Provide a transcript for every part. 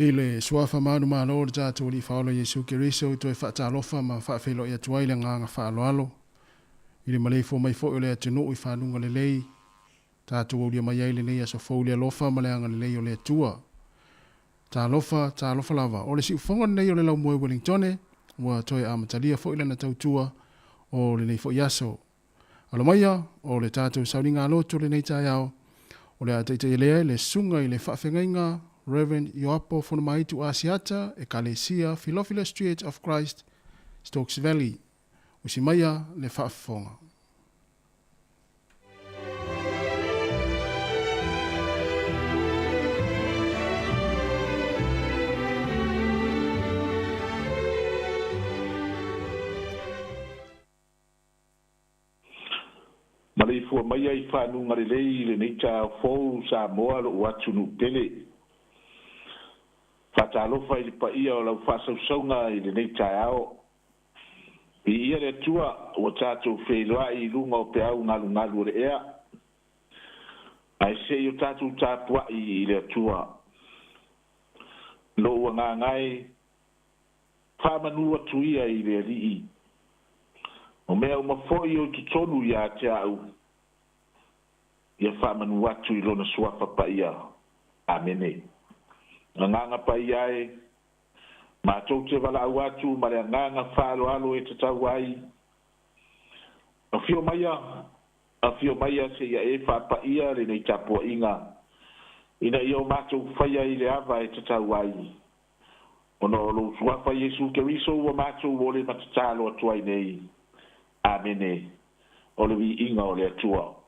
Ile suafa manu malo le tātou li whaola Yesu Kiriso i toi whaatalofa ma whaafelo i atuai le nganga whaaloalo. Ile maleifo mai fo le atinu i whanunga le lei. Tātou ulia mai ai le nei aso faulia lofa ma le anga le lei o le atua. Tā lofa lava. O le si ufonga nei o le lau moe Wellingtone, ua toi amatalia fo ile na tautua o le nei fo iaso. Alo maia, o le tātou sauninga aloto le nei tai au, o le ataita i lea le sunga i le whaafengainga, Reverend Yoapo Fonamaitu Asiata, e Kalesia, Philophila Street of Christ, Stokes Valley, usimaya le whaafonga. Malifua mai ai whanunga le lei le neita fōu Sāmoa lo watu nu pele. Whatalofa i le paia o lau whasausaunga i le neita ao. I ia le tua o tātou wheloa i lunga o pe au ngalu o le ea. Ai se i o tātou tāpua i le tua. Lo ua ngā ngai whamanua tuia i le rii. O mea uma foi o tutonu ia te au. Ia whamanu watu i lona suafa pa ia. Amene. Nganga pa ia e. Mātou te wala au atu, ma le nganga whalo alo e te tau ai. A fio maia se ia e whapa ia le nei tapua inga. Ina ia o mātou whaia i le ava e te tau ai. Ono lo suafa Yesu Kiriso wa mātou o le matatalo atu ai nei. Amene. O le vi inga o le atua.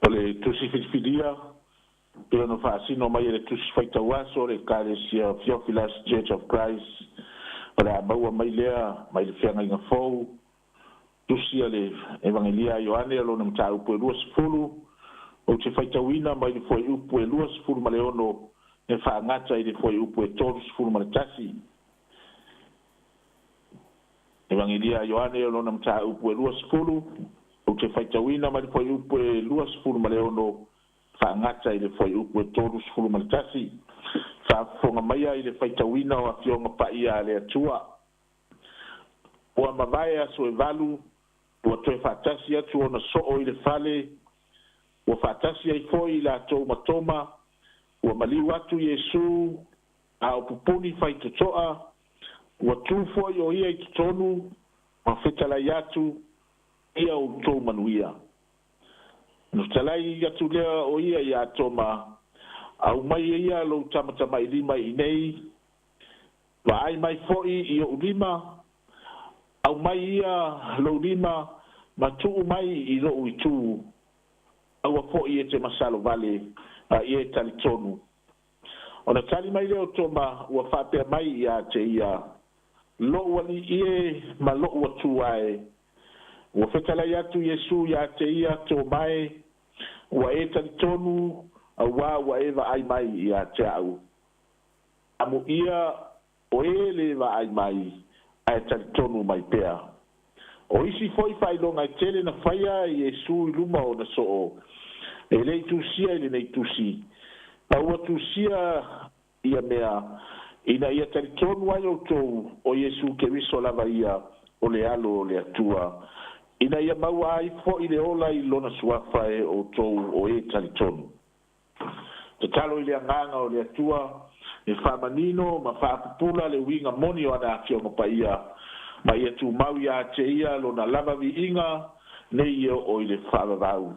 o le tusi fitifilia pea no faasino mai le tusi faitauaso o le Ecclesia Theophilus Church of Christ o le amaua mai lea mai le feagaiga fou tusi a le evangelia Ioane lona mataupu e 2 o te faitauina mai le foi upu e 2 ma le ono e faagata i le foi upu e 3 ma le tasi evangelia Ioane lona mataupu e 2 o te faitauina mai le foi upu e 2 ma le ono faangata i le foi upu e 3 ma le tasi faafofoga mai ai le faitauina o afioga paia a le atua ua mavae aso e valu ua toe faatasi atu ona so'o i le fale ua faatasi ai foi i latou matoma ua maliu atu iesu a o pupuni faitoto'a ua tu foi o ia i totonu ma fetalai atu ia o tou manuia no talai atu lea o ia ia toma au mai ia lo tamatama i lima i nei wa ai mai foi i o lima au mai ia lo lima ma tu mai i lo i tu au foi e te masalo vale a ia talitonu ona tali mai leo toma ua whapea mai ia te ia lo wali ie ma lo watu ai ua whetalai atu Yesu ia te ia tō mai ua e talitonu a wa e va ai mai ia te au amu ia o e le va ai mai a talitonu mai pea o isi foi failonga i tele na whaia Yesu i luma o na soo e lei tusia i le nei tusi a ua tusia ia mea ina ia talitonu ai o tou o Yesu ke riso lava ia o le alo o le atua ina ia maua ai fo i le ola i lona suafa e o tou o e talitonu te talo i le anganga o le atua e whamanino ma whaapupula le winga moni o ana akio mapaia ma ia tu mau ia te ia lona lava vi inga nei ia o i le whaavavau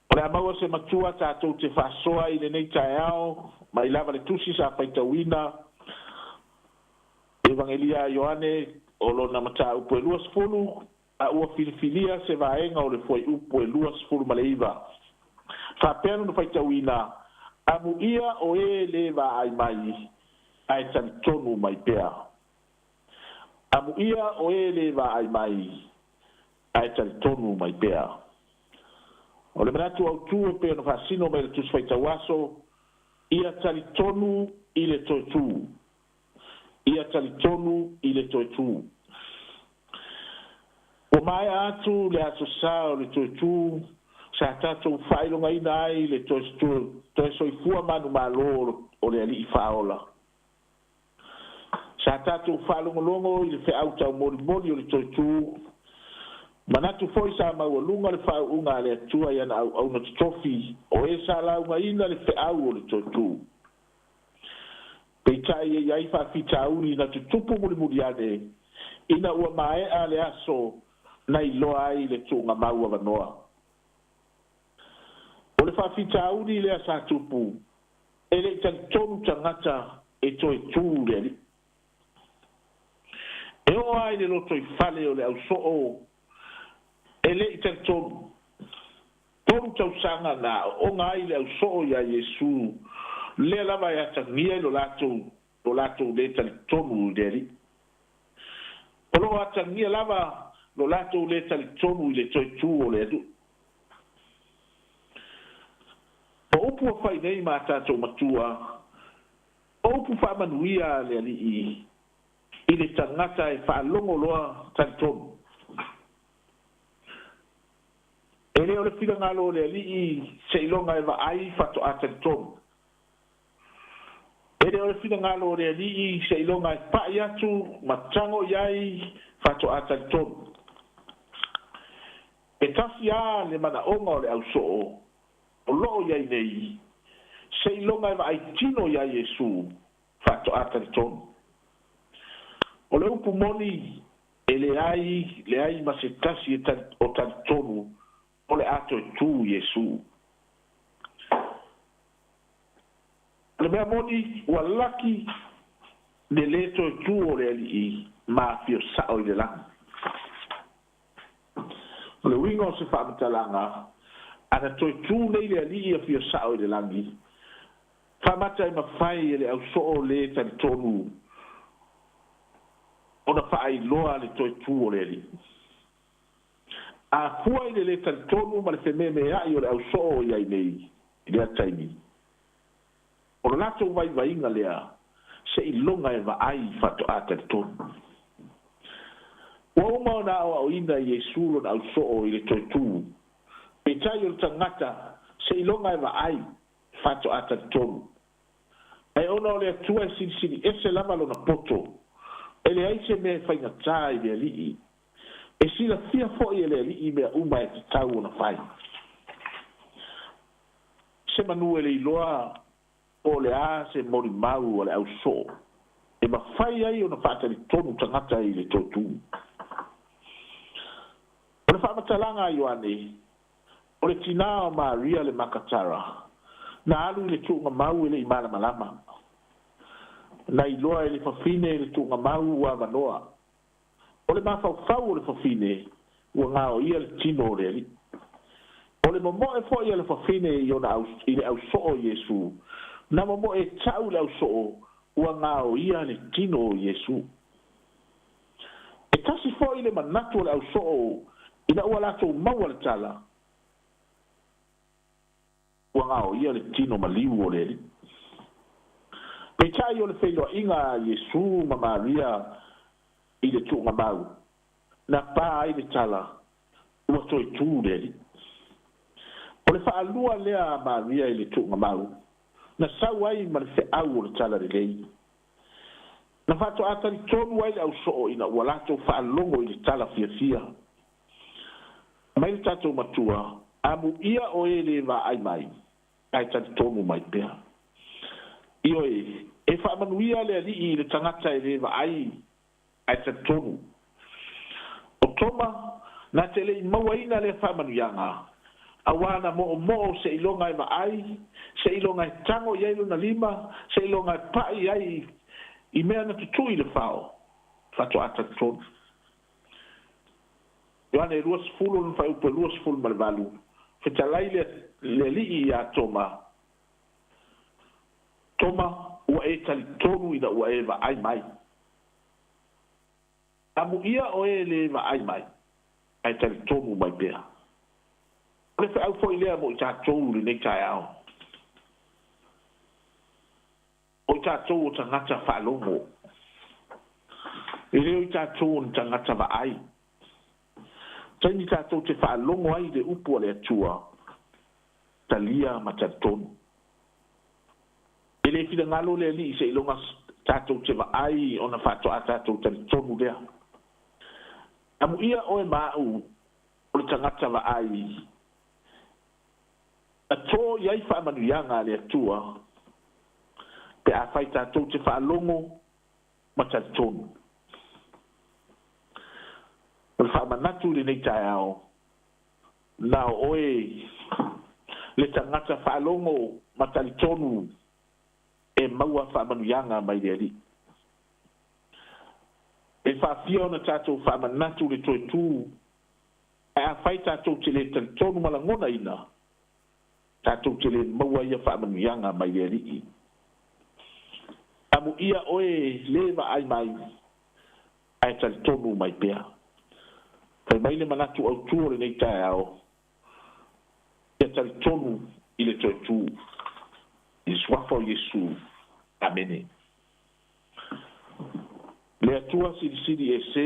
o le amaua se matua tātou te whasoa i le nei tae ao ma i lava le tusi sa whaitawina evangelia Ioane o lona mata upu e 2 a ua filifilia se vaenga o le foi upu e 2 ma le iva. Whapena no whaitawina amu ia o e le va ai mai ai talitonu mai pea. Amu ia o e le va ai mai ai talitonu mai pea. O le manatu au tu e pea no fasino mai le tus whaitawaso ia talitonu i le toitu. Ia talitonu i le toitu. O mai atu le aso sao le toitu sa tatou whailonga ina ai le toitu toi soifua manu malo o le ali i whaola. Sa tatou whalongolongo i le whea tau mori o le toitu manatu foi sa maua le whaunga le atua iana au na tofi o e sa launga ina le whea o le toitu. Peitai e iai whawhita uri na tutupu muri ane ina ua mae a le aso na i loa ai le tūnga maua wanoa. O le whawhita uri le asa tupu e le talitonu tangata e toi tū le li. E o ai le loto i whale o le au soo e le talitonu tonu tausanga na o ngai le au soo ia Yesu le lava ya tangia lo lato le talitonu deri o lo atangia lava lo lato le talitonu le toitu o le adu o upu fai nei mata to matua o upu fa manuia le ali i le tangata e fa longo loa talitonu ele o le fila ngalo le ali se ilonga e va ai fato a talitonu Ere o le fina ngalo re ali se ilonga pa yatu matango yai fato atalitonu. E tasi a le mana onga o le au soo o loo yai nei se ilonga e ai tino yai Yesu fato atalitonu. O le upu moni e le ai ma se tasi o talitonu o le ato e tu Yesu. Le mea moni ua laki le leto e tu o le ali i ma fio sao i le lang. le winga o se whamatalanga, ana toi tū nei le ali a fia sao i le langi. Whamata i mawhai e le au soo le tani tonu, ona whaai loa le toi tū o le ali. A fua i le tani tonu ma le whememe ai o le au soo i ai nei, i le ataimi. O le lato vai vainga lea, se i longa e va ai whato a tani tonu. Wa uma o na o ina i Yesu lo na au soo i le toi tū, pe tai o tangata se ilonga e va ai fato ata tonu ai ona o le atua e sini ese lava lo na poto ele ai se me fai na tai le li e sila fia fo i le li me uma e tau na fai se manu ele iloa o le a se mori mau o le au so e ma fai ai ona fata li tonu tangata i le totu o le whamatalanga i oane o le tina o Maria le makatara, na alu le tunga mau le imana malama. Na iloa le fafine le tunga mau wa manoa. O le mafau le fafine, ua ngao ia le tino le li. O le momo e fo ia le fafine i ona i le au soo Yesu. Na momo e tau le au soo, ua ngao ia le tino Yesu. E tasi fo i le manatu le au soo, ina ua lato maua le tala. Wangao ia le tino maliu o le. Pe tai o le whailo inga Yesu ma Maria i le tunga mau. Na pā i le tala, ua toi tū le. O le whaalua lea Maria i le tunga mau. Na sau ai ma le whe au o le tala le lei. Na whato atari tonu ai le au soo ina ua lato whaalongo i le tala fia fia. Mai le tatou matua, amu ia o ele va ai mai. Ai tani tonu mai pea. Io e whaamanuia le ali i le tangata e le va ai tani tonu. O toma, na te le mauaina le whaamanuianga. Awana mo se ilonga e va ai, se ilonga e tango i ailu na lima, se ilonga e pai ai i mea na tutui le whao. Whato a tani tonu. Ioane ruas fulu na whai upe ruas fulu ma le valu. Fetalai le li a toma. Toma ua e tali tonu ina ua e va ai mai. Amu ia o e le va ai mai. Ai tali tonu mai pea. Le fe au fo ilea mo i tātou le nei tai au. O i tātou o tangata whaalongo. E leo i tātou o tangata va ai. Taini tātou te whaalongo ai le upu le atua, talia ma tātonu. E le whina ngalo le li se ilonga tātou te wa ai o na whātua a tātou tani tonu lea. Amu ia oe mau o le tangata wa ai. A tō iai whaamanuianga le atua, pe a whai tātou te whaalongo ma tātonu. O le whaamanatu le nei tai ao. Na oe le tangata whaalongo matali tonu e maua whaamanuianga mai le ali. E whaafia ona tātou whaamanatu le toi tū. E a whai tātou te le tali tonu malangona ina. Tātou te le maua ia whaamanuianga mai le ali. Amu ia oe lewa ai mai. Ai tali tonu mai pea. Kai mai le manatu au tū le nei tai ao. Ia tali tonu i le toi tū. I swafo Yesu. Amene. Le atua siri e se.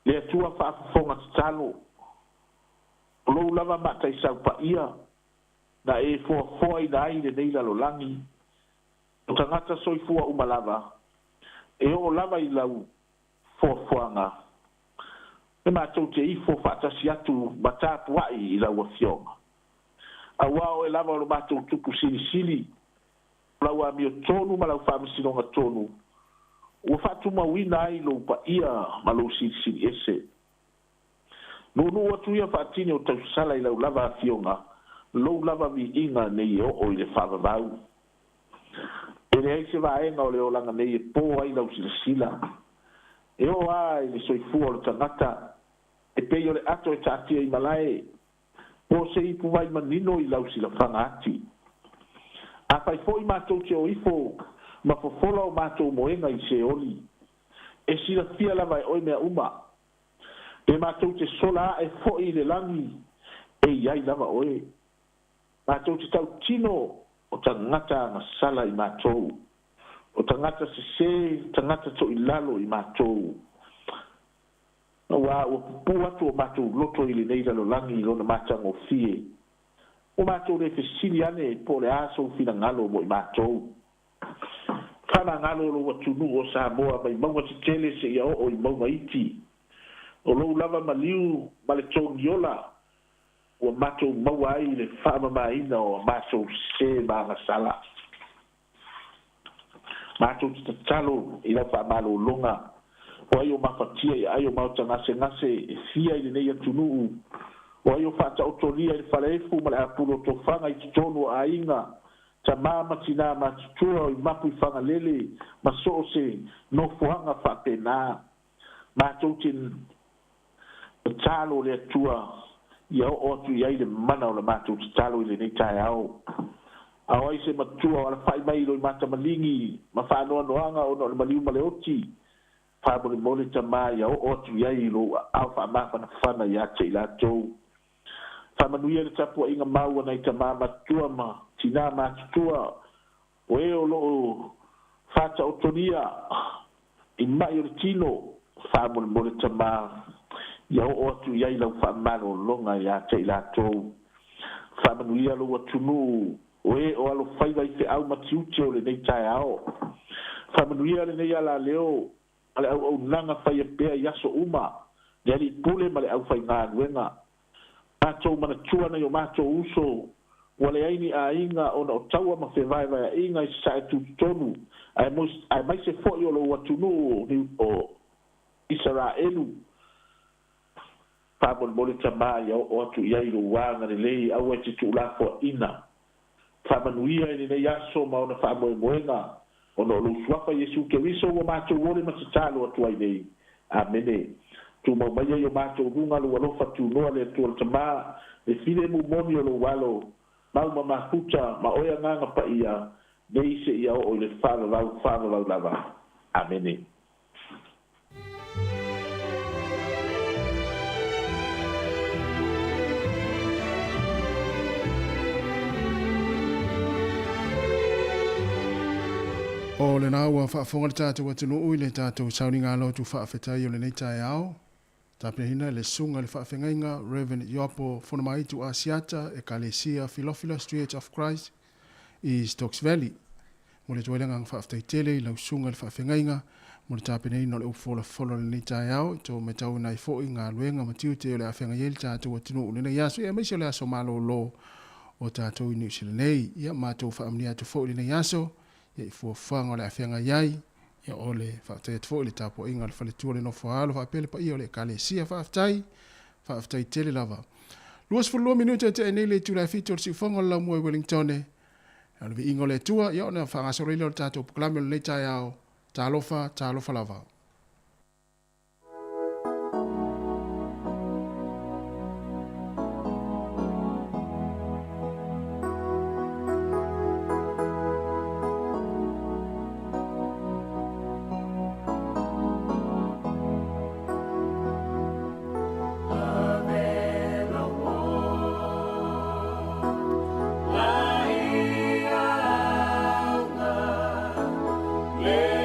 Le atua whaafonga talo. Lou lava matai sau pa ia. Na e fua i na ai le nei lalo langi. O tangata soifua umalava. E o lava i lau fuanga. E mātou te ifo whaatasi atu matapu ai i lau a fionga. A wao e lava o lo mātou tupu sili. Lau a mio tonu ma lau whaamisinonga tonu. Ua whaatu mawina ai lo pa ia ma lau sili ese. Nunu atu ia whaatini o tau sala i lau lava a fionga. Lau lava vi inga nei o i le whaavavau. E le aise vaenga o le olanga nei e pō ai lau sila. E o ai le soifua o le tangata. E pe yo le ato e tatia I malae o se I puwai manino I lau sila whanga ati a pai fo I mātou te o ifo ma fofola o mātou moenga I se oli e sila fia lava e oi mea uma e mātou te sola e fo I le langi e iai lava oe mātou te tau tino o tangata ngasala I mātou o tangata se tangata to I lalo I mātou wa o pu atu o mātou loto I le nei lalo langi lona mātanga o fie o mātou le fesili ane po le aso fina ngalo mo I mātou kana ngalo lo watunu o Sāmoa mai maunga te tele se ia o I maunga iti o lo lava maliu ma le tōngiola o mātou maua ai le whaamamaina o mātou se mga sala mātou te tatalo I la whaamalo longa o ai o mafatia I ai o mauta ngase e fia I le nei atunu o ai o whata otoria I le wharefu ma le apulo to whanga I tonu a inga ta mama tina matutua I mapu I whanga lele ma so se no fuhanga whapena mātou te talo le atua ia o atu ia I le mana o le mātou te talo I le nei tae au a oi se matua o la whai mai lo I mata malingi ma whanoa noanga o no le maliu ma le oti whabore mole ta mai ia o atu ia I lo au whamaka na whana ia te I lātou whamanuia le tapu a inga maua nei ta matua ma tina mātua o e o loo whata otonia I mai o le tino whamore mole ta mai ia o atu ia I lau whamaro longa ia te I lātou whamanuia lo atunu o e o alo whaiva I te au matiuti o le nei tae ao whamanuia le nei ala leo ale au nanga whaia pēa I aso uma le ali pule ma le au whai ngā nuenga mātou mana tua nei o mātou uso wale aini a inga o na o taua ma whewai vai a inga I sae tutonu ai mai se fo I o lo atunu o Israelu Pabon mole tama ia o atu ia I lo wanga le lei au e te tūlafo ina whamanuia I nei aso ma ona whamoe moenga o no lo suafa Yesu ke riso o mātou wole ma te talo atu ai nei amene tu mau mai o mātou runga lo alofa tu noa le tu al tama le file mu moni o lo walo mau ma mahuta ma oia nganga pa ia nei se ia o le whāra lava amene O le nā ua whaafonga le tātou atunu ui le tātou sauni ngā lotu whaafetai o le nei tae ao. Tāpina hina le sunga le whaafengainga Reverend Iopo Fonamaitu Asiata e Kalesia Philophila Street of Christ I Stokes Valley. Mo le tuailanga ng whaafetai tele I lau sunga le whaafengainga mo le tāpina hina le ufola le nei tae ao to me tau nai fōi ngā luenga matiute o le awhenga yeli tātou atunu ui nei aso. Ia meisi o le aso malo lo o tātou I New Zealand nei. Ia mātou whaamni atu fōi le nei aso. Ia I fuafanga le awhenga iai, ia o le whaatai atu le tapo inga le whaletua le nofo halo, whaapele pa ia o le kalesia whaatai tele lava. Luas fulua minuta te enei le tūrai fiti o le siufonga la mua I Wellington e. Ia le ingo le tua, ia o le whangasorele o le tato puklame o le leitai ao, tālofa lava. Yeah.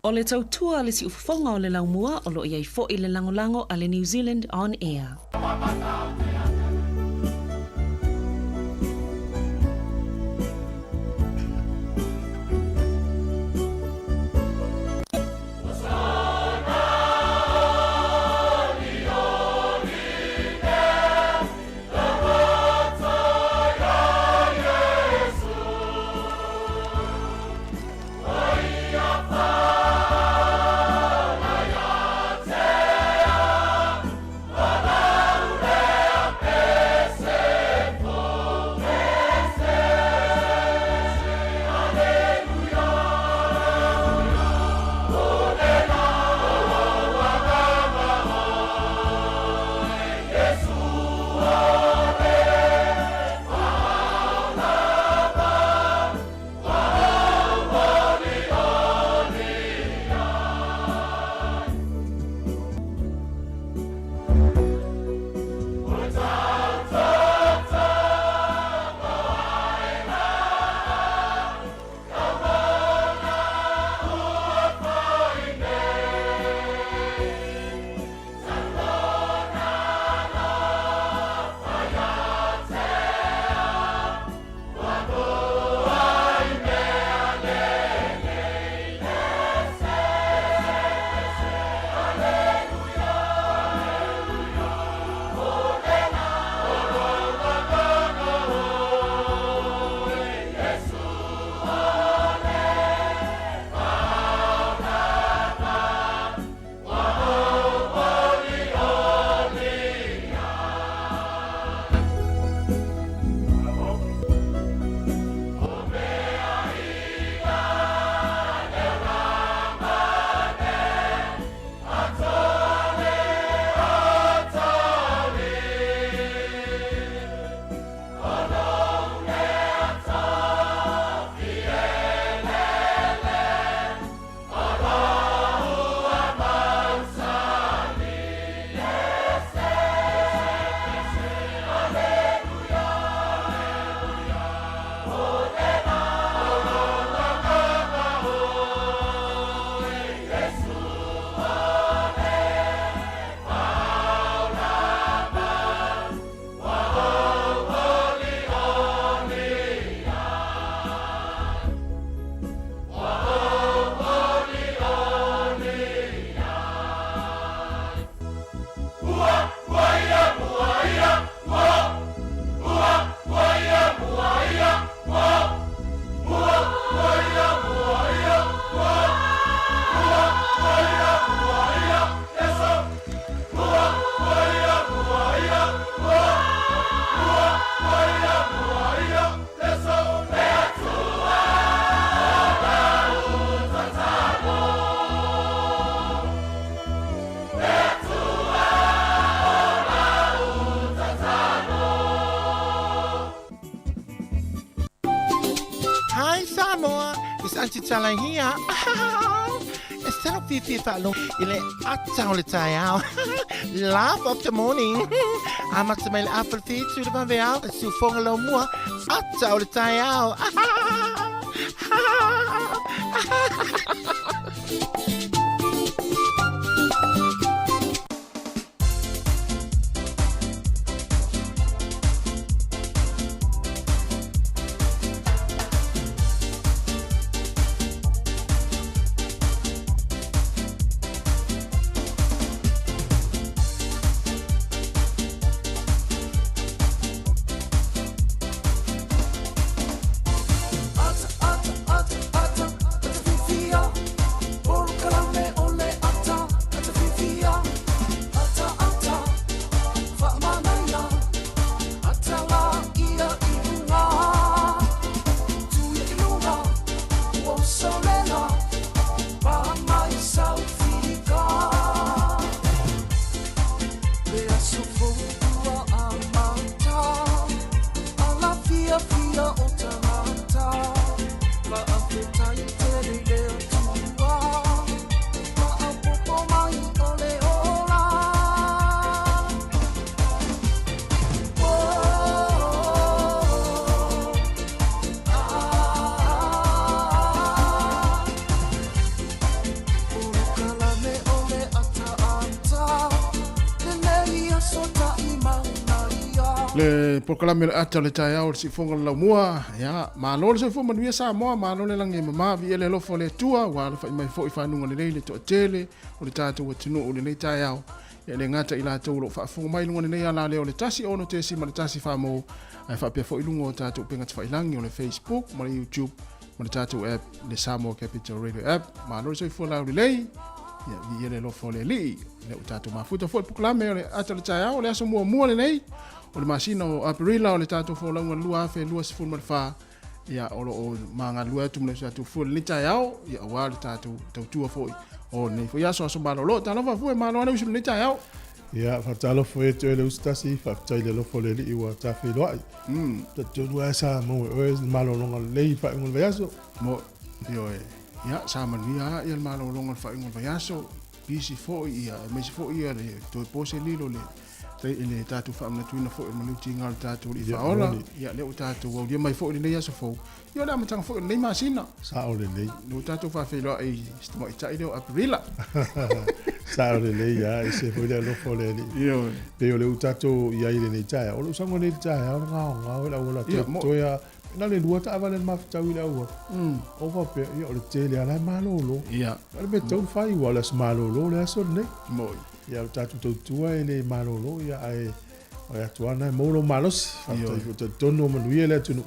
O le tautua le si ufafonga o le laumua o lo iai fo i le langolango a le New Zealand On Air. Hi Sāmoa, it's Auntie Tala here. Instead of Fifi Falo, ile atau le tayao. Laugh of the morning. Amat semel apple feet to the banveao, su fongalo mua, atau le tayao. Le proklame le ata le tai au si fonga la mua ya ma lo se fo manuia Sāmoa ma lo le lange mama vi ele lo fo le tua wa le fa mai fo i fa nunga le le to tele o le tatu o tinu o le tai au ya le ngata ila to lo fa fonga mai lunga le ala le o le tasi ono te si ma le tasi fa mo ai fa pe fo i lunga o tatu penga fa ilangi o le Facebook ma le YouTube ma le tatu app le Sāmoa Capital Radio app ma lo se fo la le ya vi ele lo fo le li le tatu ma futa fo proklame le ata le tai au le aso mua le nei o le masina o Aprila o le tātou wholaunga lua awhi lua si fulma le wha ia o maanga lua atu mle tātou fula ni tai au ia o le tātou tautua fwoi o nei fwoi aso aso malo lo tālofa fwoi malo ana usi ni tai au ia whatalofa e te ele ustasi whaktaile lofo le li iwa tāwhi loai tonu e Sāmoa o e malo longa lei whaingon vai aso mo io e ia Sāmoa ia malo longa whaingon vai aso bisi fwoi ia mesi fwoi ia le toi pose lilo le ele tātou whaamna tuina fo e manuti ngā tātou i whaola ia leo tātou au dia mai fo nei aso fo ia la matanga fo nei masina sa o le nei no tātou whawhelo ai stimo i tai leo Aprila sa o le nei ia i se fo le lofo le li ia pe o le tātou ia i le nei tai o le usango nei tai o ngā o la ola toia na le lua ta avale mafutau i le aua o fa pe ia o le tele ala malolo ia ale me tau fai wala malolo le aso nei moi ia tatu tautua e le malolo ia ai o atuana e molo malos fa tono manuia le tunu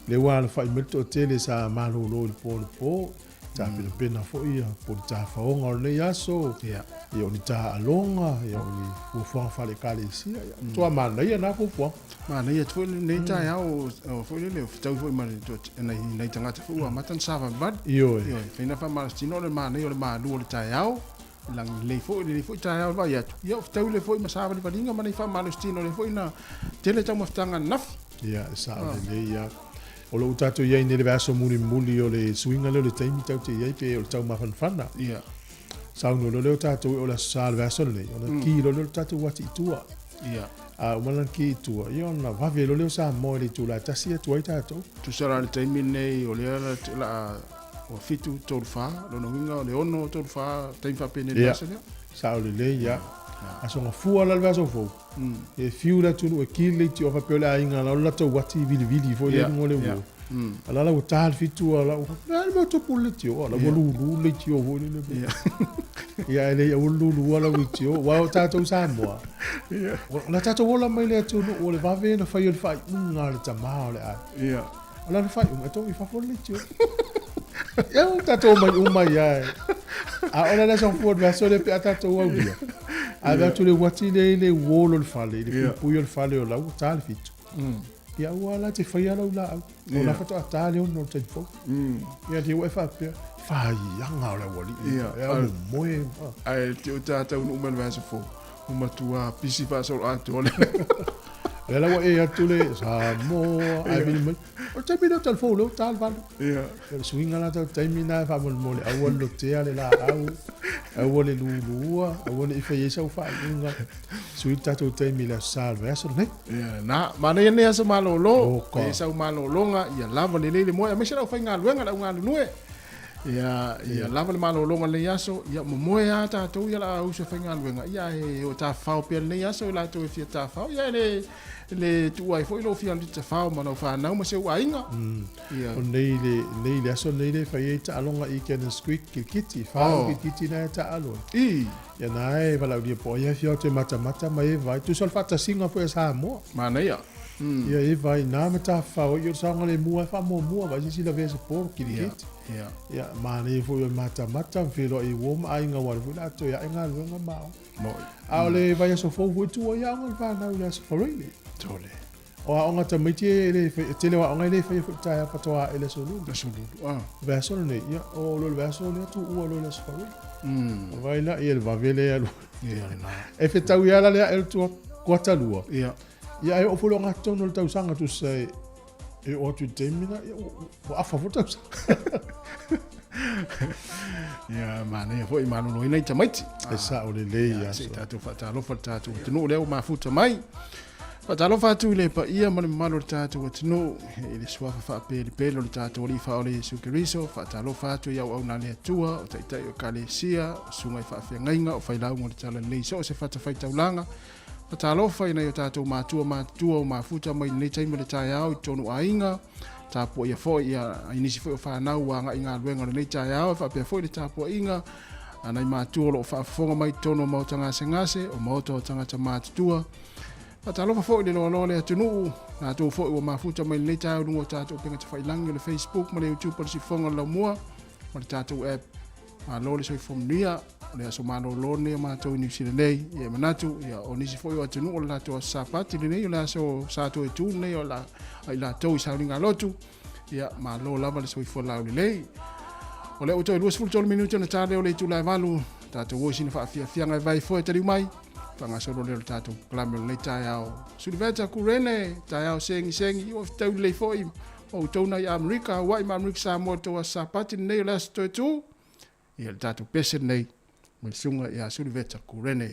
le wala fa meto tele sa malolo il po ta pena fo ia po ta fa o le yaso ia ia ni ta alonga ia ni fo fa le kale sia to amana ia na fo mana ia tu nei tai au fo le tau fo mai to nei tanga fo matan sava bad io fina fa mal stino le mana ia le malu le tai au lang le fo tai au vai atu ia tau le fo masava le palinga mana fa mal stino le fo na tele tau maftanga naf ia sa le ia o lo tato ia ni le vaso muli o le swinga le taimi tau te ia pe o tau mafanfana ia sauno lo tato o la sal vaso le o ki lo tato wati tua ia a mana ki tua ia na va velo le Sāmoa le tu la tasia tu ai tato tu sara le taimi nei o le la o fitu tolfa lo no winga le ono tolfa taimi fa pene le sele sa o le ia aso nga fua la vaso fo e fiura tu e ki le ti o fa pele ainga la to wati vili fo le ngole wo ala la tal fitu ala mo to puliti o ala lu le ti o vo le ia ele o lu ala witi o wa tato Sāmoa ia la tato ola mai le tu o le va vena fa yo fa nga le tama le a ia ala fa o to i fa fo le ti o ia o tato mai ia a ona la son for verso le tato o dia a tu le wati le wolo le fale le puyo le fale o la o tal fitu ia wala te fai ala ula o la fato atale o no te fo ia te fa pe fai anga la wali ia moe ai te tata un uman va se fo uma tua pisi fa so ato le la wa e atu le Sāmoa ai mi o te mina tal fo lo tal van ia e swinga la te mina fa mo le au lo te ale la au le lulua au le fa yesa fa inga suita to te mila salve aso ne ia na mana ia aso malolo e sa malolonga ia lava le mo e me sera fa nga luenga la nga lue ia lava le malolonga le aso ia mo ia ta to ia la uso fa nga luenga ia e o ta fa pe le aso la to fia ta fa ia le tu ai foi lo fia le ta fa ma no fa na mo se wa inga ia o nei le aso nei le fa ia ta alonga I ken squeak kiti fa kiti na ta alo ia nai vala dia po ia fia te mata mai vai tu sol fata singa po Sāmoa mana ia ia e vai na mata fa o yo sanga le mua fa mua vai si la vese por kiti ia mana e fo mata filo I wom ai nga wa vula to ia nga nga ma no ale vai so fo tu ia nga fa na ia so really tole o onga te miti le tele wa onga le fa ta pa to ele so lu verso ne ia o lo verso le tu o lo le so vai la il va vele alu e fe tau ia la le el tu kota lua ia e o fulo nga tono le tau sanga tu se e o tu temina o a favor tau ia mana foi manu no nei tamaiti e sa o le ia se tatu fatalo fatatu tunu le o mafuta mai fatalo fatu le pa ia manu malu tatu tunu ile swa fa pe pelo le tatu li fa ole sukeriso fatalo fatu ia o na le tua o tai o kalesia sunga fa fe ngainga o fai lau mo tala le so se fata fai taulanga Patalofa ina yo tātou mātua o mafuta mai nei taima le tai au i tonu ainga. Tāpua ia fo ia inisi fo whanau wa ngā luenga le nei tai au. Whapea fo i le tāpua inga. Anai mātua lo whaafonga mai tono mau tangase ngase o mauto o tangata mātutua. Patalofa fo i le loa le atunu. Tātou fo i wa mafuta mai nei tai au lungo tātou penga te whailangi o le Facebook ma le YouTube pa le sifonga lau mua. Ma le tātou app. Malo le soi fomnia. Le aso malo lone mātou New Zealand nei. Ia manatu. Ia o nisi fo i wa atunu o le tātou sapati le nei. O le aso sātou e tū nei o la ai la tau i sauringa lotu. Ia malo lava le soi fo lau le lei. O le uto e 2 minuto na tale o le tu lai valu. Tātou o sina whaafia ngai vai fo e tari mai. Whangasoro le tātou klame le tai au. Suliveta kurene, tai au sengi, o tau le fo i. O tauna i Amerika, wai ma Amerika Sāmoa toa sapati nei o le aso toi tū. Ia le tātou pese nei. Mai sunga i a suliveta kurene.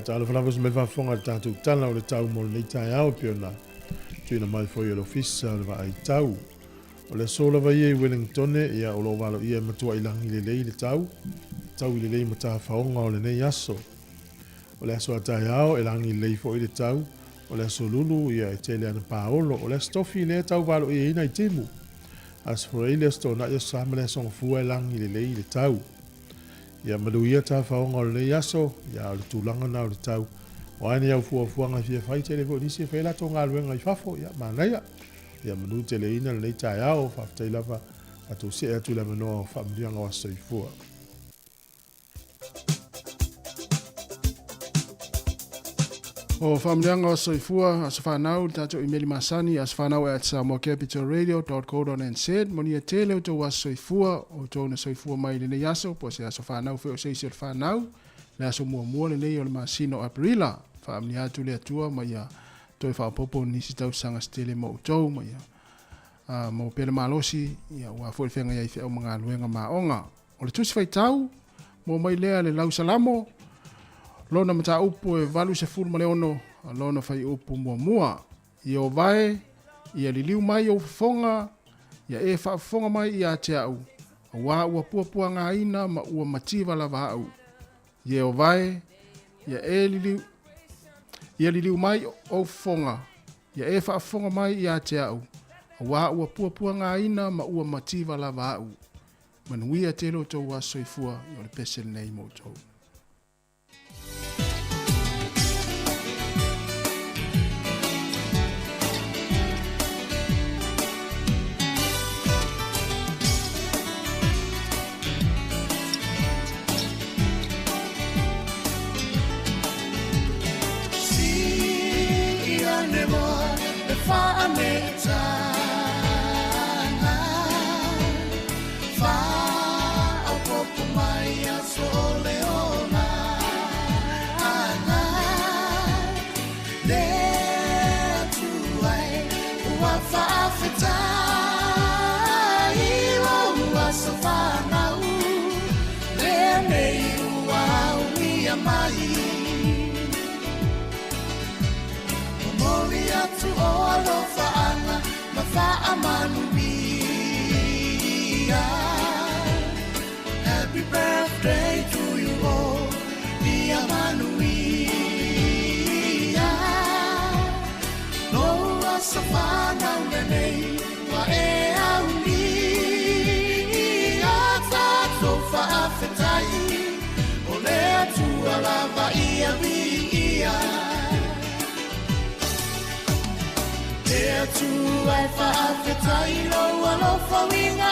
Talo fala me va fonga tatu tala o le tau mo le tai au piona. Tuina mai foi o ofisa le vai tau. O le sola vai e Wellington ia o lo valo ia matua ilangi le tau. Tau le mata faonga o le nei aso. O le aso tai au ilangi le foi le tau. O le aso lulu ia e tele ana paolo o le stofi le tau valo ia ina i timu. As for ile sto na ia samle son fu ilangi le tau. Ia maluia ta faonga o le aso, ia o le tūlanga na o le tau, O ane au fuafuanga fia fai tele fo nisi fai la tonga luenga I fafo ia manaya. Ia manu tele ina le tai au faftai lava atu se atu la manoa whamrianga wa soifua. O whamrianga o soifua as whanau tato I meli masani as whanau at samoacapitalradio.co.nz moni e tele o tau as soifua o tau na soifua mai le nei aso po se as whanau feo seisi o whanau le aso mua le nei o le masino aprila whamni atu le atua mai a toi whapopo nisi tau sanga stele mo utau mai a mo pele malosi ia ua fo fenga ia I o mga luenga maonga o le tusi fai tau mo mai lea le lau salamo lona mata upu e valu se fulu ma le ono lona fai upu mua I o vai ia liliu mai o fonga ia e fonga mai ia te au wa ua pua ngā ina ma ua mativa lava au ia o vai ia e liliu mai o fonga ia e fonga mai ia te au wa ua pua ngā ina ma ua mativa lava au manuia te lo tau wa soifua I o le pesel nei mo tau. Happy birthday to you all, dear Manuia. No wasafana nene wa e auni. Ata tofa afetai, ole atu alava ia via. Tu ai fa afetai lo alofa winga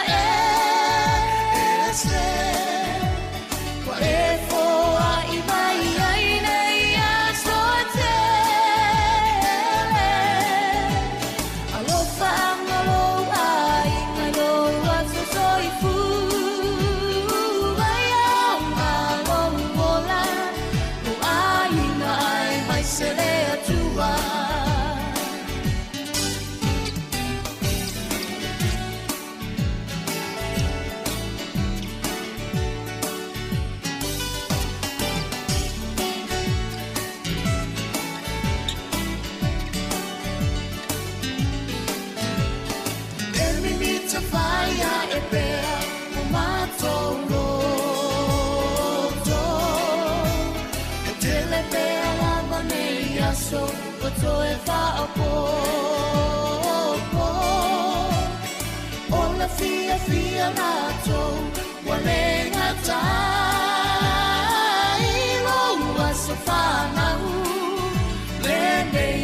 se kwa e fo ai mai ai nei a sote alofa ngalo ai ngalo a so fu ai ngalo mola o ai mai mai se le atua so e fa po ola fia na to wale ngata ilo so fa na le nei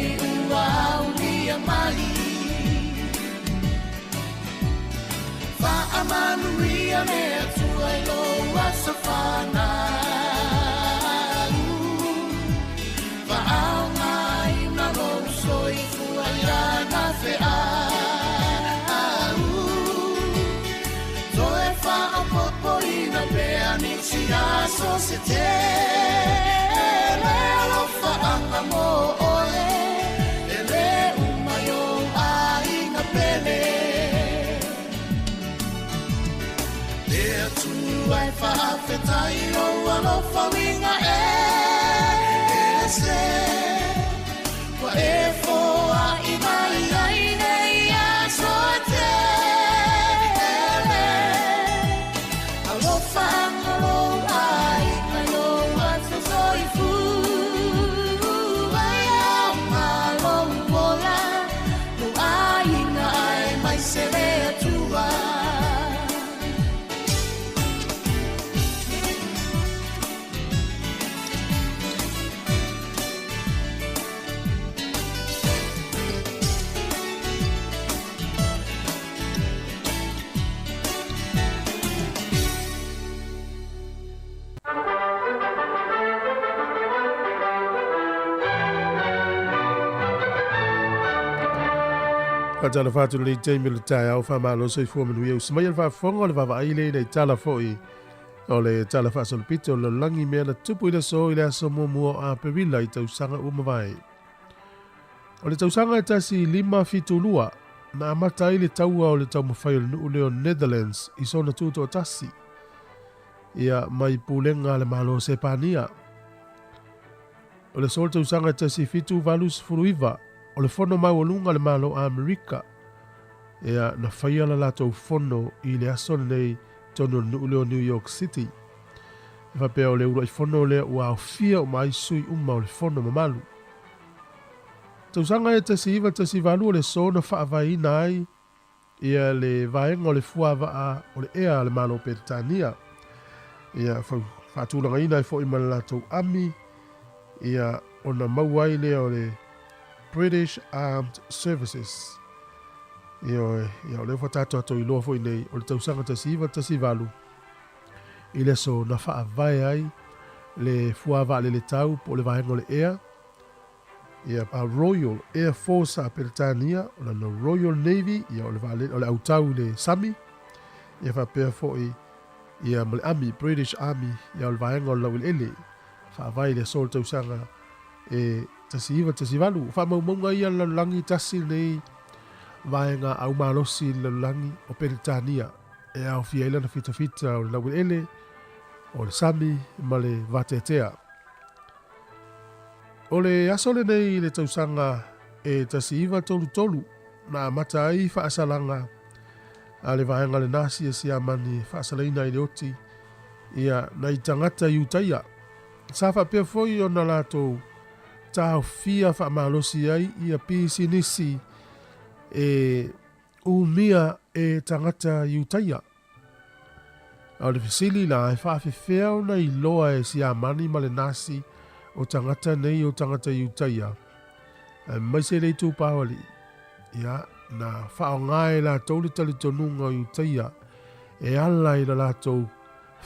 ua ulia mai fa amanu ria me tu ilo so fa na so se te le alofa anga mo ole le umayo ai na pele le tu ai fa afetai lo alofa winga se kwa e fo ai mai ai nei a so te alofa Patala fatu le teimi le tai au whamalo soi fua manu iau. Samai al whafonga le wawa aile nei tala foi. O le tala whaasol pito le langi mea na tupu i le so i le aso mua a perila i tausanga umawai. O le tausanga e tasi 5-7 na amata i le taua o le tau mawhai o le nuu leo Netherlands i sona tuto o tasi. Ia mai pulenga le malo se pania. O le sol tausanga e tasi 7-8 o le fono mai walunga le malo a Amerika. Ia na whaia la lato fono i le aso nei tono nuu leo New York City. Iwa pea o le ura i fono le ua au fia o mai sui o le fono mamalu. Tausanga e tasi iwa tasi valu o le so na whaavai nai. Ia le vaenga o le fuava o le ea le malo Petania. Ia whaatulanga ina i fo i mana lato ami. Ia ona mauai le o le British Armed Services. Ia o le whatato ato i loa fo i nei o le tausanga tasi iwa tasi valu. I le so na whaavai ai le fuava le tau po le vaenga o le ea. Ia a Royal Air Force a Peritania, o la Royal Navy, ia o le autau le Sami, ia whapea foi, ia mo le Army, British Army, ia o le vaenga o lau ele, whaavai le sol tausanga, e tasi iwa tasi valu, whamaumaunga ia la langi tasi nei vaenga au malosi la langi o Peritania, e au fia ila na fita o lau ele, o le Sami, ma le Vatetea. O le asole nei le tausanga e tasi iwa tolu na mata ai whaasalanga a le vaenga le nasi e si amani whaasalaina i le oti ia na i tangata i utaia. Sa whapea foi o na lato tau fia whaamalosi ai ia pisi nisi e umia e tangata i utaia. A le fisili la e whaafefeo na i loa e si amani ma le nasi o tangata nei o tangata i utaia. Mai se rei tū pāwali. Ia, na whaongae la tau le tali tonunga i utaia. E ala i la lātou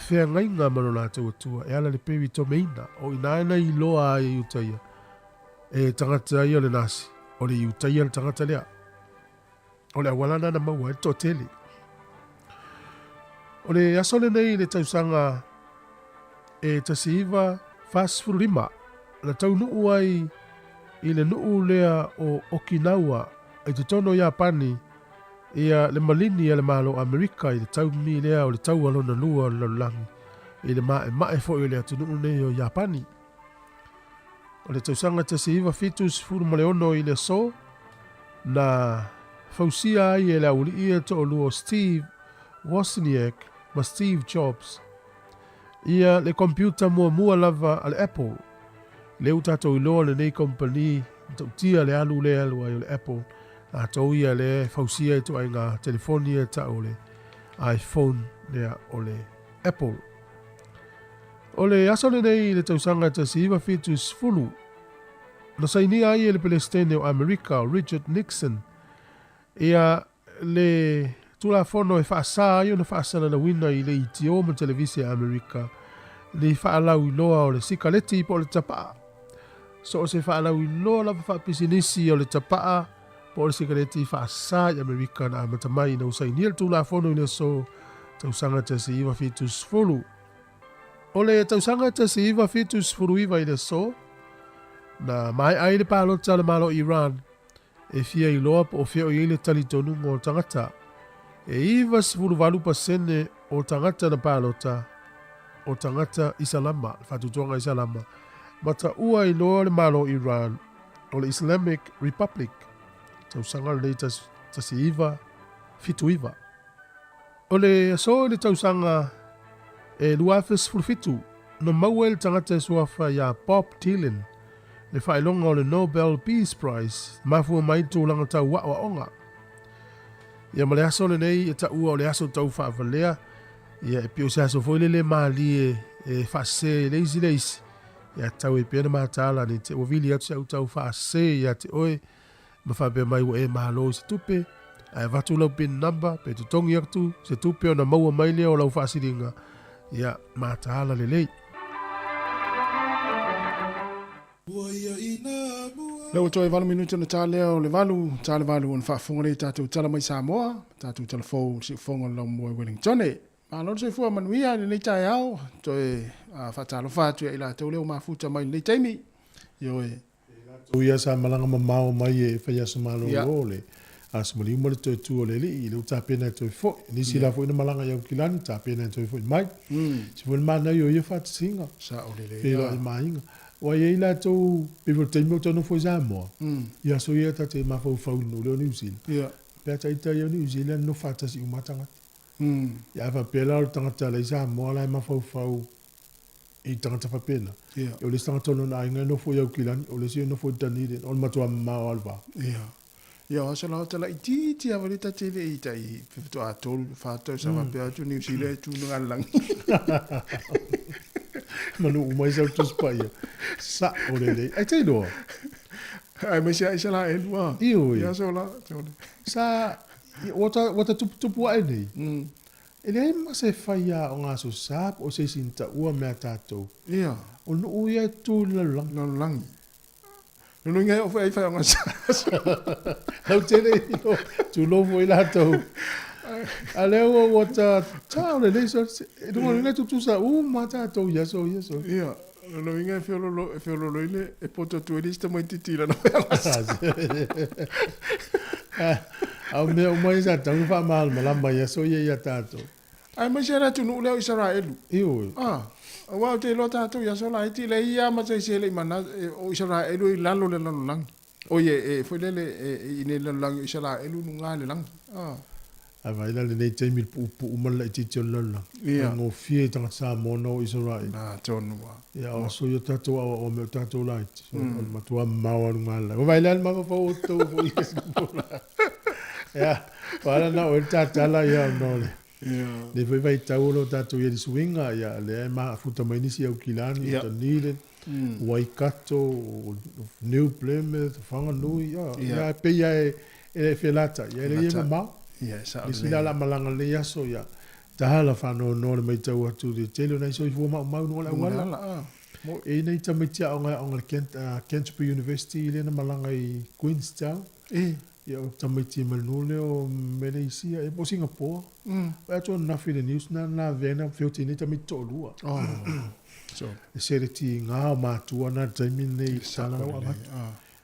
whea ngainga mano lātou atua. E ala le pewi tomeina. O inaena i loa i utaia. E tangata i o le nasi. O le i utaia le tangata lea. O le awalana na maua e tōtele. O le asole nei le tausanga e tasiiva fast 5 la tau nuu ai i le nuu lea o Okinawa i te tono Japani ia le malini ia le malo Amerika i le tau mi lea o le tau alona lua o langi i le mae fo i lea tu nuu nei o Japani. O le tausanga tasi iwa fitus furu maleono i le so na fausia ai e le auli ia to o luo Steve Wozniak ma Steve Jobs. Ia le computer mua lava al Apple. Le utato i loa le nei company, tautia le alu ai o le Apple. A tau ia le fausia i to ai ngā telefonia ta o le iPhone lea o le Apple. O le asole nei le tausanga ta siwa fitus fulu. Na saini ai le Palestine o Amerika o Richard Nixon. Ia le tula fono e whaasa ai o na whaasana na wina i le itio ma televisi a Amerika. Ni whaalau i loa o le sikaleti po le tapaa. So o se whaalau i loa la whaapisinisi o le tapaa po le sikaleti whaasa i Amerika na amatamai na usai niel tula fono i le so tausanga te si iwa fitus fulu. O le tausanga te si iwa fitus fulu iwa i le so na mai ai le pālota le malo Iran e fia i loa po o fia o i le talitonu o tangata. E iwa sifuru valupa sene o tangata na pālota o tangata Isalama, whatutonga Isalama. Mata ua i loa le malo Iran o le Islamic Republic. Tausanga le tasi iwa, fitu iwa. O le so le tausanga e luafes fulfitu. No maua le tangata suafa ya Bob Dylan. Le whailonga o le Nobel Peace Prize. Mafua maitu langa tau wa onga. Ia ma le aso le nei e ta ua o le aso tau whaavalea. Ia e pio se aso foile le maali e whaase leisi leisi. Ia tau e pena mātala ni te wavili atu se au tau whaase ia te oe. Ma whapea mai wa e mahalo se tupe. Ai watu lau pin number pe tutongi atu se tupe o na maua mai lea o lau whaasiringa. Ia mātala le lei. Leo toi valu minuto na tale o le valu on fa fongre tatu tala mai Sāmoa, tatu tala fo si fonga la mo Wellington. Ma lo se fu manuia ni tai au toi fa talo fa tu ila to leo mafuta mai ni taimi. Yo e. Uia sa malanga mamao mai e fa sa malo ole. As mali mo to tu le li le ta pena to fo ni si la fo ina malanga ya kilani ta pena to fo mai. Si fo mana yo fa singa. Sa ole le. Pela mai. Wa ye la to people te mo to no fo Sāmoa. Ya so ye ta te ma fo no le New Zealand. Ya. Pe ta ita yo New Zealand no fa ta si umatanga. Ya fa pela o tanga ta le Sāmoa la ma fo I tanga ta fa pena. Ya. O le tanga tono na inga no fo ya kilani o le si no fo tani de on ma to ma alva. Ya. Ya so la tala iti avalita te le ita I to atol fa to sa va pe tu New Zealand tu no alang. Manu umai sa tu spaya. Sa o le. Ai te do. Ai me sia la en wa. Io. Ya so la. Sa wata tupu ai nei. Ele ma se faia o nga so sap o se sinta ua me tato. Ya. O no uia tu la lang. No lang. No ngai o fai nga sa. Lau tele ilo. Tu lo foi la to. Ale o wata tau le nei so. Do mo tu sa ma tato ya so. Ya. No ngai fiolo ile e poto tu lista mo titila no. Au me o mai sa tau fa mal malamba ya so ya tato. Ai ma sera tu no le Israel. Io. Wa te lo tato ya so la iti le ia ma se le mana o Israel I lalo le lalo lang. O ye foi le ine le lang Israel nu ngale lang. Vai la le nei mil pu umala ti tolala. Ngo fie tanga sa mono Israel. Na tonu wa. Ya o so yo tato o me tato light. So ma tua mawa ngala. Vai la ma fo to fo yes. Ya, para na o tata la ya no le. Le vai taulo tato ye swinga ya le ma futa mai ni si au kilani to nile. Waikato, New Plymouth, Whanganui, ya pe ya e felata, ya le ye ma. Yes, Ni sila la malanga le yaso ya. Tahala whanau no le mai tau atu de tele na iso I fua mau no la wala. E nei tamitia o ngai Canterbury University le na malanga I Queenstown. Ya o tamitia manule o Malaysia e po Singapore. Wa to na fi the news na vena filti ni tamito lua. So, sere ti ngā o mātua na taimin nei tala wa ma.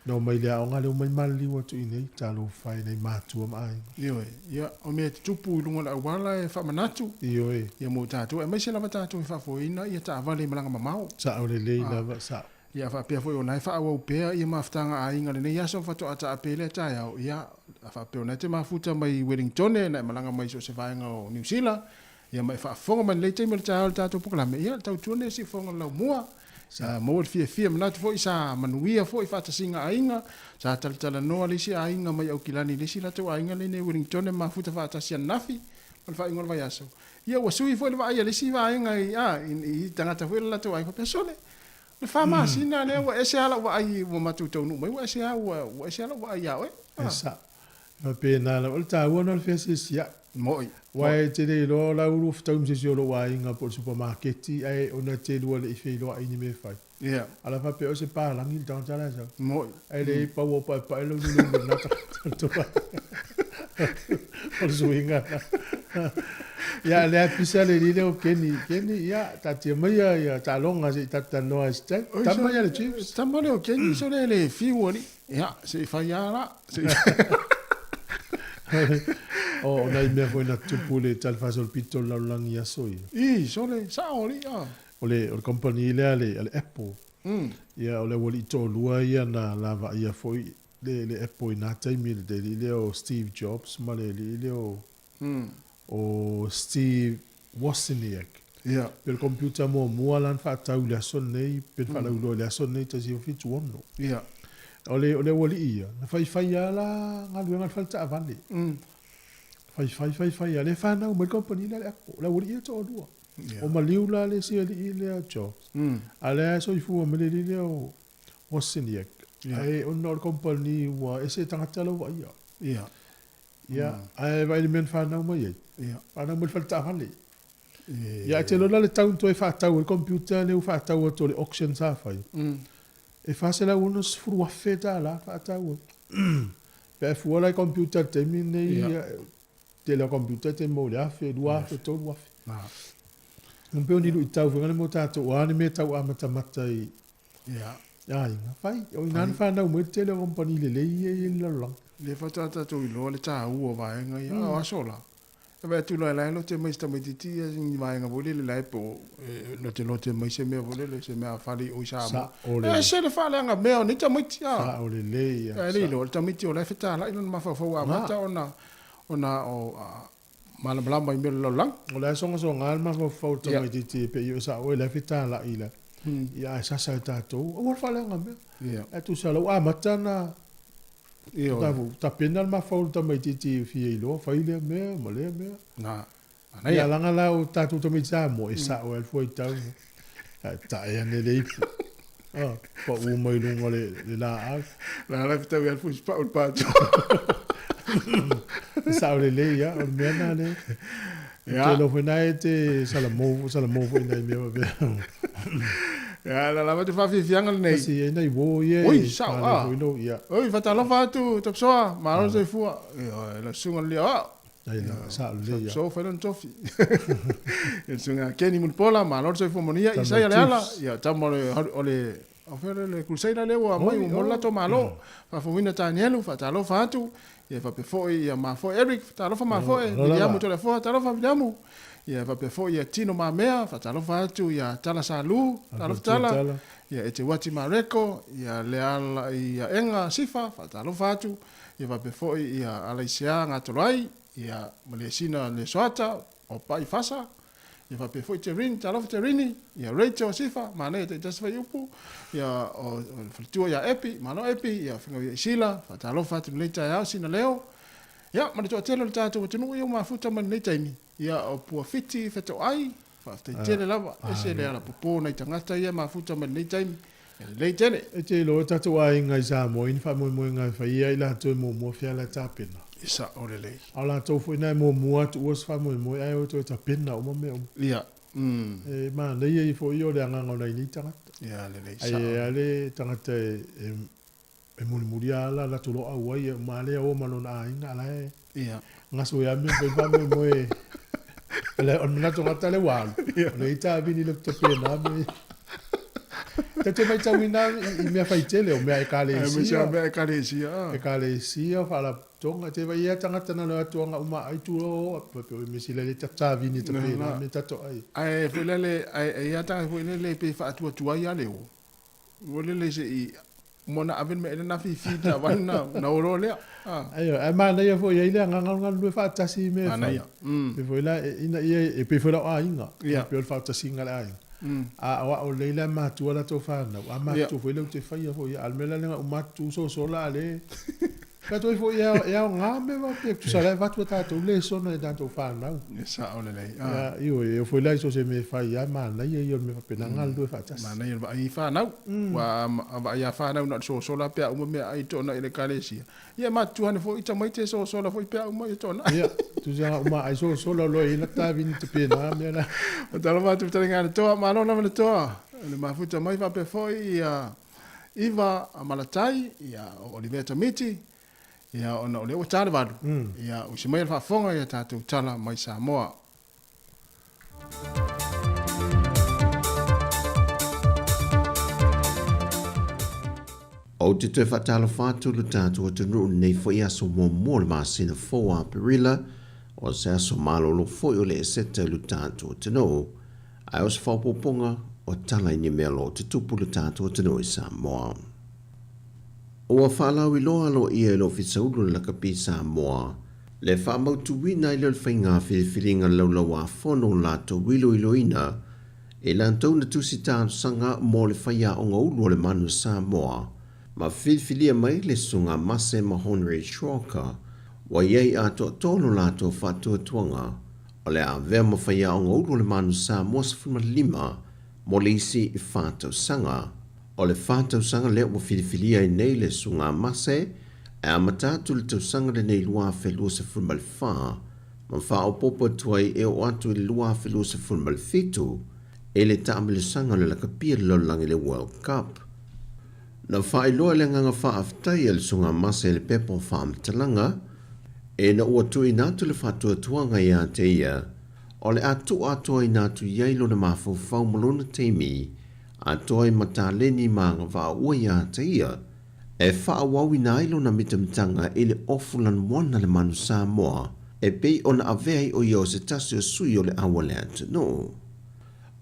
No mai lea o ngale o mai mali wa tu inei talo whai nei mātua mai. Ioe, ia, o mea te tupu I lunga la wala e whamanatu. Ioe. Ia mo tātua, e mai se lava tātua I whafoina, ia tā avale malanga mamau. Sa o le lei lava, sa. Ia whapea foi o nai whaawau pea, ia maftanga a inga le nei aso whato ata apele tai au. Ia, whapea o nai te mafuta mai Wellington, na malanga mai so se vaenga o New Zealand. Ia mai whaafonga man leite mai tā au tātou pukalame. Ia, tau tuane si fonga lau mua. Sa mo fia manatu foi sa manuia foi fatasinga ainga. Sa tala noa lisi ainga mai au kilani lisi la tu ainga le ne Wellington e mafuta fatasia nafi. Mal fa ingol vai aso. Ia wa sui foi va ia lisi va ainga I tangata foi la tu ai fa persone. Le fa ma sina le wa ese ala wa ai wa matu tau nu mai wa ese ala wa ai au. Sa. Ma pena la volta uno al fesia. Moi. Wai te rei lo la uru ftaum se siolo wa inga po supermarketi ai ona te lua le ife lo ai ni me fai. Yeah. Ala fa pe o se pa langi tang tala sa. Moi. Ai le pa wo pa lo lu na to pa. O swinga. Ya le pisa le le o keni ya ta te mai ya ta longa se ta no sta. Ta mai le chips. Ta mai o keni so le fiwori. Ya, se fa ya la. O nai me foi na tupu le tal fasol pito la langi ya soi. Sole sa oli O le company le Apple. Ia o le wali to lua ia na lava ia foi le Apple na taimi le o Steve Jobs ma le o Steve Wozniak. Ia. Per computer mo lan fa tau le son nei per fa le son nei tasi fitu ono. Ia. O le wali ia na fai ala ngalu ngal falta avali. Fai ale fa na mo company le Apple la wali ia to lua. O maliu la le si le Jobs. Ale so ifu mo le o Wozniak. Ai o no company wa ese tangata lo wa ia. Ia. Ia, ai vai men fa na mo ia. Ia. Pa na mo falta avali. Ia te lo la le tau to fa tau o computer le fa tau to le auction sa fai. e fasela uno sfrua feta la fata u pe fuola computer te mine te la computer te mo la fe dua fe to wa un pe ni lu tau ngale mo tato wa ni me tau amata mata i ya inga fai o inan fa na mo te le company le la lang le fatata tu lo le ta u va nga ya a sola e va tu la lo te mai sta mai ti ni vai nga vole le lai po lo te mai se me vole le se me a fali o sa e se le fa le nga me ni ta mai ti sa o le ya e lo ta mai ti o la feta la ina ma fa fa mata ona o mala bla mai me lo lang o la songa songa ma fa ta mai ti pe yo sa o la feta la ila ya sa ta to o fa le nga me e tu sa lo mata na ta penal ma faulta mai titi fi lo fa ile me mole me na ya langa la o tatu to mi mo e sa o el foi tau ta ya ne le pa u mai lungo le la fita el foi pa o pa sa o le ya o me na ne te lo foi na te salamo foi na me be ya la va te fa fi fianga nei si e nei wo ye oi sa ya oi fata lo fa tu top soa ma lo se fu la sunga le ai la sa le ya so fa non tofi el sunga keni mun pola ma lo se fu monia isa ya la ya tamo ole ofere le crusader le wa mai mo la to malo fa fu wina tanielu fata lo fa tu ya fa pe foi ya ma foi Eric fata lo fa ma foi ya mo to le fo ta lo fa vidamu ia va pe fo ia tino ma mea fa talo fa tu ia tala salu talo tala ia e te wati mareko ia le ala ia enga sifa fa talo fa tu ia va pe fo ia ala isia nga tolai ia malesina le soata o pai fasa ia va pe fo te rin talo te rini ia Rachel sifa ma ne te just fa yupu ia o tu ia epi ma no epi ia finga ia sila fa talo fa tu le ta ia sina leo ia ma to telo le tatu tunu ia ma futa man le taimi ia o pua fiti feto ai fa te tele lava ese le ala popo na tangata ia ma futa man le taimi le tele e te lo tatu ai ngai Sāmoa in fa mo ngai fa ia ila to mo fia la tapena isa o le le ala to fo ina mo tu os fa mo ai o to tapena o mo me ia e ma le ia fo io le anga ngona ni tangata ia le le sa ai ale tangata e muri ala la to lo au ai ma le o malona ai ala ia ngaso ya me fa mo le on na to ngata le wal le ita vini le to pena me te mai tawina I me fai tele o me ai kale e kale sia fa la tonga te vai ata ngata na le tonga uma ai tu o pe me sile le ta vini to pena me tato ai fulele ai ata fulele pe fa tu ai ale o wolele se I mona aven me na fi da wana na oro le ayo ai ma na ia fo ia ile nganga lu fa tasi me fa pe fo ila ina ia e pe fo la inga pe fa tasi ngala ai a wa o leila ma tu ala to fa na a ma tu fo ile te fa ia fo ia almela le o ma tu so la le ka to fo ia nga me va pe tu sala va tu ta to le so na da to fa na sa o le le io fo ila so se me fa ia ma na ia io me pe na ngal do fa tasi ma na ia va I fa na wa ia fa na na so la pe o me ai to na ile kalesia ia ma tu ane fo ita mai te so la fo pe o mai to na ia tu ja ma ai so lo ina ta vin te pe na me na o tala ma tu tala ngana to ma no na to le ma futa mai va pe fo ia Iva Amalatai ia Oliver Tamiti ia ona ole o tala vadu ia o se mai fa fonga ia tatu tala mai Sāmoa o te te whatala whātu le tātua te nuu nei whai aso mo le māsina fōa perila o se aso malolo whoi o le e seta le tātua te nuu ai o se whaupoponga o tala ni melo te tupu le tātua te nuu I Sāmoa. O a whalau I loa alo ia lo fisaulu le lakapi Sāmoa le whamautu wina I le whainga whiriwhiringa laulau a whono lato wilo iloina e lantou na tusi tātu sanga mo le whaia o ngaulu le manu Sāmoa ma whilwhilia mai le sunga mase mahonre shroka wa iei a tono lato whatua tuanga o le a vea ma whaia o ngaulu le manu Sāmoa sa lima mo le isi I whātau sanga o le whātau sanga leo wa whilwhilia I nei le sunga mase e a matatu le tau sanga le nei lua whelua sa fulma le wha ma wha o popo tuai e o atu le lua whelua sa fulma le fitu e le taame le sanga le lakapia le lolangi le World Cup. Na whaeloa le nganga whaaftai al sunga masa le pepo whaamtalanga, e na ua tui nātu le whatua tuanga ia te ia, o le atu atua i nātu iailo na mafau whaumalona teimi, atua i mataleni maanga wha ua ia te ia, e whaawau i nailo na mitamtanga i le ofulan mwana le manu Sāmoa, e pei o na avei o ia o se tasi o sui o le awale atu no.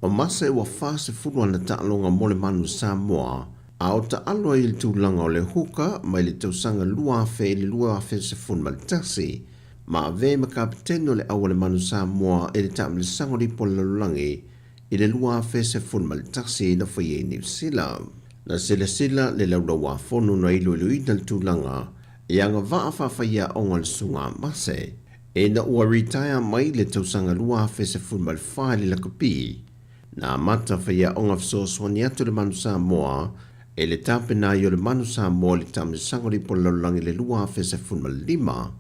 O masa e wa whase furu ana taalonga mo le manu Sāmoa, a o ta aloa i le tūlanga o le huka, mai le tausanga lua afe le lua afe se fun maltasi, ma ave ma kapiteno le awale manu Sāmoa e le tamile sangori po le lulangi, i le lua afe se fun maltasi na whaie New Zealand. Na sila le laura wafonu na ilo ina le tūlanga, e anga waa whawhaia o ngal sunga mase, e na ua retire mai le tausanga lua afe se fun malwhai le lakapi, na mata whaia o ngafsoswani atu le manu Sāmoa, e le tape na i o le manu Sāmoa le tamile sangori po le lulangi le lua afe se fun malima,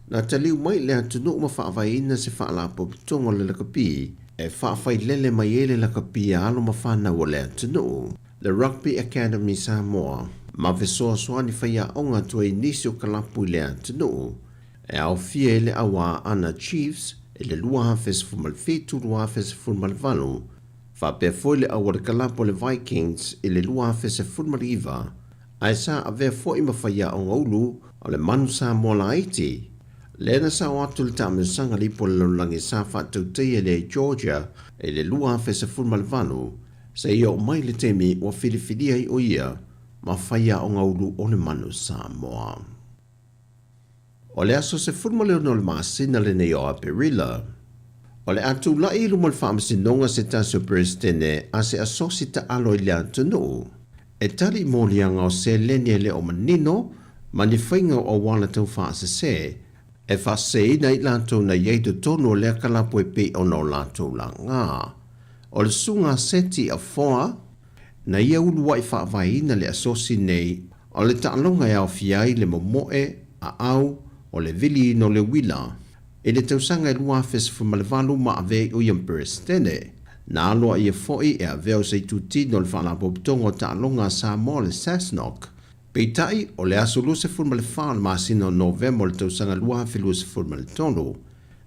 na taliu mai le atunu ma whaavaina se whaalapo pitongo le lakapi, e whaafai lele mai ele lakapi a alo ma whana o le atunu. Le Rugby Academy Sāmoa, ma vesoa soani whaia onga tua i nisi o kalapu i le atunu, e au fia ele awa ana Chiefs, e le lua hafe se fumalwhitu lua hafe se fumalwalu, whapea foi le awa le kalapu le Vikings, e le lua hafe se fumalwiva, ai sa avea foi ma whaia onga ulu, o le manu Sāmoa la Haiti. Lena sa watu le tame sanga lipo le lulangi sa whātautei le Georgia, e le lua hafe se fumalwalu, se ia o mai le temi wa whiriwhiria i o ia, ma whaia o ngauru o le manu Sāmoa. O le aso se furma leo no le maasina le nei o Aperila. O le atu la ilu mo le whaamasinonga se tasio presidene a se asosi ta alo i le atunu. E tali mo lianga o se lenia le o manino, ma ni whainga o wala tau whaase se, e whaase ina i lato na yeito tono le akalapo e pe o no lato la ngā. O le sunga seti a foa, na ia ulu wai whaavaina le asosi nei, o le taalonga e au fiai le momoe, a au, o le vili no le wila, e le tausanga e lua fes fumalevalu ma ave o iam perestene, na aloa ia foi e aveo se tuti no le whaalapo pitongo taalonga Sāmoa le Sasnok, peitai o le aso luse fumaleval ma sino November le tausanga lua fe luse fumaletono,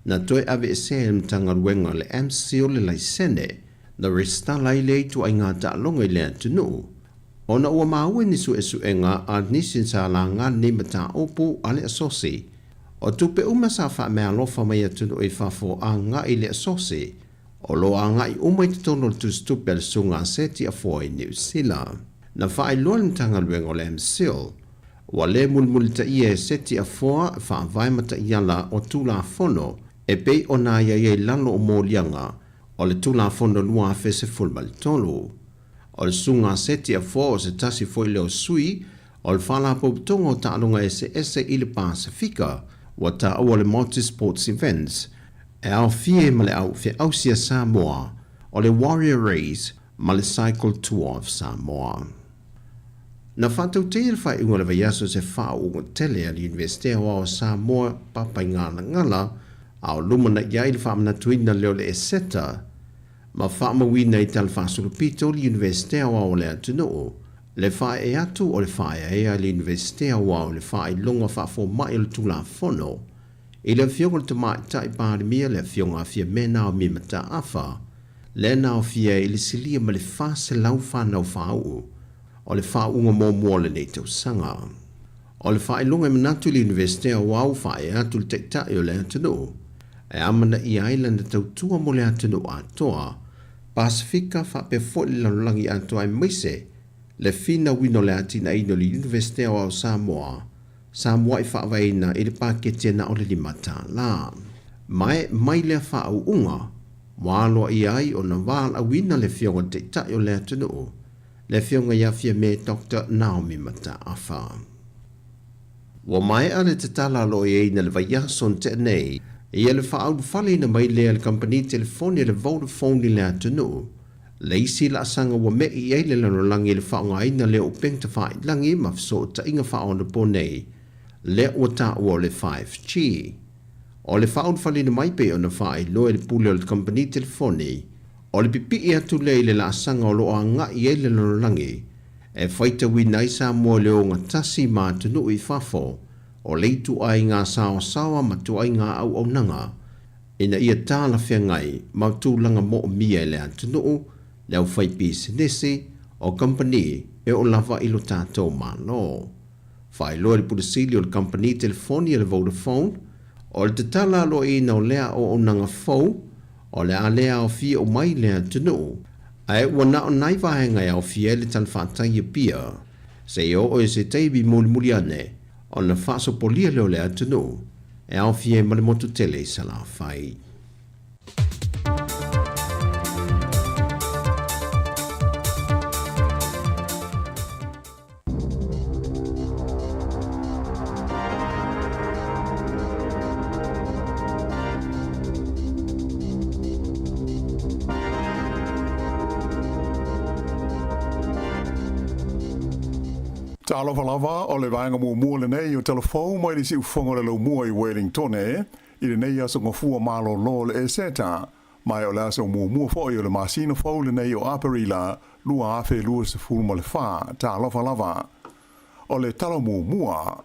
na toe ave e se mtanga ruenga le MC o le laisene, na restala i le tu ai ngā taalonga i le atunu. O na ua maue nisu e suenga a nisin sa la ngā ni mata opu a le asosi. O tupe uma sa wha mea lofa mai atunu e whafo a ngā i le asosi. O lo a ngā i uma i tono tu stupe le sunga seti a fua i New Zealand. Na wha i loa mtanga luenga o le MCL. Wa le mulmulita ia e seti a fua wha vai mata iala o tula fono e pei o na ia i lalo o mōlianga o le tula fono lua fe se fulmal tolu. O le sunga seti a fo o se tasi foi leo sui, o le whala popitongo ta alunga ese i le Pasifika, wa ta awa le multi-sports events, e au fie ma le au fie ausia Sāmoa, o le Warrior Race, ma le Cycle Tour of Sāmoa. Na whatau te il whai unga le vaiaso se whao unga tele a li Universitea o Sāmoa papai ngana ngala, au lumana iai le whaamana tuina leo le eseta, ma whaamawina i tal whasulupito li Universitea o le atunu, le whae e atu o le whae e a li Universitea o le whae longa whaafo mai o le tula fono, i le fionga le tamai tai pārimia le fionga fia mena o mi mata afa, le na o fia i le silia ma le whaase lau whanau whaau, o le whaunga mō mōle nei tau sanga. O le whae longa manatu li Universitea o whae atu le tektai o le atunu, e amana i Island tau tua mo le atunu atoa, Pasifika whape fōi lalulangi atoa i maise, le fina wino le atina ino li Universitea o Sāmoa, Sāmoa i whaavaina i le pāketia na o le limata la. Mai le whaau unga, wāloa i ai o na wāla wina le fionga te tai o le atunu, le fionga iafia me Dr. Naomi Mataafa. Wa mai ale te tala lo i eina le vaiason te nei, ia le whaau whale na mai lea le company telefoni le Vodafone i le atunu. Leisi la sanga wa me i eile lano langi le whaunga aina le o pengta whae langi ma fso ta inga whao na po nei, le o ta o le 5G. O le whaau whale na mai pe o na whae loe le pule o le company telefoni, o le pipi i atu le la sanga o loa nga i eile lano langi, e whaita wina i Sāmoa leo ngā tasi mā tunu i whafo o leitu ai ngā sawa matu ai ngā au nanga ina ia tāla whea ngai mautūlanga mo mia le atunu leo whaipi sinese o company e o lava ilo tātou mālo. Whai loa li pudasili o le company telefoni le Vodafone o le tatala lo i na o lea o nanga fau o le a lea o fia o mai le atunu ai wana o nai vahenga au fia le tanwhatai e pia se o se teibi muli ane o na whaso polia leo le atunu e au fia male motu tele sa la whai. Ta lava o le vaenga mua le nei o telefon mai le si ufonga le mua i Wellington i le nei aso ngofua malo lo le seta mai o le aso mua fo i le masina fo le nei o Aparila lua afe lua se fulma le fa ta lava o le talo mua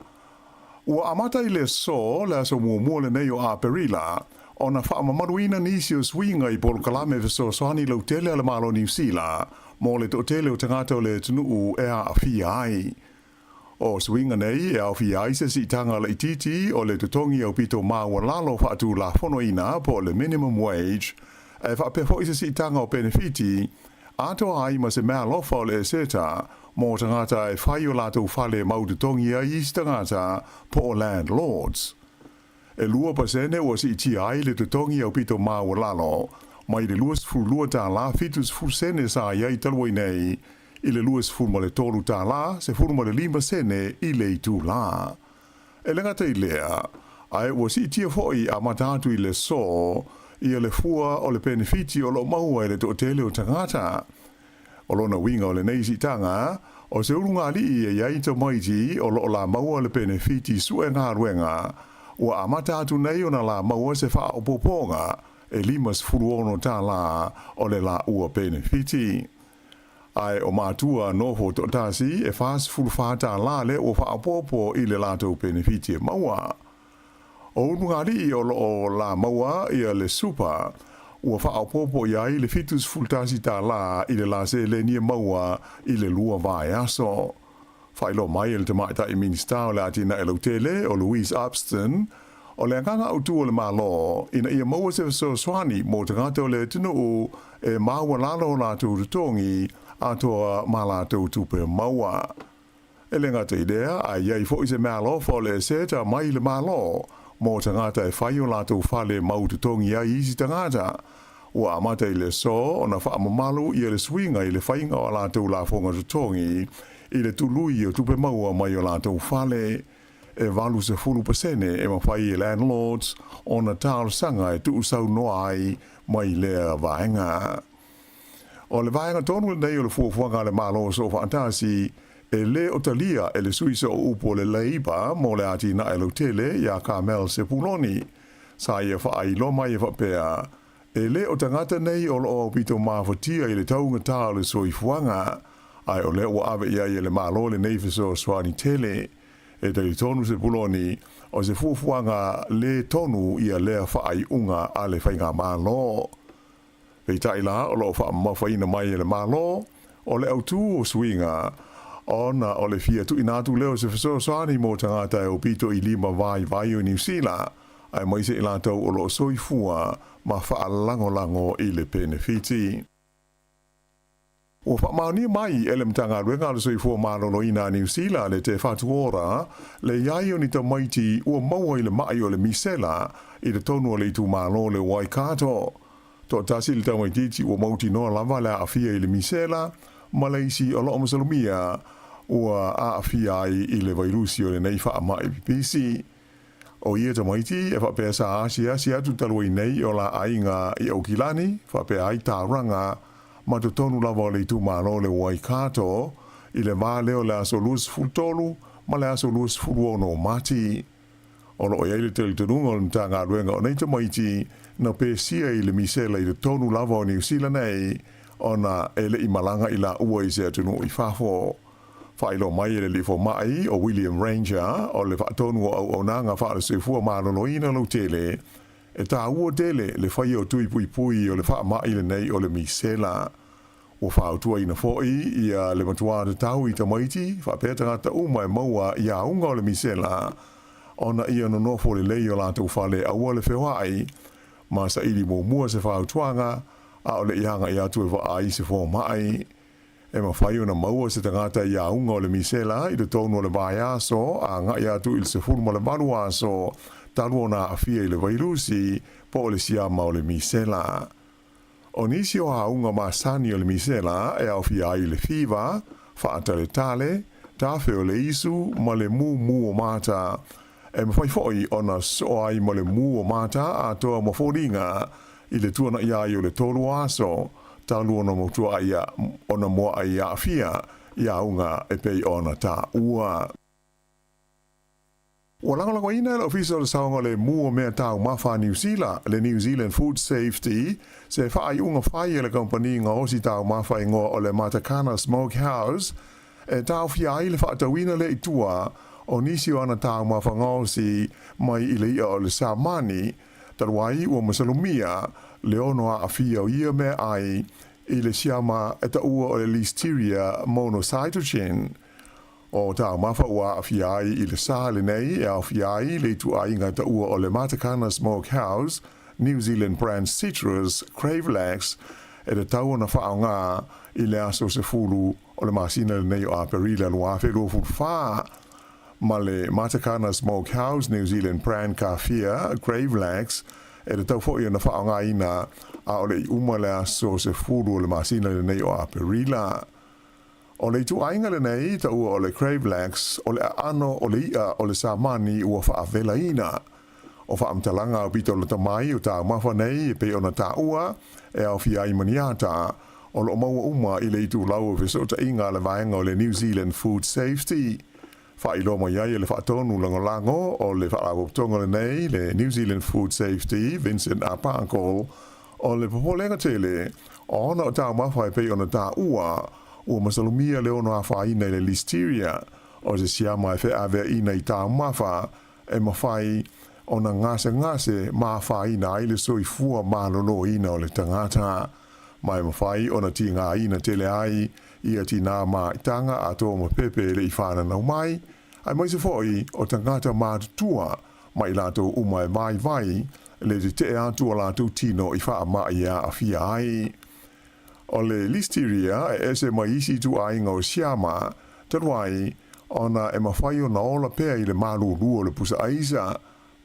ua amata i le so le aso mua le nei o Aparila o na fa mamaruina nisi o swinga i polo kalame so soani le utele le malo New Zealand mo le tele o tangata o le tunu e a fia ai o swinga nei e au fia isa si tanga la ititi o le tutongi au pito maua lalo whaatu la fonoina po le minimum wage e whapefo isa si tanga o benefiti ato ai ma se mea lofa o le seta mo tangata e whai o lato whale mau tutongi a isi tangata po o landlords. E lua pasene o si iti ai le tutongi au pito maua lalo mai le luas fu lua ta la fitus fu sene sa iai talwai nei i le luas fulma le tolu tā la, se fulma le 5 sene i le itu la. E lenga te i lea, ai ua si tia foi a matatu i le so, i le fua o le benefiti o lo maua i le to tele o tangata. O lona winga o le neisi tanga, o se urunga li i e iaita maiti o lo la maua le benefiti sue ngā ruenga, ua a matatu nei o na la maua se wha o poponga, e 5 fuluono tā la o le la ua benefiti. Ai o mātua noho to tasi e fast full fata la le o whaapopo i le lato benefiti e maua. O unungari o la maua i le super ua whaapopo iai le fitus full tasi ta la i le la se le nie maua i le lua vai aso. Whailo mai le te maita i minista o le atina e lautele o Louise Upston o le anganga utu o le malo ina ia maua se so swani mo te ngata o le tinu e maua lalo la tu rutongi atoa malato tupe maua. E le ngata idea, a iei fo i se mea lo fo le seta mai le malo, mo tangata e whai o lato whale mau tutongi a isi tangata. Ua amata i le so, o na wha mamalu i le swinga i le whainga o lato la fonga tutongi, i le tului o tupe maua mai o lato whale, e valu se 10% e ma whai e landlords, o na tāo sanga e tu usau noa ai mai lea vaenga. O le vaenga tonu nei o le fuafuanga le malo so fantasi e le otalia e le suisa o upo le leiba mo le ati na elotele ya Carmel Sepuloni sa ia fa ai loma ia fa pea e le o tangata nei o lo pito mafatia i le taunga tā le soifuanga ai o le ua ave ia i le malo le nei fiso swani tele e te tonu Sepuloni o se fuafuanga le tonu ia lea fa ai unga a le whainga malo. Pei taila o lo wha mawhaina mai le malo, o le autu o swinga, ona o le fia tu inatu leo se fiso soani mo tangata e o pito i 5 vai o New Zealand, ai mai se ilatau o lo soifua ma wha lango i le benefiti. O wha mauni mai ele mtanga ruenga le soifua malolo ina New Zealand le te whatuora, le iai o ni ta maiti ua maua i le mai o le misela i le tonu o le itu malo le Waikato. To tasi le tau mai titi ua mauti noa lava le afia i le misela, malaisi o loo masalumia ua afia i le vairusi o le nei wha ama i pipisi. O ia ta maiti e whapea sa asia si atu talua i nei o la ainga i Aukilani, whapea ai tāranga, ma to tonu lava o le itu malo le Waikato, i le vā leo le aso luas fultolu, ma le aso luas fuluono mati. O lo ia i le teletonunga o le mtanga ruenga o nei ta maiti, na pesia i le misela i le tonu lava o New Zealand nei, o na ele i malanga i la ua i se atunu i whafo. Whailo mai le lifo mai o William Ranger o le whaatonu o nanga wha le sefua mālono ina lo tele. E tā ua tele le whai o tui pui pui o le wha mai le nei o le misela. O whautua ina foi ia le matua te tau i ta maiti, whapeta ta uma e maua ia unga o le misela. Ona ia no nofo le lei o lātou whale aua le whewai, ma sa ili mō mua se whautuanga, a o le ianga ia tu e wa ai se fō mai. E ma whai o na maua se tangata ia unga o le misela, i te tonu o le vai aso, a nga ia tu il se fulma le maru aso, talu o na afia i le vairusi, po o le siama o le misela. O nisi o haunga ma sani o le misela, e au fia i le fiva, whaata le tale, tawheo le isu, ma le mu o mata. E ma whai foi o na so ai ma le mu o mata, a toa ma fōringa, i le tuana ia i o le tolu aso, talu ona motua ia ona moa ia afia ia unga e pei ona ta ua. O langalanga ina le ofisa le saonga le mua mea tau mawha New Zealand, le New Zealand Food Safety, se whaai unga whai le kompani ngā osi tau mawha ingoa o le Matakana Smokehouse, e tau fia ai le whaatawina le itua o nisi o ana tau mawha ngā osi mai i le ia o le Sāmani, taruai ua masalumia, le ono a afia o ia mea ai i le siama e ta ua o le Listeria monocytogen. O tau mawha ua afia ai i le sāle nei e afia ai le tu ai ngā ta ua o le Matakana Smokehouse, New Zealand brand Citrus, Cravelax, e le tau na whao ngā i le aso se fulu o le masina le nei o a perila lua whero fulu ma le Matakana Smokehouse, New Zealand brand kawhia, Cravelax, e le tau fōi na whao ngā ina a o le i uma le aso se fulu o le masina le nei o a perila. O le tu ainga le nei ta ua o le Cravelax, o le ano o le ia o le Sāmani ua whaavela ina. O whaamtalanga o pito le tamai o tā mawha nei e pe ona tā ua, e au fia i maniata, o lo maua uma i le itu lau o fesota inga le vaenga o le New Zealand Food Safety. Wha i loma iai le whaatonu langolango o le whaaraboptonga le nei, le New Zealand Food Safety, Vincent Apakol, o le popolenga tele, o ona o tā mawha e pe ona tā ua, ua masalumia le ono a whaina i le Listeria, o se siama e whea vea ina i tā mawha, e mawhai o na ngase ma whaina i le soi fua malolo ina o le tangata. Mai mawhai o na ti ngā ina tele ai, ia ti nā ma i tanga a tō ma pepe le i whananau mai, ai mai se foi o tangata mātutua, mai lātou umai vai, le te atua lātou tino i wha ma ia a fia ai. O le Listeria e ese mai isi tu ai ngau siama, taruai, ona e mawhai o na ola pea i le malu lua le pusa aisa,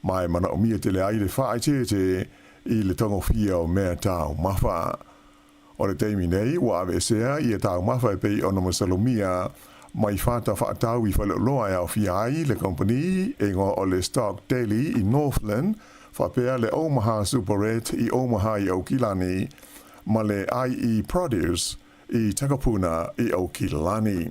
mai mana o mia te le ai le whaai tete i le tongo fia o mea tau mawha. O le teimi nei, ua ave sea i e tau mawha e pei ona masalomia, mai whata whaatau i whale loa e au fia ai le company e ngā o le Stock Daily i Northland, whapea le Omaha Super Red i Omaha i Aukilani, ma le IE Produce i Takapuna i Aukilani.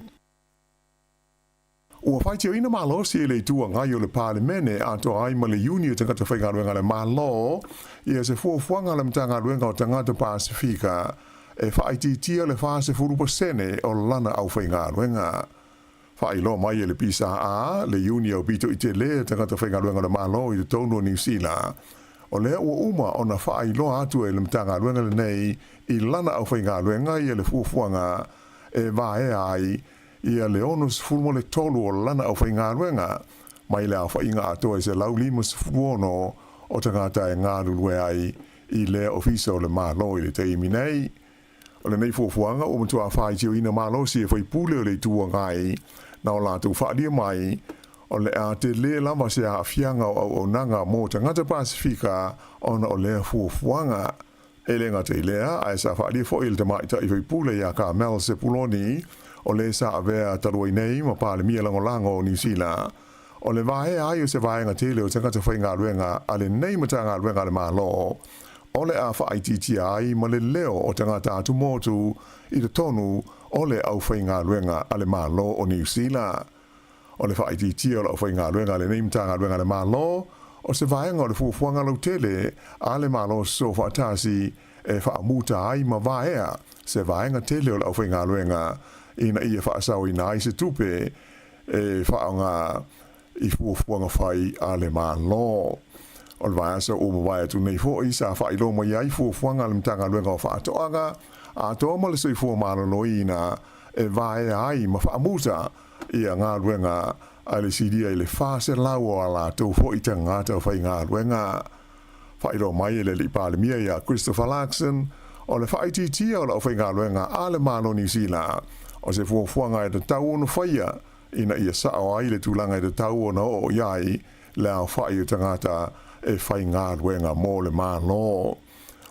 Ua whaitio ina malo si le tua ngai o le Parlimene ato ai ma le Uni o tangata whaingaruenga le malo i a se fuafuanga le mtangaruenga o tangata Pasifika e whaititia le whaase furupa sene o lana au whaingaruenga. Whailo mai e le pisa a le Uni o pito i te le tangata whaingaruenga le malo i te tono New Zealand. O lea ua uma o na whailo atu e le mtangaruenga le nei i lana au whaingaruenga i a le fuafuanga e vae ai ia le onus fulmo le tolu o lana au whaingaruenga, mai le au whainga ato e se lau limas fuono o tangata e ngā lulue ai i le ofisa o le malo i le teimi nei. O le nei fuafuanga o matua whaitio ina malo si e whaipule o le tua ngai, na o lātou whaadia mai, o le a te le lama se a fianga o nanga mō tangata Pasifika ona o le fuafuanga. E le ngata i lea, a e sa whaadia fo il te maita i whaipule ia ka Mel se puloni, o le sa avea taruai nei ma pāle mia langolango o New Zealand. O le vahe ai o se vaenga tele o tangata whaingaruenga a le nei matangaruenga le malo. O le a whaititi ai ma le leo o tangata atu motu i te tonu o le au whaingaruenga a le malo o New Zealand. O le whaititi o le au whaingaruenga le nei matangaruenga le malo, o se vaenga o le fuafuanga lau tele a le malo so whaatasi e whaamuta ai ma vaea se vaenga tele o le au whaingaruenga ina ia whaasau i nai se tupe whaonga i fuafuanga whai a le mālo. O le vaasa o mawai atu nei fo i sa whailo mai ai fuafuanga le mtanga luenga o whaatoanga a toa ma le soifua mālo ina vae ai ma whaamuta ia ngā luenga a le sidia i le whase lau o ala tau fo i tangata o whai ngā luenga. Whairo mai le li pālemia ia Christopher Larkson o le whaititia o la o whai ngā luenga a le mālo New Zealand o se fuafuanga e te tau ono whaia ina ia sao ai le tūlanga e te tau ono o iai le au whai o tangata e whai ngā luenga mō le mālo.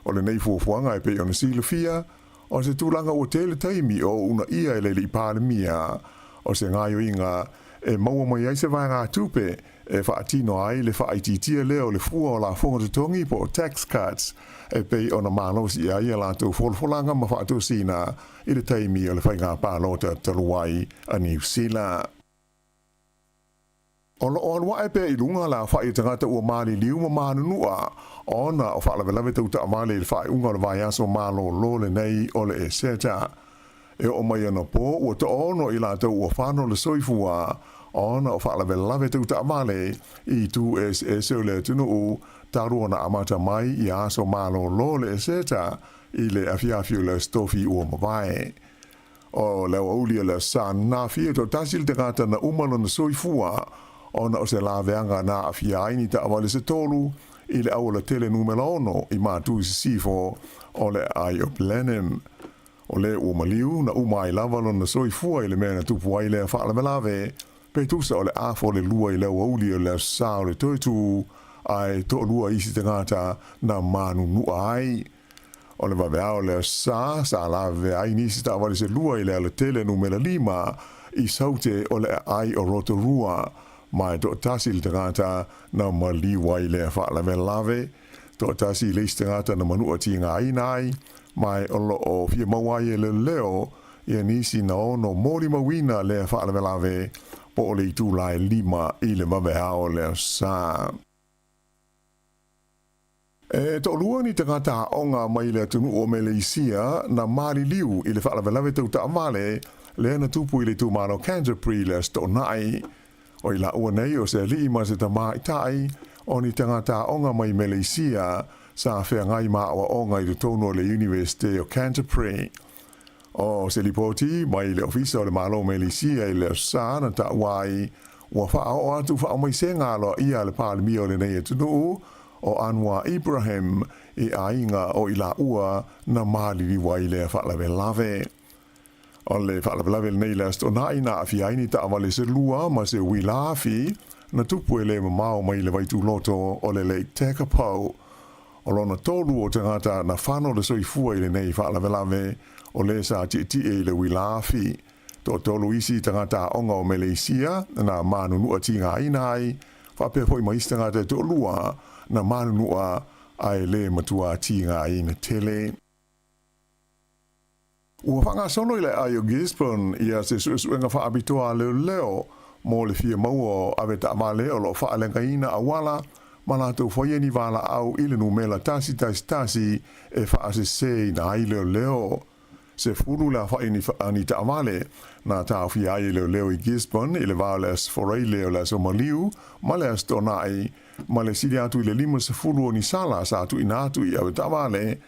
O le nei fuafuanga e pe ona silafia o se tūlanga o tele taimi o una ia e le li pālemia o se ngāio inga e maua mai ai se vai ngā tupe e whaatino ai le whaititia leo le fua o la fonga te tongi po tax cuts e pei ona mālosi ai e la tau folfolanga ma whaatu sina i le taimi o le whai ngā pālota taluai a New Zealand. O lo olwa e pe i lunga la whai tangata ua maali liu ma mānunua ona o whaalawe tau ta amale le whai unga le vai aso mālo lo le nei o le e seta. E o mai ana po ua ta ono i la tau ua whano le soifua ona o whaalawe tau ta amale i tu e o le tunu u taru ona amata mai i aso mālo lo le e seta i le afiafio le stofi ua mawai. O leo aulia le san na fia to tasil te gata na umalo na soifua ona o se laweanga na afia aini ta awale se tolu i le awala tele numero ono i mātu si sifo o le ai o plenem. O le umaliu na umai lavalo na soifua i le mea na tupu ai le whaalawe pe tusa o le afo le lua i leo aulia le sao le toitu ai to lua isi te ngata na manu nua ai. O le waweao le sa lawe ai nisi ta awale se lua i le tele numero 5 i saute o le ai o Rotorua mai to tasi te ngata na maliwa i le whaalawe lawe to tasi le te ngata na manua ti ngā inai mai o lo o fia mawai e le leo ia nisi na ono mori mawina le whaalawe lawe po o le i tūlai 5 i le waweao le sa. E to lua ni te ngata onga mai le tunu o Malaysia na mari liu i le whaalawe lawe tau ta amale le na tupu i le tūmano Canterbury le sto nai. O i la ua nei o se li ma se ta mai tai o ni te ngata onga mai Malaysia sa whea ngai maa onga i te tono le University of Canterbury. O se li poti mai le ofisa o le malo Malaysia i le sa na ta wai ua wha o atu wha o mai se ngalo ia le pālimi o le nei e tunu o Anwar Ibrahim i ainga o i la ua na mali li wai le whaalawe lawe. O le whaalawe nei le sto nai na afi aini ta awale se lua ma se wilafi na tupu e le mamao mai le waitu loto o le Lake Takapau. O lona tolu o te ngata na whano le soifua i le nei whaalawe lawe o le sa ti e le wilafi. To tolu isi te ngata onga o Malaysia na manunua ti ngā inai whape hoi maista ngata to lua na manunua ai le matua ti ngā ina tele. Ua whanga solo i le ai o Gisborne ia se suenga whaabitoa leo mo le fia maua awe ta amale o lo whaalenga ina awala ma la tau whaia ni wala au i le numela tasi e whaase se na ai leo. Se furu la whaia ni ani ta amale na tau fia ai leo i Gisborne i le wales forei leo la so maliu ma le astonai ma le sidi atu i le 5 se furu o ni sala sa atu ina atu i awe ta amale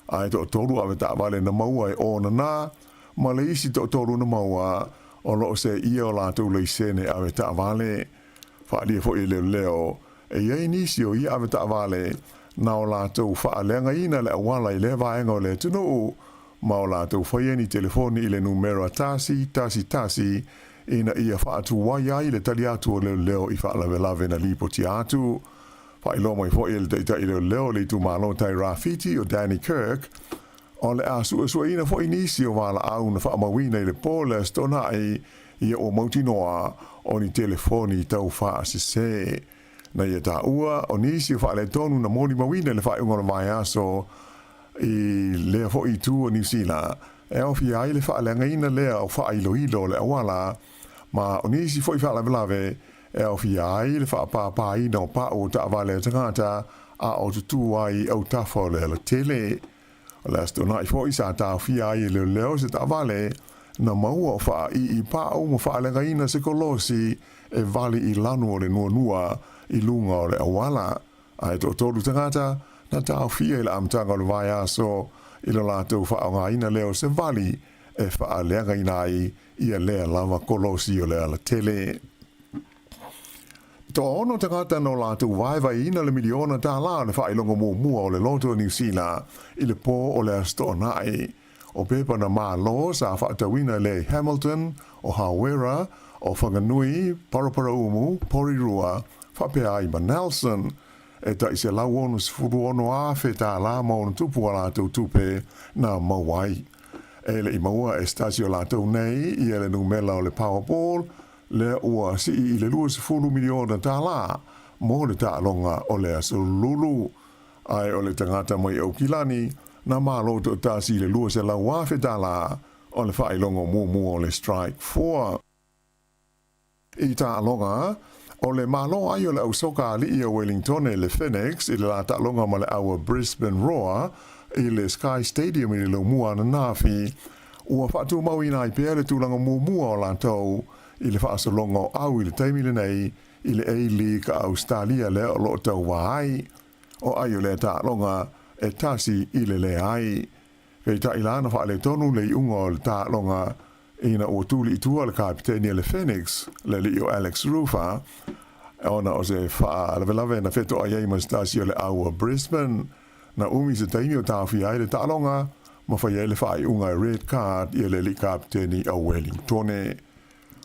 ai to toru awe ta vale na maua e ona na ma le isi to toru na maua o lo se ia o la tu le sene awe ta vale fa dia fo ile leo e ye nisi o ia awe ta vale na o la tu fa lenga ina le wala ile va ngo le tunu ma o la tu fa ye ni telefoni ile numero tasi ina ia fa tu wa ya ile taliatu le leo i fa la vena lipo ti atu. Pai lo mai fo il data ile leo le tu malo tai Rafiti o Danny Kirk o le asu ina fo inisio wala au na fa mawina ile pole stona i o moutinoa o ni telefoni tau fa se na ia ta ua o nisio fa le tonu na moni mawina le fa ngona mai aso i le fo i tu o New Zealand e o fi ai le fa le ngaina le o fa ilo le wala ma o nisi fo i fa la blave e o fi ai le fa pa i no pa o ta vale tangata a o tu ai o ta fo le tele la sto na i fo i sa ta fi ai le leo se ta vale na maua o wha i pāu mo wha alenga ina se kolosi e vali i lanu o le nuanua i lunga o le awala. Ai tō tōru tangata na tāo fia i la amtanga o le vai aso i la lātou wha o ngā ina leo se vali e wha alenga ina i ia lea lava kolosi o le ala tele. Tō ono tangata no lātou vai ina le miliona tā la le wha ilonga mua o le loto New Zealand i le pō o le asto nai. O pepa na mā lo sa whaatawina le Hamilton o Hawera o Whanganui, Parapara Umu, Porirua, whapea i ma Nelson, e ta i se lau onu se furu ono a whetā la mauna tupu a lātou tupe na mawai. E le i maua e stasi o lātou nei, i ele numela o le Powerball, le ua si i le lua se furu miliona tā la, mo le tā longa o le asolulu. Ai o le tangata mai au kilani, na malo to tasi le lua se la wafe tala o le whailongo mua o le strike 4. I ta longa, o le malo ai o le au soka li o Wellington e le Phoenix, i le la ta longa ma le au Brisbane Roar, i le Sky Stadium i le mua na nafi, ua whatu mau ina i pere tūlanga mua o la tau, i le whaasolonga o au i le taimile nei, i le A-League Australia le o lo tau wahai, o ai o le ta longa, e tasi i le ai. Kei ta ilana wha le tonu le unga o le ta longa ina o tuli i tua le kapiteni le Phoenix, le li o Alex Rufa, ona o se wha lawe na feto a iei mastasi o le aua Brisbane, na umi se taimi o tawhi ai le ta longa, ma wha iei le wha i unga red card i le li kapiteni o Wellington.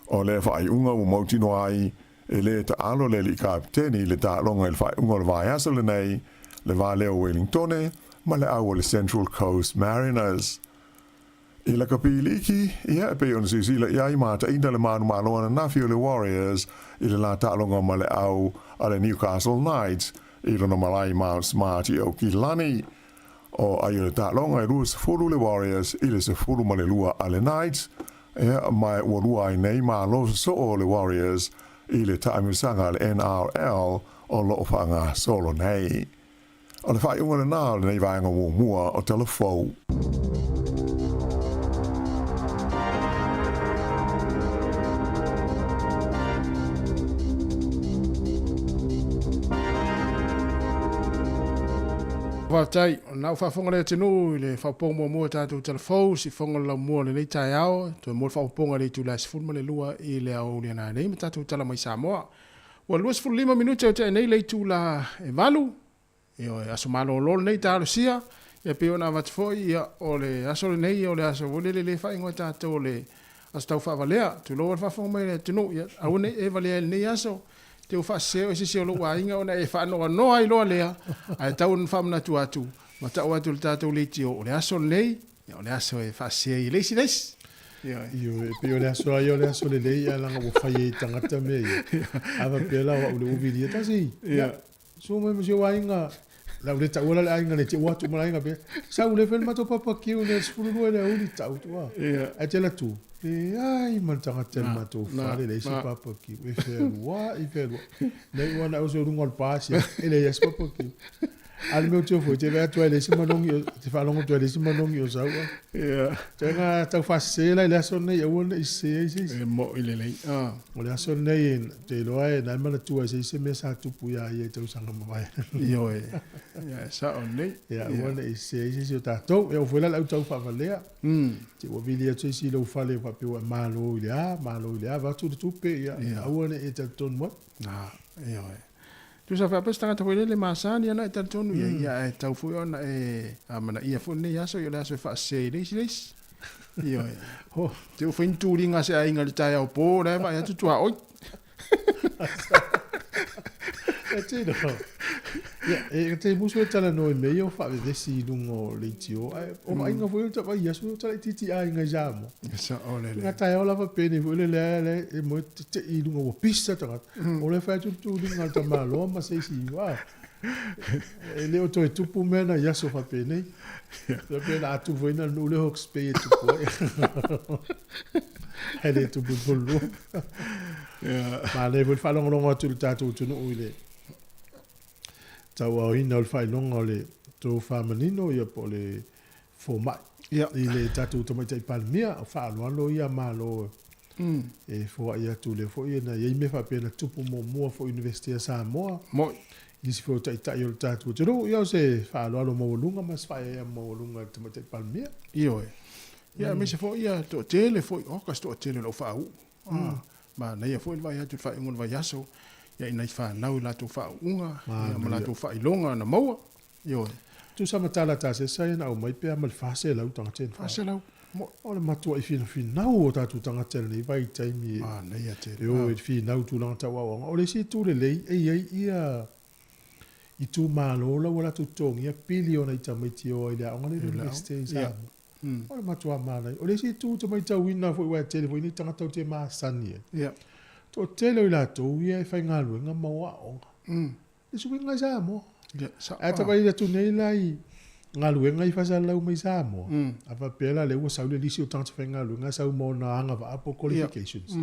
O le wha i unga o mautino ai, e le ta alo le li kapiteni le ta longa i le wha i unga le vai asa le nei, le vale o Wellington, ma le au le Central Coast Mariners. I la kapiliki, ia e pe on sisila ia i mata ina le manu maloana nafi o le Warriors, i le la ta'alonga ma le au a le Newcastle Knights, i lona malai Mount Smart i au Kilani. O ai le ta'alonga i lua se fulu le Warriors, i le se fulu ma le lua a le Knights, ia mai ua lua ai nei ma lo so o le Warriors, i le ta'amisanga le NRL o lo whanga solo nei. O le whai unga le nā le nei vāinga mua o telefou. Whātai, nau whawhonga le tenu i le whauponga mua tātou telefou, si whonga la mua le nei tai ao, toi mua whauponga le tu la sifurma le lua i le au le nā nei, ma tātou tala mai Sāmoa. Wa lua sifuru 5 minuta o te nei le tu la e valu, io aso malo lol nei talo sia e pe ona vat foi ia o le aso le nei o le aso vole le fa ingo tato le aso tau fa valea tu lo fa fo mai tu no ia au nei e valea nei aso te o fa se o se lo wa inga ona e fa no ai lo lea ai tau un fam na tu atu ma ta o atu tato le ti o le aso nei o le aso e fa se i le si les io e pe o le aso le lei ala ngo fa ye tangata me ava pe la o le uvi ta si ia so me mo wa inga la le ta wala la inga le te watu mala inga pe sa ule fel mato papa ki o le spulu le uli ta tu wa a te la tu e ai man tanga te mato fa le si papa ki e fe wa i fe nei wana o so rungo pasi ele yes papa ki al meu tio foi te vai tu ele si manong yo te fa longo tu ele si manong yo sa wa tenga ta fa se la le so nei o ne se mo ile le o le so nei te lo ai na mana tu se me sa tu pu ya ye te sanga mai yo ya sa on nei ya o ne se ta to e o foi la tu fa valea te o vilia tu si lo fa le pa pe malo ya va tu pe ya o ne e te ton mo yo tu sa fa pesta ta le masani ana ta tonu ya e tau fu ona e amana ia fu ne ya so yo la so fa se les yo ho te o fin tu ringa se ainga le tai au po le va ya tu tua oi e te no ya e te muso tala no me yo fa de si lungo le tio o mai nga fu ta va ya so ta titi ainga jamo sa ole le nga tai ola va pene fu le e mo te I lungo pista ta o le fa tu ringa ta malo ma se si wa e le o to tu pu mena ya so fa pene le pena tu voina no le hox pe tu po ele tu bulu ma le vo fa longo tu ta tu no ile tau au ina o le whai longa o le tō whamanino ia po le fōmai. Ia. I le tātou tamaita I Palmea, o whaaloalo ia mālo. E fua ia tu le fo ia na ia me fa pena tupu mo mo fo University of Sāmoa. Mo. Isi fo tai tai o tātou. Tero ia se whaaloalo mo lunga, mas wha ia mo lunga tamaita I Palmea. Io e. Ia me se fo ia to tele fo o ka sto tele lo fa u. Ma na ia fo vai atu fa ngon vai aso. Ia ina fa na la to fa unga, ia ma la to fa ilonga na maua. Io e. Tu sama tala ta se sai na o mai pe mal fa se lau tanga ten. Fa se lau. Mo o le matua I fina o tātou tanga ten nei vai taimi. Ma na ia te. Yo e fina tu langa tawa o. O le si tu le lei ia I tu mālola wala tu tongi ia piliona I tamaiti o ile o ngale university Sāmoa. O le matua mālai. O le si tu tamaita wina fo iwa tele fo ini tanga tau te māsani e. Ia. To tele o la tau ia e whai ngā luenga maua o. Le suwinga Sāmoa. Ia. Sa. A tawa ila tu nei lai ngā luenga I whasa lau mai Sāmoa. A wha pēla le ua saule lisi o tanga whai ngā luenga sau mo na anga wa apo qualifications.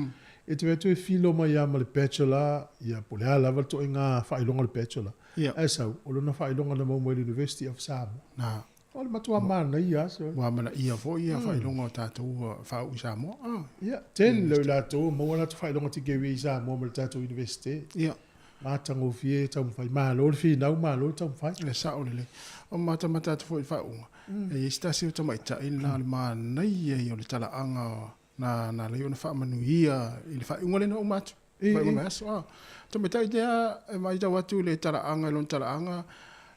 E te wetu e filo mai ia ma le bachelor, ia po lea lava to e ngā whailonga le bachelor. Ia. E sau, o lona whailonga na mau mai University of Sāmoa. Na. O le matua mana ia. Wa mana ia fo ia fa ilonga o tātou fa u Sāmoa. Ia, ten leo la tō, mau ana tu whailonga ti kewi I Sāmoa ma le tātou university. Ia. Mātango fie tau mwhai, mālo le whinau, mālo tau mwhai. Le sa o le. O mata fo I fa unga. E stasi o tamaita I na le manai e o le tala anga na le ona fa manuia I le fa unga le na umatu. Fa unga aso. Tamaita I dea e mai tau atu le tala anga, le tala anga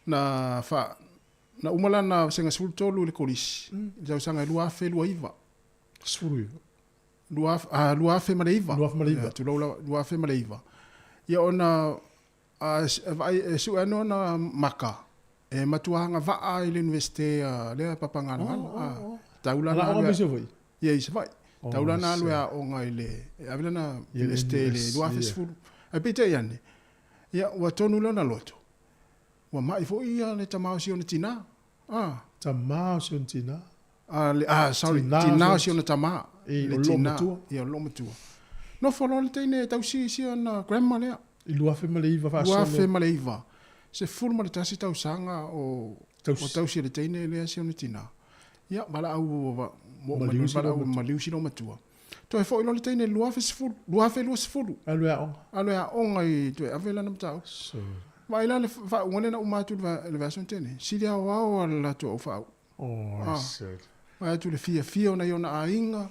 na fa na umala na senga sul tolu le kolisi. Jau sanga lua fe lua iva. Suru. Lua fe maleiva. Lua fe maleiva. Tu lua fe maleiva. Ia ona su ano na maka. E matuanga vaa I le universite le papangana. Taula na Ala miso vai. Ia isa vai. Taula na lua o ngai le. Avila na universite le lua fe sfulu. A pita iane. Ia wa tonu lona loto. Wa mai fo ia le tamao si ona tina. Tamao si ona tina. Sorry. Tina si ona tama. Le tina. Ia lo matua. No folo le teine tau si ona grandma lea. I lua fe maleiva fa lua fe maleiva. Se fulu ma le tasi tau sanga o tau si le teine lea si ona tina. Ia mala au maliusi no matua. To e fo ilo le teine lua fe sfulu. Lua fe lua sfulu. Alua onga. Alua onga I tu e avela na matau. Ma ila le fa ngone na umatu le version tene. Siria wao la to fa. Sad. Ma tu le fia ona yona ainga.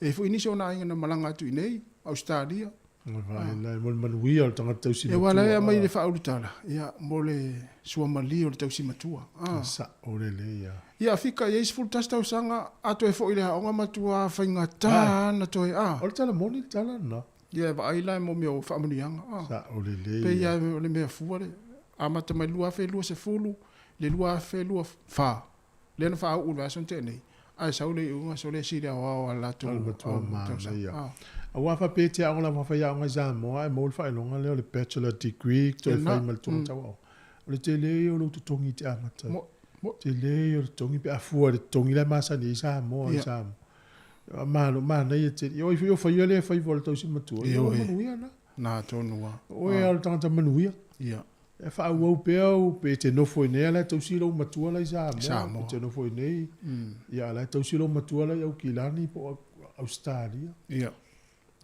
E fo inisi ona ainga na malanga tu nei Australia. Vai la mo manuia o tanga tau si. E wala ia mai le fa ulutala. Ia mo le suamali o le tau si matua. Sa o le ia. Ia fika ia isful tas tau sanga ato e fo ile onga matua fainga tana to e O le tala moni tala na. Ia va ila mo meo fa manuianga. Sa o le ia. Pe ia le mea fuare. Amata mai lua fe lua se fulu. Le lua fe lua fa. Le na fa u le ason tene. Ai saule unga sole siria wa la to. Ia. A wafa pete a ona wafa ia ona Sāmoa e mo fa longa le bachelor degree to fa mal to tawa. O le tele o lo to tongi te amata. Te le o tongi pe afua le tongi le masa ni Sāmoa Sāmoa. Ma ia te yo fa yo le fa vol to si matua. Yo manuia na. Na tonua. O e al tanga manuia. Ia. E fa o pe te no foi nei la to si lo matua la Sāmoa. Te no foi nei. Ia la to si lo matua la o kilani po Australia. Ia.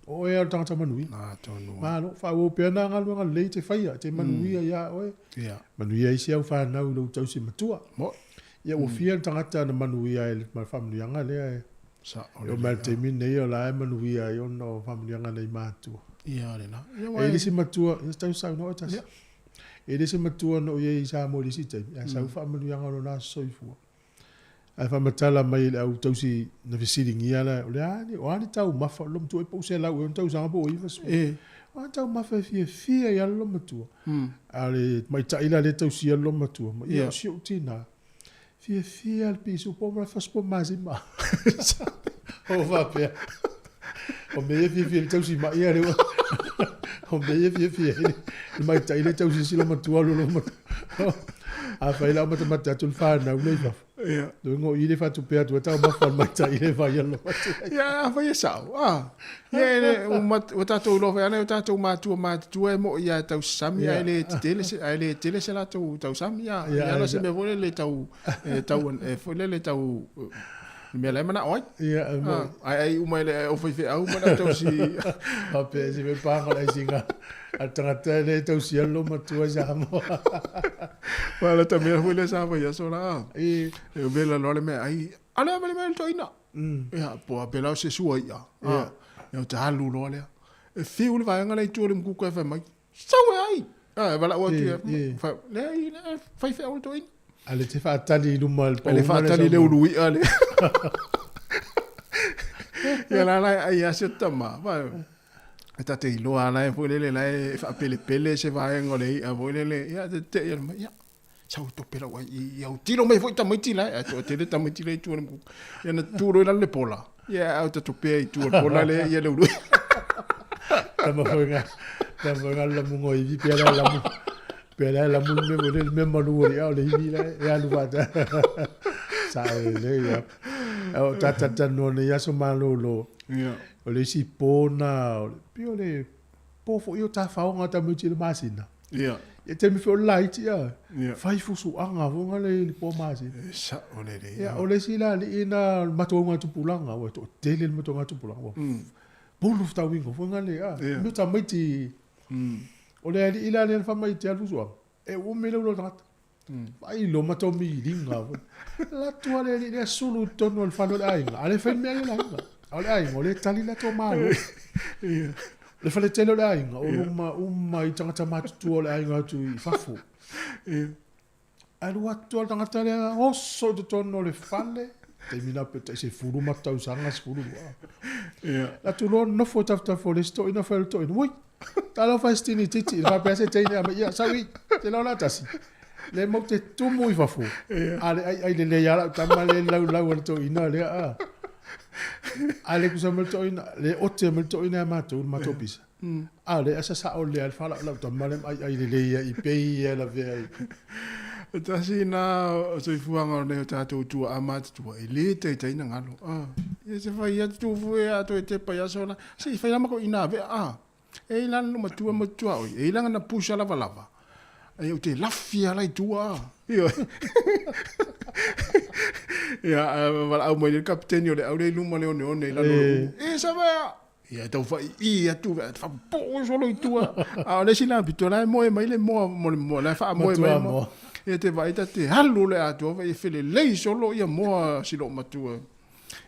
O e al tangata manui. Na tonu. Malo, fa o pe na ngalo ngal le te faia, te manui ia o. Ia. Manui ai sia fa na lo tau si matua. Mo. Ia o fia tangata na manui ai ma family anga le. Sa o mal te min nei o la manui ai o no family anga nei matua. Ia le na. E le si matua, ia tau sa no tas. E le si matua no ia sa mo le si te. Ia sa family anga no na soifu. Ai fa matala mai le au tausi na visiting ia la le ani o ani tau mafa lom tu e po se la o tau sa po i fasu o tau mafa fia ia lom tu ale mai ta ila le tausi ia lom tu ia si o tina fia al piso po ma fas po mazima o va pe o me fia le tausi ma ia le o me fia mai ta ila tausi si lom tu lo a fa ila mata tu fa na le fa ia do ile fa tu pe tu ta ma fa mai ta ile va ia lo ia fa ia sa ia o tatou lo fa ana o tatou ma tu e mo ia tau sami ele tele se la tau sami ia la se me vole le tau e fole le tau Me le mana oi. Ia, Ai umai le o fai au mana tau si. a pe si me panga lai singa. A tangata le tau si alo matua Samoa. Wala ta mea hui le sa fai aso la. E vela lole me ai. Ale me le to ina. Ia, po a pela se sua ia. Ia, te halu lole. E fiu le vai ngala i tu le mkuku e fai mai. Sawe ai. Wala o tia. Le ai, fai fai au to ina. Ale te whaatali luma le Ele whaatali le urui ale. Ia la lai ai ase tama. E tate i loa lai po lele lai whaapele pele se vai ngole i a po lele. Ia te ia ma ia. Sau to pela wai i au tiro mai foi tamaiti lai. A to te le tamaiti lai tu le. Ia na turo i le pola. Ia au te topea i tu le pola le ia le urui. Tama whainga la mungo i vi pia la mungo. Pela la munne mo le me manuri au le hivi la e alu vata sa le ya o tata no ne ya so malo lo o le si pona o pio le po fo io ta fa nga ta mo le masina e te mi fo light ya fai fu su anga vo nga le po masina sa o le ya o le si la li ina mato nga tu pulanga o to tele mato nga tu pulanga bolu sta wingo vo nga le no ta miti o le ali ila le fa mai te alu so e o me lo trat ai lo mato mi linga la tua le le sulu tono al fa lo ai ale fa me la ale ai mo le tali la to malo le fa le telo le ai o mai tanga tama tu le ai tu fa fu alu atu al tanga tale osso de tono le falle termina pe se furu matau sanga furu la tu lo no fo tafta fo le sto ina fa to oi talo fastini titi va piace te ina ia sawi te la tasi le mo te tu muy fa fu ale ai le ya tama le la to ina le ale ku samel to ina le otte mel to ina ma to pisa ale asa sa o le al fala la tama le ai le ya i pe ya la ve tasi na so i fuanga ne tatou tu amat tu e le te ina ngalo e se fai atu fu e ato te pa ya sona si fai na ko ina ve e lan no matua oi e lan na pusha lava e o te lafia lai tua ia wala au mai le kapteni o le au le luma le one la no e sa va ia tau fai i atu fa po solo i tua a le sila pitola mo mai le mo la fa mo mai e te vai te halu le atu e fele lei solo ia mo silo matua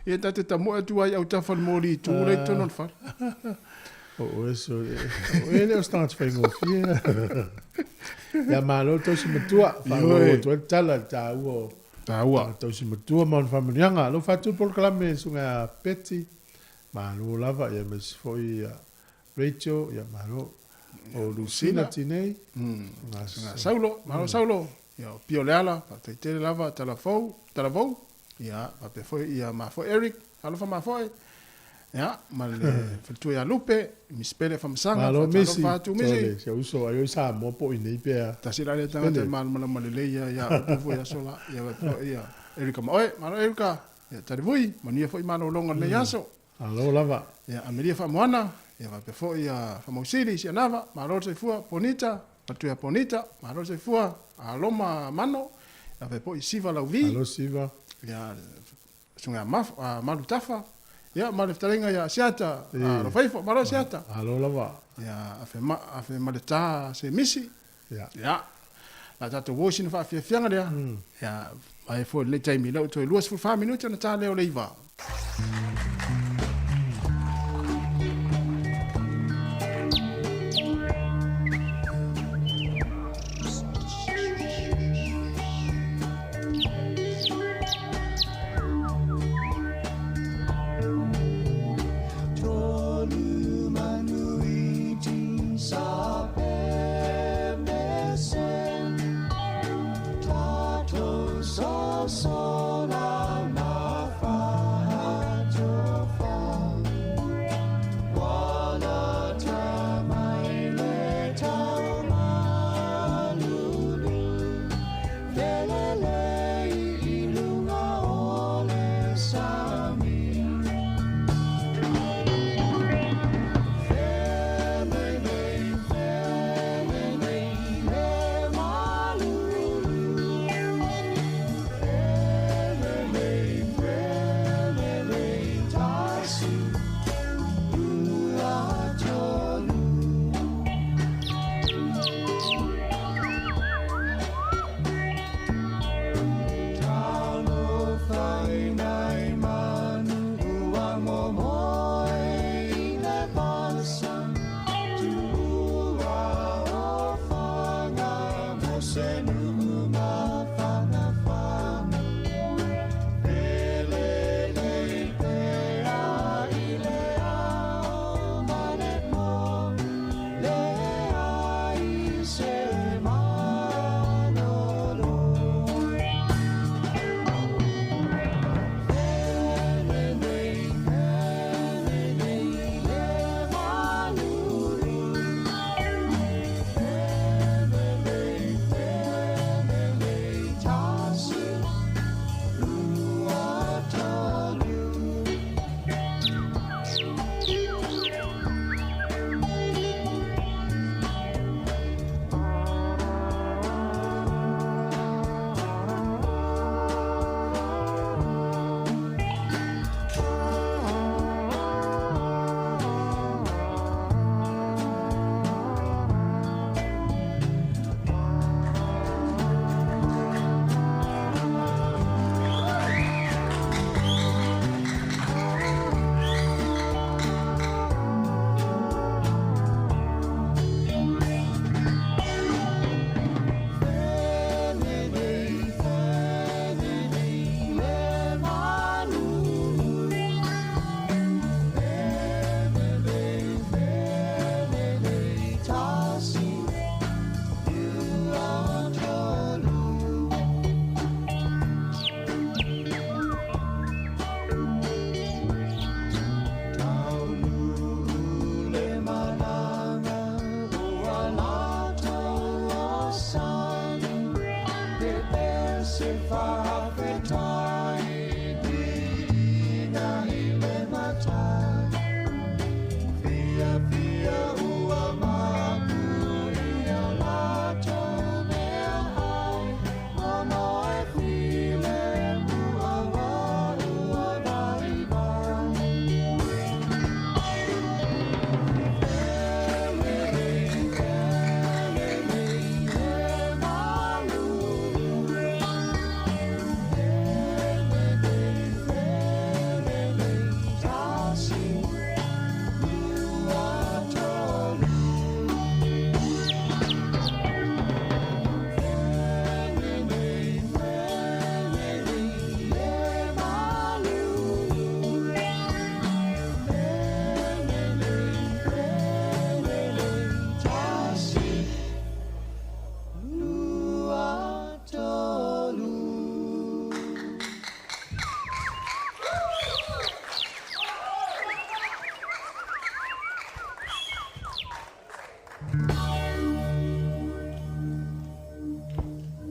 e tate ta mo atu ai au ta fa mori tu le tono fa o eso ele o sta fai mo fia ya malo to si matua fa o to tala ta to si matua mon familianga lo fa tu por clame sunga peti malo lava ya mes foi Rachel ya malo o Lucina tinei saulo saulo ya pio leala pa te lava tala vou ya pa pe foi ya ma foi Eric alo fa ma foi ya mal tu ya lupe mi spele fam sanga fa tu misi se uso ayo sa mo po nei pe ta sila le tanga mal le ya fu ya sola ya Erika moi malo Erika ya tari vui mania foi mano longa le yaso alo lava ya ameria fa moana ya va pe foi ya famosili si nava malo se fua bonita tu ya bonita malo se fua aloma mano ya pe poi siva la vi alo siva ya sunga malu tafa ya maleftarenga ya siata lo faifo malo siata alo lava ya afe maleta se misi ya la tatu washing fa fianga dia ya ai fo le time lo to luas for 5 minutes na tale o leiva So la na fa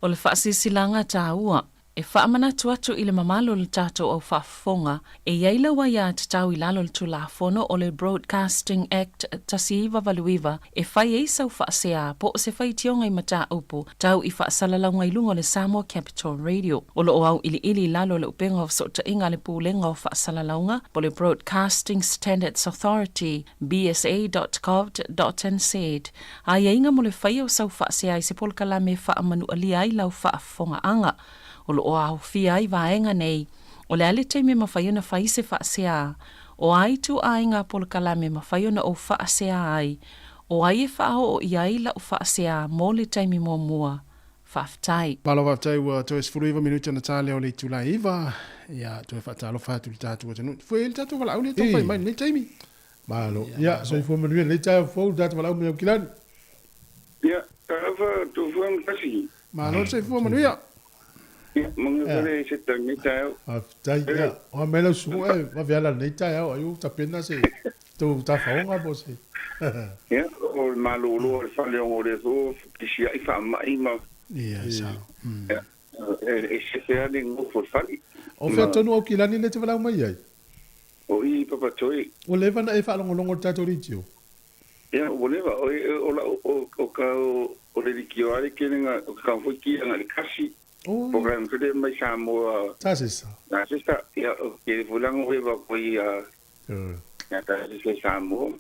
O le whaasisilanga tāua, e whaamanatu atu i le mamalo le tātou au whaafonga, e iaila wa ia te tau i lalo le tulafono o le Broadcasting Act tasiiwa valuiwa, e whai eisa u whaasea po o se whai tionga i mata upu, tau i whaasalalau i lunga le Sāmoa Capital Radio. O lo o au ili lalo le upenga o sota inga le pūlenga o whaasalaunga, po le Broadcasting Standards Authority, bsa.gov.nz. A inga mo le whai o sau whaasea i se polkala me whaamanu alia i lau whaafonga anga. O lo o au fia ai vaenga nei, o le ale teime mawhaiona whai se whaasea, o ai tu ainga polkala me mawhaiona o whaasea ai, o ai e whao o iai la o whaasea mō le teime mō mua, whaftai. Palo whaftai ua toi sfuruiva minuta na tāle o le tula iwa, ia toi whaatalo whātu li tātua tanu. Fue ili tātua wala au le tau whai mai, nei teime. Malo, ia, so i fua manuia, nei tātua fau tātua wala au me au kilani. Ia, tāwa tu fua mkasi. Malo, se fua manuia. Mga kare se tangi tau. Tai ia, o mela su e, ma viala nei tau, ayu ta pena se. Tu ta faunga po se. Ia, o malolo o fale o le so kisia I fa mai ma. Ia, sa. Ia, e se fea de ngo for fali. O fea tonu au kilani le te wala mai ai. O I papa toi. O leva na e fa longo tato ritio. Ia, o leva o ka o le dikioare kenga o ka foi ki nga le kasi. Program que mai Sāmoa. Ça c'est ça. C'est ça. Il y a des volants où il va y a des Sāmoa.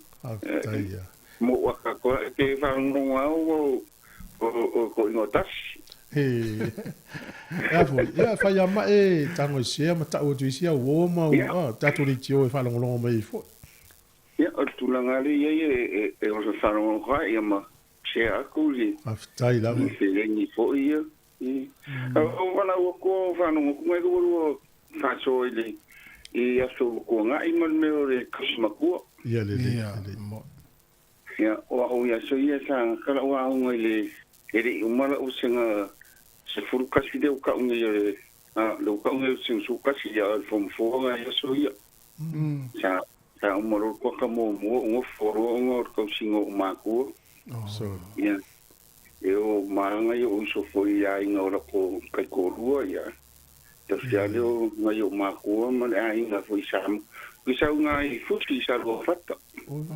Mo waka ko te fa ngonga o notas. Ya fa ya ma e tango sia ma ta o tu sia o ma o ta tu ri tio e fa longo mai fo. Ya o tu langa ri e o fa longo ya ma che a kuli. Aftai la. Se ni fo ia. O wana o ko whanonga kungai kuru o whaso ili I aso ko ngā I man meo re kasimakua. Ia le. Ia o ia so ia sa kala o aunga ili ere umara o senga se furu kasi de o ka unga ia le o ka unga o senga su kasi ia from foga ia so ia. Sa umaro kwa ka mo o foro o ngor ka singo o makua. So. Ia. Eu manga eu so foi a inga ora ko kai ko rua ia te sia leo ngai o makua ma a inga foi sam ki sa nga I futi sa go fatta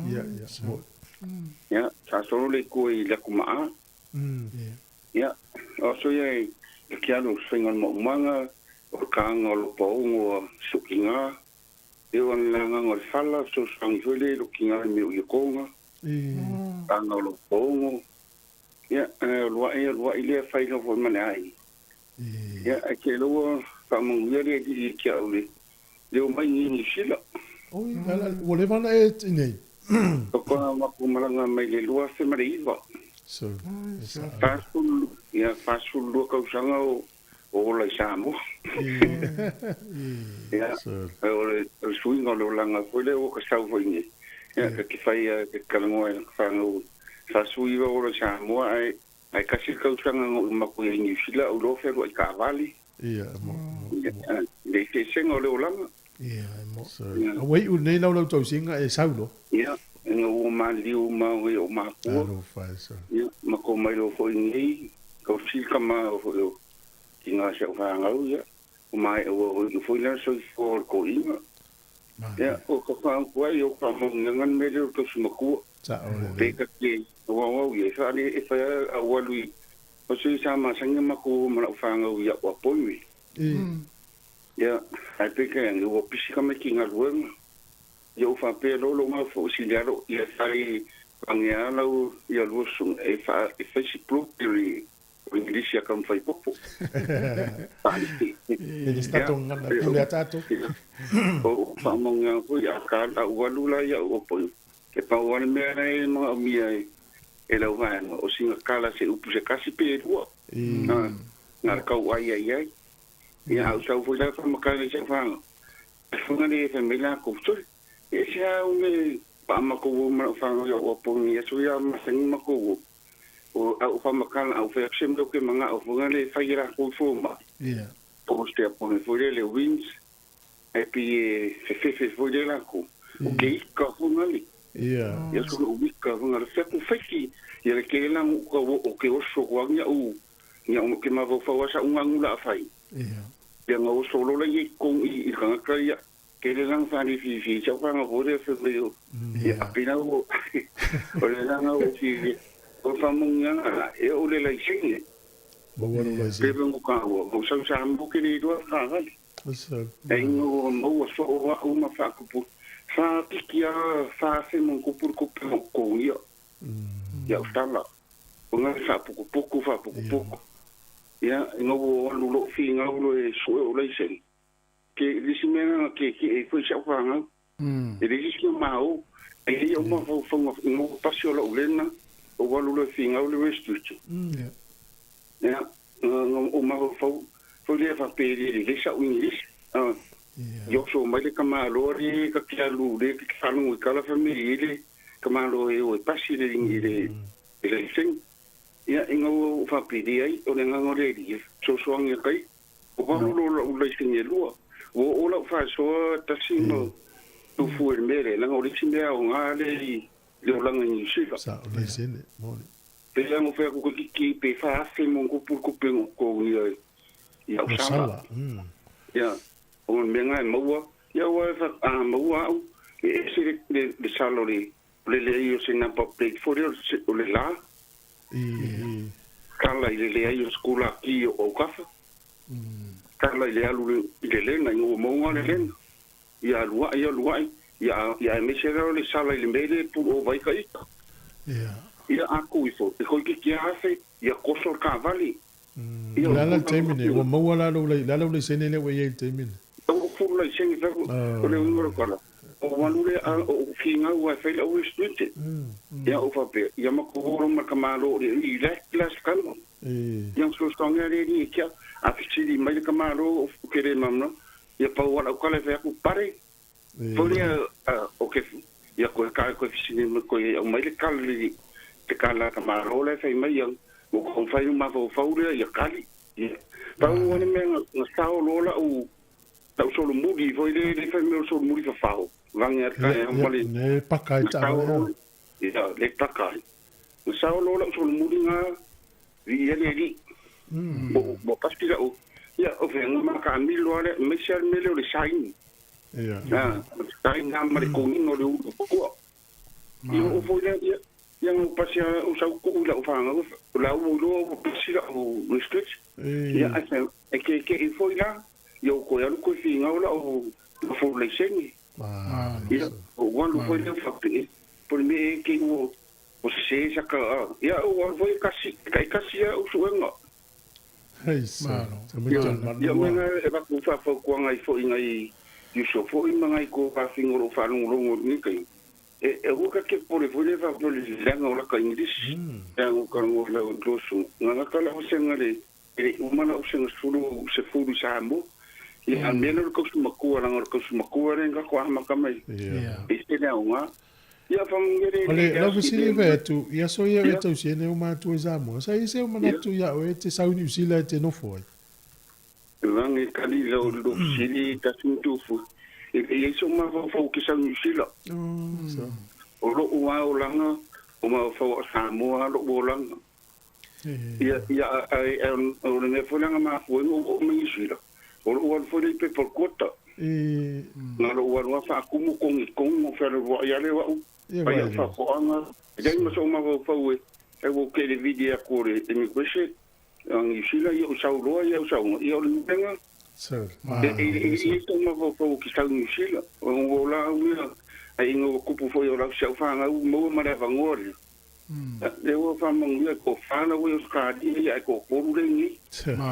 ia ia sa solo le ko I la kuma ia o so ia ki alo swinga mo manga o kanga lo pongo sukinga eu an langa ngol fala so sang fele lo kinga mi o konga kanga lo pongo ia lua ile fai no fo manai ia ke lo pa mo ngere di ki aule le mai ni sila o o le vana e nei ko ma ko malanga mai le lua se mari va so pasul ia pasul lo ka usanga o la Sāmoa ia o suinga lo langa foi le o ka sau foi ni ia ke fai ke kalango fa no sa suiva o la Sāmoa ai kasi kausanga ma ko I New Zealand o lo fe ko I Kavali ia mo le te sengo le olanga Ia, mo. A wei u nei lau tau singa e saulo. Ia, o ma liu ma o ma ko. Aro fai sa. Ia, ma ko mai lo foi nei, ko sika ma o tinga se o fanga u ia. O mai o foi la so for ko inga. Ia, o ko fa ko ai o fa mo ngan me le ko sima ko. Sa o. Pe ka ke o ia fa ni e fa a walu. O se sa ma sanga ma ko ma fanga u ia o poi. Ya, ai peke ngi o pisika me kinga luenga. Yo fa pe lo ma fo siliaro ia sai pangiana u ia lusun e fa si propri o inglese ya kan fai popo. E stato ngana kule atato. O fa monga ko ya ka la walula ya o po. Ke pa wan me ai ma mi ai e la wan o singa kala se upu se kasi pe ru. Na ka wa ai. Ya, o sau foi lá para macar esse fang. Funga de família com tudo. Esse é o pa mako uma fang o poni isso ya masang mako. O fa macar o fe sempre que manga o funga de faira com fuma. Yeah. Poste a poni foi le wins. E pi fe foi lá com. O que ka funga ali. Ia. Ia so o wika nga fe ku feki. Ia le ke lang o ke o so wa nya u. Nya o ke ma vo fa wa sa unga ngula fai. Ia. Ia nga o solo le ye kong I ka ka ia. Ke le lang fa ni fi cha fa nga ho re fe le. Ia pina o. O le lang o fi. O fa mong nga e o le lai singe. Bawa no lai Pe mo ka o sa mo ke ni do ka ga. Asa. E no mo so o ma fa ku pu. Fa tikia fa se mo ku pu ko ia. Ya utala. Unga fa puku fa puku. Ya ngo lo lo fi nga lo e so o le sen. Ke disimena ke e foi sa fa nga. E disimena mau. E ia mo fa ngo pasio lo lena. O wa lo fi nga lo restuchu. Ya o ma fa fo le fa pe le sa English. Yo so mai le kama lo ri ka kia lu le ka fa no ka la family le kama lo e o pasi le ngire. Ele sing ia ingo fa pidi ai o le ngangore ri so so ngi kai o va lo le sing e lua o la fa so ta simo tu fu el mere la ngori sing ia o ngale le la ngi sila Sa le sene moni. pe la mo fa ko ki pe fa se mo ko pu ko pe ko ia o sala ia o menga mo ia wa fa mo wa e se le salori le io se na pa plate for o le la kala ile le io skola ki o kafa kala ile alu ile na ngo mo ngale len ia lua ia me se le sala ile mele pu o vai kai ia aku ifo e ko ki hafe ia koso ka vali La la termine o mo wala lo le sene le we ye termine o fu la sene fa o le ngoro kala o walule o kinga wa fa la o stute ya o fa pe ya ma ko ro ma kamalo I la class kalmo ya so stonga re ni kia a fiti mai kamalo o kere mamno ya pa wala ko le fa ku pare folia o ke ya ko ka ko fiti ni ko ya mai le kalli te kala kamalo le fa mai ya o ko fa ma fa ya kali pa wona me na sa o lola o ta solo muri foi le fa me solo muri fa fao Vanga mali ne pakai ta ya le pakai sa lo la so muringa vi ele li bo pastila o ya o venga ma ka mi lo ale me ser me le sain ya sain na mari ko ni no le ko yo o ya ya no pasia o sa ko la o fanga la o lo pastila o stretch ya asa e ke foi la yo ko ya ko finga o fo le sengi ia o wanu foi le fakti por me que o se saka ia o foi kasi o suenga hei sa ia menga e ba ku fa ko ngai foi ngai yu so foi ngai ko ka fingoro fa no ni kai e o ka ke por foi le fa le lenga o la ka English e o ka no le do su nga ka la o sengale e umana o seng sulu se fulu Sāmoa ia almeno ko sumakua lang ko sumakua ren ka kwa makamai este na unga ia famngere ole la visile vetu ia so ia vetu sene o matu Sāmoa sa ise o manatu ia o te sa New Zealand te no foi langi kali lo sili ta suntufu e so ma fo ki sa New Zealand o lo ua o langa o ma fo Sāmoa lo o langa ia o ne fo langa ma fo o New Zealand o lo foi pe por cota na lo wa fa kumu con fa lo ya le wa ya fa ko anga ya no so ma fa we e wo ke le video ko re e mi kwese ang isila yo sa lo ya sa yo le tenga e to ma fa ki sa ni isila o la ua ai no kupu foi o la sa fa nga mo ma le va ngori e wo fa mo ngi ko fa na we ska di ya ko ko re ni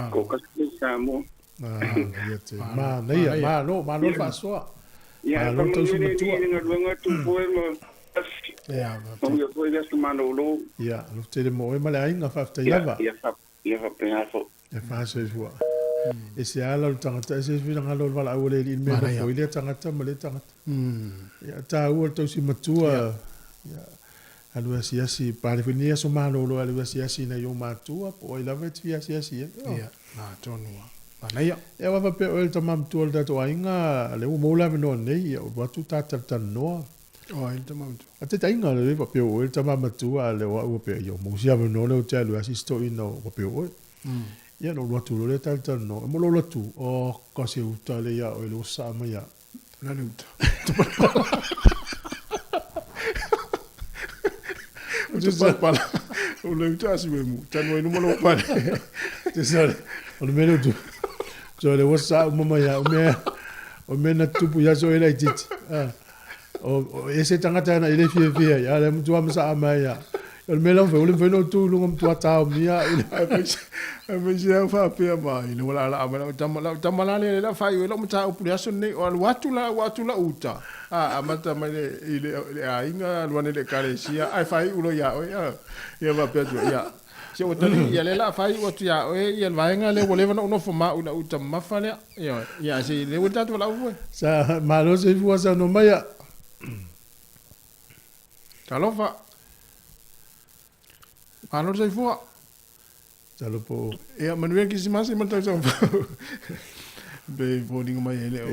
ko ka sa mo ma nei ma no fa so ya no to su tu nga tu poema ya no foi ya mano lo ya no te de mo ma la inga fa ta ya fa pedazo e fa so fu e se ala o tangata se vi nga lo wala o le me ko ile tangata ma le tangata ya ta o to si matua ya alu si pare finia so ma lo alu si na yo matua po ila vet si ya na tonua Manaya. E wa pa pe o el tamam tu o dato ainga le o mola no nei o watu tata no. O il tama. A te tainga le wa pe o tama matua le wa o pe yo mo sia no le te lu asisto ino wa pe o. Ia no lo tu le tal tal no mo lo tu o ko se uta le ya o lo sa ma ya. La luta. Just pala. O le uta si mu. Tanu e no mo lo pala. Te sa o le meno tu. So le wa sa ma ya o me na tupu ya so ele titi. O ese tangata na ile fie ya le mtu wa msa ama ya. O me lo fe no tu lu ngam tua ta mia. Ai já fa pe mai le wala la ama tamala le la fa yo lo mta o pulia so nei o watu la uta. Amata mai le ainga luane le karesia ai fa ulo ya o ya va pe ya. Se o tani ya le la fa o tia o ya vaenga le voleva no foma una uta mafale ya se le uta tu la u. Sa malo se fu sa no mai. Talofa. Malo se fu. Talopo. Ja, manuel ki si masi mata sa. Be voting mai ele o.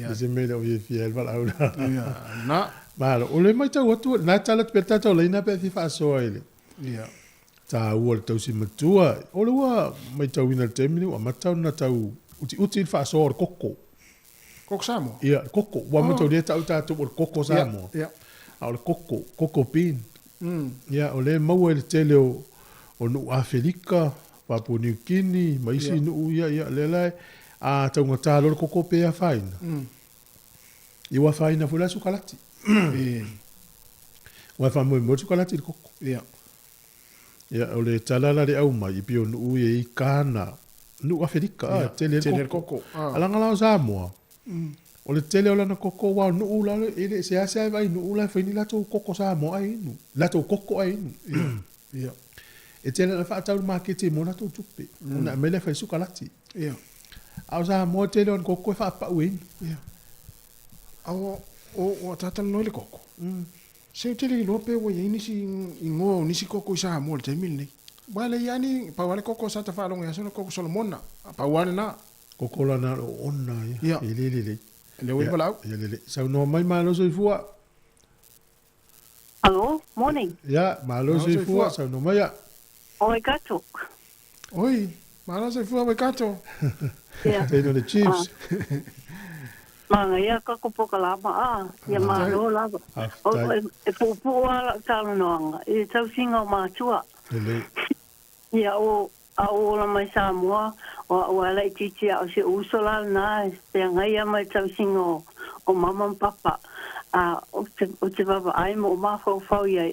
Ja. Se me o ye fiel val au. Ja. Na. Malo, o le mai ta watu na tala peta to le na pe fi fa so ele. Ja. Ta o le tau si matua. O le wa mai tau ina temini o mata na tau uti fa so o koko. Koko Sāmoa. Ja, koko. Wa mata le tau ta to o koko Sāmoa. Ja. O le koko pin. Ja, o le mau ele tele o no Afrika, Papua New Guinea, maisi no ia le lai a taunga talo koko pe a faina. I wa faina fula sukalati. Wa fa mo sukalati koko. Ja. Ja, o le talala le au mai pio no i kana no Afrika tele koko. Alanga la Sāmoa. O le tele o lana koko wa no ula ele se asa vai no ula fa ni la to koko Sāmoa ai no. La to koko ai no. Ja. E tele na fa tau market mo na to tupe. Na mele fa sukalati. Ja. Au sa mo tele on koko fa pa win. Ja. O tata no le koko. Se tele lo pe wo yini si ingo ni si koko sa mo te mil ni. Wale yani pa wale koko sa ta fa longa so koko Solomona. Pa wale na koko la na onna ya. Ile. Le wo bala. Ile. Sa no mai malo so fua. Hello, morning. Ja, malo so fua sa no mai ya. Oi gato. Oi, malo so fua oi gato. Yeah. They know the chiefs. Manga ia ka ko poka lava ia malo lava. O e pupu ala talo noanga. E tau singa o mātua. Ele. Ia o la mai Sāmoa o ala i titi o se usola na te ngai mai tau singa o mama papa. O te baba ai mo mafo fau ia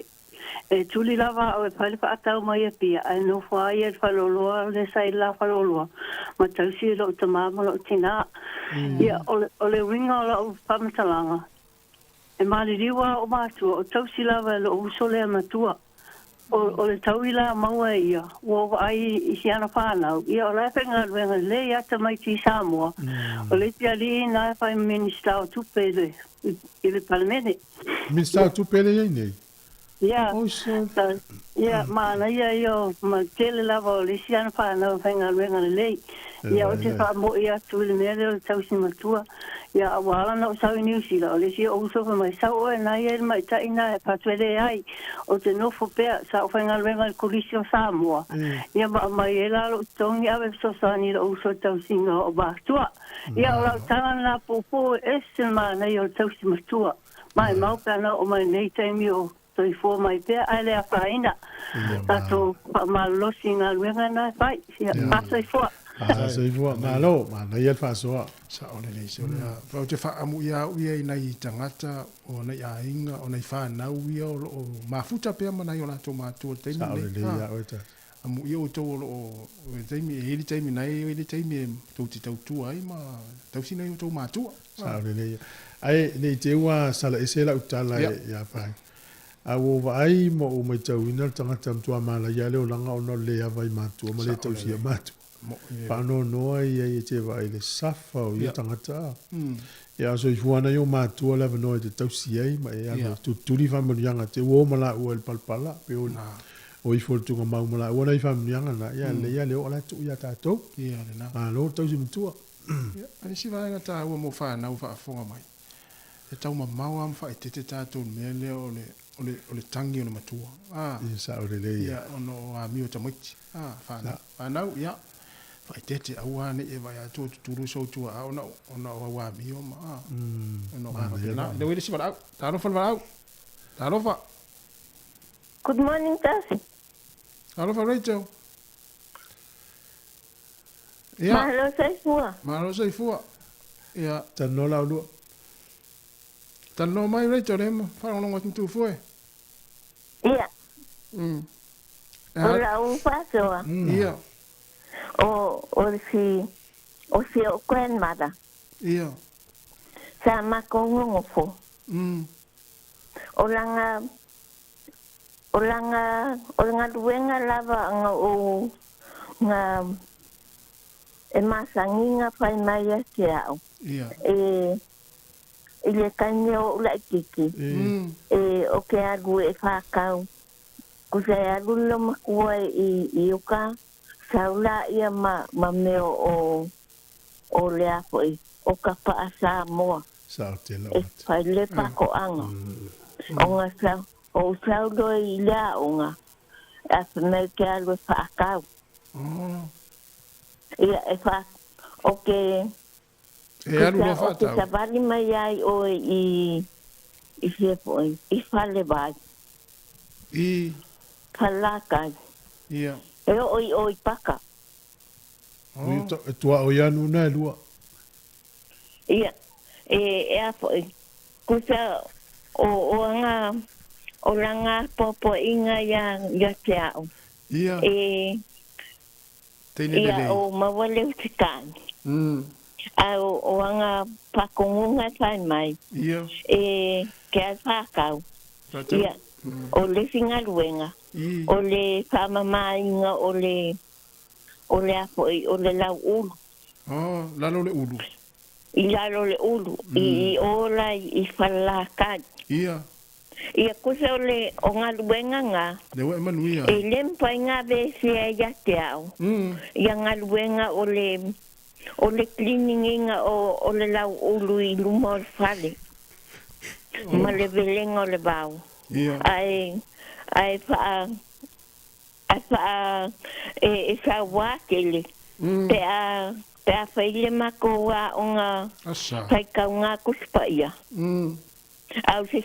e tuli lava o e pale pa atau mai e pia ai no fai e faloloa le sai la faloloa ma tau si lo te mama lo tina ia o le winga o pamatalanga e mali riwa o mātua o tau si lava lo usole matua o le tau ila maua ia o ai i siana whanau ia o lai whenga wenga le ata mai ti Sāmoa o le tia li na whai minista o tupe le i le palamene Minista o tupe le nei. Yeah. Yeah, mana ia yo ma tele lava o le siana whanau whenga wenga le ia o te whamo ia tūle mea leo tau si matua ia a wala na o sau i New Zealand o le si o usofa mai sau o e nai e mai taina e patuele ai o te nofo pea sa o whenga wenga kulisi o Sāmoa ia ma mai e lalo tongi awe sosani o uso tau singa o Bātua ia o lau tanga na popo e se mana i o tau si matua mai maupana o mai nei taimi o toi fo mai pea ai le a whaina tato malosi ngā luenga na whai ia pasai fua So i fua malo, ma na ia fa so. Sa o le leise o le fa o te fa amu ia uia i nei tangata o nei ainga o nei fa na uia o mafuta pea mana i o lato mātua te Sa o le ia o ta. Amu ia o tau o teimi e hiri teimi nei o hiri teimi e tau te tau tua ai ma tau si nei o tau mātua. Sa o le ia. Ai nei te ua sala esela utala ia fa. A wo vai mo o mai tau ina tangata mtua mala ia le o langa o no le avai mātua ma le tau si mātua. Pano noa ia i te vai le safa o ia tangata. Ia so i fuana yo mātua lava noa te tausi ai, ma e ana tuli whamanianga te uo mala ua il palpala, pe o i fuana mau mala ua nei whamanianga na, ia leo ala tu ia tātou. Ia le na. Lo tausi matua. Ani si vaenga tā ua mo whanau whaafonga mai. e tau mamau am whai te tātou mea leo o le tangi o le matua. Ia sa o le le ia. Ia, ono a mio tamoiti. Whanau, ia. Whai te auane e vai a tō tuturu sau tua a ona o wa mio ma. Ono a mapena. Le wele si varau. Tārofa varau. Tārofa. Good morning, Tassi. Tārofa Rachel. Ia. Mahalo saifua. Mahalo saifua. Ia. Tano lau lua. Tano mai Rachel rema. Whanonga tuntu fue. Ia. O la un pasoa. Ia. O si o grandmother. Ia. Sa makongo fo. O langa duenga lava nga e masanginga pai mai a te au. Ia. I le kaine o la kiki. O ke agu e whakau. Kusa e agu lo makua i uka. Saula ia ma meo o le apoi. O ka paa Sāmoa. Sātela. E whai le pako anga. O nga sau. O sau doi i lea o nga. A whanau ke alu e whakau. Ia e wha. O ke... E alu lo whatau. O ke savali mai ai o i whiepoi. I whale vai. I... Palakai. Ia. E oi paka. E tua o ianu na e lua. Ia. E a foi. Kusa o anga... O langa popo inga ya te au. Ia. Ia o mawale utikani. O anga pakongunga tai mai. Ia. Ke a whakau. Ia. O le finga luenga. O le whamamainga o le apoi, o le lau ulu. Lalo le ulu. I lalo le ulu. I ola i whalakai. Ia. Ia kusa o ngā luenga ngā. Le wa manuia. E lempa i ngā vese e ia te au. Ia ngā luenga o le cleaning inga o le lau ulu i luma o le whale. Ma le velenga o le bau. Ia. Ai wha e wha wākele. Pe a whaile mako wā o ngā whaikau ngā kuspa ia. Au se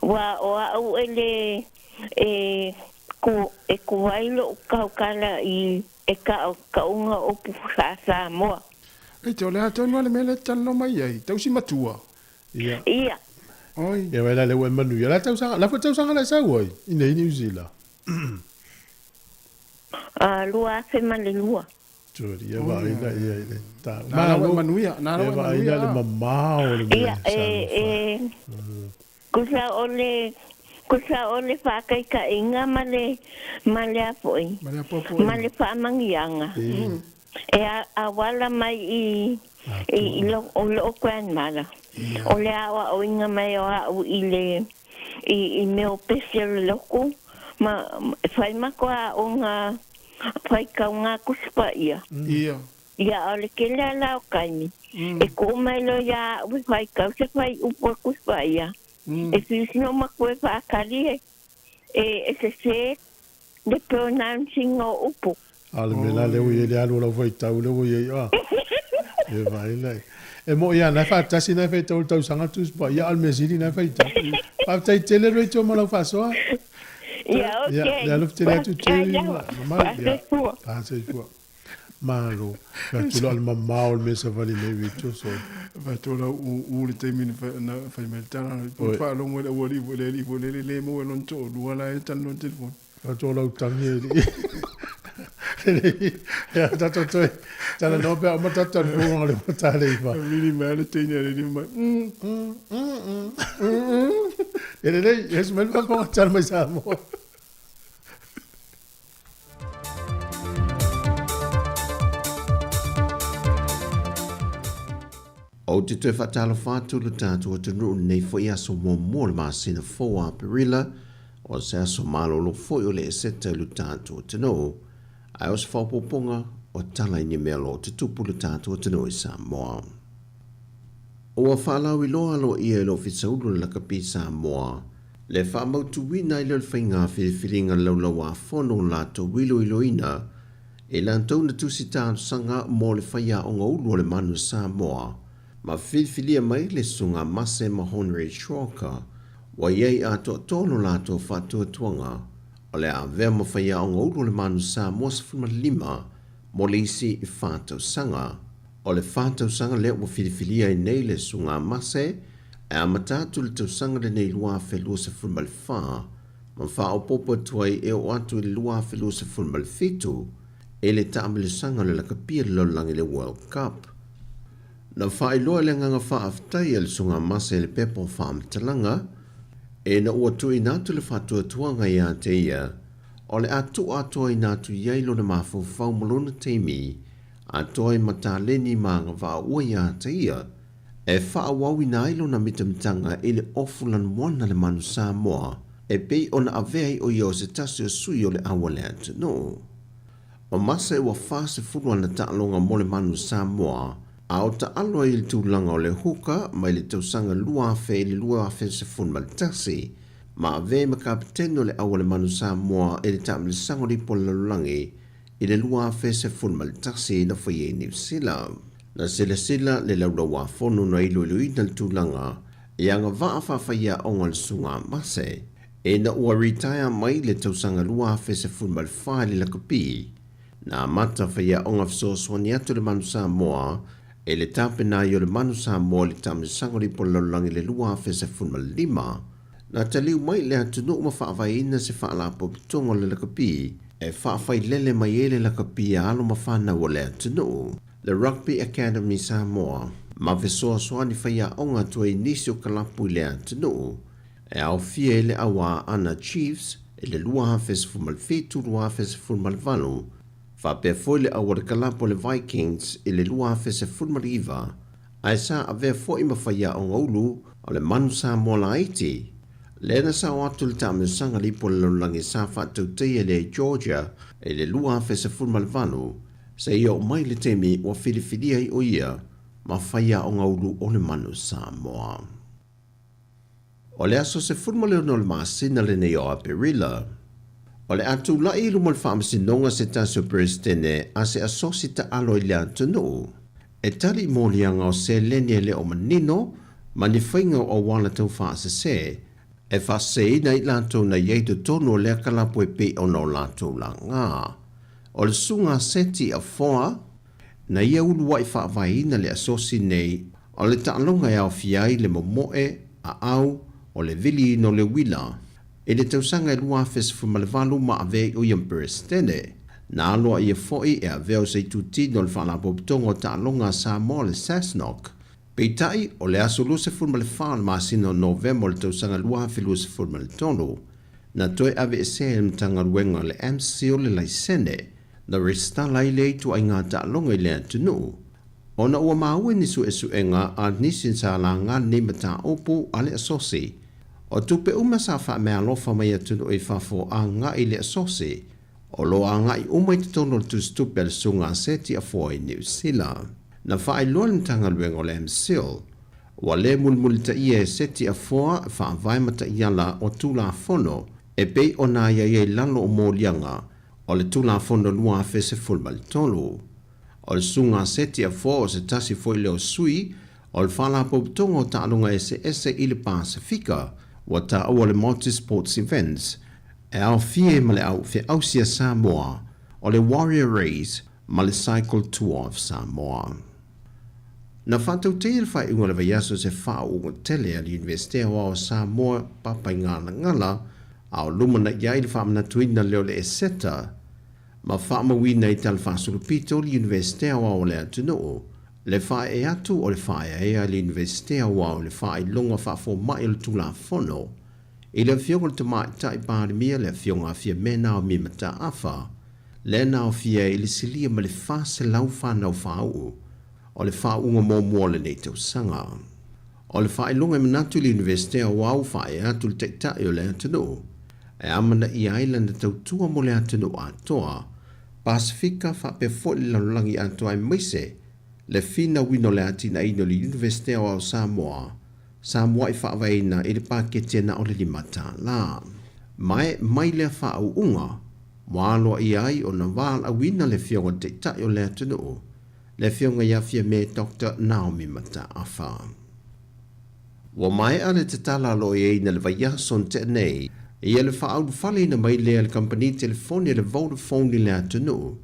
wa o au ele ku wailo kaukala i ka unga o pusa Sāmoa. E te ole ato nua le mele tano mai ai, tau si matua. Ia. Ia. Oi. Ia wela le ue manu. Ia la tau sanga la sau oi. Ina i New Zealand. Lua se male lua. Tori, ia wa ina ia ia. Nā ue manuia. Ia wa ina le mamao le mea. Ia, kusa ole whakai ka inga male apoi. Male whaamangianga. E a wala mai i lo grandmother. O le awa o inga mai o au i meo pese le loko. Ma whai mako a o ngā whai kau ngā kuspa ia. Ia. Ia o le kele ala o kaimi. E ko mai lo ia ui whai kau se whai upo kuspa ia. E whiusino mako e whaakari e se le pronouncing o upo. Ale mena leo i le alu lau whai tau leo i a. E vai lai. E mo ia na whaatasi na whai tau tau sanga tuspa. Ia almesiri na whai tau. Whaatai tele roi tō malau whasoa. Ia, ok. Ia lufu tele atu tui. Pāsei fua. Malo. Whatulo al mamao le mesa vali nei vitu so. Whatulo u le teimini whai meltana. Whaalongo le ualivu le mo e non tō. Lua la e tano telefon. Whatulo u tangi e li. Ia tato toi. Tana no pea o matata nuonga le matale iwa. Mini mea le teini a le ni mai. E le lei, e smel pa konga tana mai Sāmoa. O te te whatalo whātu le tātua te nuu nei fo i aso mua le māsina fōa perila o se aso malolo fo i o le eseta le tātua te nuu. Ai o se whaupoponga o tala i ni mea lo te tupu le tātua te nuu i Sāmoa. O whalawi loa lo ia lo fisaulu la kapi Sāmoa. Le whamautu wina i leo whainga whiriwhiringa laulawa whono la to wilo iloina. E lantou na tusi tātu sanga mō le whaia o ngā ulu o le manu Sāmoa. Ma whiriwhiria mai le sunga mase ma Honre Shoka. Wa iei a to tono la to whatua tuanga. O le a vea ma whaia o ngā ulu o le manu Sāmoa sa whuma lima. Mo le isi i whātau sanga. O le whātau sanga leo wa whiriwhiria i nei le sunga mase. E a matatu le tau sanga le nei lua whelua sa whuma le wha. Ma wha o popo tuai e o atu le lua whelua sa whuma le fitu. E le taamile sanga le laka pia le laulangi le World Cup. Na wha i loa le nganga wha aftai le sunga mase le pepo wha amtalanga. E na ua tui natu le whatua tuanga i a te ia. O le atu atua i natu iailo na mafau whau malona teimi. Atua i mataleni ma ngā wha ua i a te ia. E wha wawi na ilo na mitamtanga i le ofulan mwana le manu Sāmoa. E pei o na avei o i o se tasi o sui o le awa le atu no. O masa e wa whase fulua na taalonga mo le manu Sāmoa. A o ta aloa i le tūlanga o le huka, mai le tausanga lua afe i le lua afe se fun mal tasi. Ma ave ma kapiteno le awa le manu Sāmoa e le taamile sangori po le lulangi i le lua afe se fun mal tasi na whaie New Zealand. Na sila le laura wa fono na ilo ina le tūlanga e anga vaa whawhaia o ngal sunga mase. E na ua retire mai le tausanga lua afe se fun mal whae le lakapi. Na mata whaia o ngā whasoswani atu le manu Sāmoa e le tape na i o le manu Sāmoa le tamile sangori po le laulangi le lua afe se fun mal lima. Na taliu mai le atu no ma whaawai ina se whaalapo pitongo le lakapi e whaawai lele mai e le lakapi a alo ma whana o le atu no. The Rugby Academy Sāmoa ma vesoa soani whaia o ngā tua i nisi o kalapu i le atu no. E au fia e le awa ana Chiefs e le lua afe se fun mal fitu lua afe se fun mal valu. Whapea foi le awa le kalapo le Vikings i le lua afe se fun mal iwa. Ai sa avea foi ma whaia o ngaulu o le manu Sāmoa la iti. Lena sa o atu le tamile sanga lipo le laulangi sa whatau teia le Georgia e le lua afe se fun mal valu. Se ia o mai le temi o whiriwhiria i o ia ma whaia o ngaulu o le manu Sāmoa. O le aso se fun mal no le maasina le nei o Aperila. O le atu la ilu mo le whaamasinonga se taso presidene a se asosi ta alo i le atu no. E tali mo lianga o se leni le o manino ma ni whainga o wala tau whaase se. E whaase ina i lato na yeito tono le kalapo e pe o no lato la ngā. O le sunga seti a foa na ia ulu wai whaavai ina le asosi nei o le taalonga e au fiai le momoe a au o le vili no le wila. E le tausanga e lua fes fumalevalu ma ave o iam presidene. Na aloa ia foi e aveo se tuti no le whaalapo pitongo taalonga Sāmoa le Sasnok. Peitai o le aso luse fumalevalu ma sino November le tausanga lua feluse fumaletono. Na toi ave e se mtanga ruenga le MC o le laisene. Na restala i le tu ai ngā taalonga i le atunu. O na ua maue nisu e suenga a nisin sa la ngā ni mata opu ale asosi. O tupe uma sa wha mea lofa mai atunu e whafo a ngā i le asosi. O lo a ngā i umai te tono le tustupe le sunga seti a fua i New Zealand. Na wha i loan tanga luenga o le MCL. Wa le mulmuli ta ia e seti a fua wha vai mata iala o tula fono e pei o nā ia i lalo o mōlianga o le tula fono lua fese fulma le tolu. O le sunga seti a fua o se tasi foi leo sui o le whala popitongo ta alunga ese i le Pasifika wa ta awa le multi-sports events e au fie ma le au fie ausia Samoa o le Warrior Race ma le Cycle Tour of Samoa. Na whatau te il whai unga le vaiaso se whao unga tele a li Universitea o Samoa papai ngana ngala au lumana iai le whamana tuina leo le eseta ma whaama wina i tal whasurupito li Universitea o le atunoo le whae e atu o le whae e a li Universitea o le whae longa whafo mai le tula fono i le fionga le tamai tai pārimia le fionga fia mena o mimata awha le nao fia i le silia ma le whase lau whanau whau o le whaunga mō mua le nei tau sanga. O le whae longa i manatu li Universitea o au whae atu le teitai o le atunoo e amana i ailanda tau tua mo le atunoo atoa Pasifika whape foli lalulangi atoa i maise le fina wino le atina ino le University o Sāmoa. Sāmoa I whaavaina I le pākete na o le limata la. Mai le whaau unga, wāloa I ai o na wāl a wina le fionga te tai o le atunu. Le fionga iafia me Dr. Naomi Mata awha. Wa mai ale te tala lo e na le vaya son te nei, ia le whaau whale na mai le company telefoni le Vodafone le atunu.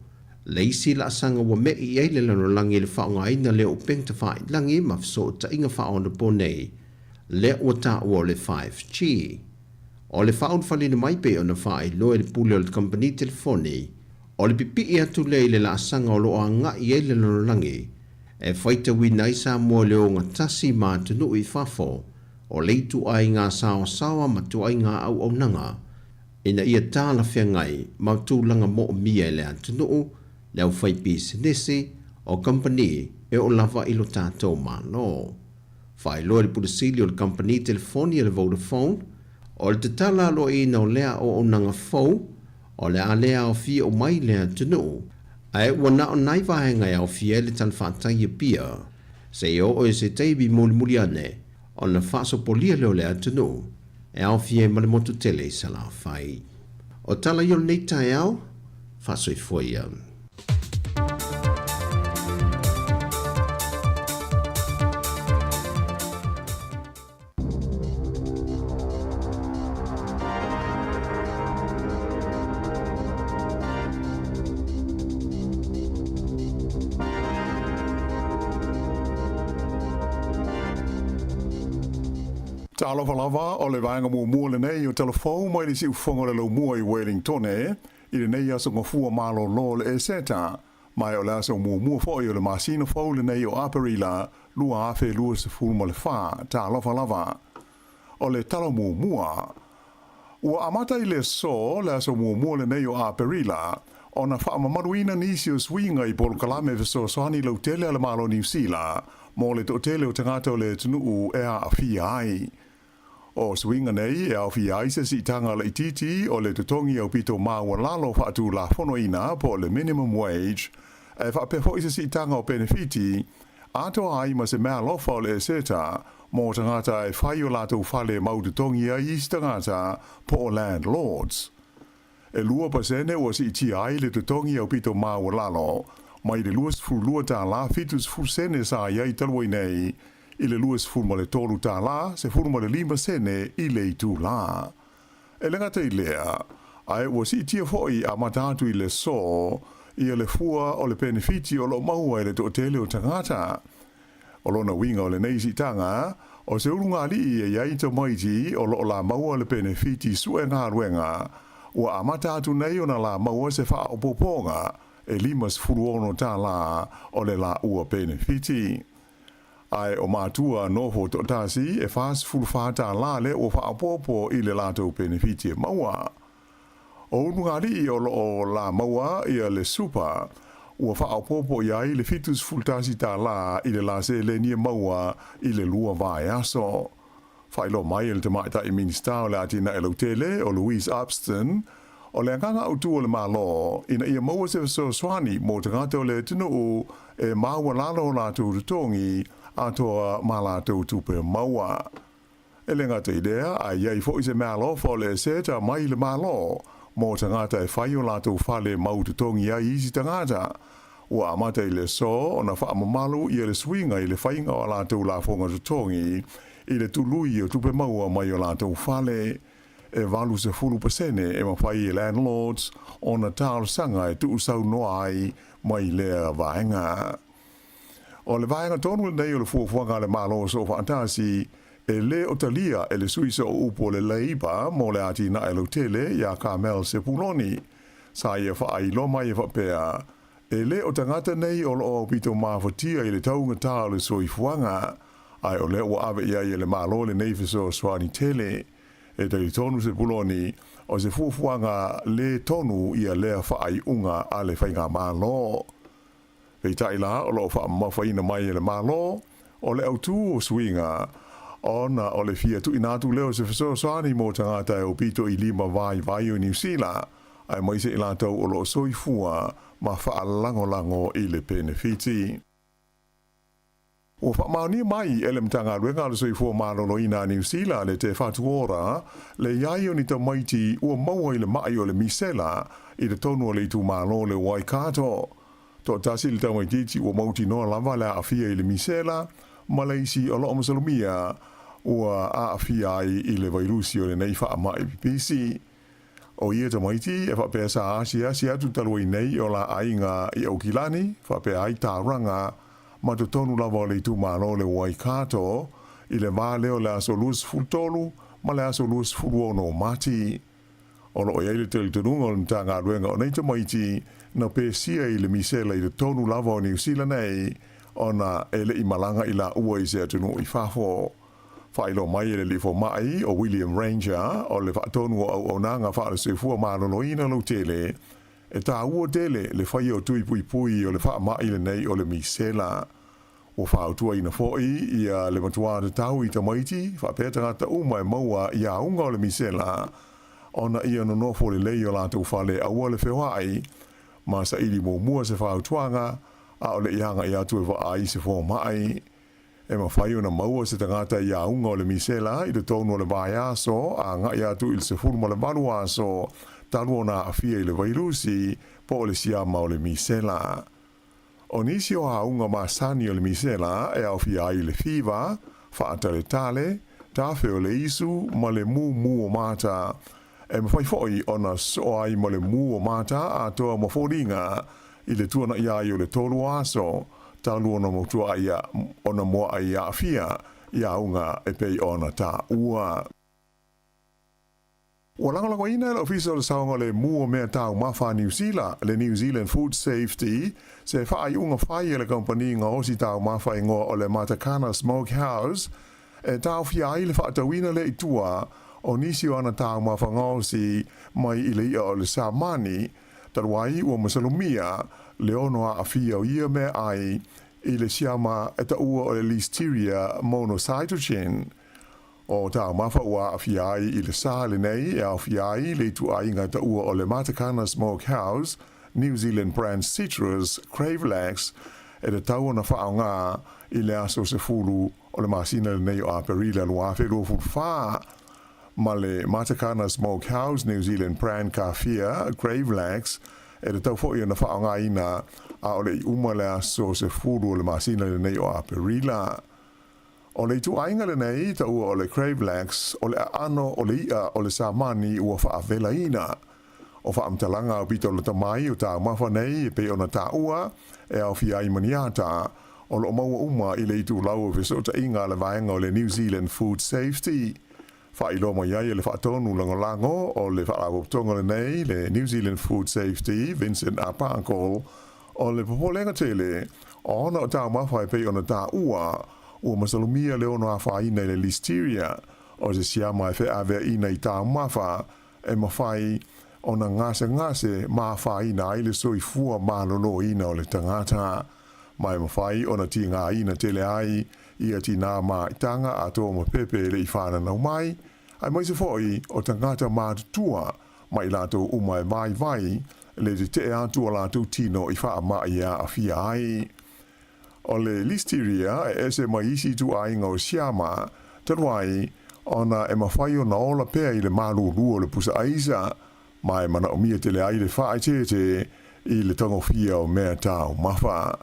Leisi la sanga wa me I eile lano langi le whaonga ina le o pengta whai langi mafso ta inga whao na ponei, le o ta o le 5G. O le whaon whale na mai pe o na whai loe le pule o le company telefoni, o le pipi I atu le la sanga o lo a nga I eile lano langi, e whaita wina I Sāmoa le o ngatasi ma tunu I whafo, o leitu ai ngā sawa matu ai ngā au nanga, ina ia tāla whengai mautu langa mo mia le atunu, leo fai business o company e o lava I lo tātou mālo. Whai loa le pudasili o le company telefoni le Vodafone, o le tatala lo I na o lea o nanga fau, o le alea o fia o mai lea tunu, ai wana o nai vahenga au fia le tan whatai e pia, se o se teibi muli ane, o na whaso polia leo lea tunu, e au fia male motu tele sa la whai. O tala yo nei tai au, whaso I foi au. Ta alofa lava o le vaenga mua le nei o telefou mai le si ufonga le lau mua I Wellington I le nei aso ngafua malo lo le seta mai o le aso mua fo I o le masina fo le nei o Aparila lua afe lua se fulma le fa ta alofa lava o le talo mua ua amata I le so le aso mua le nei o Aparila o na wha mamaruina nisi o swinga I polo kalame veso soani lau tele ala malo New Zealand mo le to tele o tangata o le tunu e a fia ai. O swinga nei e au fia ai se si tanga le ititi o le tutongi au pito maua lalo whaatu la fono ina po le minimum wage e whapefo isa si tanga o benefiti ato ai ma se mea lofa o le seta mo tangata e whai o lato whale mau tutongi ai isi tangata po landlords. E lua pasene o si iti ai le tutongi au pito maua lalo mai le luas fu lua ta la fitus fu sene sa iai talwai nei I le luas fu ma le tolu ta la se fu ma le lima sene I le tu la. E lenga te lea, ai o si tia foi a matatu I le so I le fua o le benefiti o lo maua I le to tele o tangata. O lona winga o le neisi tanga, o se urunga li e iai to maiti o lo la maua le benefiti su e ngā ruenga, o a matatu nei o na la maua se wha o poponga, e limas furuono ta la o le la ua benefiti. Ai o mātua noho to tasi e whas fulfata la le o whaapopo I le lato benefiti e maua. O unungari o la maua I le supa, ua whaapopo iai le fitus fultasi ta la I le la se le nia maua I le lua vai aso. Whailo mai le te maita I minista o le atina e lautele o Louise Upston, o le anganga utu o le malo, ina ia maua se so swani mo te ngata o le tinu e maua lalo la tu rutongi atoa malato tupe maua. E le ngata idea, a iai fo se malo fo le seta mai le malo, mo te ngata e whai o la tu whale mau tutongi ai isi te ngata. Ua amata I le so, o na wha amamalu I le swinga I le whainga o la tu la fonga tutongi, I le tului o tupe maua mai o la tu whale, e valu se fulu pasene e mawhai landlords o na tāo sanga e tu usau noa ai mai lea vaenga. O le vaenga tonu nei o le fuafuanga le malo so fantasi e le otalia e le suisa o upo le leiba mo le ati na elotele ia Carmel Sepuloni. Sa ia whaai loma ia whapea. E le o tangata nei o lo pito mawhatia I le taunga tā le soifuanga. Ai o le ua ave ia I le malo le neifiso swani tele. E tali tonu Sepuloni o se fuafuanga le tonu ia lea whaai unga a le whainga malo. Pei taila o lo wha mawhaina mai le malo, o le autu o swinga, ona o le fia tu inatu leo se fiso soani mo tangata e o pito I lima vai o New Zealand, ai mai se ilatau o lo soifua ma wha lango I le benefiti. O whaamani mai ele mtanga ruenga le soi fua mālolo i nā New Zealand le te whatuora, le iai o ni ta maiti ua maua i le mai o le misela i le tonu o le itu mālo le Waikato. To tasi le tau maititi ua mauti noa lava le afia i le misela, ma le isi o loo masalumia ua afia i le vairusi o le nei wha mai pipisi. O ia ta maiti e whapea sa asia si atu talua i nei o la ainga i Aukilani, whapea ai tā ranga, ma te tonu lava o le itu mālo le Waikato, i le mā leo le aso luas fultolu, ma le aso luas fuluono mati. O lo ia i le tele tununga o le mta ngā ruenga o nei te maiti, na pēsia i le misela i le tonu lava o New Zealand nei, o na ele i malanga i la ua i se atunu i whafo. Whailo mai e le lifo mai o William Ranger, o le whaatonu o au nanga whaale se fua mālono ina lo tele, e tā ua tele le whai o tui pui pui o le wha mai le nei o le misela. O whautua ina foi i le matua te tau i ta maiti, whapetanga ta uma e maua i a unga o le misela, ona ia no nofo le lei o lātou whale aua le whewai, ma sa ili mō mua se whautuanga, a o le ihanga i atu e wa ai se fō mai. E ma whai o na maua se tangata i a unga o le misela, i le tonu o le vai aso, a nga i atu il se furu ma le balu aso, talu o na afia i le vairusi, po o le siama o le misela. O nisi o a unga ma sani o le misela, e au fia ai le fiva, whaatale tale, tawhi o le isu, ma le mu o mata, e ma whai foi o na so ai ma le mu o mata, a toa ma fōringa, i le tuana i ai o le tolu aso, talu ona motua ia ona moa ia afia ia unga e pei ona ta ua. O langolango ina le ofisa o le saonga le mua mea tau mawha New Zealand, le New Zealand Food Safety, se whaai unga whai e le kompani ngā osi tau mawha ingoa o le Matakana Smokehouse, e tau fia i le whaatawina le itua o nisi o ana tau mawha ngā osi mai i le ia o le Sāmani, taruai ua masalumia, le ono a afia o ia mea ai i le siama e ta ua o le Listeria monocytogen. O ta mawha ua afia ai i le sā le nei e afia ai le tu ai ngai ta ua o le Matakana Smokehouse, New Zealand brand citrus, Cravelax, e le tau na whao ngā i le aso se fulu o le masina le nei o a perila lua whero fufa. Ma le Matakana Smokehouse, New Zealand brand kafia, Cravelax, e le tau fōi na whaonga ina a o le i uma le aso se furu o le masina le nei o a perila. O le tu ainga le nei ta ua o le Cravelax o le ano o le ia o le Sāmani ua whaavela ina. O whaamtalanga o pito le tamai o tā mawha nei e pe o na tā ua e au fia i maniata o lo maua uma i le itu lau o viso ta inga le vaenga o le New Zealand Food Safety. Whailo mai ai le whaatonu lango o le whaaraboptonga le nei, le New Zealand Food Safety, Vincent Apankol, o le popolenga tele, o ona o tau mawhai pei ona tā ua masalumia le ono a whaina le Listeria, o se siama e whaavea ina i tā mawha, e mawhai ona ngase ma whaina ai le soi fua malolo ina o le tangata, mai mawhai ona ti ngā ina tele ai, ia ti nā mā itanga a tō ma pepe le i whāna nau mai, ai mai se foi o tangata mātutua mai lātou umai vai le te atua lātou tino i wha mai a whia ai. O le Listeria e ese mai isi tu ai ngau siama, taruai ona e mawhai o na ola pea i le malu lua le pusa aisa, mai mana o mia tele ai le whaai tete i le tongo fia o mea tau mawha.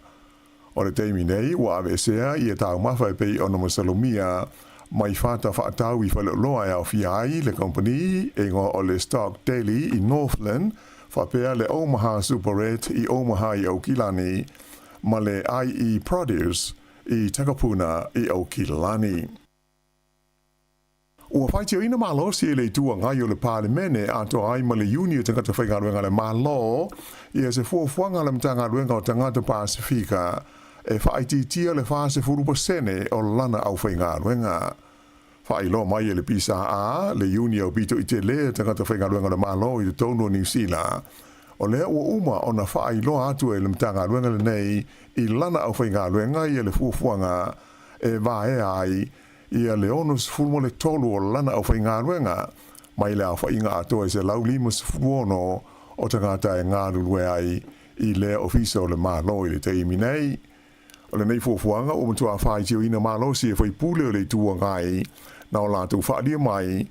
O le teimi nei, ua ave sea i e tau mawha e pei ona masalumia mai whata whaatau i whaleoloa e au fiai le company e ngā o le Stock Daily i Northland, whapea le Omaha Superette i Omaha i Aukilani, ma le IE Produce i Takapuna i Aukilani. Ua whaitio ina malo si e le tua ngai o le Parlimene ato ai ma le Uni o tangata whaingaruenga le malo i e se fuafuanga le mtangaruenga o tangata Pasifika e whaititia le whaase furupa sene o lana au whaingaruenga. Whailo mai e le pisa a le Uni o bito i te le tangata whaingaruenga le malo i le tono New Zealand. O lea ua uma o na whailo atu e le mtangaruenga le nei i lana au whaingaruenga i e le fuafuanga e vae ai ia le onus fulmo le tolu o lana au whaingaruenga, mai le au whainga atoa i se lau limas fuono o tangata e ngāru lue ai i le ofisa o le mālo i le teimi nei. O le nei fuafuanga o matua whai tio ina malo si e whai pule o le tua ngai, na o lātou whaalia mai,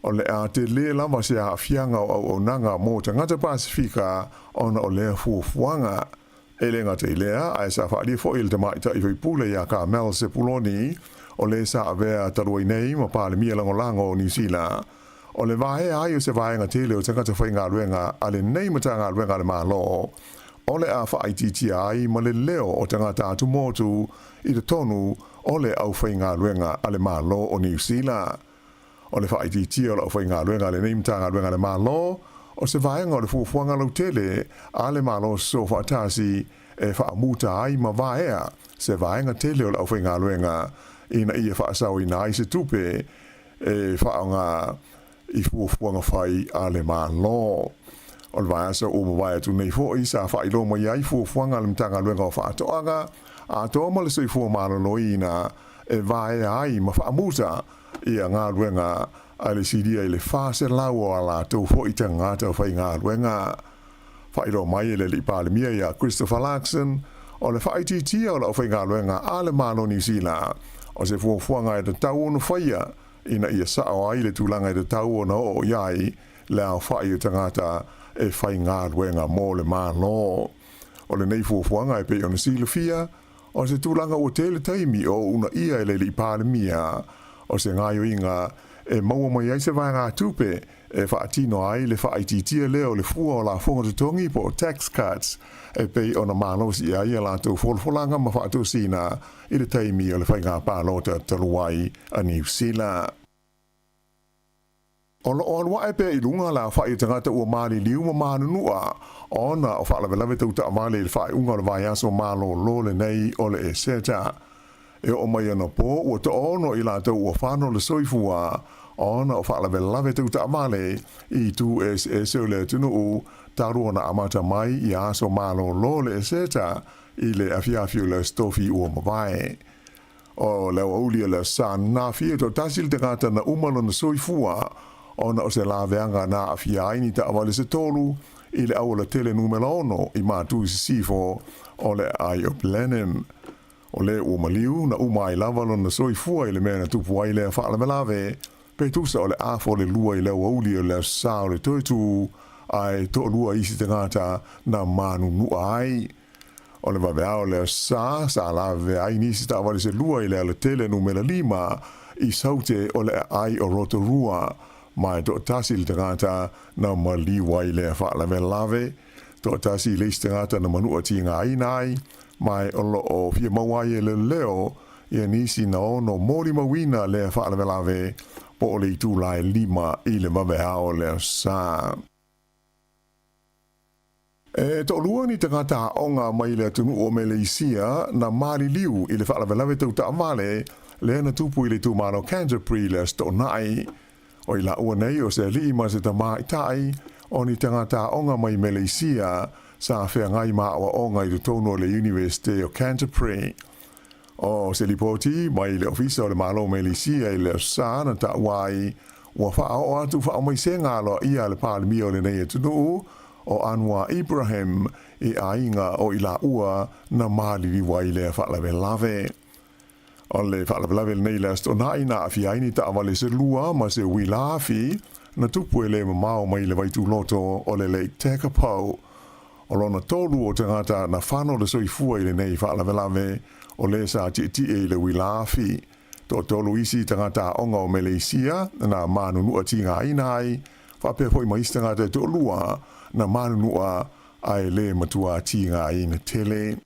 o le a te le lama se a fianga o nanga mō te ngata Pasifika, ona o lea fuafuanga. E le ngata i lea, ai sa whaalia fo il te maita i whai pule ia ka Mel Sepuloni, o le sa avea tarua nei ma pāle mia lango o New Zealand. O le vahe ai o se vaenga tele o te ngata whai ngā ruenga, ale nei mata ngā ruenga le malo. O le a whaititi ai ma le leo o te ngata atu motu i te tonu o le au whai ngā ruenga ale malo o New Zealand. O le whaititi o le au whai ngā ruenga le neimta ngā ruenga le malo, o se vaenga o le fuafuanga lau tele ale malo so whaatasi e whaamuta ai ma vaea se vaenga tele o le au whai ngā ruenga ina ia whaasau i nai se tupe e whaanga i fuafuanga whai ale malo. O le vaasa o mawai atu nei fo i sa whai lo mai ai fuafuanga le mtanga luenga o whaatoanga a toa ma le soi fua malolo ina e vae ai ma whaamuta i a ngā luenga a le siria i le whase lau o ala tau fo i te ngāta o whai ngā luenga. Whai lo mai le li pālemia i a Christopher Larkson o le whai titia o la o whai ngā luenga a le malo New Zealand o se fuafuanga e te tau ono whaia ina ia sao ai le tūlanga e te tau ono o iai le au whai o te ngāta e whai ngā ruenga mō le mālo. O le nei fuafuanga e pe o na silofia, o se tūlanga o tele taimi o una ia e le li pālemia, o se ngāio inga e maua mai ai se vai ngā tupe e whaatino ai le whaititia leo le fua o la fonga tutongi po tax cuts e pe o na mālo si ai e lātou folfolanga ma whaatou sina i le taimi o le whai ngā pālota taluai a New Zealand. O lo o e pe i lunga la whai tangata ua maali liu ma manunua o na o whaalawe tau ta maali le whai unga le vai aso malo lo le nei o le e seta. E o mai ana po ua ta ono i la tau ua whano le soifua o na o whaalawe tau ta maali i tu o le tunu u tarua na amata mai i aso malo lo le e seta i le afiafio le stofi ua mawai. O le aulia le san na fia to tasil tangata na umalo na soifua ona o se laweanga na afia aini ta awale se tolu i le awala tele numero ono i mātu i sifo o le ai o plenem. O le umaliu na umai lavalo na soifua i le mea na tupu ai le whaala melawe pe tusa o le afo le lua i le wauli o le sao le toitu ai to lua isi te ngata na manu nua ai. O le wawea o le sa lawe ai nisi ta awale se lua i le tele numero 5 i saute o le ai o Rotorua mai to tasi le tangata na mali wai le whaala me lave, to tasi le tangata na manua ti ngā inai, mai olo o fia mawai e le leo, ia nisi na ono mori mawina le whaala me lave, po o le itu lai 5 i le mawea o le sa. E to lua ni tangata onga mai le tunu o Malaysia na mari liu i le whaala me lave tau ta amale, le na tupu i le tu mano Canterbury le sto nai, o i la ua nei o se li ma se tamā i tai, o ni tangata onga mai Malaysia sa whea ngai maawa onga i tono le University of Canterbury. O se lipoti mai le ofisa o le malo Malaysia i le sa na ta wai, ua wha o atu wha o mai se ngalo ia le pālemi o le nei e tunu, o Anwar Ibrahim i ainga o i la ua na maaliri wai le whaalawe lave. O le whaalawe nei le sto nai na afi aini ta awale se lua ma se wila afi na tupu e le mamao mai le waitu loto o le Lake Takapau. O lona tolu o te ngata na whano le soifua i le nei whaalawe o le sa ti e le wila afi. To tolu isi te ngata onga o Malaysia na manunua ti ngā inai, whape hoi maisi te ngata to lua na manunua ai le matua ti ngā ina tele.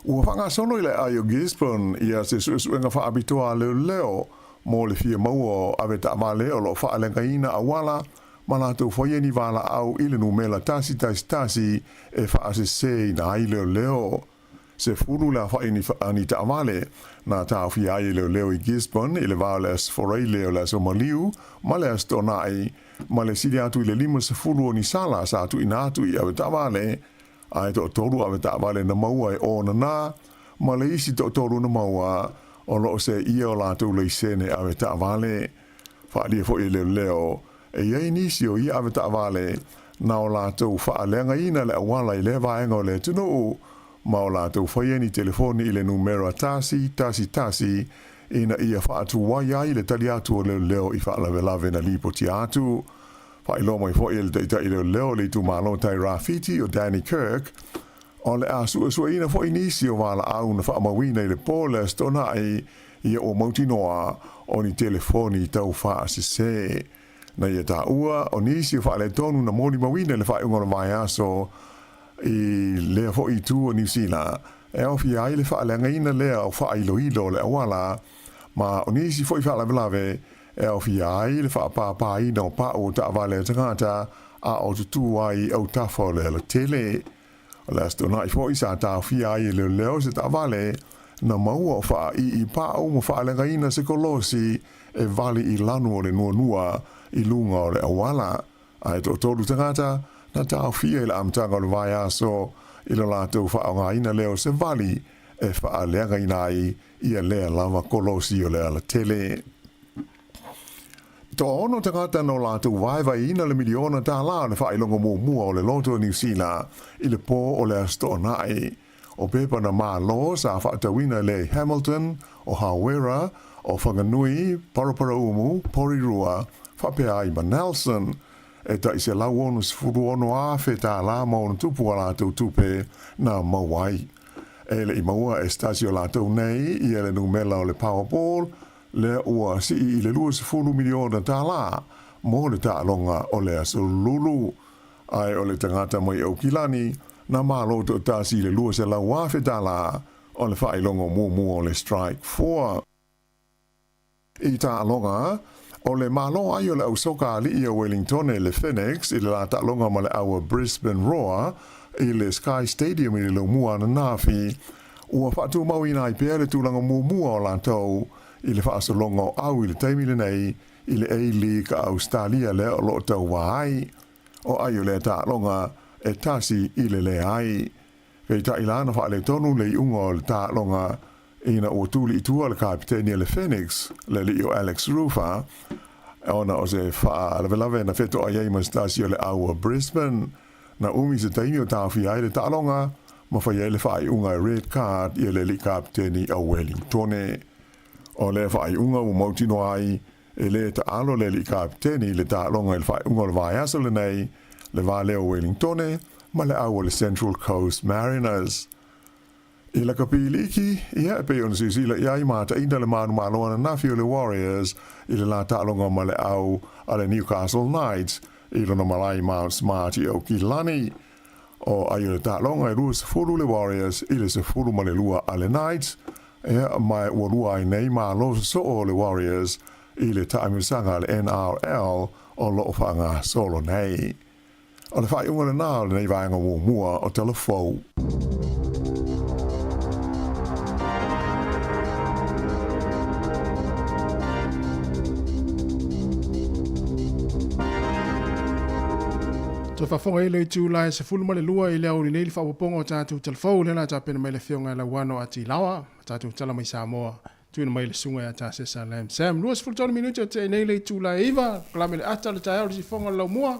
Ua whanga sono i le ai o Gisborne ia se suenga whaabitoa leo mo le fia maua awe ta amale o lo whaalenga ina awala ma lātou whaieni wala au ile numela tasi e whaase se na ai leo. Se furu la whaini ani ta amale na ta fia ai leo i Gisborne i le vales forei leo la so maliu ma le astonai ma le sidi atu i le 5 se furu o ni sala sa atu ina atu i awe ta amale ai to toru ave ta vale na maua e ona na ma le isi to toru na maua o lo se ia o la tu le sene ave ta vale fa li fo ile leo e ia inisi o ia ave ta vale na o la tu fa lenga ina le wala ile va ngo le tunu ma o lātou whaia ni telefoni i le numero tasi, ina ia whaatu waia i le tali atu o leo i whaalawe na lipo ti atu. Whailo mai fo i le teita i leo le tu malo tai Rafiti o Danny Kirk, o le asu ina fo inisi o wala au na whaamawina i le pōle stona ia o mautinoa o ni telefoni tau whaasise. Na ia tā ua, o nisi o whaale tonu na moni mawina le whaeungona mai aso i lea fo i tu o New Zealand. E au fi ai le whaaleanga ina lea o whaeilo ilo le awala, ma o nisi fo i whaalawe e au fi ai le whaapapa ina o pa o ta wale tangata a o tutu ai au tafo le tele. O le astona i fo i sa tā fi ai le leo se ta wale na maua o wha i pa o mo whaaleanga ina se kolosi e vali i lanu o le nuanua i lunga o le awala. Ai to tolu tangata na tau fia i le amtanga o le vai aso i le lātou whaonga ina leo se vali e whaaleanga ina ia lea lava kolosi o lea la tele. To ono tangata no lātou vai ina le miliona tā la le whailonga mua o le loto New Zealand i le pō o le astonai. O pepa na mālo sa whaatawina le Hamilton o Hawera o Whanganui, Parapara Umu, Porirua, whapea i ma Nelson, e ta i se lau ono se furu ono a whetā la mauna tupu a lātou tupe na mawai. E le i maua e stasio lātou nei i ele numela o le Powerball, le ua si i le lua se furu miliona tā la, mo le tā longa o le asolulu. Ai o le tangata mai au kilani, na māloto tā si le lua se lau a whetā la, o le whailonga mua o le Strike 4. I tā longa, o le malo ai o le au soka ali i o Wellington e le Phoenix i le la ta longa ma le au Brisbane Roar i le Sky Stadium i le mua na nafi ua whatu mau ina i pēr le tūlanga mua o lātou i le whaasalonga o au i le taimile nei i le A-League Australia le o lo tau wahai o ai o le ta longa e tasi i le ai. Kei ta ilana whaale tonu le i unga o le ta longa ina o tuli i tua le kapiteni le Phoenix, le li o Alex Rufa, ona o se wha lawe na wheto a iei mastasio le aua Brisbane, na umi se taimi o tāwhi ai le tālonga, ma whai le whai unga red card i le li kapiteni a Wellington. O le whai unga o mautino ai, e le ta alo le li kapiteni le tālonga i le whai unga le vai asa le nei, le vale o Wellington, ma le aua le Central Coast Mariners. I la kapiliki, ia pe on sisila ia i mata inda le manu maloana nafi o le Warriors i le la ta'alonga ma le au a le Newcastle Knights i le no malai Mount Smart i au Kilani. O ai le ta'alonga i lua se furu le Warriors i le se furu ma le lua a le Knights ia mai ua lua ai nei malo so o le Warriors i le ta'amisanga le NRL o lo whanga solo nei. O le whai unga le nā le nei vaenga mua o telefou. To whafonga ilo i tūlai se fulu male lua i leo ni neili whawaponga o tātou telefou lena tāpena mai le whionga la wano ati lawa, tātou tala mai Sāmoa, tuina mai le sunga a tā sesa lam. Sam, lua se fulu tonu minuti o te neili i tūlai iwa, kalame le ata le tai au le si whonga lau mua,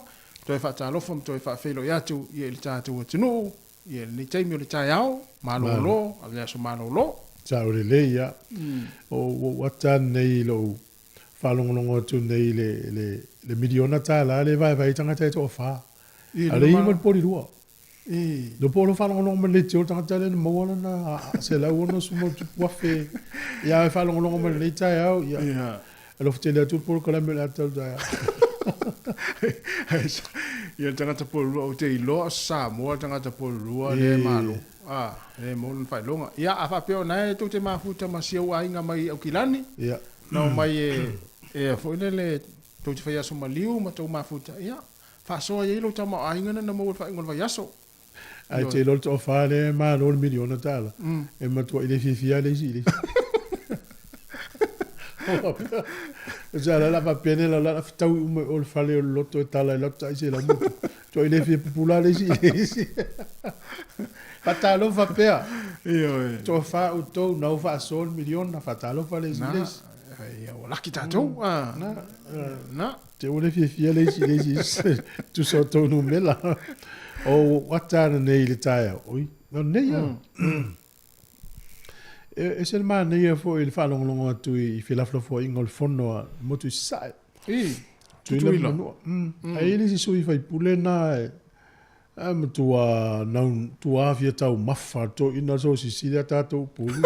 toi whata alofa, toi whawhelo i atu, i e le tātou o tunu, i e le ni teimi o le tai au, malo lo, a le aso malo lo. Tāu le leia, o watan nei lo whalongolongo tu nei le miliona tā la le vai tangata e tō wha. Ale i man pori rua. Do poro whalongolongo man le te o tangata le mawana na se lau ono sumo tupu wafe. Ia e whalongolongo man le tai au. Ia. Alofa te lea tu poro kalame le atau tai au. Ia tangata poro rua o te iloa Sāmoa tangata poro rua le malo. Le mōna whailonga. Ia a whapeo nai tō te mafuta ma siau a inga mai au Kilani. Ia. Nau mai e fōine le tō te whai aso maliu ma tō mafuta. Ia. Fasoa ye lo tama aingana na mo fa ngol yaso. Ai te lo to fa le ma lo miliona tala. E ma to ile fifia le si. Ja la va pene la tau o fa le lo to tala lo ta se la mo. To ile fi populare si. Fatalo fa pea. Io to fa o to no fa sol miliona fatalo fa le si. Ia o laki tatou. Na. Te ole fia le si tu so to no mela. O watana nei le tai oi No nei. E se ma nei fo il fa longo atu I filaflo fo ingol fono mo tu sai. Tuila. Ai li si sui fai pulena am tua non tua via tau maffa to ina so si si tato pulu.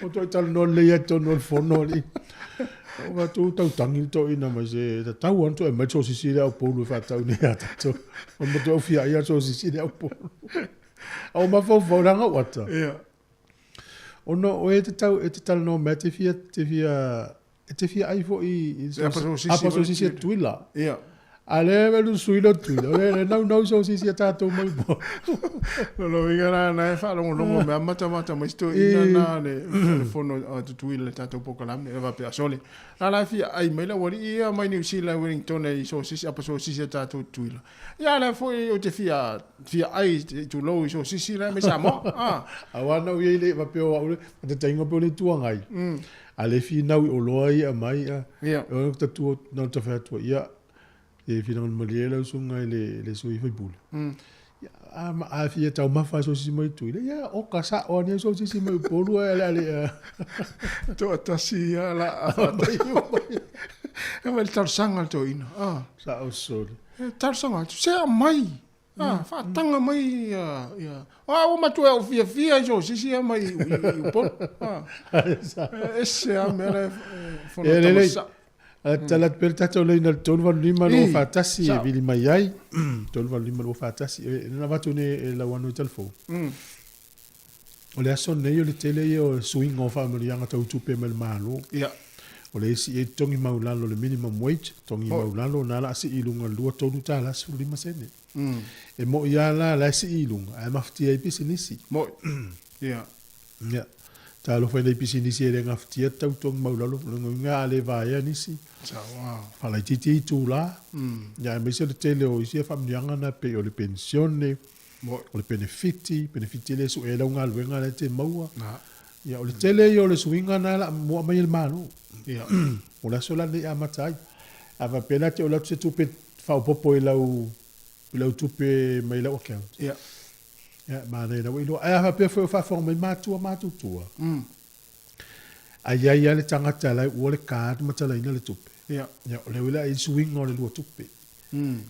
O to tal no le to no fono li. O tu tau tangi to ina ma se tau anto e macho si si o pulu fa tau ne tato. O mo to fia ia so si si o pulu. O ma fo ranga wata. O no o e te tal no me te fia ai fo I apaso si si tuila. Ale velu suilo tuila. Le nau so si si tato mai bo. Lo ingana na fa longo me mata mai sto ina na le fono tuila tato pokalam ne va pe sole. La fia ai mai la wori ia mai New Zealand Wellington e so si apaso si tato tuila. Ya la foi o te fia ai tu lo so si la me Sāmoa. Awana o ile va pe o te tainga pe le tuangai. Ale fi nau o loi a mai a. O te tu no te fa tu ia. E fi non maliela sunga le sui foi bula. A fi tau mafa so si mai tu. Ya o kasa o ni so si mai polu ale. To tasi la. E vai tar sanga to ina. Sa o soli. Tar sanga se mai. Fa tanga mai ya. O matu e o fia so si mai polu. Esse a mera fono Talat per tato le na tolva lima lo fatasi e vili mai ai. Tolva lima lo fatasi e na vatu ne la wano telfo. O le aso ne yo le tele yo swing of family anga tau tupe mel malo. O le si e tongi maulalo le minimum wage, tongi maulalo na la si ilunga lua tolu tala su lima sene. E mo ia la si ilunga, ai mafti ai pisinisi. Mo. Ya. Talo fai nei pisinisi e renga ftia tau tongi maulalo, nga ale vaea nisi. Fala titi tu la. Ya me se le tele o isi family anga na pe o le pensione. O le benefiti le su e la unga luenga le te maua. Ya o le tele yo le suinga na la mo mai il mano. Ya. O la sola le amatai. Ava pena te o la se tupe fa o popo i lau tupe mai la account. Ya. Ya ma ne na wilo. Ava pe fa forma matua. Ai le tangata la o le card matala ina le tupe. Ya. Ya o le wila i suinga le lo tupe.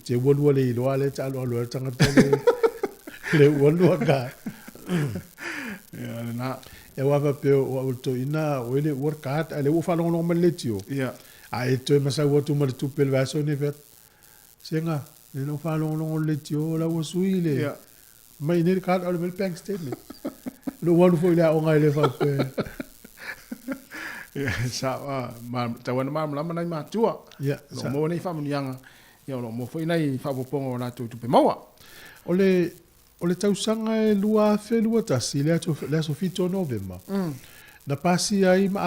Te wolu le lo ale talo lo tangata le wolu ga. Ya na. E wava pe o to ina o le work hard ale o falong long maletio. Ya. Ai to masa wo tu mal tu pel vaso ne vet. Senga, le no falong long letio la wo suile. Ya. Mai ne card al bel bank statement. Lo wonu fo ile o ngai le fa pe. Ya sa ma tawana ma nai ma tua. Ya. Lo mo nei fa mun yanga. Ya lo mo fo nei fa bo pongo na tu pe maua. O le tausanga e lua tasi, le aso fito novema. Na pasi ai na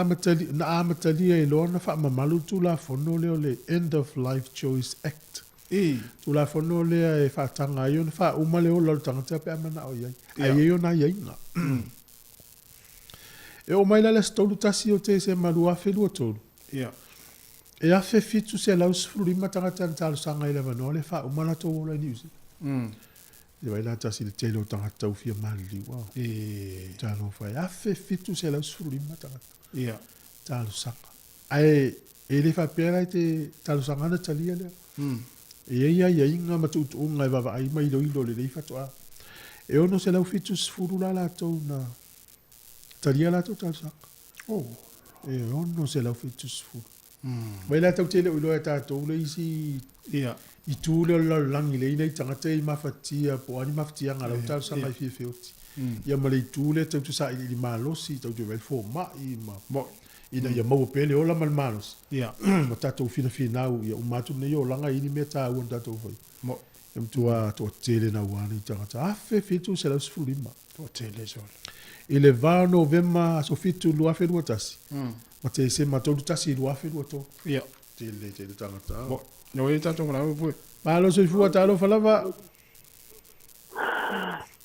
amatali e loa na wha mamalu tu la fono leo le End of Life Choice Act. Tu la fono lea e wha tanga i o na wha umale o lau tangata pe amana o iai. Ai e o na iai nga. E o maila le stolu tasi o te se malu afe lua tolu. E afe fitu se lau sfurima tangata na talo sanga i le vano le wha umala to ola i niusi. E vai la tasi le tele o tangata u fia mali. Talo fai. Afe fitu se lau sfurima tangata. Talo sanga. Ai, e le fa pera i te talo sanga na talia lea. E ia inga matutu unga e vava ai mai ilo le leifa toa. E ono se lau fitu sfuru la tau na talia la tau talo sanga. E ono se lau fitu sfuru. Mai la tau tele uilo e tātou le isi I tūle o langi le ina I tangata I mafatia po ani mafatia ngā lau tālu sanga I whiwhioti. Ia ma le I tūle tau tu sa I malosi tau tu velfo ma I ma. Ina ia mau pele o la mal malosi. Ma tātou whina au ia umatu nei o langa ini mea tā uan tātou vai. Ia mtua tō tele na wana I tangata. Awhe fitu se lau sifurima. Tō tele so. I le vā novema so fitu luafe lua tasi. Ma te se matolu tasi luafe lua tō. Tele tangata. No e tato ngā ui pui. Malo so fua talo falava.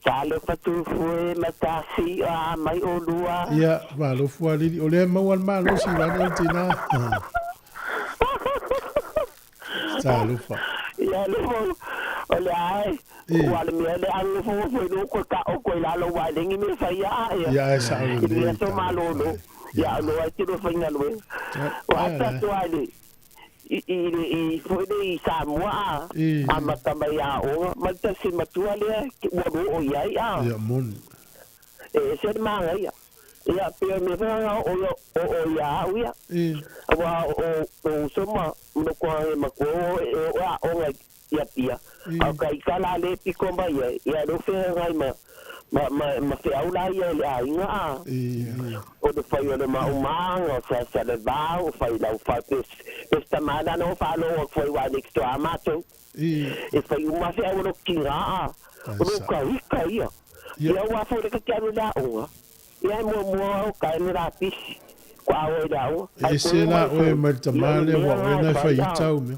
Talo patu fue matasi a mai o lua. Ia, malo fua lili. O lea mauan malo si wani o tina. Talo fa. Ia, Ole ai. Wale mi le ang fo no ko ka o ko la lo wa lengi mi fa ya. Ya sa o le. Ya so malo no. Ya lo ai tiro fa ngal we. Wa ta to ali. I foi de Sāmoa. Amata mai a o. Malta si matua le o ya ya. Ya mon. Se manga ya. Ya pe me fa o ya o ya. Wa o so ma no ko ma ko o ya pia. Okay, kala le piko ba ya do fe ngai ma fe aula ya ya inga o do fa yo le ma o sa le ba o fa la o fa esta mana no fa lo foi wa next to amato e fa uma fe o kinga o ka ia ya wa fa le ka la o ya mo ka ni ra pis kwa o da o ese la o ma tamale wa na fa itau me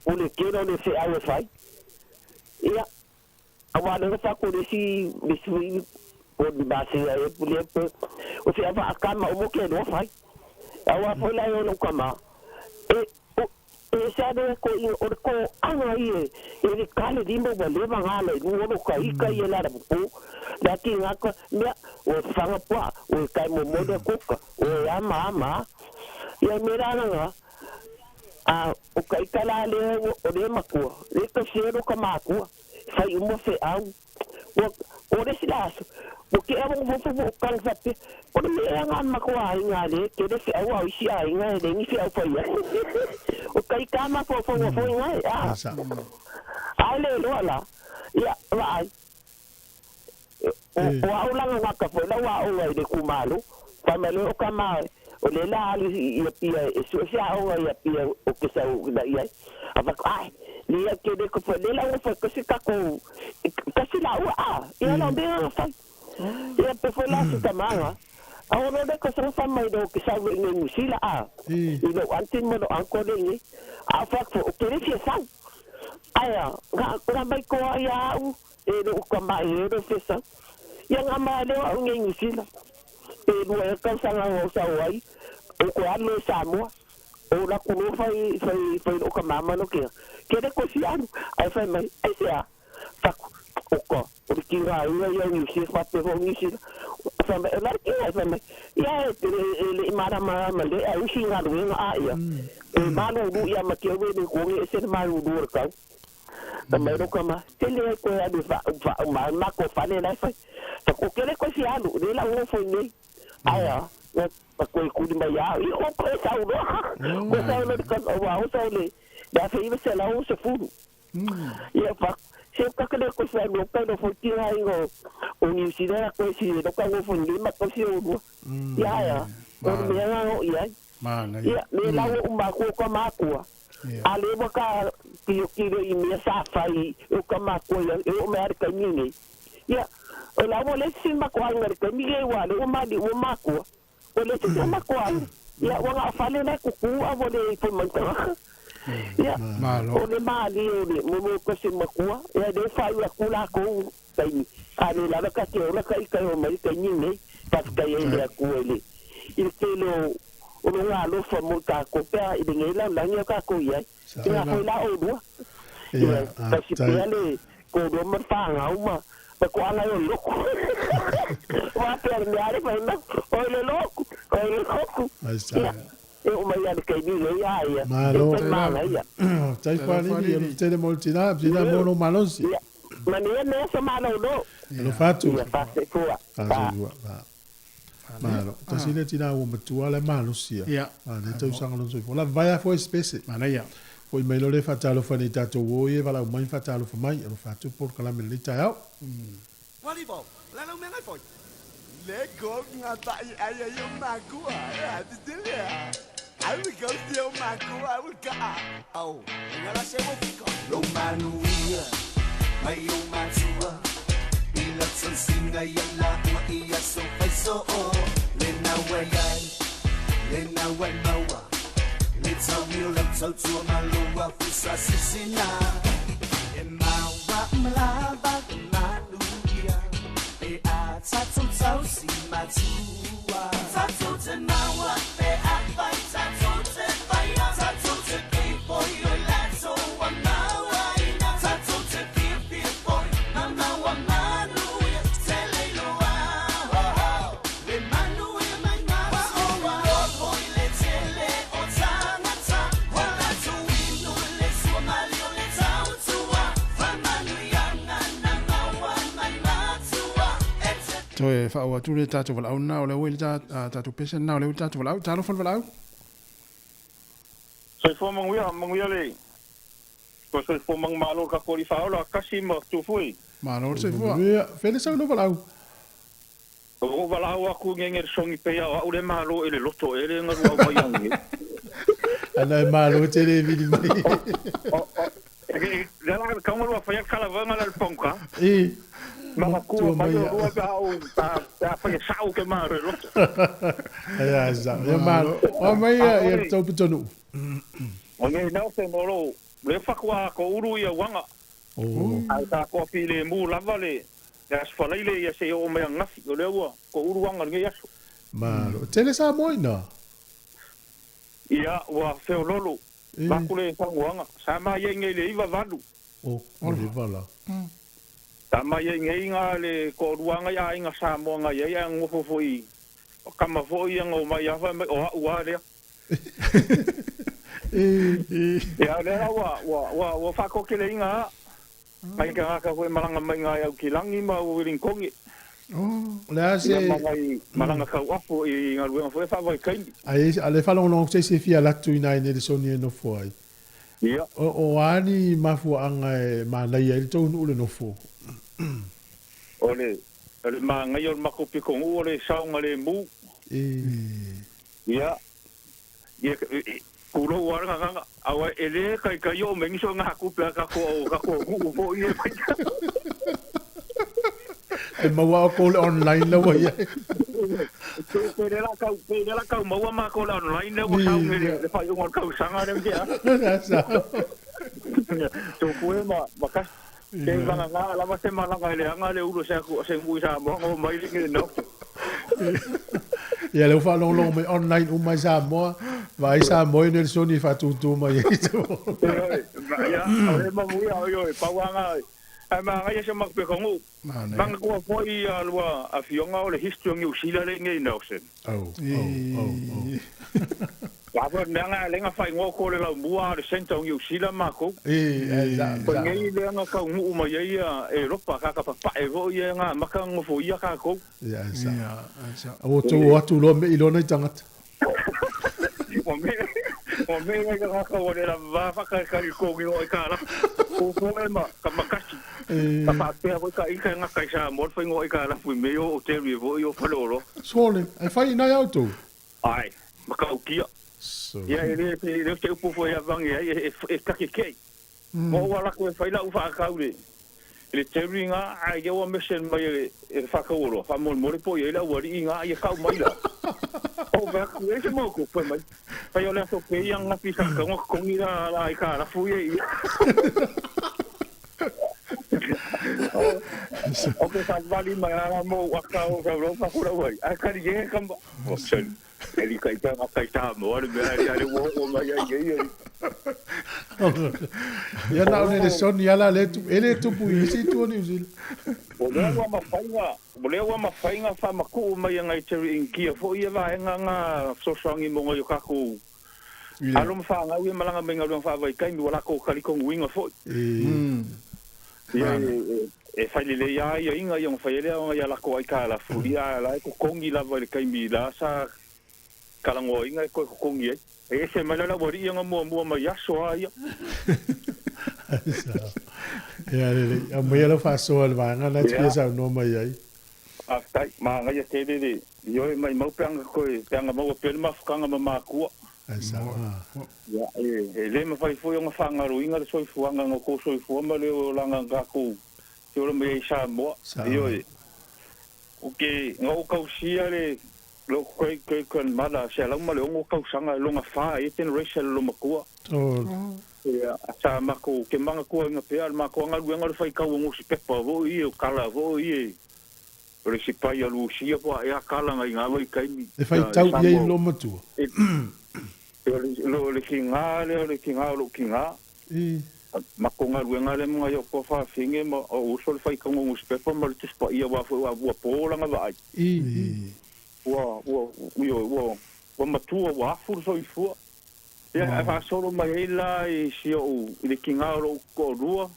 o le quiero le se a fai ia awale fa ko si bisui o di base e pule o se ava akama o mo ke no fai awa foi la yo no kama e sa de ko anga ie e kale dimbo ba le ba ngale no ka ie la pu la ki ngaka me o fanga pa o kai mo mo de kuka o ya mama ia miranga o kai kala le o le makua le ka shero ka makua fai mo fe au o le silaso o ke amo fo kan fape o le nga makua inga le ke le fe au isi ai nga le ni fe au fai o kai kama fo inga ale lo ala ya vai o au la nga ka fo la wa o ngai de kumalu famele o kama o le la ali ia pia e so sia o ia pia o ke sa o da ia ava ai ni ia ke de ko le la o fa ko se ka ko si la o ia no be na fa ia pe fo la si tamanga a o de ko sa fa mai do ke sa ni si la i no antin mo no anko de ni a fa ko o ke ri sa aya ga mai ko ia e do ko mai e do sa ia nga ma le o ni si la e no ka sa nga o sa wai o ko alo Sāmoa o la kuno fai o ka mama no ke de ko si anu ai fai mai ai sia fa o ko o ki ra ia ni si fa pe ho ni si fa mai la ki ai fai mai ia le mara le ai si nga no nga ia e ma no du ia ma ke we ni ko ni se ma du ka ta mai ro kama tele ko ya du fa ma ko fa ne la fai ta ko ke ko si anu de la o fo ni aya ko ku di mai ya i ko sa u ko sa le ka o sa le da fe i se la o se fu ia fa se ka ke ko sa no ka do fo ti ai go o ni si da ko si do ka go fo ni ma ko si o ya o me nga o ia mana ia me la o ma ko ma ko ale mo ka ki i me sa fai o ka ma ko o me ar ka ni ia o la mo le si ma ko ngar ka mi e wa le o ma di o ma ko o le si ma ko ia wa nga fa le na ku a vo le fo man ka ia o le mali o le mo ko si ma ko ia de fa ia ku la ko tai ale la ka ke o la ka i ka o mai ka ni ne pa ka ye le ku ele il pelo o no nga lo fo mo ka ko pa i de ngela la nya ka ko ia ia ko la o do ia ka si pele ko do ma fa nga uma pa ko ala yo loko wa per mi ale pa no o le loko o mai ya ke ni ia malo tai pa ni te de moltina bina mono malosi ma ni ne so malo do lo fatu fa se tua malo tasile tina o matua le malosi ia ne tau sanga lo so la vai a fo espécie mana ia foi mai lo le fatalo fa ni tato wo e vala mai fatalo fa mai lo fatu por kala me le tai au wali bo la lo me ngai foi le go nga ta ai yo ma ku a dile I will go still my cool, I will go oh nga la se mo fico lo manuia mai yo ma tua ila san singa yalla ma ia so fai so le na wai mawa let's all you let's all to my lowa fusa sisina e mawa mlaba manuia e a tatsu tsau si matua tatsu te mawa e a fai tatsu te fai tatsu te people you let's all one mawa ina tatsu Toi fa wa tu le tatu vala au na o le wele tatu pesa na o le tatu vala au talo fa vala au. Soi fo manguia le. Ko soi fo mang malo ka ko li fa ola kasi mo tu fui. Malo se fo. Fele sa no vala au. O vala au aku ngenge songi pe ya o le malo ele loto ele ngaru au mai angi. Ana malo te le vidi mai. Dela ka ngoro fa ya kala vanga le ponka. Ma ku ma yo ro au ta fa ya sau ke ma re loto. Ya za. Ya malo. O mai ya to pitonu. O nge na se moro le fa ko uru ya wanga. Ai ta ko fi le mu lava le. Ya sfalaile ya se o me ngafi o lewa ko uruanga nge yaso. Malo. Tele Sāmoa ina. Ia wa feo lolo. Makule sanguanga. Sama ye nge le iwa valu. O le vala. Sama ye nge inga le ko uruanga ya inga Sāmoa nga ya ngofo foi. O kama foi nga o mai afa o ua lea. Ia lea wa whako kele inga. Mai ka ngaka koe malanga mai ngai au ki langi ma o rinkongi. Lea se... Malanga kau apo i ngā ruenga fwe whawai kaini. Ai, ale whalongonong se fia latu ina i nere soni e nofo ai. Ia. O ani mafua anga e mānai ai tau ule nofo. Ole mā ngai o makopi kongu ole saunga le mū. Ia. Kuro waranga nga awa ele kai o mengiso nga kupia ka ko fo ie pai. E maua ko online la wa ia. Pere la ka maua ma ko online la wa sa le fai un ka sanga re dia. Sa. To fue ma ka te nga la ma se mala nga le anga le ulo se ko se mu sa mo mai ni no. Ia le fa long me online o mai Sāmoa vai Sāmoa nel soni fa tu mai ito. Ya, ale ma mu ya yo pa wanga. Ai ma ngai se mak pe kongu. Bang ko foi alwa afionga o le history ngi usila le ngi nosen. Oh. Wa fa nanga lenga fai ngo ko le la mua le sento ngi usila ma ko. Ngi le nga ka ngu ma ya Europa ka pa e go ya nga maka ngo fo ya ka ko. Ya sa. O tu lo me ilona tangata. O me nga ka o le la va fa ka ko ngi o ka la. Ko ma ka makasi. Pa pe ko ka ika nga ka sa mo fa ngo ka la fu me o te ri vo yo fa lo. Sole, ai fai na auto. Ai, maka o kia. Ya ele te upu foi a vangi e kakeke. Mo wala ko fai la ufa ka ule. Ele te ringa ai ge wa mission mai e fa ka olo, fa mo mo po ye la wari nga ai ka mai la. O va ku e mo ko foi mai. Fa yo le so pe yang na pisa ka ngo ko ngi la ai ka la fu ye. O ke sa vali mai la mo wa ka o ro fa ko wai. Ai ka ye ka mo. Ele kai ta mo ale ale wo mai ye. Ya na le son ya la le tu ele tu pu isi tu ni usil. O le wa ma fainga fa ma ku mai ngai te in kia fo ia va nga so songi mo ngai ka ku. Alum fa nga wi malanga me ngai fa vai kai mi wala ko kali ko winga fo. E fa le ya inga yung fa ele ya la ko ai ka la fu ya la ko kongi la vai kai mi la sa kalango inga ko kongi e se malala wori nga mo ma yaso ai. Ya le a me lo fa so al va nga la tia sa no mai ai. Tai ma nga te de yo mai mo panga ko panga mo pe ma fanga ma ku. Asa. Ya le me fai foi nga fanga ro inga so fu nga ko so fu ma le langa ga ku. Yo me sa mo yo okay nga ko sia le lo koi kon mala se la mo le ngo ka sanga lo nga fa e ten racial lo makua. Ya sa mako ke manga ko nga pe al mako nga lu nga fai ka ngo si pepa vo i o kala vo i re si pa ya lu si po ya kala nga nga vai kai mi. E fai tau ye lo matu. Lo le kinga lo kinga. Mako nga lu nga le mga yo ko fa finge mo o so fai ka ngo si pepa mo le tispa ia wa fo wa po la nga vai. Wa matua wa fu so i fu. Ya fa solo mai la e si o le kinga ro ko rua.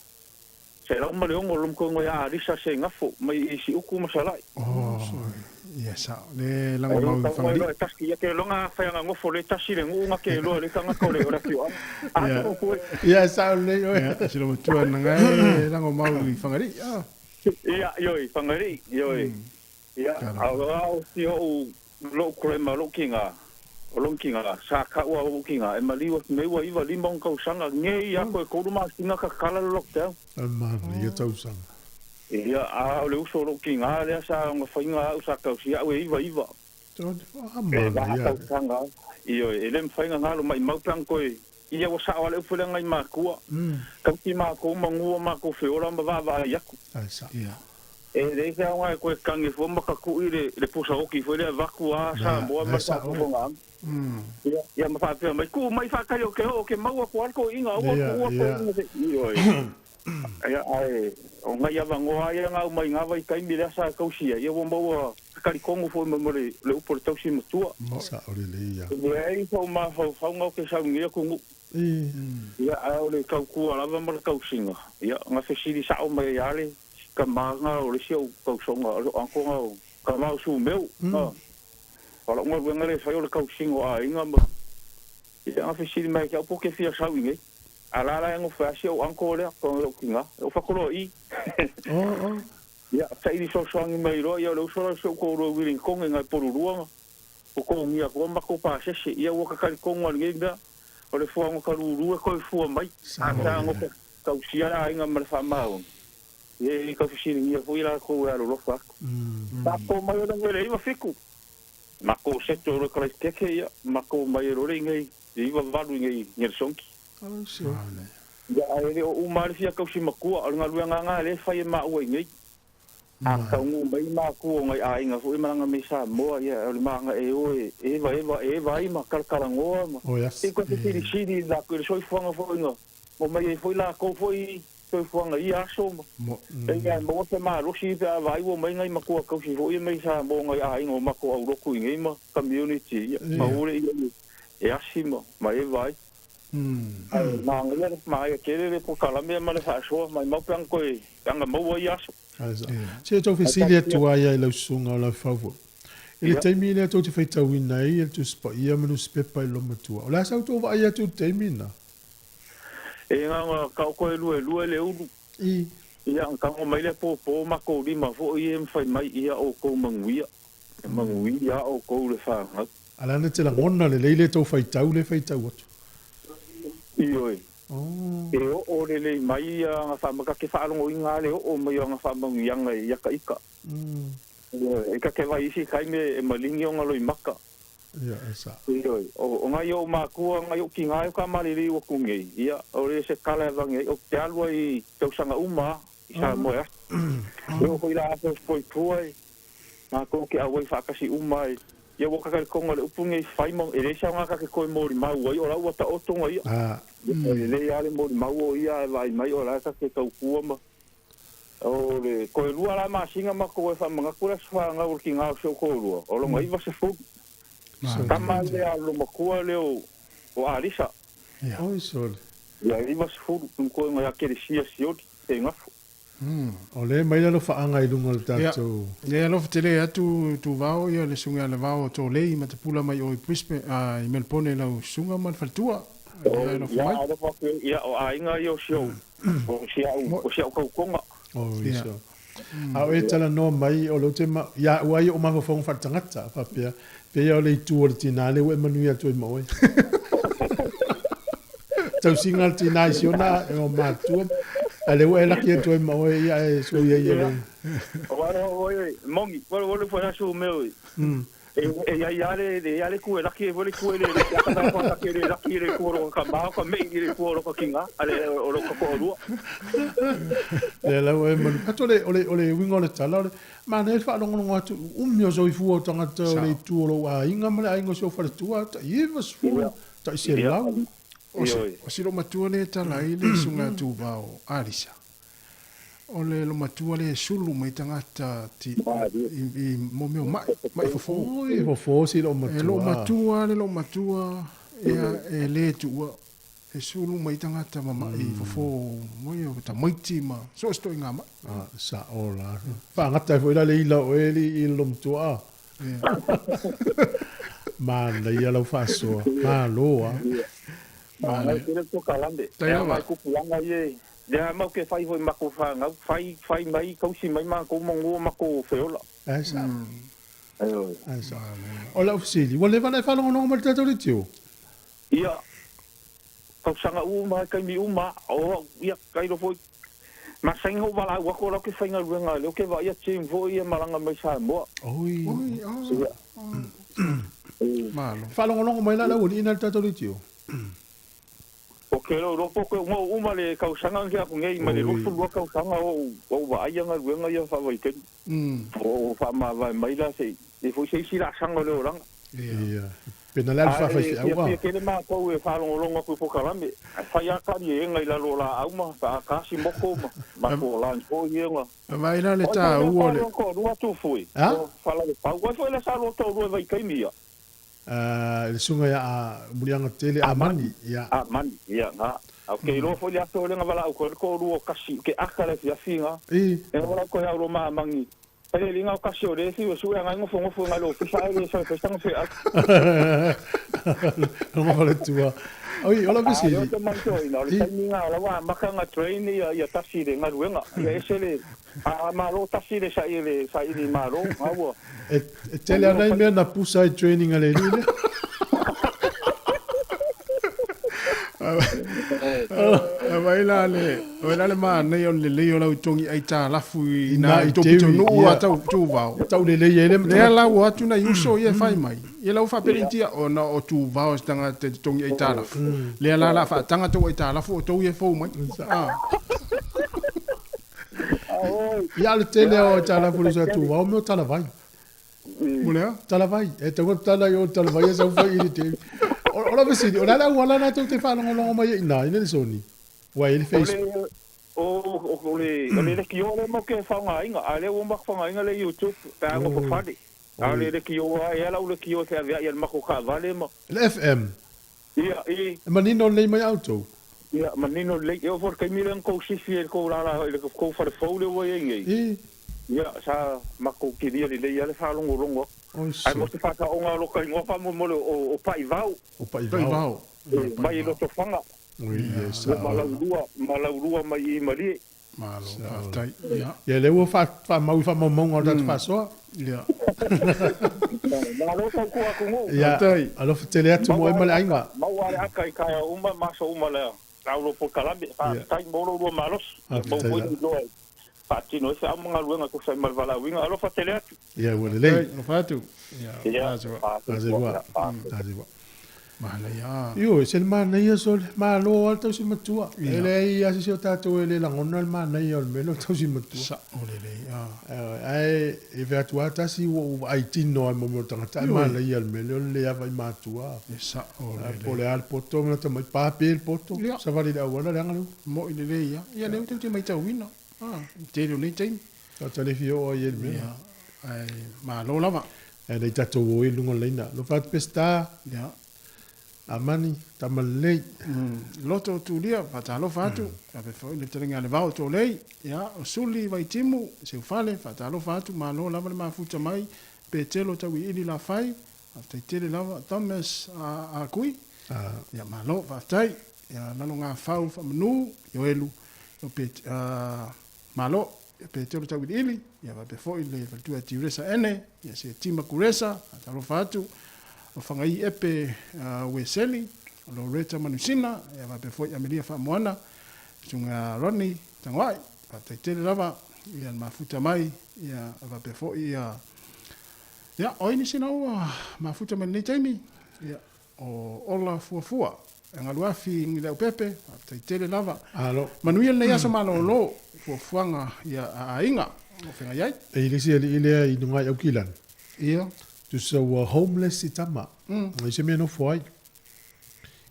Se la ma le ongo lum ko ngoia risa se ngafo mai isi uku masalai. Ia sa le langa mau whangari. Ai taski ia ke longa whaianga ngofo le tasi le ngunga ke loa le kanga kore ora ki oa. Ia sa le ia silo matua nanga e langa mau whangari. Ia ioi whangari ioi. Ia au si o lo krema lo kinga. O lo kinga sa ka ua o kinga e maliwa meua iwa limong kau sanga nge ia ko e koruma singa ka kala lo lockdown. Mani ia tau sanga. Ia a le uso lo kinga le sa nga whainga au sa kau sia ue iwa. Ia sanga io e le whainga ngalo mai maupang koe ia o sa wale ufulenga i makua. Kauti mako mangua mako whiora ma vava iaku. Ai sa. Ia. E le se aunga e koe kange fuma ka kui le pusa oki fwere a vaku a Sāmoa ma sa kukonga. Ia ma whapea mai ku mai whakai o ke ho ke maua ko alko inga ua ko io ia ai o ngai ava ngoa ia ngau mai ngava i kai mire sa kausia ia wo maua kari kongo fo mo le upo le tausi matua. Sa o le ia. Ia fo ma fo ngau ke sa ngia ku ia au le kau ku ala ma le kausinga. Ia nga fesiri sa o mai ale ka manga o le sio kausonga o anko ngau ka mau su meu. Wala ngor ngare fa yo le kausingo a inga ma. Ia nga fesiri mai ka po ke fia sa wingi. Ala la ngo fa sio anko le ko lo kinga o fa ko i. Ya, sai di so songi mai ro ia lo so ko ro wiring kong ngai porurua. O ko ngia ko ma ko pa se ia wo ka kali kong wa nginda. O le fuango ka rurua ko fu mai. Ata ngo ka usia ai nga ma fa mau. Ye ka fisi ngia fo ira ko ro lo fa. Ta ko mai o ngere i fiku. Ma ko se to ro ka ke ia ma ko mai ro ngai i va valu ngai nyer sonki. Ya ai o umar fia ka usi makua o nga le fa ma o ngai. Aka ngu mai ma ku ngai ai nga fu imanga me Sāmoa ia o manga e o e vai ma kalkarangoa ma e ko te siri la ko so fuanga fo nga mo mai foi la ko foi so fuanga ia so mo e ga mo te ma rosi pa vai wo mai ngai ma ku ka si fo mai Sāmoa ngai ai ngo ma ko au roku ngai ma community ma ore e asimo ma e vai ma ngai ma e kere po kala me ma le fa so mai ma plan ko e anga mo ia so. Se to fisilia tua ia lo sunga la favo. Ele taimina to te feita wina ia to spa ia manu spepa lo matua. Ola sa to va ia to taimina. E nga ka ko lu le ulu. Ia ka mo mai le po ma ko di ma fo ia fai mai ia o ko manguia. Manguia o ko le fa. Ala na te la ngona le to feita le feita wat. Ioi. E o le mai nga fa maka ke fa longo inga le o mai nga fa mang yang ia ka ika. E ka ke vai si kai me e malingi o ngalo i maka. Ia esa. O nga yo ma ku nga yo ki nga ka mali ri o kungi. Ia o le se kala vangi o te alwa i tau sanga uma i Sāmoa. Yo ko ila aso foi tuai. Ma ko ke awai fa kasi uma ia wo ka ko ngale upungi fai mo e le sa nga ka ke ko mori mau ai o la o ta o tonga ia. Le ale mo mau ia vai mai ora ka ke kau kuama o le ko lua la ma singa ma ko fa manga kura fa nga working out so ko lua o lo mai va se fu kama le alo mo ko le o alisa o sol ya i va se fu ko nga ke sia sio te nga o le mai lo fa anga i lungo le tato le lo tele atu tu vao ia le sunga le vao to le ma te pula mai o i Brisbane i Melbourne la sunga ma fatua. Ia o ainga yo sio o sia ko konga o iso a e tala no mai o lo tema ya wa yo ma fo fa tangata pa pe yo le tu o tinale we manu ya tu mo tau singal tinai siona e o ma tu ale we la ki tu mo ya e so ye o mongi o fo na su meu e ale ku la ki vole ku le ka ka ke le la ki le ku ro ka ba ka me le ku ro ka kinga ale o ro ko ru la we man patole ole wingo le tala ma ne fa longo ngo atu mio so i fu o tanga to le tu ro wa inga ma ingo so fa tu ata i was fu ta se la o si lo matua le tala i le sunga tu vao alisa o le lo matua le sulu mai tangata ti i momeo mai fofo si lo matua le lo matua e le tua e sulu mai tangata mama i fofo mai o ta maiti ma so sto inga ma sa ola fa ngata foi la leila o eli ilom tua ma la ia lo faso ma loa ma le tele to kalande ya mai ku puanga ye ya ma ke fai foi mako fanga fai mai kausi mai ma ko mongo mako feola esa esa ola ofsili wale vana fa no mo tato le tio ia kau sanga uma kai mi uma o ia kai ro foi ma sengo wala wa ko ke fainga ruanga le ke va ia chim foi ia malanga mai Sāmoa oi malo fa no mai la uni na tato le tio o ke ro ko mo uma le kau sanga ke ko ngai ma le ro fu kau sanga o wa ia nga ruanga ia fa vai ke o fa ma vai mai la se e foi sei la sanga le orang ia pena la fa fa ia ke le ma ko e fa longo ko kalame fa ya ka ni ngai la lo la au ma fa ka si moko ma ko la ko yenga vai la le ta u le ko ru tu foi fa la fa ko foi la sa lo to ru vai kai mia le sunga ya mulianga tele amani ya na okay lo foi ya to le ngala ko ru kasi ke akala ya finga e wala ko ya ro ma mangi Pare linga o kasi o le si o suya ngai ngofo ngalo fi sa le sa sa ngfe a. No mo le tua. Oi, ola bisi. Yo te manto ina le minga la wa makanga train ya taxi de ngaruenga. Ya esele a malo taxi de sa ile malo, awo. E tele ana me na pusa training ale ni. Vai la le ma nei on le o tongi ai ta la fu ina I to no wa tu va tau le le la wa tu na yuso ye fai mai ye la fa perentia o na o tu va o stanga te tongi ai ta la fu le la fa tanga to ai ta la fu to ye fo mai ya le tele o ta la fu le tu va o me ta la vai mulea ta la vai e te ta la yo ta la vai sa fa i te Ola besi, ola la wala na te fa no mai ina ina soni. Wa ele face. Le ki o le mo ke fa nga inga, ale o ma fa nga inga le YouTube, ta ko fa fadi. Ale le ki o ya la le ki o se ya ma ko ka vale mo. Le FM. Ia manino le mai auto. Ia manino le eu for ke milen ko si ko la ko fa fo le wo ye. Ia sa ma ko ki dia le ya le fa longo. Ai mo te whaka o ngā loka ingoa wha mo o pai vau. O pai vau. Mai lo to whanga. Malaurua mai I marie. Malo, whaftai. Ia le ua wha maui wha maunga o tatu whasoa. Ia. Malo tau kua kungu. Ia, alofa tele atu mo e male ainga. Mau are aka I kaya uma, maso uma lea. Tauro po kalambe. Tai moro rua malos. Mau pui loa. Patino sa mga ruanga ko sa malvala winga alo fa tele atu. Ia wale le. No fatu. Ia. Azua. Mana ya. Yo, se mana ia sol, malo alto si matua. Ele ia se tato ele la ngona mana ia melo tau si matua. Sa ole le ya. Ai e ve atua ta si o ai tino ai mo tanga mana ia melo le ia vai matua. Sa ole. Pole al poto na ta mai papel poto. Sa vale da wala le ngalo. Mo ile le ya. Ia le te mai tau wino. Te lo nei time. Ta le fio o ia melo. Ai malo lava. E le tato o i lungo leina. Lo fat pesta. Ya. Amani tamalei loto tu dia fatalo fatu ape foi le terenga le vao to lei ya o suli vai timu se fale fatalo fatu malo lava le mafuta mai pe telo tawi ili la fai after tele lava tames a kui ya malo fatai ya nalo nga fau fa menu yo elu yo pe malo pe telo tawi ili ya va pe foi le tu atiresa ene ya se tima kuresa fatalo fatu o whangai epe Weseli, o Loretta Manusina, e wa pe foi Amelia Whamoana, sunga Ronnie Tangwai, pa te tere lava, ia mafuta mai, ia wa pe foi ia oini sina ua mafuta mai nei taimi, ia o ola fuafua, e ngaluafi ngi leo pepe, pa te tere lava. Manuia nei asa malo lo, fuafuanga ia a inga, o whenga iai. E ilisi ilea I nungai au kilan. Ia. Tu sa homeless I tama. Mai se meno foi.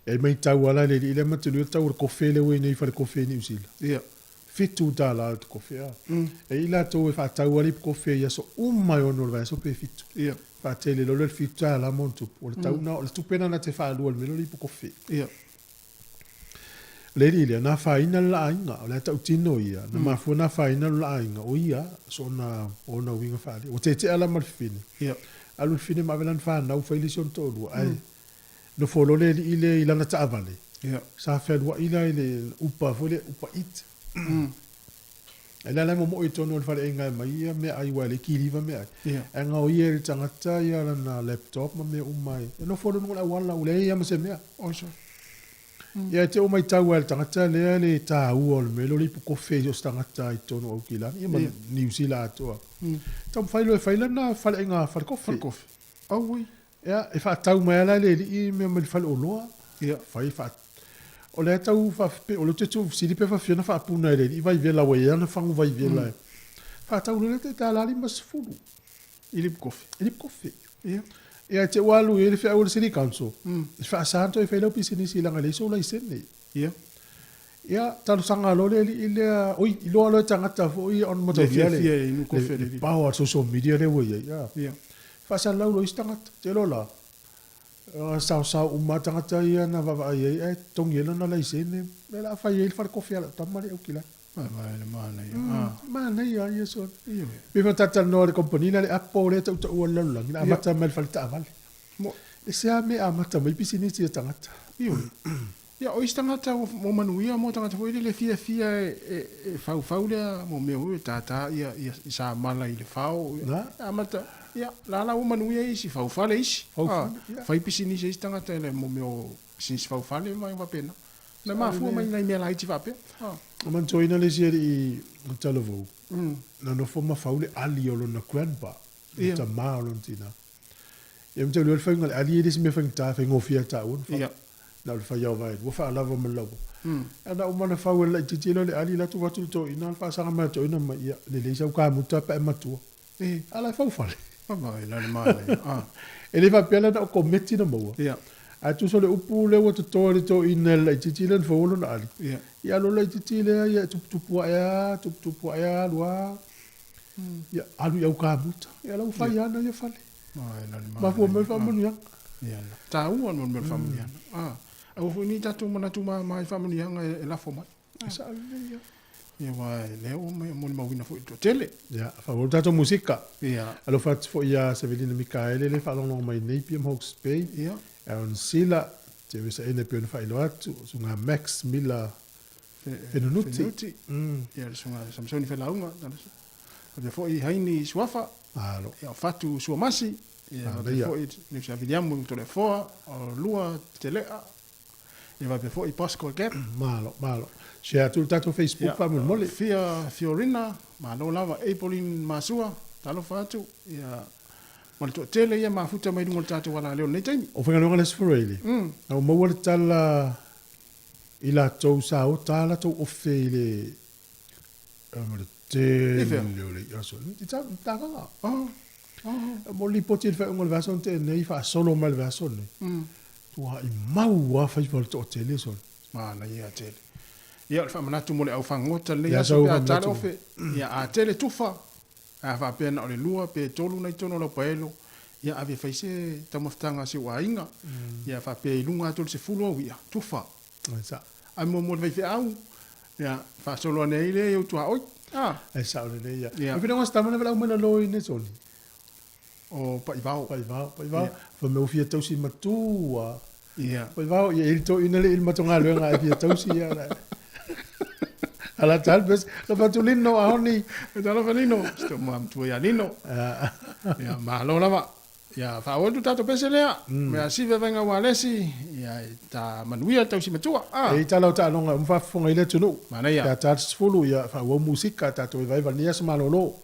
E mai tau ala le ile matu le tau kofe le we nei fa kofe ni usila. Ia. Fitu dala al kofe. E ila to fa tau ali kofe ya so mai ono va so pe fitu. Ia. Fa tele lo le fitu ala montu. O tau na o tu pena na te fa lu al melo li kofe. Ia. Lady le na faina la inga, le ta utino ia, na mafu na faina la inga, o ia, so na ona winga fali. O te ala marfini. Ia. Alu fini ma velan fa na ufaili son tolu, ai. No folo le ile ilana ta avale. Ia. Sa fed wa ila ile upa fole upa it. Ela la mo ito no fa inga mai ia me ai wale kiriva me ai. Ia. Anga o ia tangata ia na laptop ma me umai. No folo no la wala ule ia ma se me. Oso. Ia te o mai tau al tangata le ta uol me lo lipu kofe o tangata i tono au kila. Ia ma New Zealand toa. Tam failo na fale inga fale kofe. Fale kofe. Au ui. Ia e fa tau mai ala le i me me fale o loa. Ia fai fa o le tau fa o le tu si pe fa fiona fa puna le i vai vela we ana fa vai vela. Fa tau le te ta la li mas fulu. Ilip kofe. Ilip kofe. Ia. Ia te walu ele fa o city council. Fa santo e fa lo pisini si langa le so la isene. Ia. Ia talu sanga lo le ile oi lo lo tangata fo i on mo te Fia le. inu kofe le. Power social media le we ia. Ia. Fa sa lo istangata te lo la. Sao uma tangata ia na va ia e tongela na la isene. Me la fa ia fa kofe ala tamari o kila. Mana ia so. Pe fa tata no le company le Apple le tau o la la. Ina mata mel falta aval. Mo e se a me a mata mai pisini ti tangata. Io. Ia o istangata mo manuia mo tangata foi le fia e fau le mo me o tata ia sa mala i le fau. A mata ia la o manuia i si fau fale isi. Fai pisini se istangata le mo me o si fau fale mai va pena. Na mafu mai ngai me la iti va pe. O man toina le sia i talovo. Na no fo ma faule ali o na grandpa. Ta ma o tina. Ia mte le fa ngal ali dis me fa ta fa ngofia ta un. Ia. Na le fa ia vai. Wo fa lava me lavo. Ana o mana fa le titilo le ali la tu watu to ina fa sa ma to ina ma ia le sa ka muta pa ma tu. Ala fa fale. Ma la male. Ele va pela na o commetti na mo. Ia. A tu sole upu le wa to to ina le titilo fo lo na ali. Ia. Ia lo le titile ia tupu ya lua. Ia alu ia ka muta. Ia la fa ia na ia fale. Ma fu me fa mun ya. Ia. Ta u on me fa mun ya. Au fu ni tatu mana tu mai fa mun ya e la fo mai. Sa ia. Ia wa le o mo ma wina fo to tele. Ja, fa volta to musica. Ia. Alo fa fo ia Severina Michaele le fa long mai nei piem Hawke's Bay. Ia. On sila te vesa ene pe fa ilo atu sunga Max Miller Fenunuti. Ia sunga Samsoni fe launga. Ia fo i haini suafa. Alo. Ia fatu suamasi. Ia fo i ni sa vidiamo to le foa o lua telea. Ia va pe fo i Pascal Gap. Malo. Share tu tato Facebook pa mo mole. Fiorina, ma no lava Aprilin Masua, talo fatu. Ia mal to tele ia ma futa mai ngol tato wala leo nei taimi. O fenga ngala sforeli. Na mo wala tala ila to sa o tala to ofele. Amor te le yaso. Ita taga. Mo li potil fa ngol vason te nei fa solo mal vason. Tu ha I mau wa fa to tele son. Ma na ia tele. Ia fa manatu mo le au fangota le ia so pe talo fe. Ia a tele tufa. A fa pena o le lua pe tolu nei tono lo paelo. Ia ave faise tamaftanga se wainga. Ia fa pe lunga tol se fulo ia tufa. Sa. Ai mo vai fe au. Ia fa solo nei le eu tua oi. Ai sa le ia. Mo fina sta mana vela mo lo ine soni. O pa ivao. Fa me ofia tausi matua. Ia. Pa ivao ia il to ina le il matonga lo nga ofia tausi ia. Ala tal bes la patulino a honi talo felino sto mam tu ya lino ya malo lava ya fa o tu tato peselea me asive venga walesi ya ta manuia tau si matua e talo ta longa mfa fonga ile tunu mana ya ta ta sfulu ya fa o musika ta to vai vania se malolo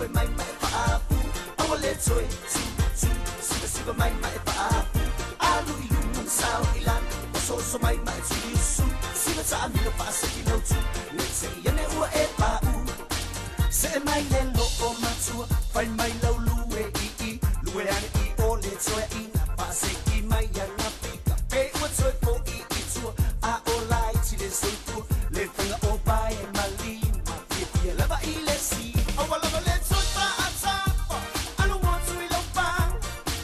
lue mai mai paapu awa le toe tu tu siva siva mai mai paapu alu ilu sao ilan so mai mai tu yusu siva ta amilo pasa kilo tu let's say yane ua e pau se mai le lo o matua fai mai lau lue i lue ane i o le toe ina pase ki mai yana pika pe ua toe po i tua a o lai ti le soipu le fanga o bai e mali ma pia lava i le si awa lava le toe pa atapa alu watu i lau pa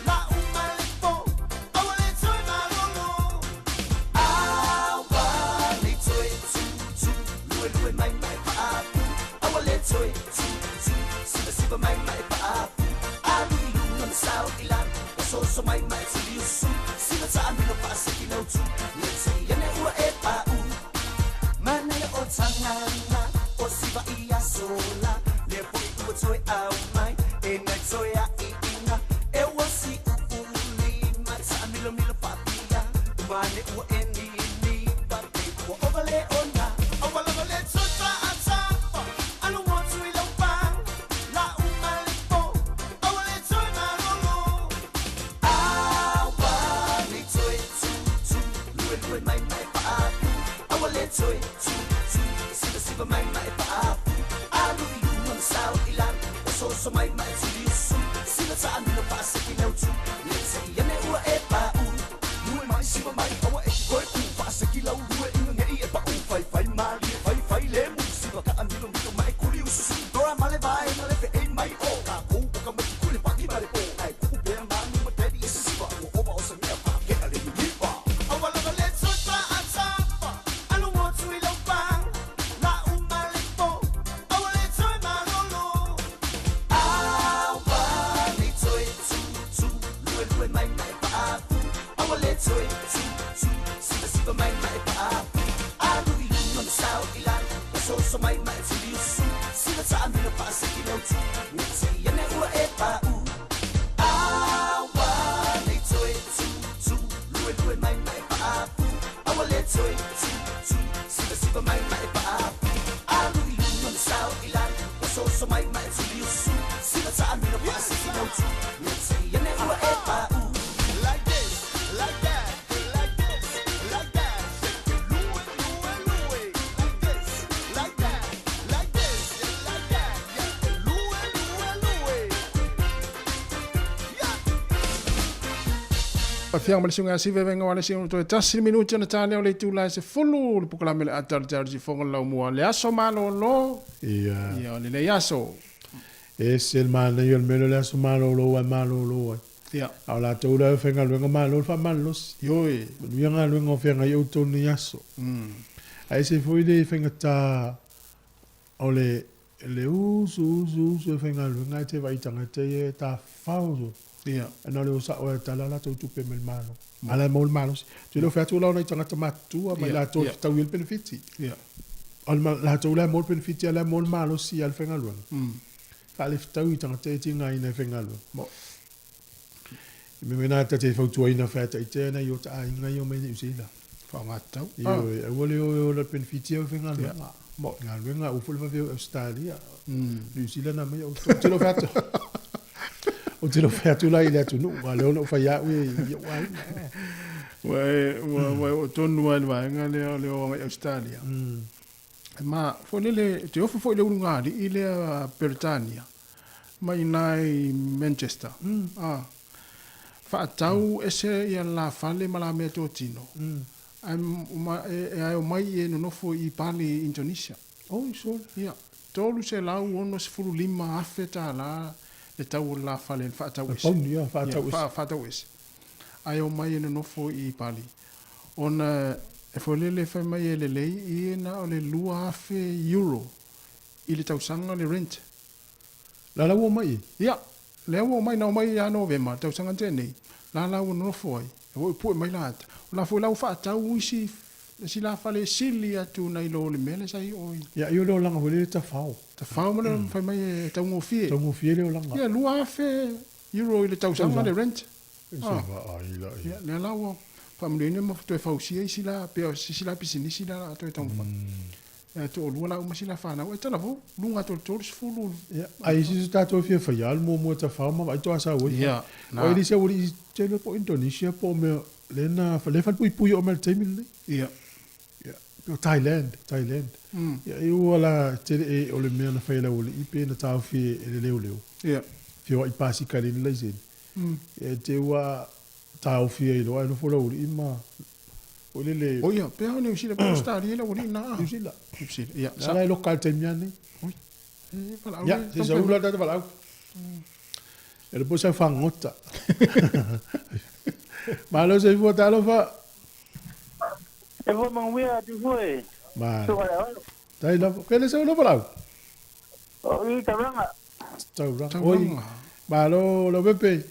la uma le po awa le toe ma lolo awa le toe tu tu lue lue mai mai pa apu awa le toe tu tu siva siva mai mai pa apu alu i lunga sao ilan so mai mai tu yusu siva ta amino pa se kilo tu let's say yane ua e pa u mana le o tangana o siva ia sola le poi ua toe au mai e nai toe a i inga e ua si uli mai ta amilo milo pa pia mane ua e ni pa pe ua ova le ona ova lava le tuta atapa anu watu i lau pa la uma le po ova le toe ma lolo awa le toe tu tu lue lue mai mai pa apu awa le toe tu tu siva siva mai mai pa apu alu i lunga sao ilan so mai mai tu yusu siva ta amino pa se kilo tu let's say yane ua e pa u lue mai siva mai awa e koe u pa se kilo lue inga ngei e pa u fai fai mali fai le mu siva ka amino mito mai kuri usu dora male vai male fe e mai o ka kou o ka mai kuri pa ki male po ai ku pe ma nu ma tedi ese siva o oba o se mea pa ke ale ni lipa awa lava le tuta atapa anu watu i lau pa la uma le po awa le toe ma lolo awa le toe tu tu lue lue mai mai pa apu awa le toe tu tu siva siva mai mai pa apu alu i lunga sao ilan so mai mai tu yusu siva ta amino pa se kilo tu let's say yane ua e pa u awa le toe tu tu lue lue mai mai pa apu awa le toe tu tu siva siva mai mai pa apu alu i lunga sao ilan so mai mai tu yusu siva ta amino pa se kilo tu let's say yane ua e pa u like this like that like this like that lue lue lue like this like that like this like that yeah lue lue lue Pa fiang ma le sunga si venga wala si to tasi minuti na tane o le tula se fulu le pukala mele atar tar si fonga la mua le aso malo lo ia le aso ese el mal yo el melo le aso malo lo ia au la tola fenga luenga malo fa malos yo e luenga luenga fenga yo to ni aso ai se foi de fenga ta ole le usu fenga luenga te vai tanga te ta fauso ia ana le usa o ta la to tu pe mel malo ala mol malos tu lo fa tu la ona tanga tamatu ma la to ta wil benefiti ia al la to la mol benefiti ala mol malos si al fenga luenga fa le tau tanga te tinga ina fenga luenga me mena ta te fautu ina fa ta itena yo ta inga yo me usila fa matau yo e wole o la benefiti o fenga luenga mo nga luenga u fulva ve Australia usila na me o te lo fa o te lo fa tu la ila tu no wa le no fa ya we yo wa o tonu wa nga le o Australia ma fo le te ofo fo le unga di ile Britania mai nai Manchester fa tau ese ia la fale mala me to tino ai mai e no fo I pali Indonesia so ia tolu se la uno se fulu lima afeta la le tau la fale fa tau fa tau ai mai no fo I pali ona e fo le fa mai le lei na o le lua afe euro I le tau sanga le rent la wo mai ia le wo mai na mai ya novema tau sanga tene la no fo ai wo pu mai la la fo la fa tau si la fale silia tu na ilo le mele sai o ia yo lo langa hole ta fao mo le fa mai tau mo fie le langa ia lua afe euro I le tau sanga le rent ia le la wo pa mo ne mo to fa usi si la pe si la pisini si la to tau fa to lua uma sina fana o tala vo lunga to fulu ai si tato fia faial mo ta fama vai to asa o ya o ele se o tele po Indonesia po me lena fa le fa pui o mal temil ya o Thailand ya eu wala tele e o le mena faila o le ipe na tau fi ele leo ya fio i pasi kali le zen e te wa tau fi e lo ai no fo lo ima o le o ya pe ona usila po sta ri la o na usila ya sa lo kal temiane ya se sa ula ta bala e po sa fangota ma lo se vo ta lo fa e vo manguia tu foi ma dai lo che le se lo bala o i taranga oi ma lo pepe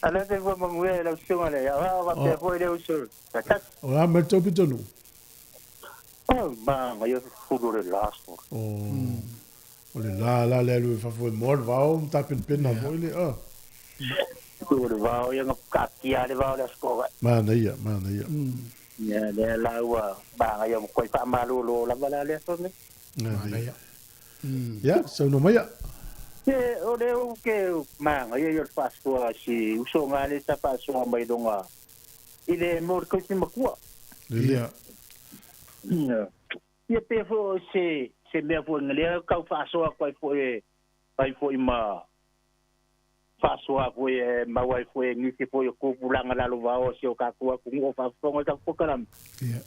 ala te vo manguia la usonga le va te foi le usur o la metto pitonu oh ma io fudo le last o le la le lu fa foi mor va un tapin penna voi le fudo le va io no cacchia le va la scuola ma ia ya le la wa ba io mo coi fa malo lo la bala le sonne ya so no mai ke o le o ke ma io fa scuola si usonga le sa fa so mai donga ile mor ko si makua ya ia pe fo se me fo ngale ka fa so ko fo ima fa so ko ma wai fo ni se fo ko pulanga la lo va o se o ka ko ko fa fo ka ko karam ia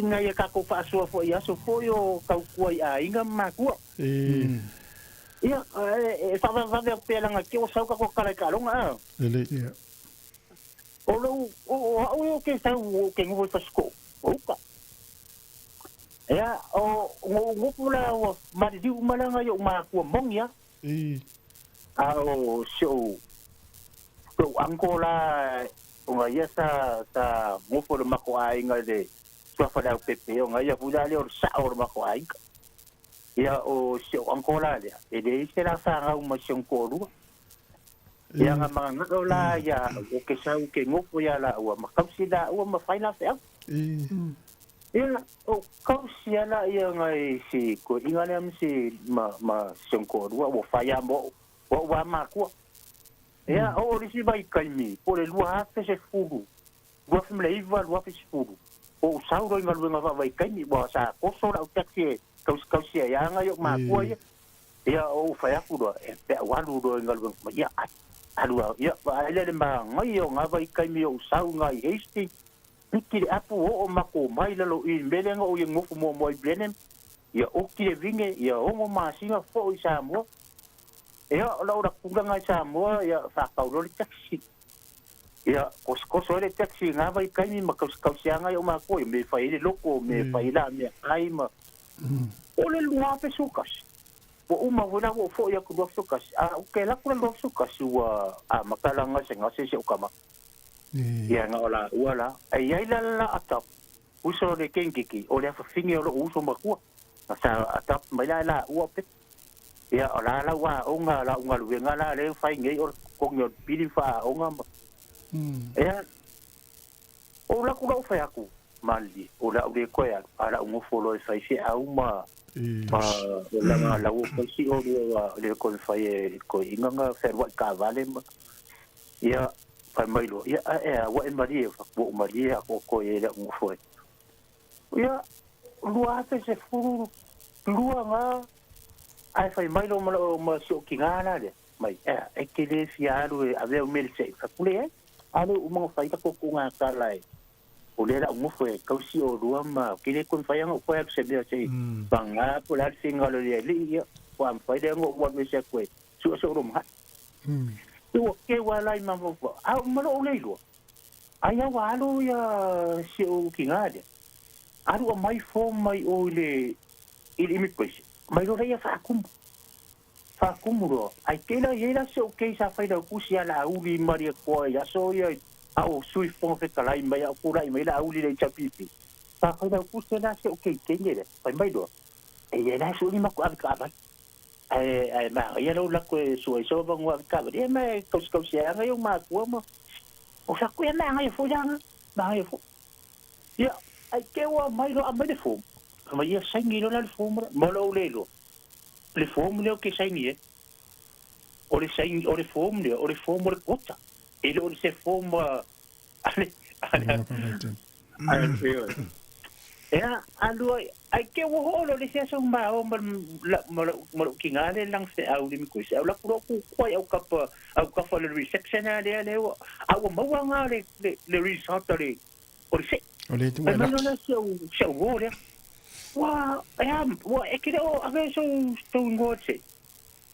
nga ia ka ko fa so fo ia so fo yo ka ko ai inga ma ko ia fa va pe langa ke o sa ka ko kala ka longa ele ia o lo o ke sa o ke ngo fa sko o ka ya o pula o ma di umalanga yo ma ko mong ya o show ko angola o nga sa mo fo ma ko ai nga de so fa da pepe o nga ya pula le o sa o ma ko ai ya o show angola le e de se la sa nga uma shon ko lu ya nga ma nga la ya o ke sa o ke ngo ya la o ma ka si da o ma fa na fa ia o kausia la ia ngai si ko ingale am si ma sengko dua o faya mo o wa ma ko ia o ri si vai kaimi por el wa se se fudu wa fimle iva wa se fudu o sauro inga lu nga vai kaimi bo sa ko so la taxi kausia ia ngai ma ko ia o faya fudu e pe wa lu do inga lu ia alua ia ba ele ma ngai o nga vai kaimi o sau ngai heisti Niki apu o mako mai lalo I melenga o yung ngofu mo i blenem. Ia oki e vinge, ia ongo maasinga fo I Sāmoa. Ia la ora kunganga I Sāmoa, ia whakauro le taxi. Ia kosko le taxi ngā vai kaimi ma kausianga I o mako I me whaile loko, me whaila me aima. O le lua pe sukas. O uma wina o fo ia kudua sukas. A uke lakura lua sukas ua a makalanga se ngase se ukama. Ia nga ola uala ai ai la atap uso le kenkiki o le fafingi o uso makua sa atap mai la uape ia ola la wa onga la unga luenga la le fai ngai o kongyo pili fa onga ia o la ku la fa aku mali o la ule ko ya ala ungo folo fai fi au ma la la u ko si o le ko fai ko inga fer wa ka vale ia pa mai lo ia wa e maria ko maria ko e le un foi ia lua se furu lua nga ai fai mai lo ma so kingana le mai e ke le fiaru ave o mel se fa kule alo mo fai ta ko nga ka lai o le la un foi ka si o lua ma ke le kon fai nga ko e se le se banga po la singa lo le ia ko am fai de ngo wa me se ko so ro ma o ke wala I mambo a malo o leilo ai a walo ya se o kingade aru mai fo mai o le il imi pois mai lo ia fa kum ro ai ke la ia se o ke sa fa da kusi ala uli maria ko ya so ia a o sui fo fe kala I mai a pura I mai la uli le chapipi fa fa da kusi na se o ke ngere mai do e ia so ni ma ko ka ba ai ma ia lo la ko so ba ngwa ka ba e mai ko sia nga yo ma ko mo o sa ko na nga fo yang na nga fo ia ai ke wa mai lo amai le fo ma ia sangi lo la fo mo lo le fo mo ke sangi o le sangi o le fo mo le kota e lo se fo mo ale ya alu ai ke wo lo le se so ma o mo kingale lang se au le ko se la pro ku ko au ka le reception ale au mo nga le resort le o le se o le tu ma no se wo le wa ya wa e ke o ave so ngote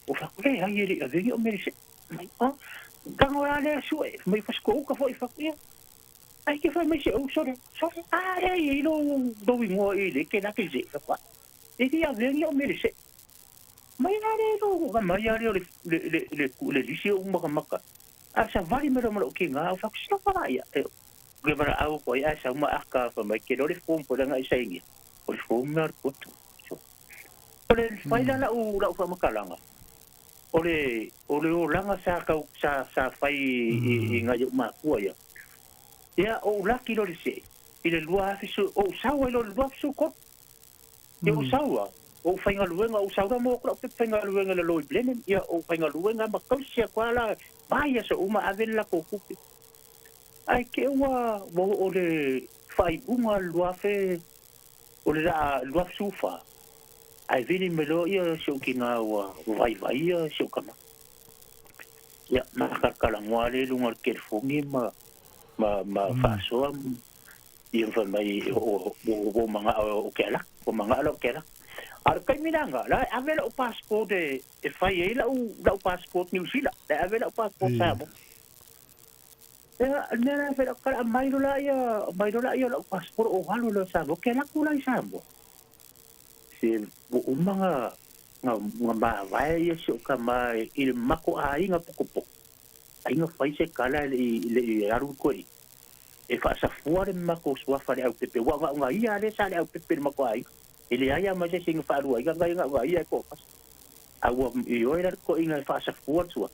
o fa ku le ai le ave o me se mai Gangora le su mai fasko ka foi fa ku ai ke fa mai se o so ai lo do mo ile ke na ke je fa e dia ven yo me se mai na le lo ga mai ya le disi o maka a sa vali me lo ke nga fa ku fa ya ke bara au ko ya sa ma aka fa mai ke lo le fom po nga isa ngi o le fom mer ko tu o le fai la u fa makalanga ole o langa sa fai nga yo ma ku ya o laki lo se ile lua fisu o sawa lo lua fisu ko e o sawa o fainga luenga o sawa mo ko fainga luenga le lo blenen ya o fainga luenga ma ko sia kwala vaya so uma avela ko kupi ai ke wa o le fai unga lua fe o le lua sufa ai vini melo ia so kinga wa vai ia so kama ya ma kala ngwale lunga ke fongi ma fa so ia fa mai o manga o kela o manga lo kela ar kai minanga la avela o passport e fai ela o passport New Zealand la avela o passport Sāmoa ya nera fe kala mai lo la ia o passport o halo lo Sāmoa kela kula Sāmoa se o manga nga vai so kama il mako ainga pokopo ainga fai se kala le aru koi e fa sa fuare mako swa fa au pepe wa nga ia le sa au pepe mako ai ele ai ma se singa fa ru ai nga ia ko pas au io era ko inga fa sa fuare swa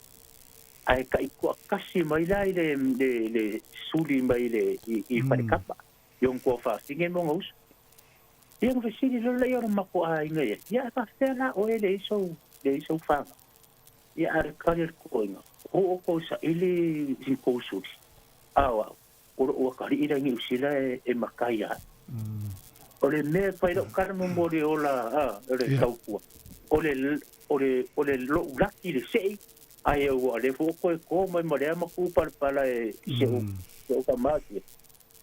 ai kai ko kasi mai lai le suli mai le I fa kapa yon ko fa singa mo ngos ia fa sini lo le ora mako ai nga ia fa fela o ele so fa ia ar kalir ko inga o ko sa ele sin ko su awa o kari ira ngi usila e makaya o le me fai lo karmo mo le ola le tauku o le lo laki le sei ai o le fo ko mai mo le ma ku para e se o kamati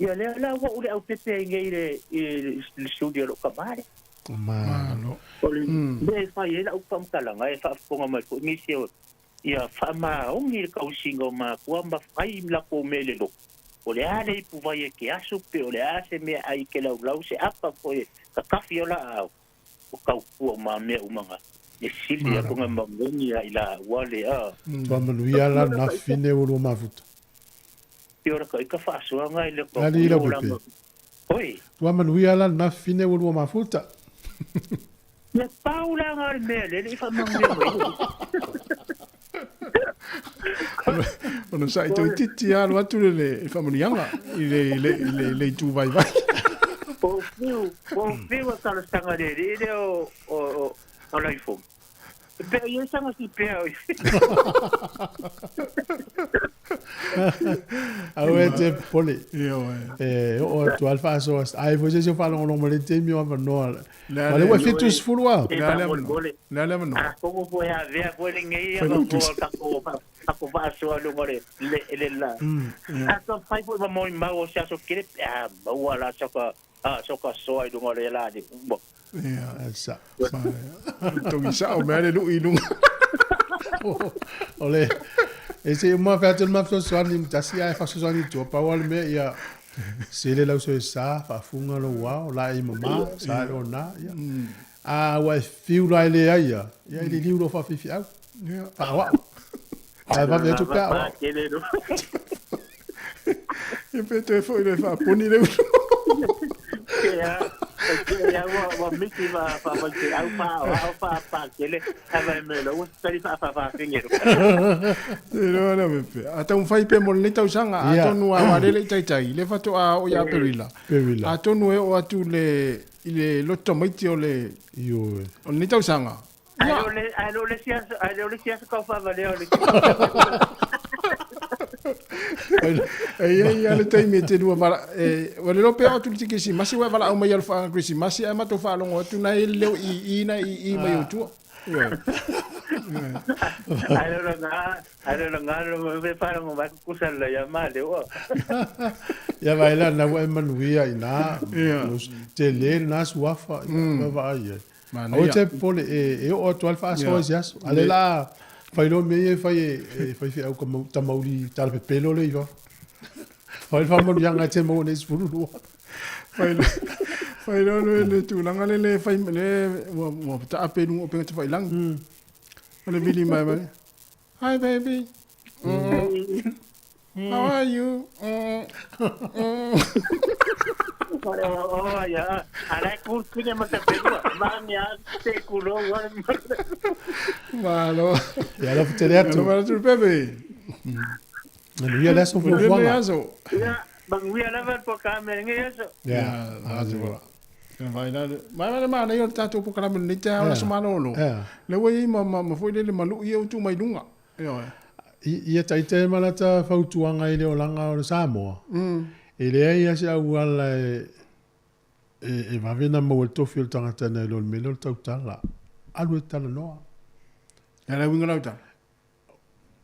ia le la o le au pepe ngai le studio lo kamare Malo. o le fai la o pam kala ngai fa fonga mai ko mi se ia fa ma o ngi ka usingo ma ku ma fai la ko mele lo o le ale I puwai ke asu pe o le ase me ai ke lau se apa koe ka kafi o la au o kau kua ma mea umanga e sili a konga mamoni ai la wale Tua manuia la na fine uru mafuta. I ora ka ika whaasua ngai le kua Ali ila pepe. Oi. Tua manuia la na fine uru mafuta. Me paula ngai mea le I whamangmea mai Ono sa I tui titi alu atu le whamanianga I le tu vai vai. O fiu a kalastanga le o laifo. Pea I sanga si pea oi. Au e te pole. O tu alfa so ai você se fala no mole te mi o no. Vale o fitu sfulu a. Na le no. Ah, como foi a ver foi ninguém a ko ako va so lo mole le la. Ah, so fai foi mo mau se so kire ba wala so ka so ai do mole la di. Bo. Esa. Tongi sa o mele lu ilung. Ole. Ese uma fata uma pessoa só nem tá se ai faço só nem tu pa wal me ia se le lau so sa fa funga lo wa la I mama sa lo na ia. Ah wa fiu la le ai ia. Ia le liu lo fa fifi au. Pa wa. Ai va ver tu ka. E pe te foi le fa poni le. Ya wa miki va ke au pa kele ava me lo tari fa ngero. No me pe. Ata un fai pe mo le tau sanga ato nu a wale tai le fato a o ya perila. Ato nu e o atu le lotto maiti o le io o le tau sanga. Ai lo le sia ka fa vale o le. Ai ale tai me te dua mara o le lope atu tiki si masi wa vala o mai al fa krisi masi ama to fa longo tu na le i mai o tu. I don't know me para mo ba kusa la yamale o. Ya baila na wa manuia ina. Te le na suafa va ai. O te pole e o tu alfa so yes. Ale la fai lo me fai au como tamauli tal pelo le yo. Fai fa mo yanga te mo ne spuru. Fai lo le tu langa le fai le mo ta apenu o pe te fai lang. Ole bili mai. Hi baby. How are you? Oh ya, ara kursinya mata pelu. Mania te kulo wan. Malo. Ya la futereato. Malo tu bebe. Nanu ya la so fo wanga. Ya, bang wi ala ver po kamera ngi eso. Ya, azua. Vai lá, mas na eu tato po kana ni ta ala semana lo. Le wei ma foi le malu ia tu mai lunga. Ia tai te malata fautuanga i le olanga o Sāmoa. E le ia se au ala e vavena mo el tofi o tangata na lo melo tau tala. Alu e tala noa. Ala winga lauta.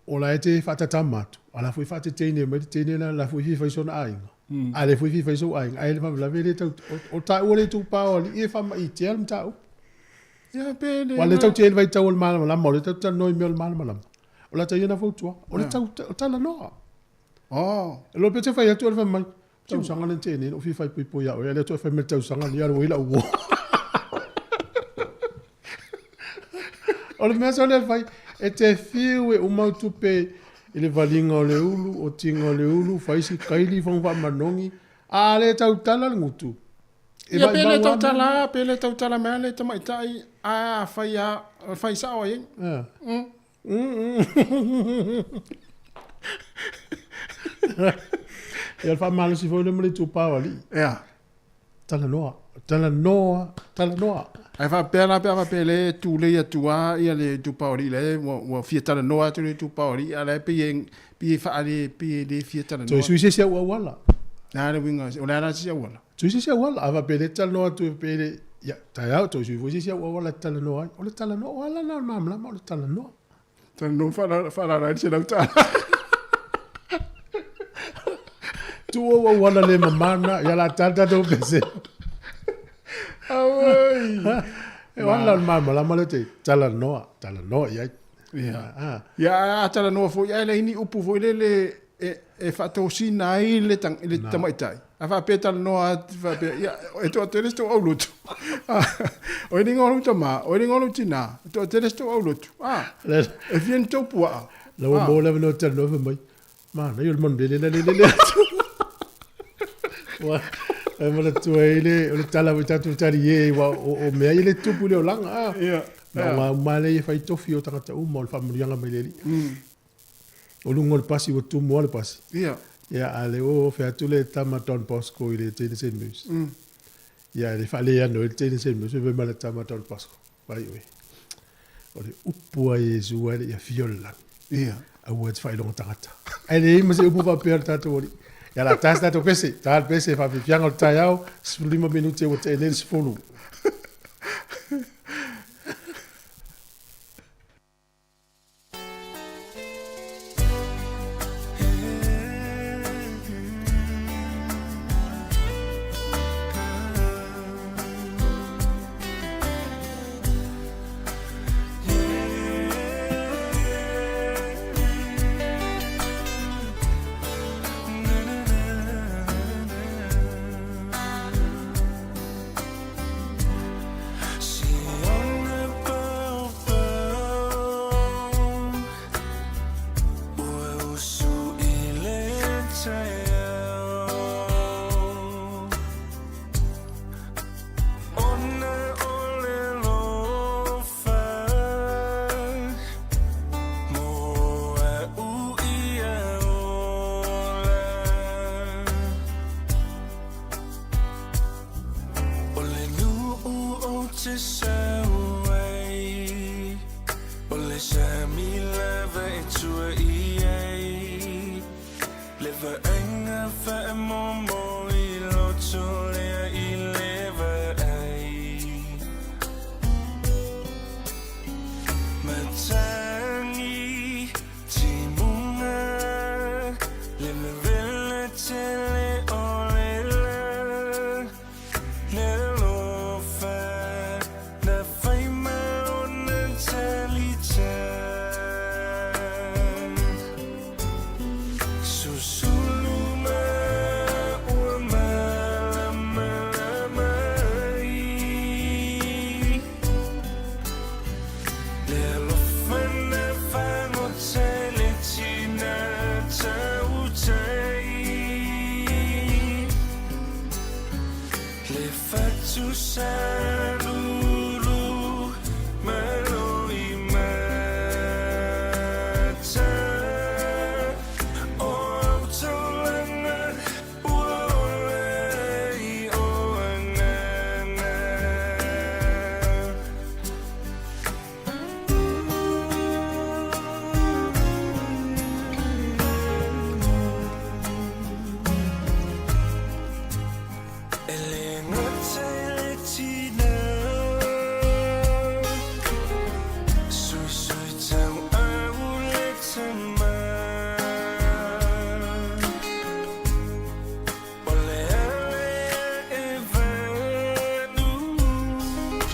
Ola e te fata tamatu. Ala foi fata teine mai teine la foi fi sona ainga. Ale foi fi so ainga. Ai le fa la vele tau o ta ole tu pa o i fa mai te al tau. Ya pele. Wale tau te vai tau mal mal mo le tau noi mel mal mal. Ola ta ia na fotua. Ola tau tala noa. Oh. Lo pe te fai atu le mai. Tau sanga le tene o fi fai po ya o le tu fa me tau sanga ni al wila wo. Ola me so le fai e te fiu e o mau tu pe ile valinga o le ulu o tinga o le ulu fai si kaili fong va manongi a le tau tala ngutu. Ya pele tau tala me ale tamai tai a fai sa o yin. E al fa malo si foi le mole tu pa ali. Ja. Tala noa. Ai fa pele tu le tua ia le tu pauri le mo fieta noa tu le tu pauri ala pi fa ale pi le fieta noa. So suisi se wala. Na le winga o la se wala. Suisi se wala ava pele tala noa tu pele ya tai auto suisi se wala tala noa. O le tala noa wala na mamla mo le tala noa. Tala no fa la se la tala. Tu o wala le mamana ya la tata do pese. Ai. E wala mama la malete tala noa ya. Ya tala noa fo ya le ni upu fo le e fa to sina ile tamaitai. A fa peta noa fa pe ya e to telesto au lutu. O ni ngolu tama, o ni ngolu tina, to telesto au lutu. E vien to pua. La mo le no tala no mai. Ma na yo mon bele le. Wa e mo le tuele o le tala wita tu tari e wa o me ai le tupu le langa ma male e fai tofi o tangata u mo le famurianga mai le o lungo le pasi o tu mo le pasi ya ale o fe atu le tamaton posco ile tene sen mus ya le fale ya no le tene sen mus ve male tamaton posco vai we o le upu ai zu ale ya fiola a wo fai long tangata ale mo se upu pa per tato ori. Ya la tasta to pese, tal pese fa fiango tayao, 5 minuti o te nel sfolu.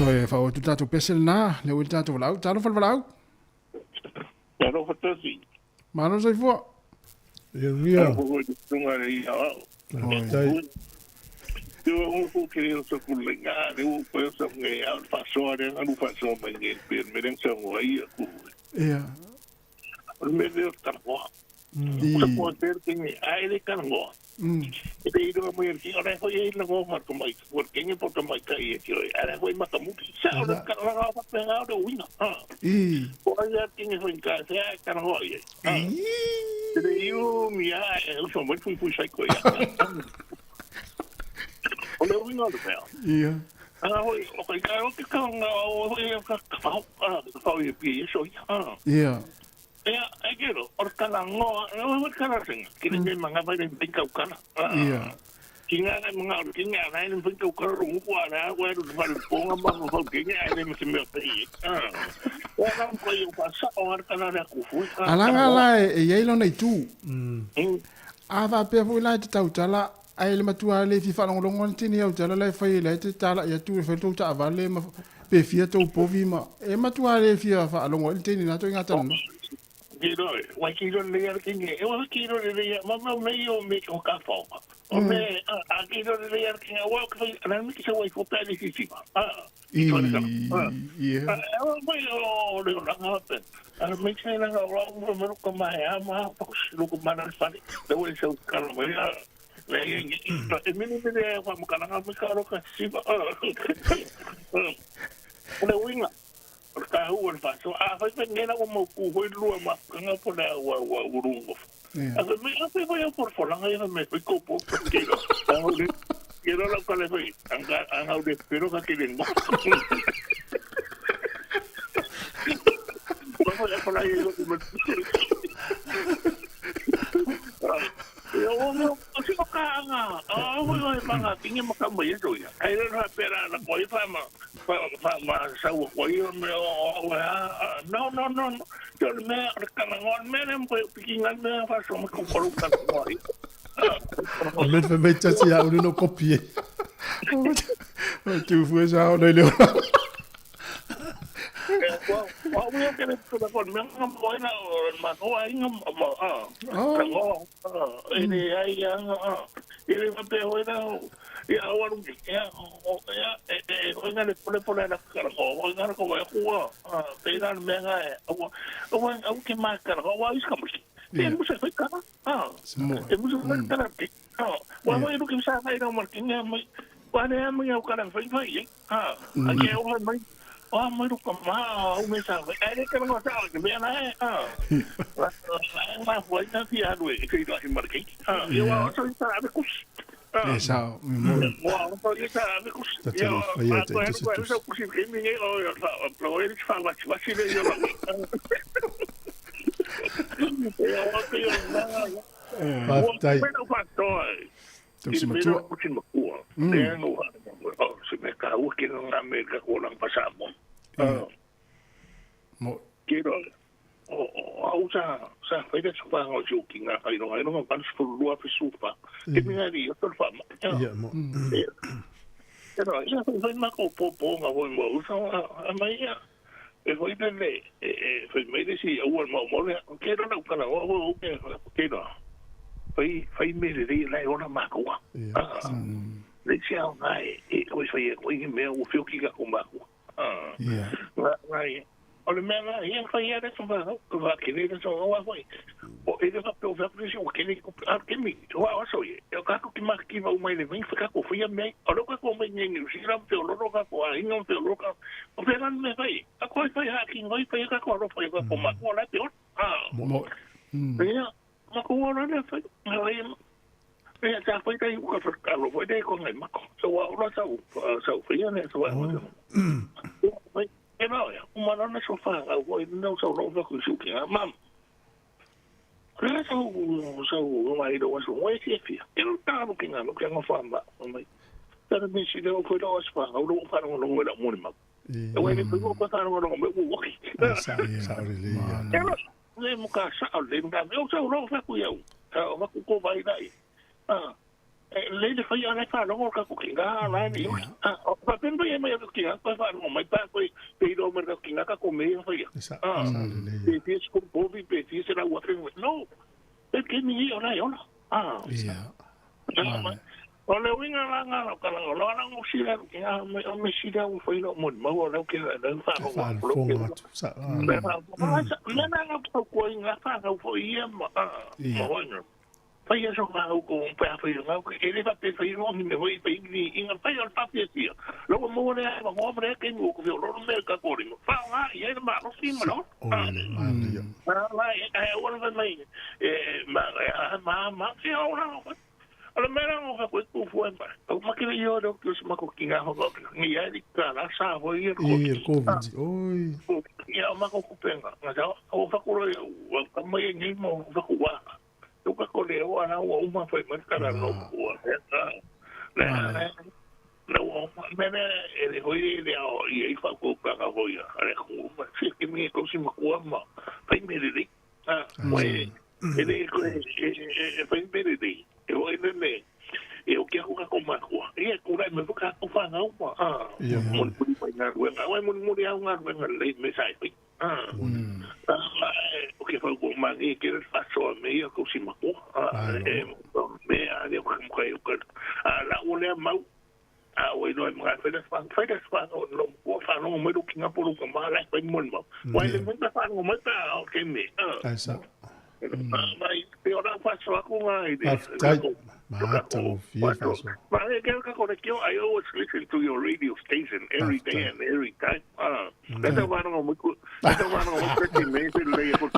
So e fa o tu tatou pesel na le o tatou lau talo fal lau. Ya no fatasi. Mano sai fo. Ria. Tunga ria. Tai. Tu o que eu sou colega, eu penso que a façora não faço mais ninguém, me nem são aí. Yeah. Me deu cargo. O poder tem aí de cargo. E daí do meu que ora foi ele não vai tomar porque ninguém pode tomar aí que era foi mata muito. Só o cargo vai pegar o winner. Olha tinha foi em casa, cargo aí. E daí eu sou muito fui sai coisa. Olha o winner do meu. Yeah. Oi, okay, que kan eu que isso. Yeah. É aquilo, orkana ngo, orkana sing, kini mga ba din pingkaw kana. Yeah. Kinga na mga kinga na ni pingkaw kana rumo na, wa ru fa po nga ba mo kinga ay ni mo pei. Wa ko yung pasa orkana na ku fu. Alanga la e yelo nei tu. Ava pe fu la tau tala ai le matua le fi fa longo tini au tala le fa ile te tala ya tu fe tu ta vale ma pe fia to povi ma e matua le fi fa longo tini na to ngata no. Kiro, wai kiro le yar kinge, e wa kiro le yar, mama meio me o kafa. O me a kiro le yar kinge, wa ko na mi ki se wai ko pele si si. Yeah. Wai o le na ngata. Ana me ke na ro mo ko mai ama ko lu ko mana fa. Le wai se ka no me ya. Le e mini me wa mo kana me ka ro ka si ba. Le winga. Ka huan fa so a fa ngena ko mo ku ho lu ma nga po na wa urungo. A me a fa por fora nga me ko po kilo. Quiero la que le doy. Anga de espero que venga. Vamos a por ahí lo que me. Yo no sé lo que haga. Voy a pagar. Tiene más cambio eso ya. Ahí no espera la coy fama. Fama sau coy me no. Yo me recanagón me nem pues piquingan me faço me compro un coy. O me fa me tasi ya uno copie. Tu fue ça le le. Voy que le puedo poner una buena mano ahí no ele aí ele vai pegar e agora venga le pone la cargo venga como é rua pegar venga o que mais cargo vai escapar temos que ficar temos que ficar aqui vai o que sai não marquinha mas quando é amanhã o cara vai aqui é o mais mới lúc mà ông ấy sao vậy đấy cái nó sao cái bên này mà với nó thì đuổi khi lại mà cái yêu sao sao nó cũng E sa, Wow, so you sa me kus. Yo, so kusin kemi nge o yo sa o ele fa wa le yo la. Yo o ke yo na. Tai. Pero fa to. Tausi matua. Kusin makua. E no ha. Se me ka u ke no na me ka ko lang pasamo. Mo. Kiro. O sa fai de sopa o joking a ai no pa se lua pe sopa. Ke minga ri o fa. Ia mo. Pero ya fai ma ko po nga ho mo usa a mai ya. E foi bene foi me disi o mo ke no na kana o ke no. Fai me ri lai ona ma ko. Le sia ngai e o fai me o fio ki ka ko ma ko. Right. O le mea ia whai ere sa whao, ka kene na sa oa whai. O e rewa peo whapurisi o kene ko kemi, hoa oso ye. E o kako ki maka ki wau mai le ving whakako whia mei. O lo kako mai ngengi usira peo loro kako a inga peo loro kako. O pea nan me whai. A koi whai haki ngoi whai kako aro whai kako mako o lai peo. Mo. Ia, mako o rana whai. Ia ta whai tai uka whakalo whai dei ko ngai mako. So wa ora sau whai ane sa wai mako. E mau ya, umarana so whanga, oi nau sau rau waku suki, mam. Rea sau mai do wasu, oi kefia. E no tāru ki ngā nuki anga whamba, mai. Tara misi leo koe rau asu whanga, uro whanonga rongo ila mori mau. E wai ni piko kwa whanonga rongo me uwaki. Sauri le ia. E no, ne muka sao le nga, me o sau rau waku iau. Waku ko vai nai. Le le fai ana fa no ka ku kinga na ni pa pen ba yema ka kinga pa fa no mai pa ko pe do mer ka kinga ka ko me fa ya le ti es ko bobi pe ti se la wa no pe que ni ona ona o le winga la nga ka la lo na mo si la kinga me si da u fa no mo mo le ke la fa no le na na ko inga fa ka fo yema mo Fai eso mau ko pa fai mau ke ele va pe fai no me voy pe ni inga fai al papi tia logo mo ne va mo bre ke mo ko lo me ka ko ri fa nga ye ma no si ma no la e o va mai ma si o na ala mera no fa ko fu en pa ma ke yo do que se ma ko kinga ho ni ya di ka la sa ho ir ko oi ya ma ko penga na ja o fa ko ro mai ni mo fa ko wa Tuka ko leo ana o uma foi mais cara no o no mene ele hoi le o e fa ko ka hoi ale ko se que me ko si ma ko ma fai me de moi ele ko e fai me de e o ele e o que ko ka ko ma ko e ko dai me ka ko fa na o mo pui pa na ko na mo mo ya nga le me sai o que foi com mani que ele passou meio com si mako me a de com que la o le mau a o no me fai das fan no o fa no me do kinga por com mala foi mon mau vai le me fa no me ta o que me esa mas eu não faço a com a ideia Mato, but I always listen to your radio station every day and every time. That's the one I'm working maybe lay for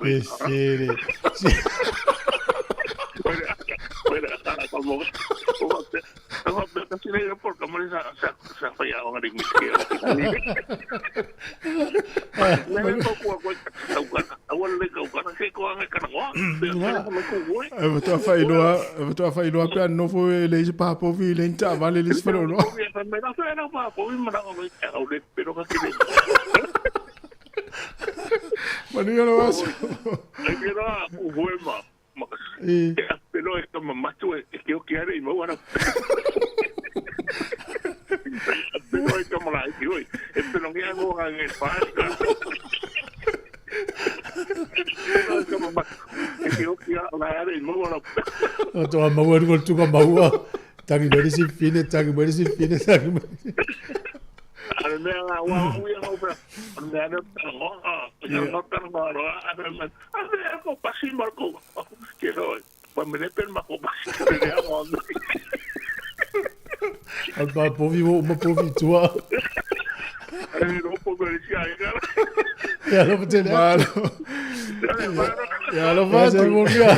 porque me se ha fallado en el to fa ilo pe no fo le pa po vi le nta vale le sfero no me da fena pa po mi mara no pero que Mani no vas. Era buena. Pero esto mamá tú es que yo quiero y me voy a pero esto me la digo esto no me hago en el parque es que yo quiero la y me voy a to ma wor gol tu ko ma tagi beri si fine Al menos agua voy a comprar. No tengo nada. A ver, algo pasí marco. Quiero, pues me depende más como Al pa povi mo povi tua. No puedo decir Ya lo te malo. Ya lo fatu mo ya.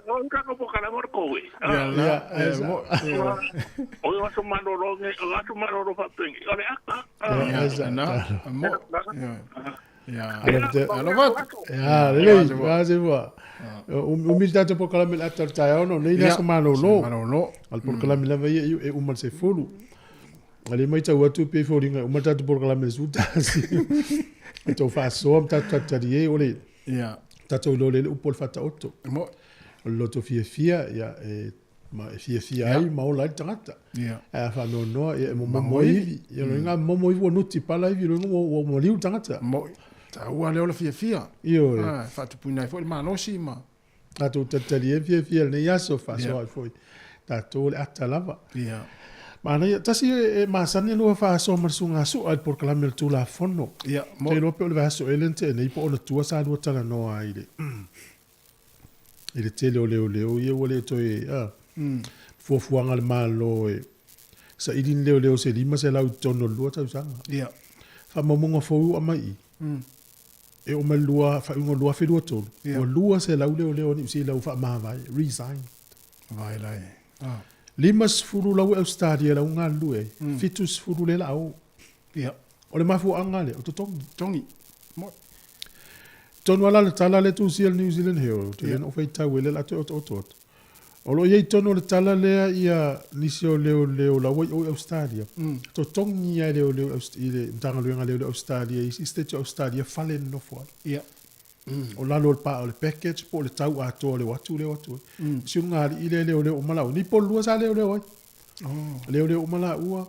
O ka ko kana mor ko we. Ya mo. O yo so manoro nge, o so manoro fa pengi. Ole aka. Ya na. Mo. Ya. Lo fatu. Ya, lei, quase boa. Umilta te por kala mil atar tayo no, nei las manolo. Al por kala mil vai e umal se fulu. Ali mai tau atu pe foringa, umal ta por kala mil suta. Então faço tá die ole. Ja. Tá o lole o pol fata otto. Mo. O loto fia ja ma fia ai ma ola tangata. Ja. Fa no e mo moi, e no nga mo moi vo nuti pala i viro mo liu tangata. Mo. Ta ua leo la fia. Io. Fa tu puna foi ma no si ma. Ta tu tatalie fia ne ya so fa so foi. Ta tu le atalava. Ja. Mana ya tasi ma sani lo fa so marsunga su al por kala mel tu la fono. Ja, mo. Te lo pe le va so elente nei po ona tua sa do tala no aile. Ele te leo ye wole to e fuanga le malo e sa idin leo se lima se lau tono lua tau sanga. Ja. Fa momonga fou amai. E o malua fa ungo lua fe tolu. O lua se lau leo ni se lau fa ma vai resign. Vai lai. Limas furu lau Australia lau ngalu e. Fitus furu le lau. Ja. O le mafu angale o to tongi. Mo. Tonu ala le tala le tu siel New Zealand hero. Te len o fai tau ele la te o. O lo yei tonu le tala lea ia nisio leo la wai o Australia. To tongi ia leo ile mtanga luenga leo Australia. Isi state Australia fale no fua. Ja. O lalo le pa o le package po le tau ato le watu. Si ngari ile leo malau. Ni po lua sa leo ai. Leo malau ua.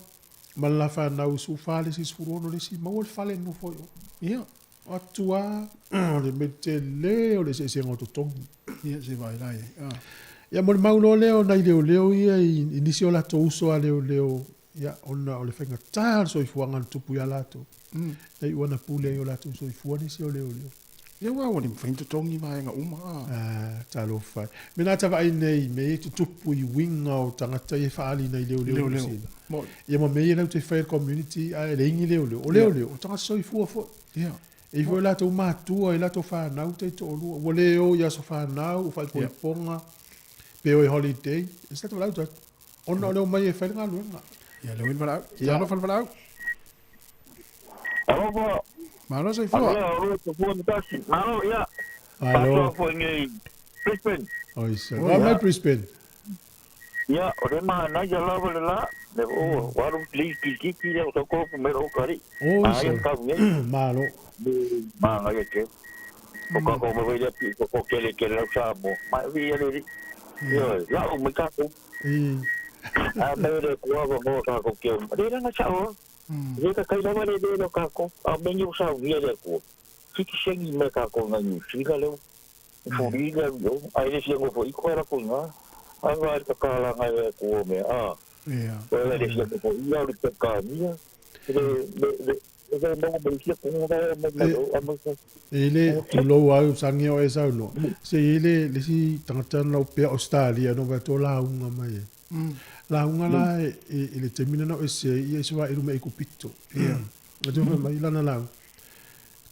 Mala fa na usu fale si sfurono le si maua fale no fua. Ja. Atua le mete leo le se ngoto tongi. Ja, se vai lai. Ya mo maulo leo na leo ia inisio la to uso a leo ya ona o le fenga tar so ifuanga tupu ya lato. Ai wana pule yo lato so ifuani si leo. Ya wa woni mfento tongi mai nga uma. Talo fai. Mina tava ai nei me tupu I winga o tangata e faali nei leo. Mo ya mo me na te fair community a le ingi leo. O leo o tanga so ifua fo. Ja. E foi lá to matua e lá to fa nau te to lu. O leo ya so fa nau fa ko ponga. Peo e holiday. Is that what I Ona leo mai e fa nga luenga. Ja, leo in valau. Ja, no valau. Alo. Malo sai fo. Alo, to fo ndasi. Malo, ja. Alo. Fo ngi Brisbane. Oi, sa. Wa Brisbane. Ja, o de ma na ja la la. Le o, waru ki le o ko ko mero kari. Oh, malo. Ma nga ye ke. O ka ko mo ve pi ko ke le Sāmoa. Ma vi ele. Yo, ya o me ka ko. A me le ko ko ka ko ke. De na chao. Ye ka kai na le de no ka ko. A me ni sa vi le ko. Ki sengi me ka ko na ni. Figa le. Fo viga yo. Ai le se ko I ko era ko nga. Ai va ka kala nga le ko me. Ja. Well, le se ko ia le ka ni. Ele tu lo au sangi o esa no. Se ele le si tangata no pe Australia no va to la unga mai. La unga la ele termina no ese ia se va iru mai ku pito. Ja. Jo mai la na la.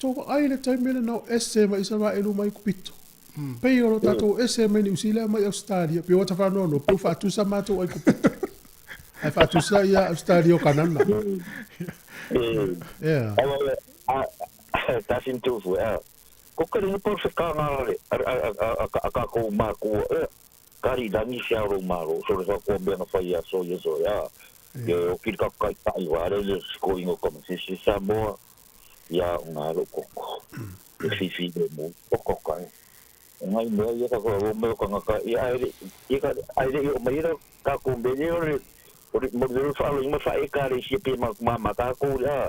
To ai le termina no ese mai se va iru mai ku pito. Pe o tato ese mai ni usila mai Australia. Pe o ta fa no pe fa tu sa mato ai ku pito. Ai fa tu sa ia Australia kanana. Yeah. Tá sentindo fu. Ko ka ni por se ka na le. Ka ko ma ko. Kari da ni se ro maro. So le ko be na fa ia so ye so ya. Ke o ki ka ka ta I wa le ko ingo como se Sāmoa. Ya una lo ko. Si de mo ko ka. Ngai me ia ka ko me ko ka ia ai o mai ka ko be le mo le fa lo fa e ka le si pe ma ka ko ya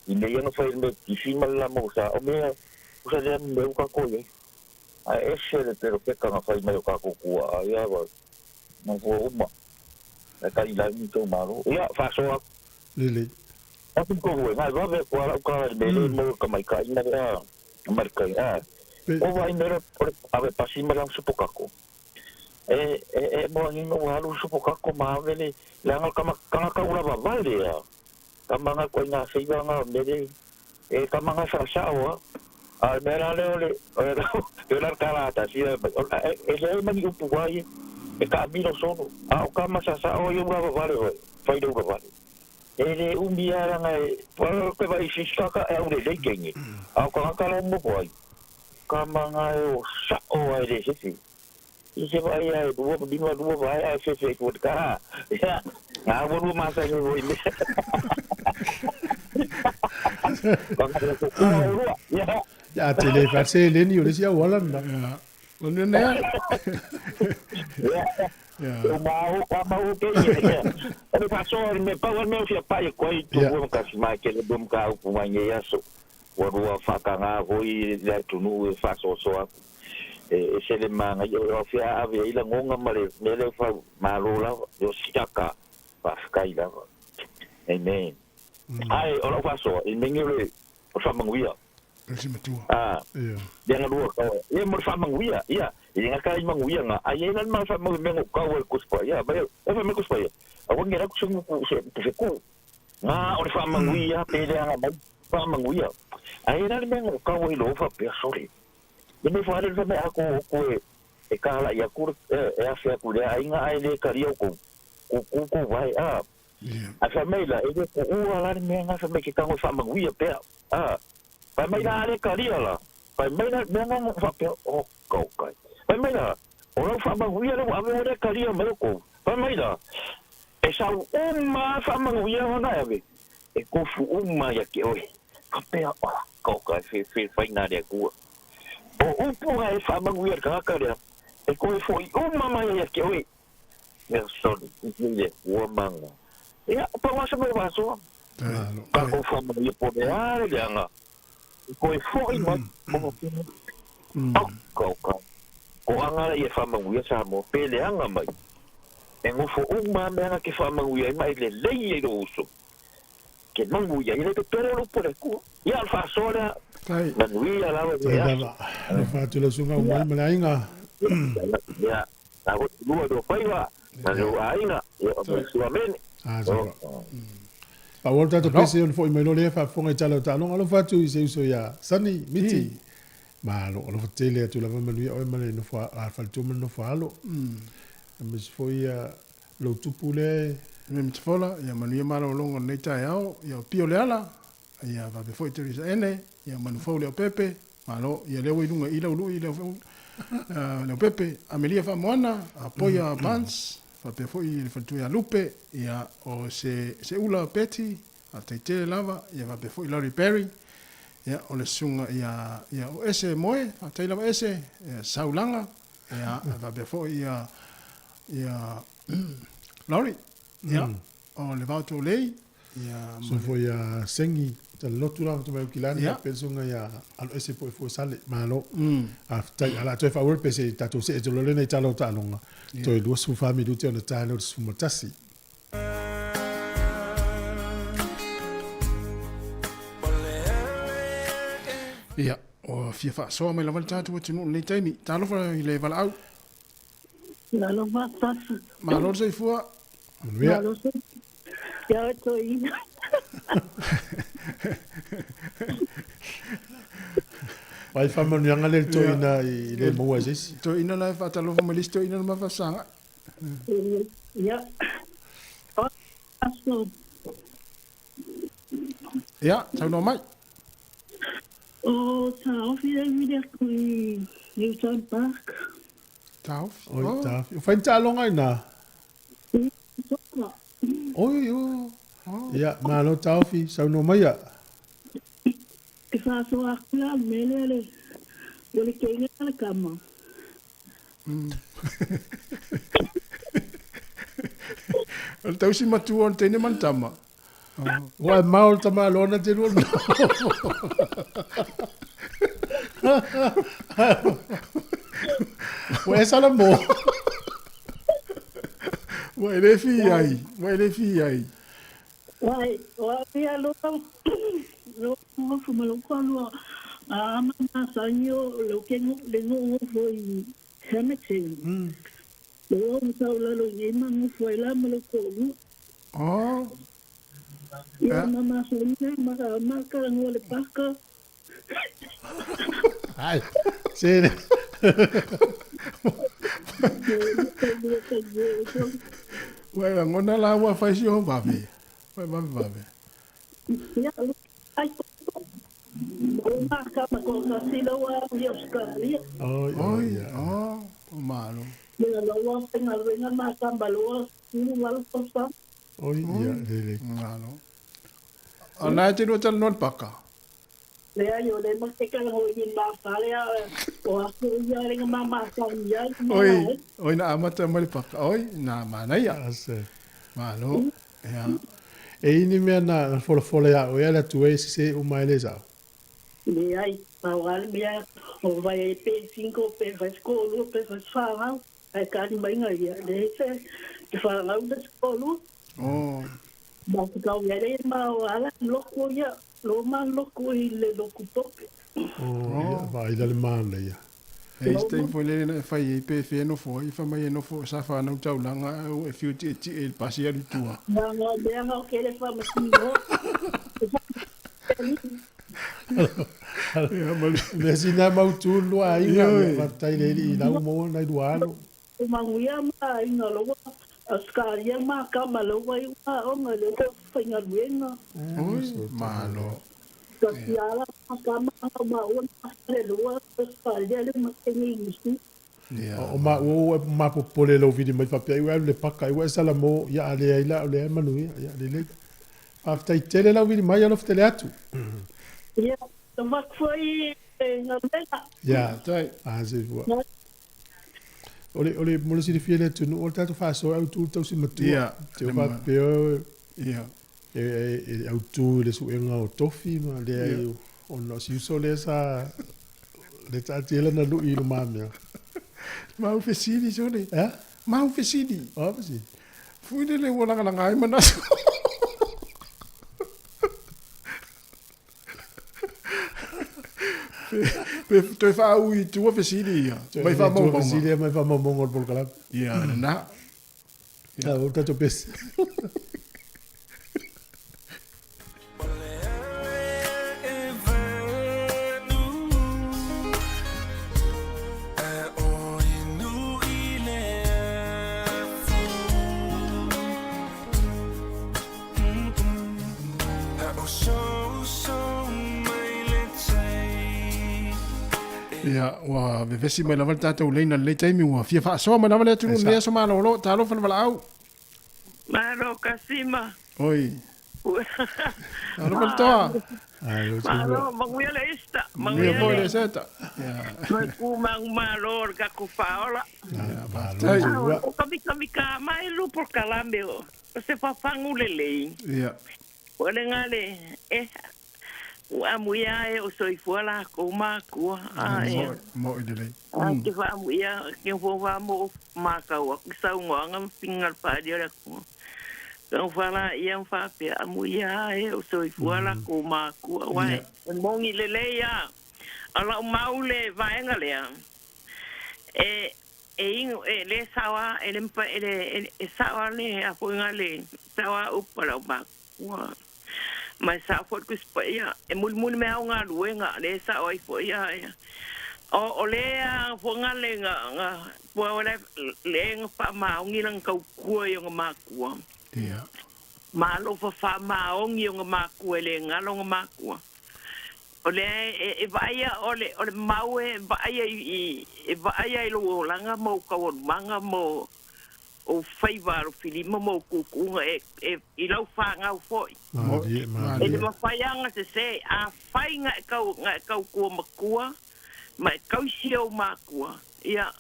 ine ia no fa me ki si mal la mo sa o me o sa le me ka ko ye a ese le pero que ka fa me ka ko ku a ya ba mo fo uma la ka ila ni to malo ya fa so Lili a ko ko na va ve ko ala ka le mo ka mai ka ina ya marca ya o vai mero a ve pasi me la su poca ko mo ni no halu su poka ko ma vele la nga ka ula va vale ya ka manga ko na se nga mele ka manga sa sa wa Mera le le karata si ele mani upu wai e ka mino sono a o ka masasa o yo ga vale ho fai do vale ele umbia ngai por que vai se staka e o le kengi a ko ka lo mo boy ka manga o sa o ai de si i se vai ai dua vai ai se ko ka ya a wo masa ni wo ile Ya tele farse leni o sia wala na. Ono ne. Ya. Mau ke ya. Ele passou me pagou meu filho pai coi tu vou kasi mai ke le bom ka ku manye yaso. Wo faka nga hoi le tunu fa so se le manga yo fia ave ila ngonga mare mele fa malula yo sikaka pa skaila. Amen. Ai ora fa so in mengere fa manguia. Jangan dua kau. Ia merfa manguia, ia. Ia ngakai manguia nga. Ia nan merfa manguia kau kuspa. Ya, baik. Apa kuspa ya? Aku ngira aku semua seku. Nga orfa manguia, pede nga fa manguia. Ia nan mengu kau ilo fa pe sorry. Ini fa ada sampai aku e kala ya kur e afia ku dia inga ai le kario ku vai asa mela e ku ala menga sampai kita fa manguia pe Pai mai na ale karia la. Pai mai na menga fa pe o kau kai. Pai mai na ora fa manguia le ave ore karia me ko. Pai mai na e sa uma fa manguia na ave. E ko fu uma ya ke oi. Ka pe o kau kai fe na de ku. O upu ga e fa manguia ka karia. E ko fu uma mai ya ke oi. Me son ni o manga. Ya pa wa sa me wa so. Ka ko fa manguia po de ale nga. Ko e foi mo ko anga e fa manguia sa mo pele anga mai e ngo fo uma me anga ke fa manguia mai le lei do uso ke manguia ile te pero lo por ku ya fa sola manguia la ya fa tu la sunga mai malainga ya ta go do fai wa na lo ainga yo suamen Pa volta to pese on foi melo le fa fonga talo talo alo fa tu se uso ya sani miti ma lo tele tu la mama lui o male no fa fa tu no fa lo mas foi lo tu pule me tfola ya manu ma lo longo nei tai ao ya pio le ala ya va be foi teresa ene ya manu fo le pepe ma lo ya le wi lunga ila lu ila le pepe amelia fa moana apoia bans fa pe foi le fa tu ya lupe ya o se ula peti a te lava ya va pe foi Larry Perry ya o le sunga ya o ese moe a te lava ese saulanga ya va pe foi ya Larry ya o le vauto lei ya so foi ya sengi te lotu la to me kilani pe sunga ya alo ese foi sale malo a tai ala to fa wor pe se tato se to le nei talo talonga to e duas fammi tutti on talo su motasi ya o fia fa so me la volta tu tu nei taimi talo fa i le val au la lo va tas ma lo sei fu la lo sei ya to ina Vai fammi un le to ina i le mo asis to ina la fa talo fa listo ina ma fa sanga ya aso ya sa no mai o tau fia video kui Newton Park tau oi tau fa talo ngai na oi yo ya ma lo tau fi sa no mai ya que faço aquela melele ele quer na cama o tau si matu on tene mantama wa maul tama lona te ro wa esa la mo wa ele fi ai wa ia lo lo fuma lo kwalo ama sanyo lo que le no foi Hamilton lo so lo yema no foi lá me lo como ya mama so ni marca no le pasca Ai, sene. Wai ngona la wa fai si o babe. Wai babe. Ya, ai. Uma kama ko sila wa di Australia. Oh, ya. Oh, malo. Ya la wa penga venga ma kamba lo ni wal kosa. Oh, ya, lele. Malo. Ana te no tal non paka. Le ayo le ma te ka ho ni ma sale ya. O aku ya ringa mama sang ya. Oi na amata mai paka. Oi na mana ya. Ase. Malo. Ya. E ini mea na fola ya o ela tu e se o mai le sa. Le ai pa wal mea o vai pe 5 pe escola pe fala. Ai ka ni mai ngai ya. Le se te fala da escola. Oh. Ma ka o ya le ma o ala loko ya. Lo man loko i le loko toke. Oh, vai le man le ya. E stay for le na fai e pe fe no fo i fa mai no fo sa fa na tau langa o e fiu ti e pasi ali tua. Na no de ha o ke le fa ma si no. Me sina mau tu lo ai nga va tai le i na mo na dualo. O manguia ma ina lo askaria ma kama lo wai o nga le ko fai nga ruenga. Malo. Kasiala kama ma o le lo askaria le ma tengi nisi. O ma po pole lo vidi mai papia i le paka i sala mo ya ale ai la le manu ya le after I tell la vidi mai alof tele atu. Ya, the mak foi na mena. Ya, tai. Se voa. Ole mo si fiele tu no o tato fa so au tu tau si matu. Ya. Te fa peo. Ya. Au tu le su enga o tofi ma le ai o no si so le sa le tatiela na lu i lo mamia. Ma u fesidi sone. Ma u fesidi. Ah, fesidi. Fui le wala nga ngai mana. Pe fa u i tu fesidi ya. Mai fa mo fesidi mai fa mo ngol pol kala. Ya, na. Ya, o tato pes. Ya, wa vesi mai lava tātou leina le taimi wa fia fa so mana le tunu le so mana lo talo fa vala au. Maro kasima. Oi. Alo mal toa. Maro manguia le esta. Manguia mo le seta. Ya. Mai ku maro ka ku faola. Ya, ba. O kami ka mai lu por calambeo. Se fa fangu le lei. Ya. Ole ngale wa muia o soi fuala ko ma ku mo idele ke fa muia ke fo va mo ma ka wa ku sa ngam pingal pa dia ku ko fala ia fa pe muia o soi fuala ko ma ku wa mo ngi le ya ala maule va ngale le sawa elempa sawa le a fo ngale sawa upala ba wa mai sa fo ku spia mul me nga luenga le sa oi fo ya o le fo nga le nga po le fa ma ngi lang ka ku yo ma ku ya ma lo fa ma ngi yo ma ku le nga lo ma ku o le o le maue vai lo langa mo ka o manga mo o faiva o filima mo kukunga i lau whanga o foi. E te mawhaianga se a whainga kau kua makua, mai kau siau makua. Ia,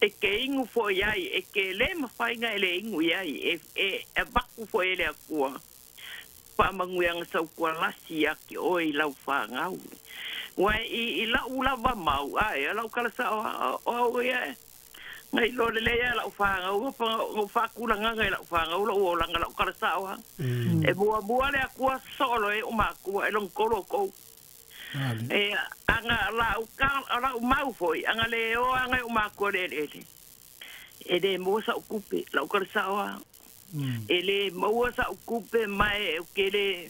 e ke ingu foi ai, e ke le mawhainga e le ingu ai, e vaku foi ele a kua. Whamanguianga sau kua lasi aki o i lau whanga au. Wai i lau lava mau, ai, lau kalasa o ia ngai lo le ya la fa o fa ku la ngai la fa o la ngala ka sa wa e bua le ku solo e o ma ku e long kolo ko e anga la u mau foi anga le o anga o ma ku le e de mo sa okupe la ka sa wa e le mo sa okupe mai o ke le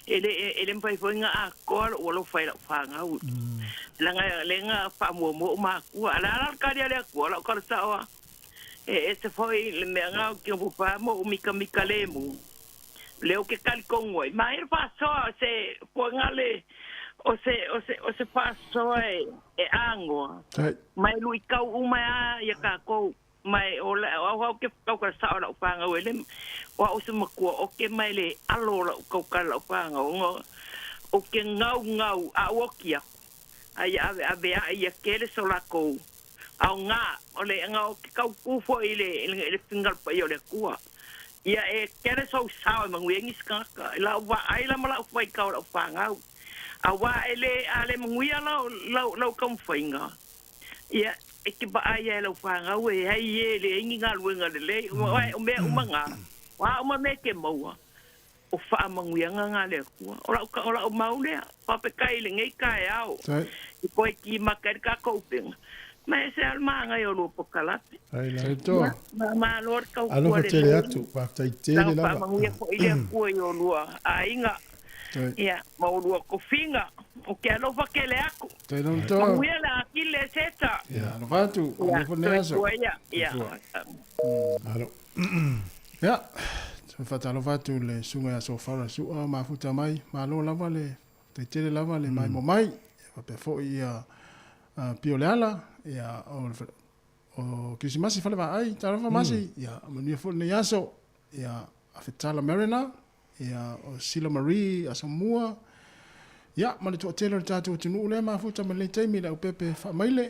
ele mpai foi nga a kor o lo fai la fanga u lenga fa mo ma ku ala ka dia le ku la ka sa wa se foi le me nga ki o pa mo mika le mu leo ke kal kongoi mai fa so se pongale o se fa so e ango mai lui kau uma ya ka ko mai o ke kau ka sa la fanga u le wa o se makua o ke mai le alo la kau ka la fanga o ke ngau a wokia ai ave ia kele so la ko au nga o le nga o ke kau ku fo ile fingal pa yo le kua ia kele so sa ma ngi skaka la wa ai la mala fai kau la fanga awa ale munguia la kam fainga ia ke ba ai la fanga we ai le nginga luenga le o me umanga wa uma me ke moa o fa manguia nga le ku o la maule pa pe kai le ngai kai au i poi ki makar ka ko ping me se almanga yo lo pokala ai la to ma lor ka ku alo tele atu pa tai tele la pa manguia ko ile ku yo lo ainga ia maulua ko finga o ke alo fa ke le aku te non to manguia la kile seta ya no vatu o mo neso ya alo ya fatalo vatu le sunga so fara su ma futa mai ma lo lava le te tele lava le mai mo mai va pe fo ia piolala ia o kisimasi fale va ai tara va masi ia mani fo ne yaso ia afetala marina ia o Sila Marie a Sāmoa ia ma le to tele tatu tunu le ma futa ma le taimi la pepe fa maile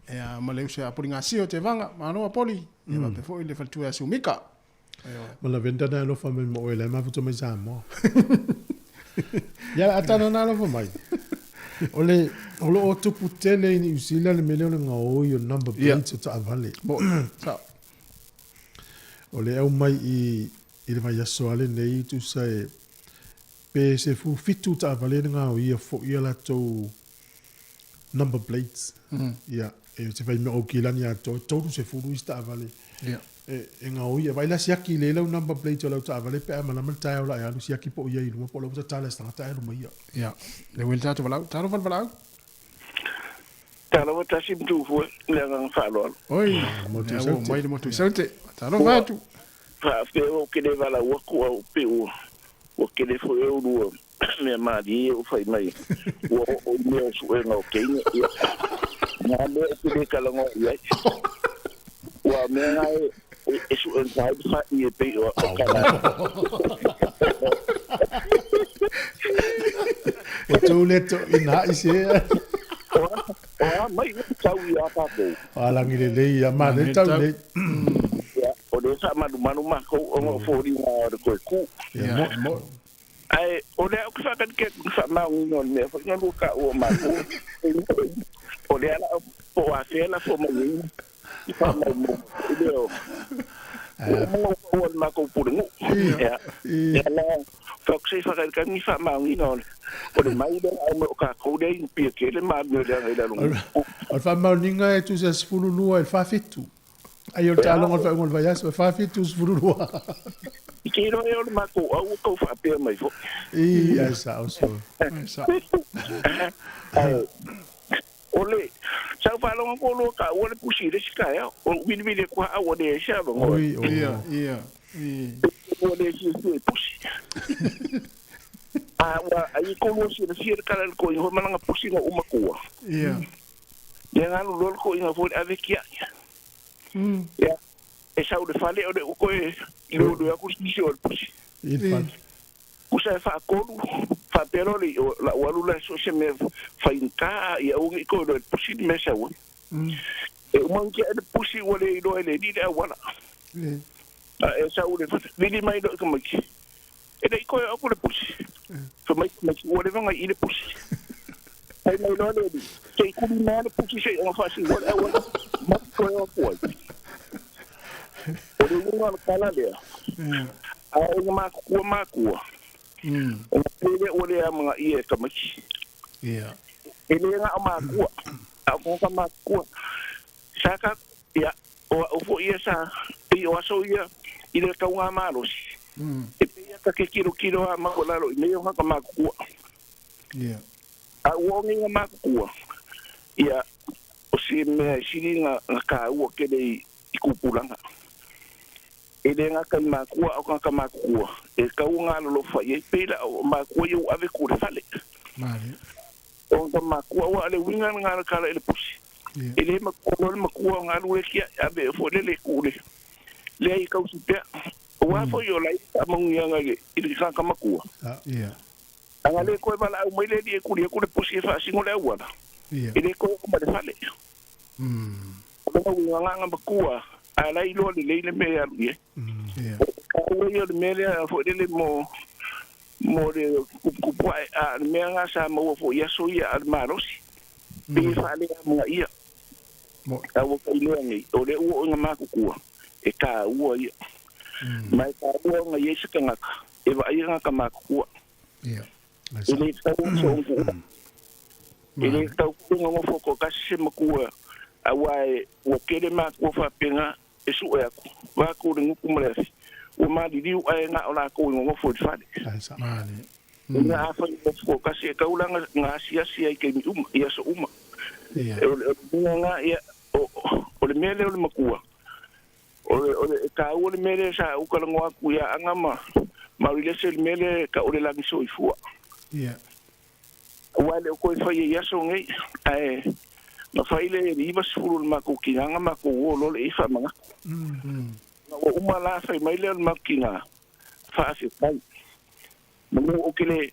ia ma le usa polinga sio te vanga ma no poli ia va pe fo ile fa tu asu mika ma la ventana lo fa me mo ele ma futa mai Sāmoa ya atana na lo fa mai ole o tupu tele ni usila le mele nga o yo number plate ta vale sa ole au mai i le vai aso ale nei tu sai pe se fu fitu ta vale nga o ia fo ia la to number plates ia e se vai me o kila ni to se fu sta vale ia e nga o ia vai la siaki le la number plate la ta vale pe ma na ta la ya lu siaki po ia i lu po lo ta la sta ta lu mai ia le wil ta to vala ta ro vala ta lo ta sim tu fu le nga fa lo oi mo tu saute ta ro va tu fa fe o ke le vala o ku o pe o ke le fo e o lu me ma di o fai mai o me su e no ke ni na le ke le kala ngo ia wa me ai e su en sai fa i pe o kala o tu le to ina i se mai tau ia pa ko ala ngi le ia ma le tau le o le sa manu ma ko o fo ri ma ko ku mo ai o le o fa kan ke fa ma no me fa no ka o ma ko o le ala po a se la fo ma ni fa ma mo o o ma ko pu no ya la fa ko se fa kan ni fa ma ni no o le mai le o ka ko de pi ke le ma no le la no o fa ma ni nga tu se fulu lua el fa fitu ai o talo ngol fa ngol vai as fa fitu fulu lua que no eu ma ko fa pe mai fo esa oso esa ole sa fa lo ko lo ka o le pusi de ska ya o vini ko a o de sha lo ia o de si pusi wa ai ko lo si de si ka ko ho mana pusi ngo uma ko ia ya lo ko ina fo avec ya ya e sa o de fale o de ko ilo do ya kursi o pusi kusa fa ko fa pero la walu la so se me fa inka ya o ko do pusi me sa wo e mon ke de pusi wo le do le di da wala e sa o de vidi mai do ko mai e dai ko ko le pusi so mai wo le nga i le pusi ai mai do le di ke ku ni na le pusi se o fa si wo ma ko ko o le nga kala le ai ma ko ele ole ama ie kamaki ia ele nga ama ko a ko kama ko saka ya o fo ia sa i o so ia ile ka nga malos E pe ka ke kiro a ma ko lalo i me ha ka ma ku. Yeah. A wongi nga ma ku. Ia o si me siringa ka u ke dei i kupulanga. E le nga ka ma ku o ka ma ku. E ka u nga lo fa ye pe la o ma ku yo ave ku le fale. Mare. O ka ma ku wa le winga nga ka le pusi. Ele ma ku nga lu e kia ave fo le ku le. Le ai ka u pe. Wa fo yo lai ta mo nga le i ka ma ku. Yeah. Anga le ko bala o mele di ku le pusi fa singo le wa. Yeah. Ele ko ma le fale. O nga ba ku ala i lo le me ya ye. Yeah. O yo le me ya fo le mo de ku a me nga sa mo fo ya so ya al marosi. Bi fa le mo ia. Mo awo ka ile ngi o le o nga ma ku e ka o ia. Mai ka o nga ye se nga e va ia nga ma ku. Yeah. Ile ka o so ku. Ile ka ku nga mo fo ko ka se mo ku awai o kere ma ku fa penga e su e ku. Va ku ringu ku mre. O ma di diu ai nga o la ko ngo fo fale. Male. Nga afa ko ka se ka ulanga nga sia ke ia so uma. Yeah. Nga ia o le mele o le makua. O ka o le mele sa u ka ngoa ku ia anga ma rile se le mele ka o le langi so i fua. Yeah. Wale ko fa ia so ngai ai na fa ile ni ba suru ma ku ki anga ma ku o lo le fa manga. O uma la fa mai le ma ki nga fa se kai. Mo o kile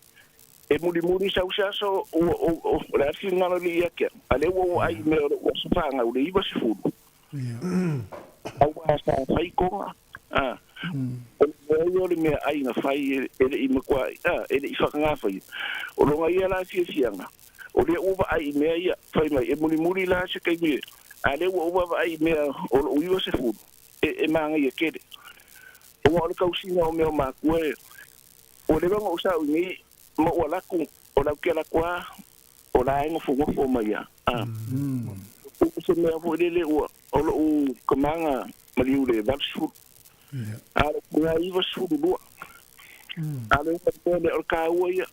e muri sa so o la finga no li ya ke ale wo ai me o so fa nga o le iba se furu. Au sa fai ko o le me ai na fai ele i me kwa ele i fa nga fai o lo ngai la fianga o le uva ai me ia fai mai e muri la se kai me ale wo uva ai me o iba se fu e manga ia kede o le kausinga o me o ma kue o le bang o sa ni mo wala ku o la ke la kwa o la ngo fo mai ya o se me vo le o komanga maliu le va su ale nga iva su do ale ko le o ka o ya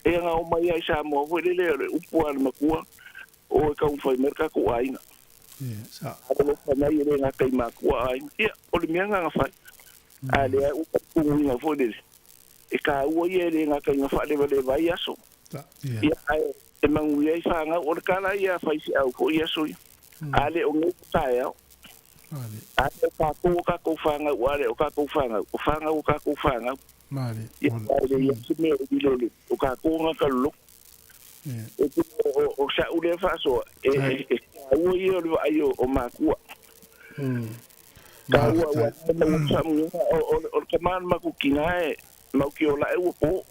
e nga o mai sa mo vo le o pu al makua o ka un fai merka ko ai sa ale ko mai le nga kai makua ai o le nga fai ale o ku nga vo le e ka o ye le nga kai nga fa le vai aso ia ai e mangu ye fa nga o ka la ia fa si au ko ia so ale o ngi tae ale ka ko fanga wale o ka ko fanga o fanga male ale ia se me o bilole o ka ko nga ka lo o sa u le fa so o ye o ai o makua ka wa o ka man ma ku kinae ma ki o la e o po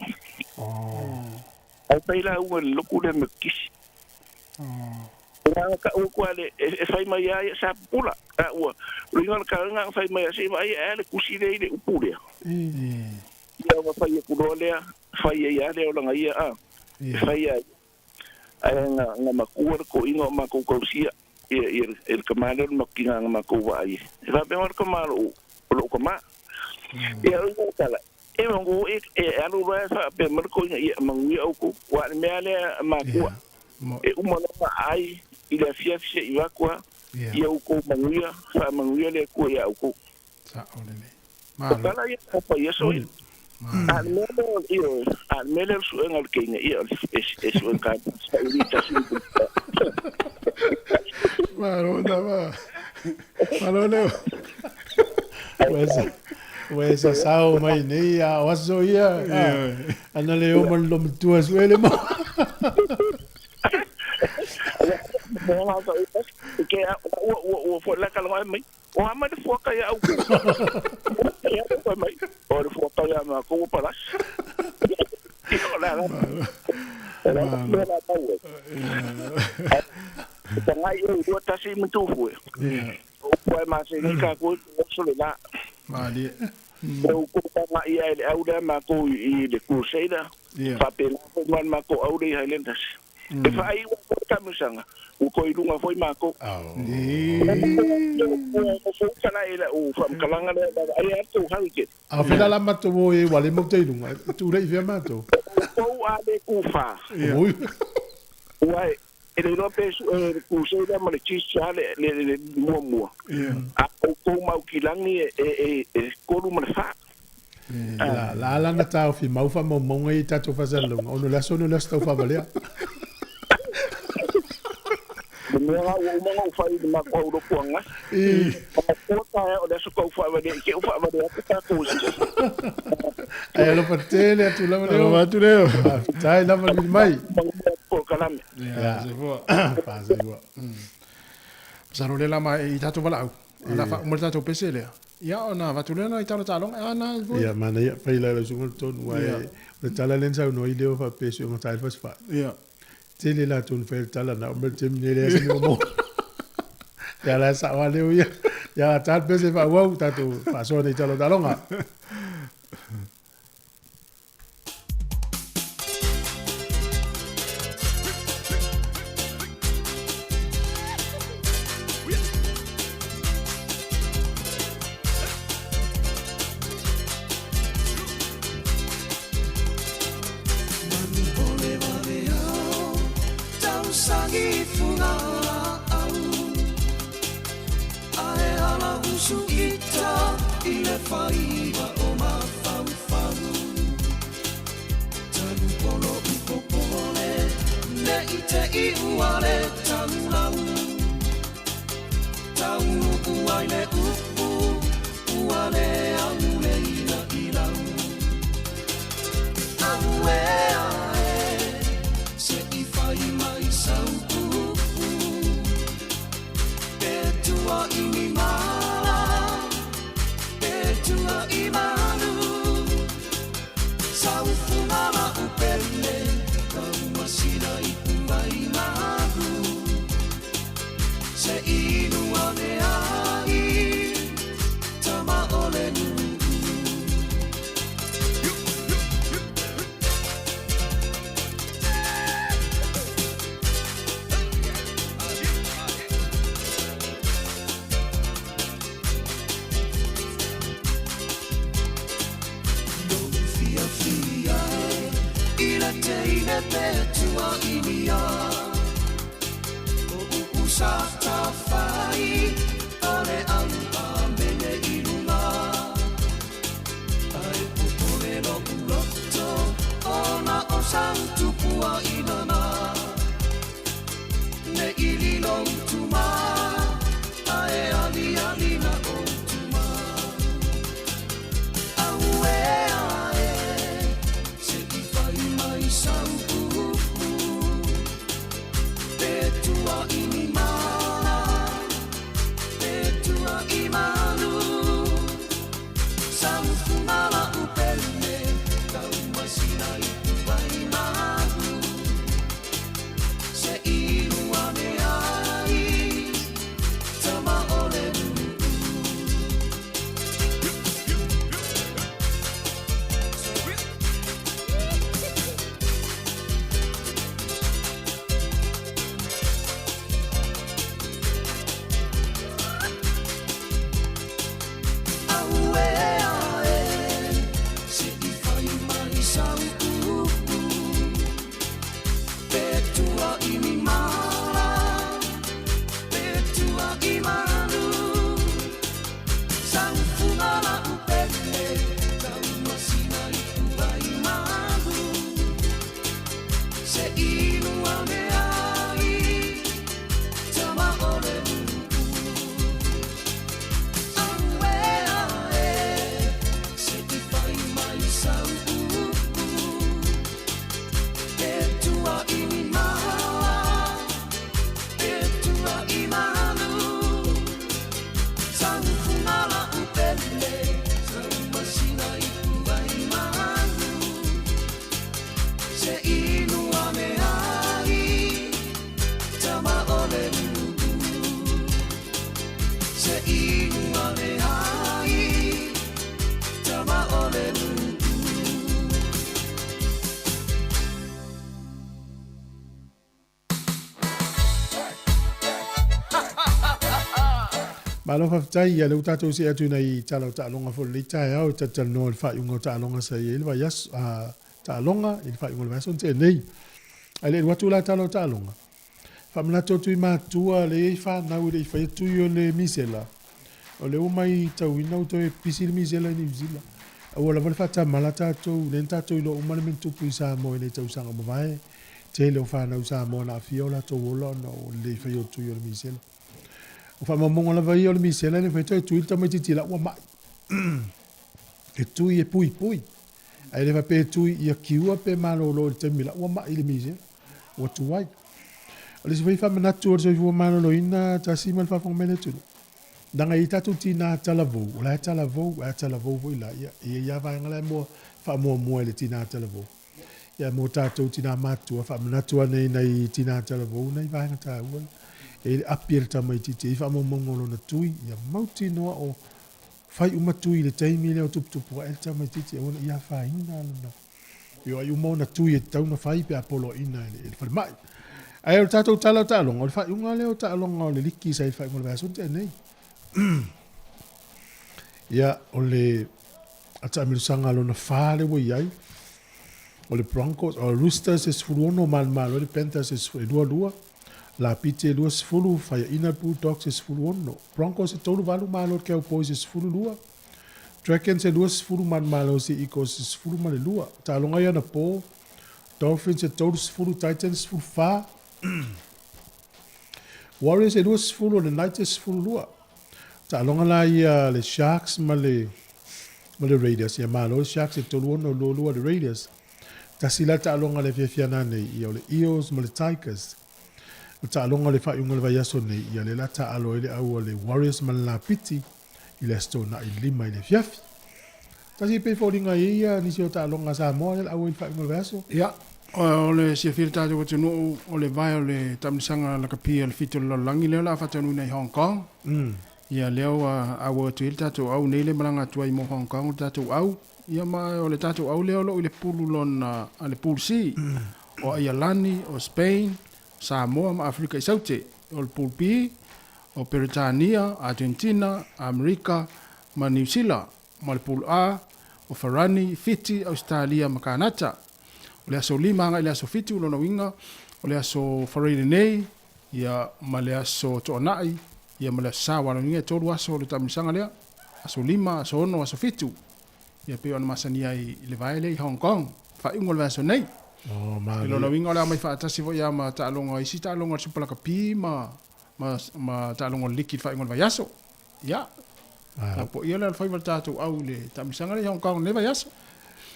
ai pai la u lo ku le me kisi ka o kwale e fai mai ai sa pula o ringa ka nga fai mai se mai ele kusile ile upule ia wa fai ku dole fai ia le o nga ia fai ai nga makua ko ingo ma ko sia el kamalo makinga nga ma ko vai e va be mar kamalo lo kama ia o kala e ngo e alu va fa be mar ko ia mangi au ko wa me ale makua e umana ai ila fiafia i wakua ia uko manguia fa manguia le ko ia uko sa ole ma kala ia pa ia so al mele su engal kenya ia es o kan sa ita su maro le wesa sao mai nei a waso ia ana le o mal lom tua suele mo que o foi lá que ela vai o ama de foca ya o ya foi mai o de foca ya na como para tanga eu do tá se muito foi o foi mais nem cá com o lá vale eu com ia eu da ma ko i de crusader fa pena foi ma ko au de highlanders e fa ai o kamusanga o ko i lunga foi mako kala ila u fam kalanga le ai atu hauke A fela la mato mo e wale mo te lunga. Tu rei via mato. o ale kufa Oi. uai ele no peso ku se da ma chi sale le mo a ko mau kilangi e ko lu ma fa La na tau fi mau fa mo ngai tato fa zalo. Ono la sono la sto fa valea. Menga o mga ufai na ko ro kuanga ko ta o da so ko fa vade ke ufa vade ta ko si Ai lo patele tu la valeo. Lo tu leo. Dai la vali mai. ko kalam Ya, se vo. Pa se vo. Saro le lama i tato wala au. Ala fa mo tato pesele. Ya ona va tu le na i tato talong ana. Ya mana ya pa ila la sungo ton wai. Le tala lensa no i leo fa peso mo tai fa. Ya. Tele la tun fel tala na mo tem ne le se mo. Ya la sa wa leo ya. Ya tat pese fa wa tato fa so ni talo talonga. Malo fa tai ya le tatou se atu nei talo longa fo le tai au tata no le fa yungo longa sa ye le va yas ta longa il fa yungo le son te nei ale watu la talo longa fa mna to tu ma tua le fa na u le fa tu yo le misela o le umai tau ina to e pisil misela ni zila o la fa ta malata to le tatou lo umana men tu puisa mo le tau sanga mo vai te le fa na usa mo na fiola to wolo no le fa yo tu yo le misela o fa mamongo la vai o le misela le fa tu il tamai titi la wa mai e tu e pui ai le fa pe tu ia kiua pe malo lo te mila wa mai le misela o tu wai o le fa mana tu o se fu malo lo ina ta si mal fa fo mele tu danga i tatu tina talavo la talavo vo ila ia va ngala mo fa mo le tina talavo ia mo tatu tina matu fa mana tu nei tina talavo nei va ngata wala e apirta mai titi fa mo mongolo na tui ia mauti no o fai uma tui le taimi le o tupu e ta mai titi ona ia fa ina no io ai uma na tui e tau na fai pe apolo ina le fa mai ai o tato talo o fa unga le o talo le liki sai fa mo va sunte nei ia o le ata milusanga lo na fa le wo iai o le Broncos o Roosters es furuono mal o le Panthers es lua la pite lua sfulu fai ina Bulldogs es furuono Broncos e tolu valu malo ke o Cowboys es lua Dragons e lua sfulu malo si Eagles es fulu mal lua talonga ia na po Dolphins e tolu sfulu Titans sfulu fa Warriors e lua sfulu le Knights es lua talonga la ia le Sharks ma le Raiders ia malo le Sharks e tolu ono lua le Raiders tasila talonga le fiafiana nei ia le Eels ma le Tigers talonga le faiunga le vaiaso nei ia le lata alo ele au le Warriors ma la piti i le stona i lima i le fiafi tasi pe folinga ia nisi o talonga Sāmoa le au il faiunga le vaiaso ia o le sefiri tatu o tunu o le vai o le tamisanga la kapia le fito la langi leo la fatanu nei Hong Kong ia leo au atu il tatu au nei le malanga tuai mo Hong Kong tatu au ia mai o le tatu au leo lo i le pulu lona a le pulu si o Ialani o Spain Sāmoa ma Afrika i saute o le pulu pi o Peritania Argentina Amerika ma New Zealand ma le pulu a o Farani Fiti Australia ma Kanata o le aso lima anga i le aso fiti ulona winga o le aso Farani nei ia ma le aso toonai ia ma le aso sawa winga tolu aso le tamisanga lea aso lima aso ono aso fitu ia pe ona masania i le vai le i Hong Kong fa ingo le aso nei ma ilona winga le mai fa atasi vo ia ma talonga i si talonga supala kapi ma talonga liki fa ingo le vai aso ia po ia le fai val tatu au le tamisanga le Hong Kong le vai aso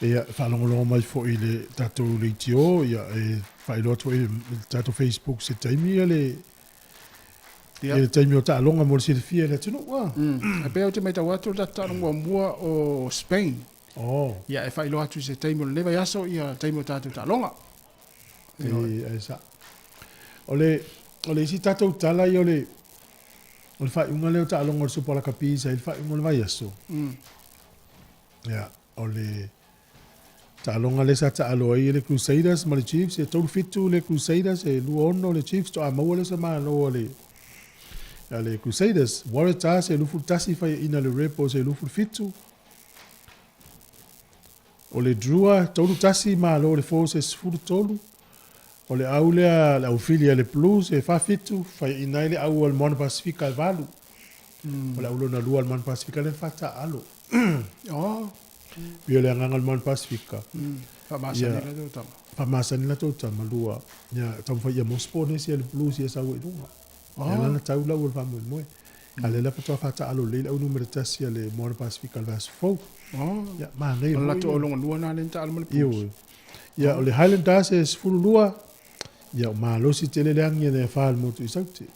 ia whalongolongo mai fo i le tatou le tio ia e whailoto i tatou Facebook se taimi ia le taimi o ta'alonga mo le silifia le tunu wa e pea o te maita watu le ta'alonga mua o Spain ia e whailo atu se taimi o le vai aso ia taimi o tatou ta'alonga e sa o le isi tatou tala i o le whaiunga leo ta'alonga o le supala kapi sa i whaiunga o le vai aso ia o le ta'alonga le sa ta'alo ai le Crusaders ma le Chiefs e tolu fitu le Crusaders e lua ono le Chiefs to a maua le sa malo le Crusaders Warriors e lufu tasi fai ina le Rebels e lufu fitu o le Drua tolu tasi malo le Forces fulu tolu o le aulea le aufilia le Blues e fa fitu fai ina le au al Moana Pacifica al valu o le aulona lua al Moana Pacifica le fa ta'alo Pio le anganga le Moana Pacifica. Famasani la tau tama lua. Ia tau fai ia mospone si le Blues ia sau inunga. Ia lana tau lau le famu moe. Ale la patoa fata alo leila au numere tasi le Moana Pacifica le vasu fau. Ia maa nei. Ala to olonga lua na lenta alma le Blues. Ia o le Highlanders e sfuru lua. Ia o maa losi tele leangi le faa le motu i sauti.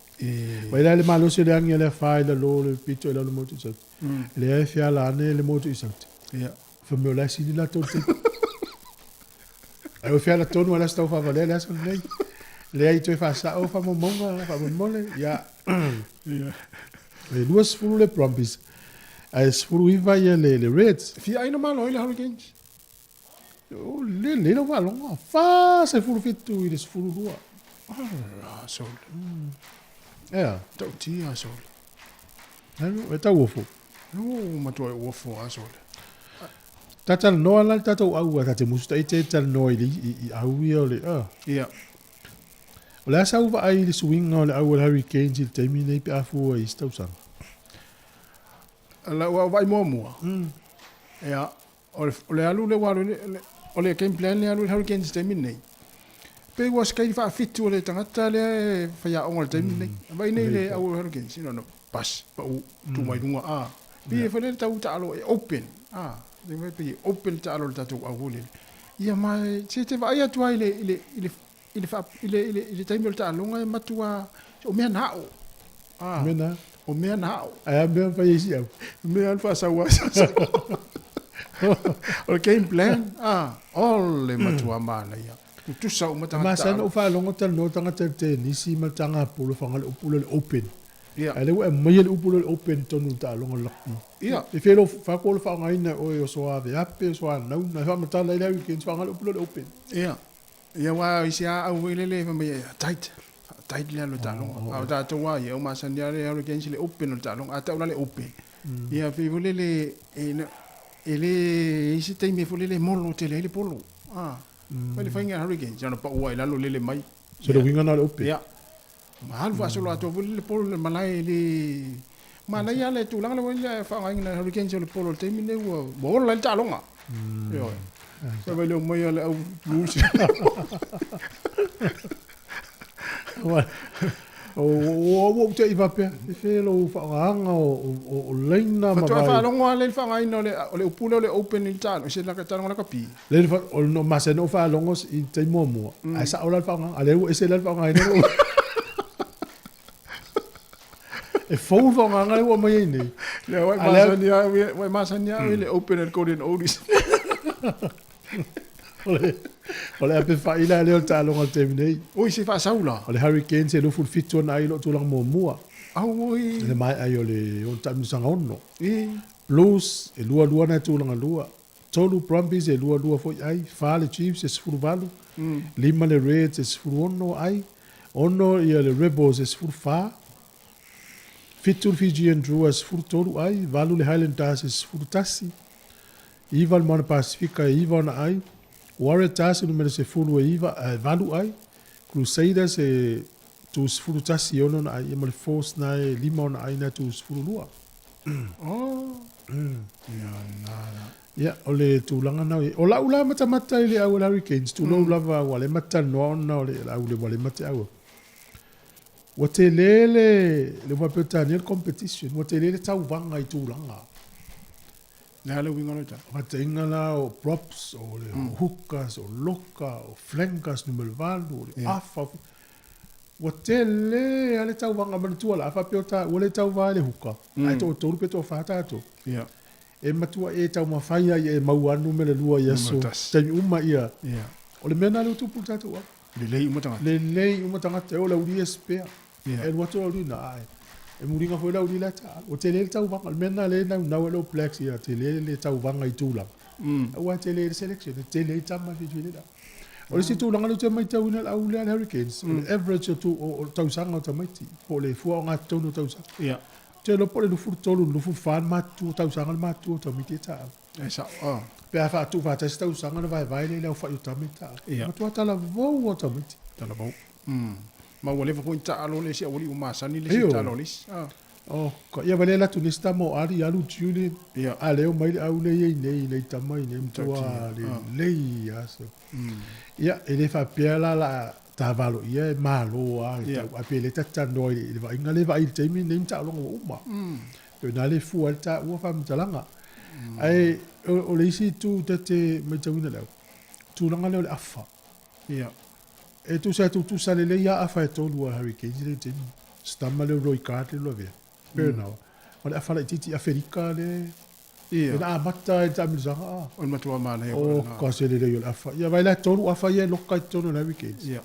Vai la le maa losi leangi le faa le lo le pito le motu i sauti. Le e fia la ane le motu i sauti. Ia. Fameu la sini la tote. Ai o fiala tonu ala sta fa vale la son nei. Le ai tu fa sa o fa momonga fa momole ya. Ia. E duas fulu le Brumbies. Ai fulu iva ia le Reds. Fi ai no malo le Hurricanes. O le no va longa. Fa se fulu fitu i des fulu dua. Ah, sol. Ja. Tau tia sol. E tau ofo. Matua ofo aso. Tata noa la tata au ata te musta e tata noa i au ia ole. Ia. O le asa uwa ai le swinga o le au le hurricanes i le taimi nei pe afu i stausanga. La wa vai mua. Ia. O le alu le waru o le game plan le alu le hurricanes taimi nei. Pe was kai fa fitu o le tangata le fa ya o le taimi nei. Vai nei le au hurricanes no pas pa u tu mai lunga a. Bi fa le tau ta alo open. Le mai pe open ta alo tatu au le. Ia mai se te vai atu ai ile taimi o ta longa matua o mea nao. Mena. O mea nao. Ai mea fa isi au. Mea alfa sa wa. O game plan. Ole matua mana ia. Tu sa o matanga. Ma sa no fa longa tal no tanga te nisi matanga polo fanga o polo open. Ia. Ale wa mai le polo open tonu ta longa lakki. Ia. E felo fa polo fa ngaina o so ave ape so na na fa matala ile weekend fanga o polo open. Ia. Ia wa isia au ile le fa mai tight. Tight le lo talong. Au ta to wa ye o ma san dia le hurricanes le open lo talong. Ata o le open. Ia fe vole le ele isi te me vole le molo te le polo. Pale fa inga hurricanes ya no pa wa ila lo le mai. So le winga na le open. Ia. Ma alfa so lo ato vole le polo le malai le malai ale tu lang le fa inga hurricanes le polo te me ne wo bo le talonga. Ia. Sa vai le mai ale au lusi. O te iwa pe e felo whaanga o leina ma vai. Fatua whaalonga le whaanga le upule le open in tano, se laka tano ka pi. Le o no masa no whaalonga i te mua. Ai sa o la whaanga, ale e se la whaanga ina. E fou whaanga le ua mai nei. Le wai masania le open and golden oldies. Ole ape whaila leo tālonga te minei. Oi, se wha saula. Ole hurricanes e lufu fitu na ilo tulang mua. Oi. Le mai ai ole o tamisanga ono. Blues e lua na tulanga lua. Tolu Brumbies e lua foi ai. Fale Chiefs e sifuru valu. Lima le Reds e sifuru ono ai. Ono ia le Rebels e sifuru fa. Fitu Fijian Drew e sifuru tolu ai. Valu le Highlanders e sifuru tasi. Iva le Mana Pasifika e iva ona ai. Waratahs numero se fulu e iva valu ai. Crusaders e tu sfulu tasi ono na ai. Emale Force na e lima ona ai na tu sfulu lua. Ia, ole tu langa na e. Ola ula mata ile au hurricanes. Tu lo lava wale mata noa ona ole au le wale mata au. Wate lele le wapetani competition. Wate lele tau vanga i tu langa. Nale winga le ta. Mata ingala o props o le hookers o loka o flankers numero valu o afa. Watele ale tau vanga matua la afa piota ole tau va le huka. Ai to toru peto fata to. Ia. E matua e tau mafai e mauanu me le lua yeso. Tani uma ia. Ia. O le mena le tupu tatu wa. Le lei umatanga. Le lei umatanga te o la uri espea. E wato uri na ai. E muringa foi la uri la ta. O te le tau vanga mena le na lo plex ia te le tau vanga i tula. O te le selection te le tama fi jule da. O le situ langa le te mai tau na au le hurricanes. Average tu o tau sanga o tamaiti. O le fua nga tonu tau sanga. Ia. Te lo pole lufu tolu lufu fan matu tau sanga matu o tamiti ta. Esa. Pe afa tu fa testa tau sanga vai le fa yo tamita. Matu tala vo o tamiti. Tala vo. Ma wale fa pointa alo le si awali umasani le si talo lis. Ko ia vale la tu lista mo ari alu tuli. Ia ale o mai au le nei le tamai ne mtua le aso. Ia ele fa piala la tavalo ia malo a pele tata noi le va ingale va il temi nem ta lo uma. Pe na le fu alta u fa mtalanga. Ai o le si tu tete me tawina la. Tu langa le afa. Ia. E tu sa le ia afa e tolu a hurricanes le temi. Stamma le roi carte lo via. Per no. Ma afa la titi Afrika le. Ia. Na mata e tamizanga. O matua mana e. O ka se le yo afa. Ia vai la tolu afa ia loka tolu na hurricanes. Ia.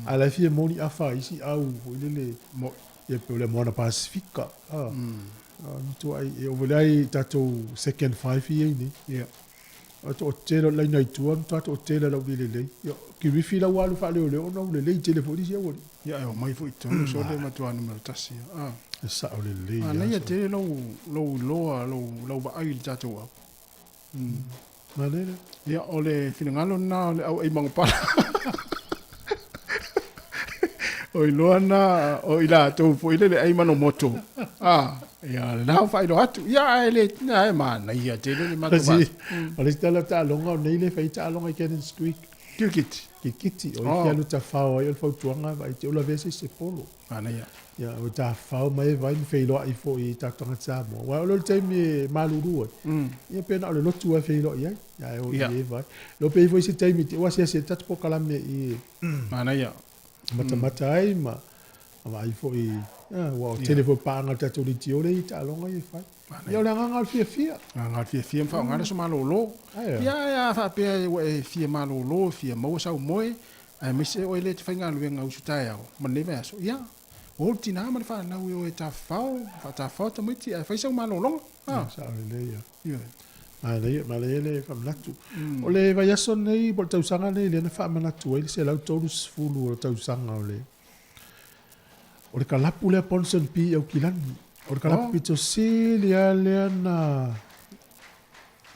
Ala fie moni afa isi au ile mo ia pe le Mana Pasifika. Tu ai e overlay tato second 5 ye ni. Ia. O telo la nai tu am tato telo la le. Yo ki wifi la walu fa le no le telefoni sia wori. Ia e mai fu itu so le matua numero tasi. Sa o le le. Ana ia te lo loa lo ba ai tatou au. Manera. Ia o le finangalo na o le au ai mangapala. O i loa na o i la tau po i le ai mano moto. Ia le nao whai do atu. Ia e le na e mana ia te le mato bat. O le tala ta longa o nei le whai ta longa i Cannon Street. Kikiti. O i kia luta whao ai o le whautuanga vai te ula vese se polo. Ana ia. Ia o ta whao mai vai ni whai loa i fo i tātonga Sāmoa. Wa o le taimi e malurua. Ia pena o le lotu a whai loa i ai. Ia e o i e vai. Lo pe i fo i se taimi te wa se tatu po kalame i. Ana ia. Mata ai ma ai fo i wa telefon panga tatu li ti ole i ta longa i fai. Ia le nganga fia. Nganga fia mfa ngana so malolo. Ia fa pe e fia malolo, fia mo sa moe. Ai me se o le te fainga luenga usutai au. Maneva so. Ia. O tina ma fa na o e ta fao ta miti ai fa sa malolo. Sa le ia. Ma le fa manatu. O le vai aso nei po tau sanga nei le na fa manatu ai se lau tolu sfulu o tau sanga o le. O le kalapu le Ponson P au kilani. O le kalapu pito se le na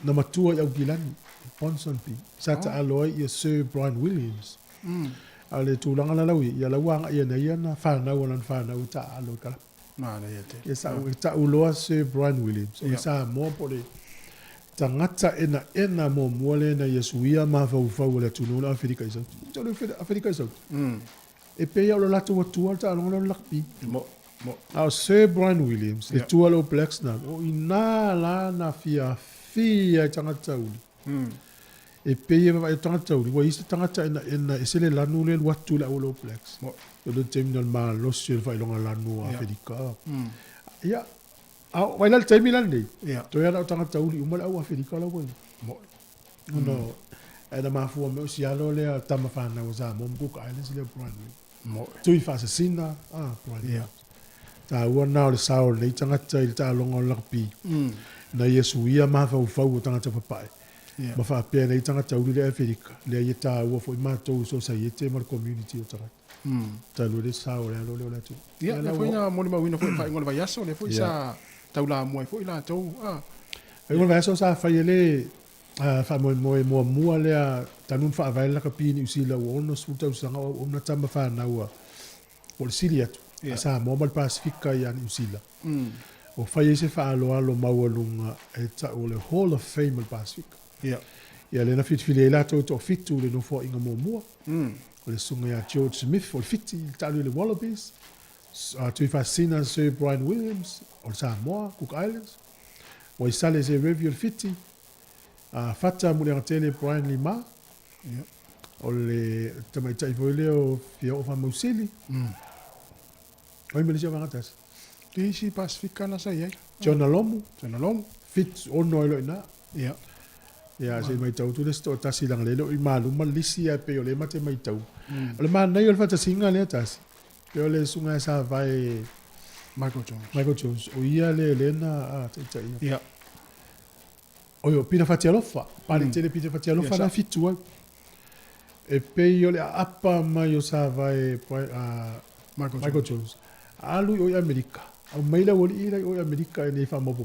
matua au kilani. Ponson P. Sata aloi i Sir Brian Williams. A le tūlanga la laui. Ia lauanga ia na ia na whanau o lan whanau ta aloi kalapu. Mana ia te. Ia sa ta uloa Sir Brian Williams. O sa mo po le tangata ena mo muale na Yesuia ma fau le tunu la Afrika isau. Tolu Afrika isau. E pe o la tu ta lo lakpi. Mo. Sir Brian Williams, le tu lo Blacks na. O ina la na fia tangata uli. E pe e tangata uli. Wa isa tangata ena esele lanu le watu la lo Blacks. Mo. Lo terminal ma lo sel fa longa lanu Afrika. Ya. Wai la taimi la nei. To ia na tangata uli umala au Afrika la wai. Mo. No. Era mafua me si alo le tama fa na uza mo Cook Islands le Brian. Mo. Tui fa se sina. Brian. Ta ua na le sao le tangata il ta longa lakpi. Na Yesu ia ma fa u tangata papai. Ma fa pe nei tangata uli le Afrika. Le ia ta ua fo ma to society ma community o tangata. Ta lo le sao le alo le tu. Ia le foi na mo ma wina foi fa ngol vai aso le foi sa tau la mo foi la tau ai ngol vai aso sa fa ele fa mo mua le tanun fa vai la kapini usila o no su tau sanga o na tama fa na ua o silia sa mo mal Pacifica ya usila o fa ese fa alo mawalunga e ta o le Hall of Fame al Pacifica ia le na fit filela to fitu le no fo inga mo mua o le sunga ya George Smith o fiti talu le Wallabies tu fa sina Sir Brian Williams o Sāmoa Cook Islands o isale se review fiti fata mo le tele Brian Lima o le tamaita i le o fia o fa mausili o me le java ngatas Tisi Pacifica na sai ai Jona Lomu fit o no lo ina ia se mai tau tu le sto tasi lang le lo i malu malisi a pe o le mate mai tau o le mana i o fata singa le tasi pe o le sunga sa vai Michael Jones o ia le na tata ia o yo pina fatialofa pali tele pina fatialofa na fitu e pe o le apa mai o sa vai Michael Jones alu o Amerika o mai la woli ila o Amerika ne fa mo po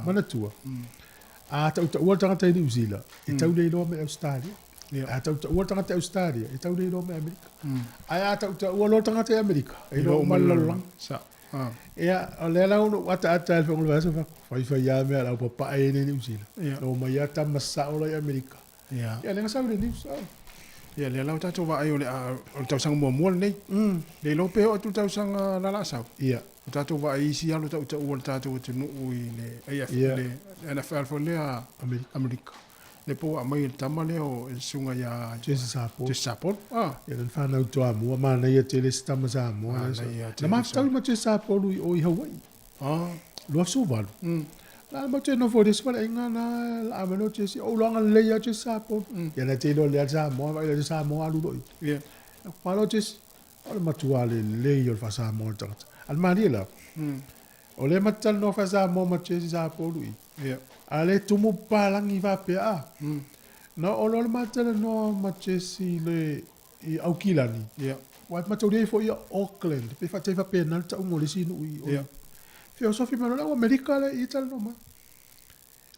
mana tua tau ua tangata i New Zealand e tau nei loa me Australia tau ua tangata i Australia e tau nei loa me Amerika tau ua loa tangata i Amerika e loa malalang o le ala unu wata ata alfa ngulu vasa fai ya me ala papa e ne New Zealand o mai ata masa o la i Amerika ia le ngasa le news ia le ala tatu wa ai o le tau sanga mua nei le lope o tu tau sanga la sao ia tatu wa ai si alu tau ua tatu te nuu i le AF le NFL fo le Amerika le po a mai tama le o sunga ya Jesse Sapon ia le whanau toa mua mana ia te le stama sa mua na maftau ma Jesse Sapon o i Hawaii lua suvalu la ma te no fo des pala inga na la amano Jesse o langa le ya Jesse Sapon ia na te lo le sa mua vai le sa mua alu doi ia palo Jesse o le matua le yo fa sa mua tangata al mariela o le matal no fa sa mua ma Jesse Sapon ia ale tumu palangi va pe no o lo matal no ma Jesse le i au kilani wa matau fo ia Auckland pe fa te fa pe na ta ngole sinu i Yeah. filosofi ma la America le i tal no ma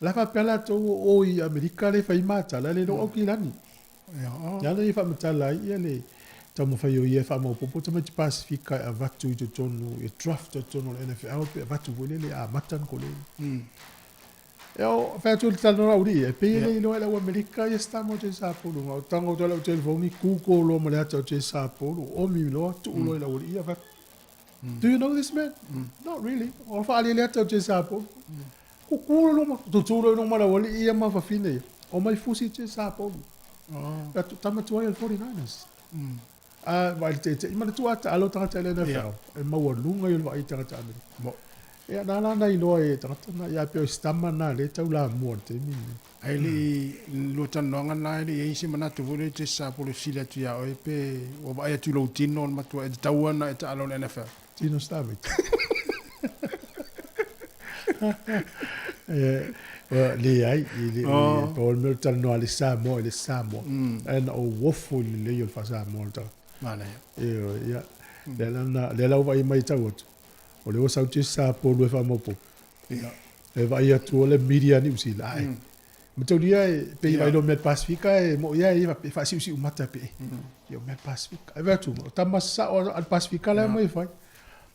la fa pela to o i America le fa i mata la le no o ki lani ya le fa mata la ia le ta mo fa yo ia fa mo popo ta mati Pacifica a vatu i to tonu e draft to tonu NFL pe vatu le a matan ko le eu fa tu tal no uri e pe le no la America ia sta mo te sa polo o tango to la telefoni ku ko lo mo le ta te sa polo o mi lo tu lo la uri ia va do you know this man not really o fa le ta te sa polo ku ku lo mo tu lo no ma la uri ia ma fa fine o mai fusi te sa polo ta tama tu ai 49ers vai te ma tu ata alo tanga le na fa e ma wa lunga yo vai tanga ta mo ya na na ino e tanga na ya pe stama na le tau la mo te mi ai le lo tan no nga na le isi mana tu vole te sa polo sila tu ya o pe o vai tu lo tino ma tu e tau na e ta alo NFL tino stave le ai le Paul Milton no le Sāmoa and o wofo le yo fa Sāmoa ta mana ya le la vai mai tau o le o sau te sa polo e fa mopo e vai atu le media ni usi lai ma tau dia pe vai lo met Pacifica e mo ia ia fa si mata pe yo met Pacifica e vai tu tamasa o al Pacifica la mai fai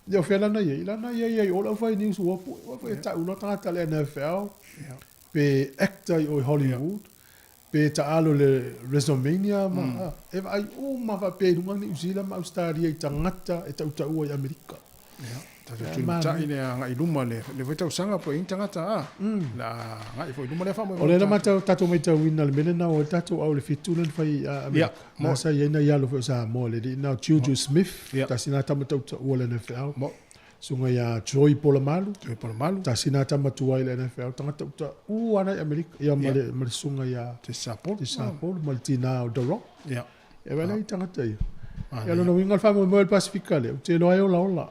yo fela na ia o la fai news o fa ta ulo ta le NFL pe actor o Hollywood pe ta alo le WrestleMania ma e vai o ma va pe dunga ni usi la ma Australia i tangata e tau tau o Amerika ta tu ta ile nga iluma le vai tau sanga po in tangata la nga i fo iluma le fa mo o le na mata tatu mai tau wina le menena o tatu au le fitulen fai Amerika ma sa yena yalo fo sa mo le na Juju Smith ta sina tama tau o le NFL mo sunga ya Troy Polamalu ta sina tama tua ile NFL tangata uta ana Amerika ya male sunga ya te sapo maltina o The Rock e wala tangata ya ya no wingal fa mo el Pacifica le te lo ayo la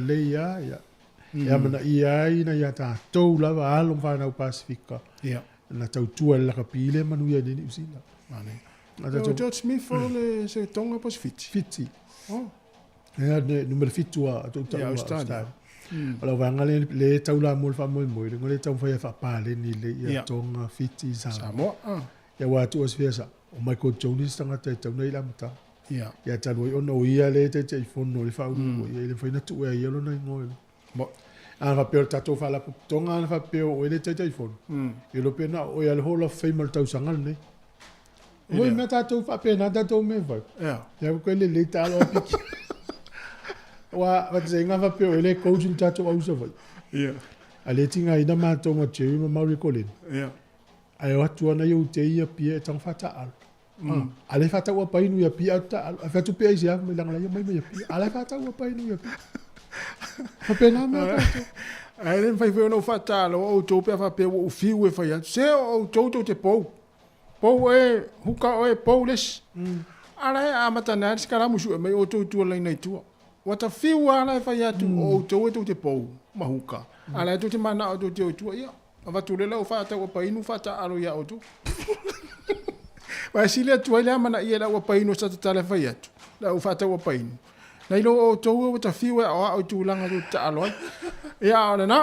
le ya mana ia ina ya ta to la va alon fa na Pacifica na tau tua la kapile manu ya ni usila mane George Smith le se tonga Pacifici ya numero fitua to ta Australia ala vanga le tau la mo fa mo le ngole tau fa pa le ni le ya tonga fiti Sāmoa ya wa tu os fiesa o Michael Jones tanga te tau nei la mata ya ta no ono ia le te fono le fa o le fa na tu e yelo na ngol mo a va per tato fa la tonga na fa pe o le te fono e lo pena o ya le hall of fame tau sangal ne o me tato fa pena tato me va ya ko le ta lo piki wa te nga va pe o le coach tato au sa va ale tinga ina ma tonga che ma mauri kolin ai watu ana yo te ia pia tang fata al ale fata wa painu ya pia ta fa tu pia isia me lang la yo mai pia ale fata wa painu ya pia fa pena ma ai len fai no fata lo o to pe fa pe o fiu e fa ya se o to te po e huka o polis ala a mata na skara musu me o to tu lai nei tu wata fiu ala fa ya tu o to te po mahuka ala to te mana o to te tu ia va tu le o fata o painu fata alo ya o tu wa sile tu ile mana ia la o painu sa tale fa ya tu la o fata o painu na ilo o to o ta fiu o tu langa tu ta alo ya ona na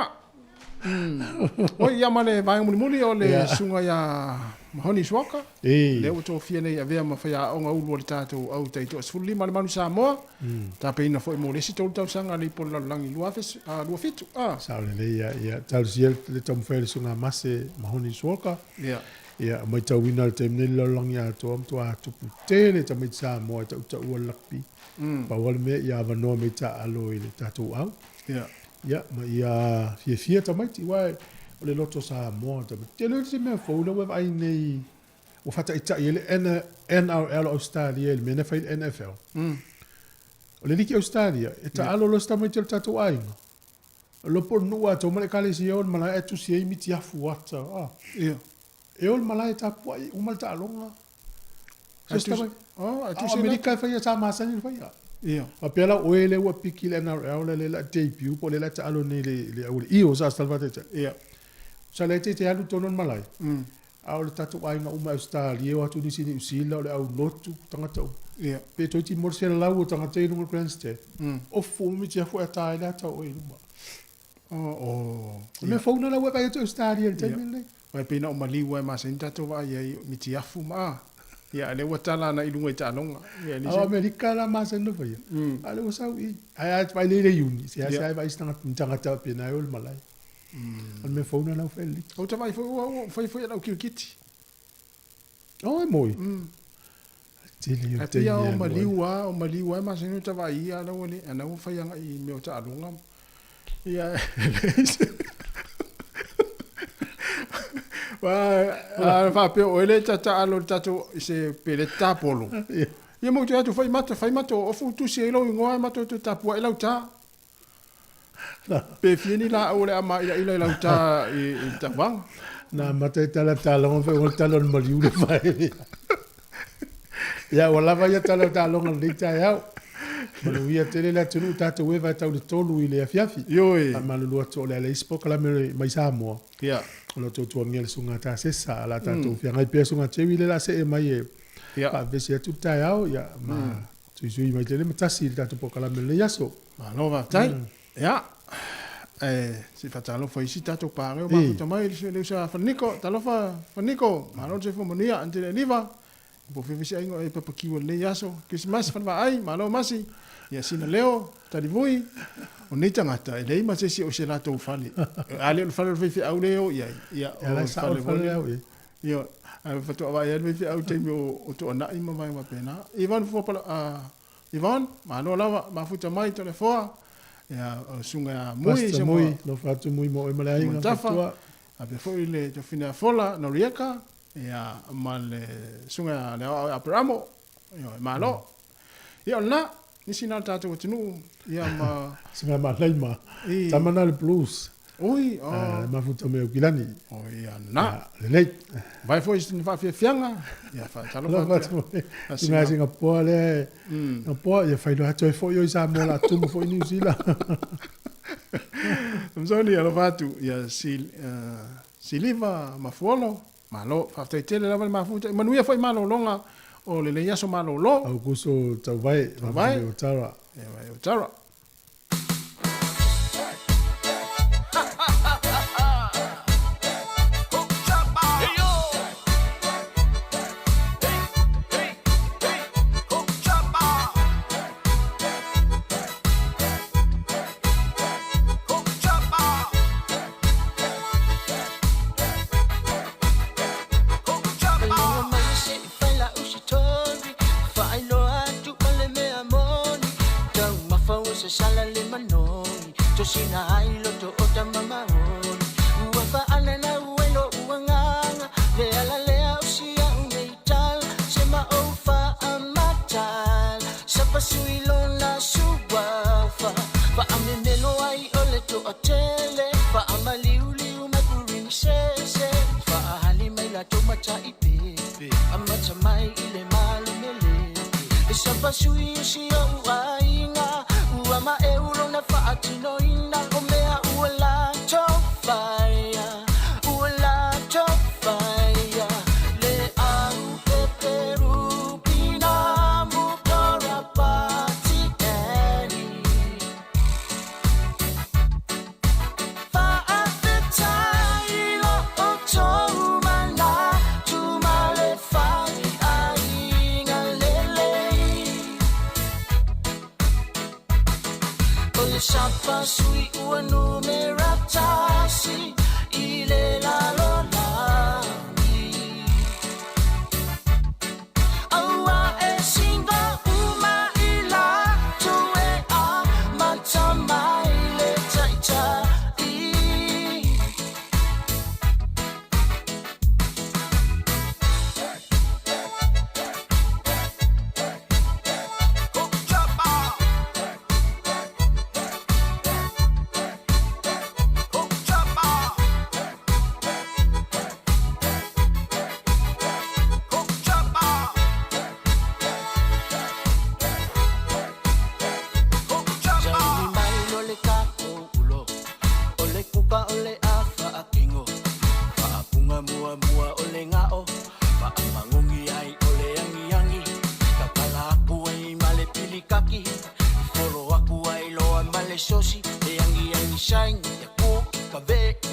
o ia mane vai muli o le sunga ya Mahoni Swaka le o to fia nei ave ma fa ya o nga ulu le tato au tai to sfuli ma le manu Sāmoa ta pe ina foi mo le si to tau sanga le pol langi lua fitu sa le ya tal siel le tom fa le sunga mase Mahoni Swaka ya mai tau wina le tem nei langi a to am to a tu putele ta mai Sāmoa ta uta ua lakpi pa wal me ya va no me ta alo le tato au ya ma ya fia ta mai ti wa o le loto Sāmoa ta te le se me fo le wa ai nei o fata ita ele NRL Australia le mena fai NFL o le liki Australia e ta alo lo sta mai te tatu ai lo por nua to male kale si on mala e tu si e miti afu wata e ol mala e ta puai o mal ta longa sta mai tu si America fai ta masa ni fai ma pela o ele wa piki le NRL le la debut po le la ta alo nei le o i o sa salvate sa le te alu tonon malai au le tatu ai nga uma Australia o atu ni sini usila o le au lotu tangata o. Pe toi ti morse la lau o tangata i runga Grandstand. O fu mi tia fu a tai la tau o i runga. Me fauna la weba i tu Australia te mele. Mai pina o maliwa e masa intato wa i mi ti afu ma. Ia le watala na i lunga i talonga. Au Amerika la masa no fa ia. Ale o sau i. Ai vai le uni. Se ai vai tangata pe na o le malai. Al me fauna la feli. O ta vai foi la kirkiti. Oh, moi. Tili o te ia. O maliwa e masa no ta vai ia la woni ana o fa yanga i me o talonga. Ia. Fa pe o ele tata alo tato se pele tapolo. Ia mo tu fai mata o fu tu se lo ngoa mata tu tapu ela ta. Pe fini la o le ama ila ila ta i tawang. Na mata tala talong fe o talon maliu le fai. Ya wala vai tala talong le ta ya. Malu ia tele la tunu tato we vai tau le tolu ile afiafi. Yo e. Malu lo to le spoka la mai Sāmoa. Ya. Lo to ngel sunga ta se sa la ta to fia ngai pe sunga che wile la se mai e pa vesi tu ta ya ma tu sui mai tele mata si ta to poka la mele yaso ma no va tai ya si fa talo foi si ta to pare ma to mai le sa faniko talo fa faniko ma no se fo monia ante le liva po fe vesi aingo e pa kiwa le yaso Christmas fa va ai ma no masi ya sina leo ta di voi o nei tangata e lei ma se si o se lato fale ale o fale fe au leo ia o fale au ia a fa to va ia fe au te o to na i ma mai ma pena Ivan fo pala Ivan ma no lava ma futa mai to le foa ia sunga mui se mui lo fatu mui mo e mala inga fatua a pe fo ile to fina fola no rieka ia mal sunga le a pramo ia ma lo ia na ni sina tatu tunu ia ma singa ma leima tamana le blues oi ma futa me kilani ia na le vai foi sin fa fianga ia fa talo fa singa pole no po ia fa lo ato fo yo Sāmoa la tu fo New Zealand mzoni alo fatu ia siliva ma fuolo ma lo fa te tele la ma futa manuia foi malo longa o le yaso malo lo au kuso tau vai o tara o tara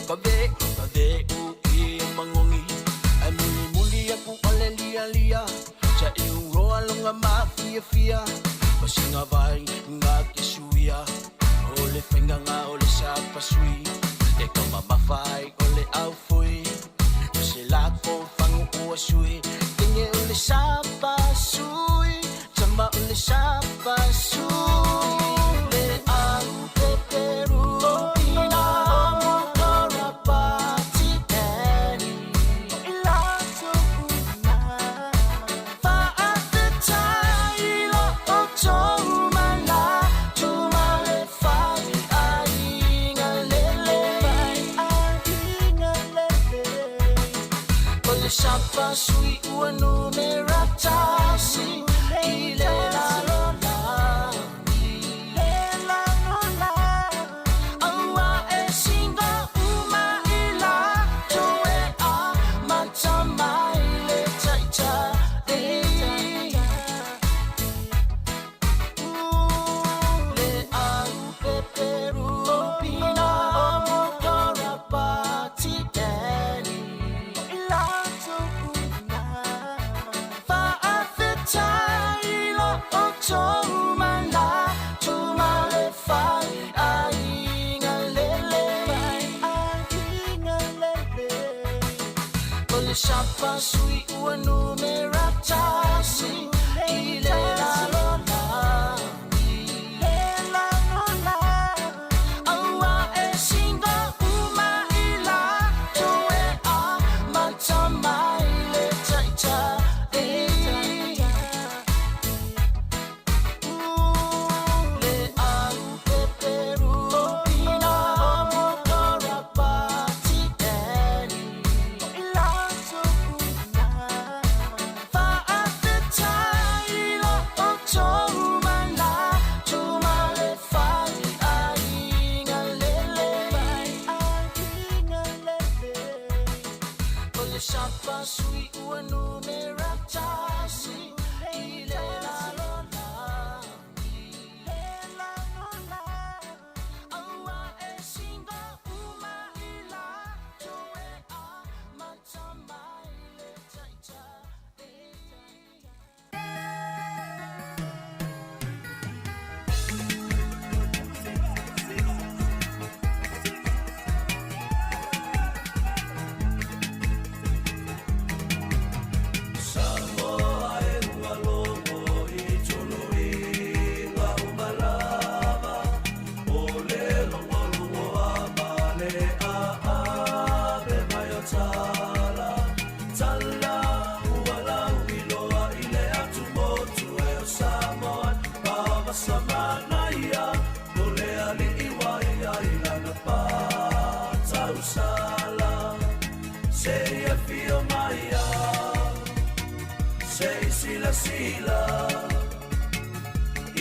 Kave ui mangongi ai muli aku ole lia cha eu roa longa mafia masinga vai nga kisuia ole penga nga ole sapa sui e kama mafai ole au fui se la ko fangu o sui tinge ole sapa sui chama ole sapa sui le au peperu ina mokora pati tani ila to una fa at the time lo to mala to male fai ainga lele ole sapa sui uanu meratasi ile la lola ile lola awa e singa uma ila toe a matama ile taita le au peperu pina mokora pati tani ila to una fa afetai lo to mala to male fai ainga lele ole sapa sui uanu meratasi ile la lola awa e singa uma ila toe a matama ile taita le au peperu pina mokora pati tani ila to una fa afetai lo to mala to male fai ainga lele ole sapa sui uanu meratasi ile la lola awa e singa uma ila toe a matama ile taita Sāmoa e ualogo i tunu i ngā umalava o le longolongo a male a me mai o tala tala ualau i loa i le atu motu e o Sāmoa pawa samana ia o le ali i wai ai lana pā tau sala se ia fio mai a sei sila sila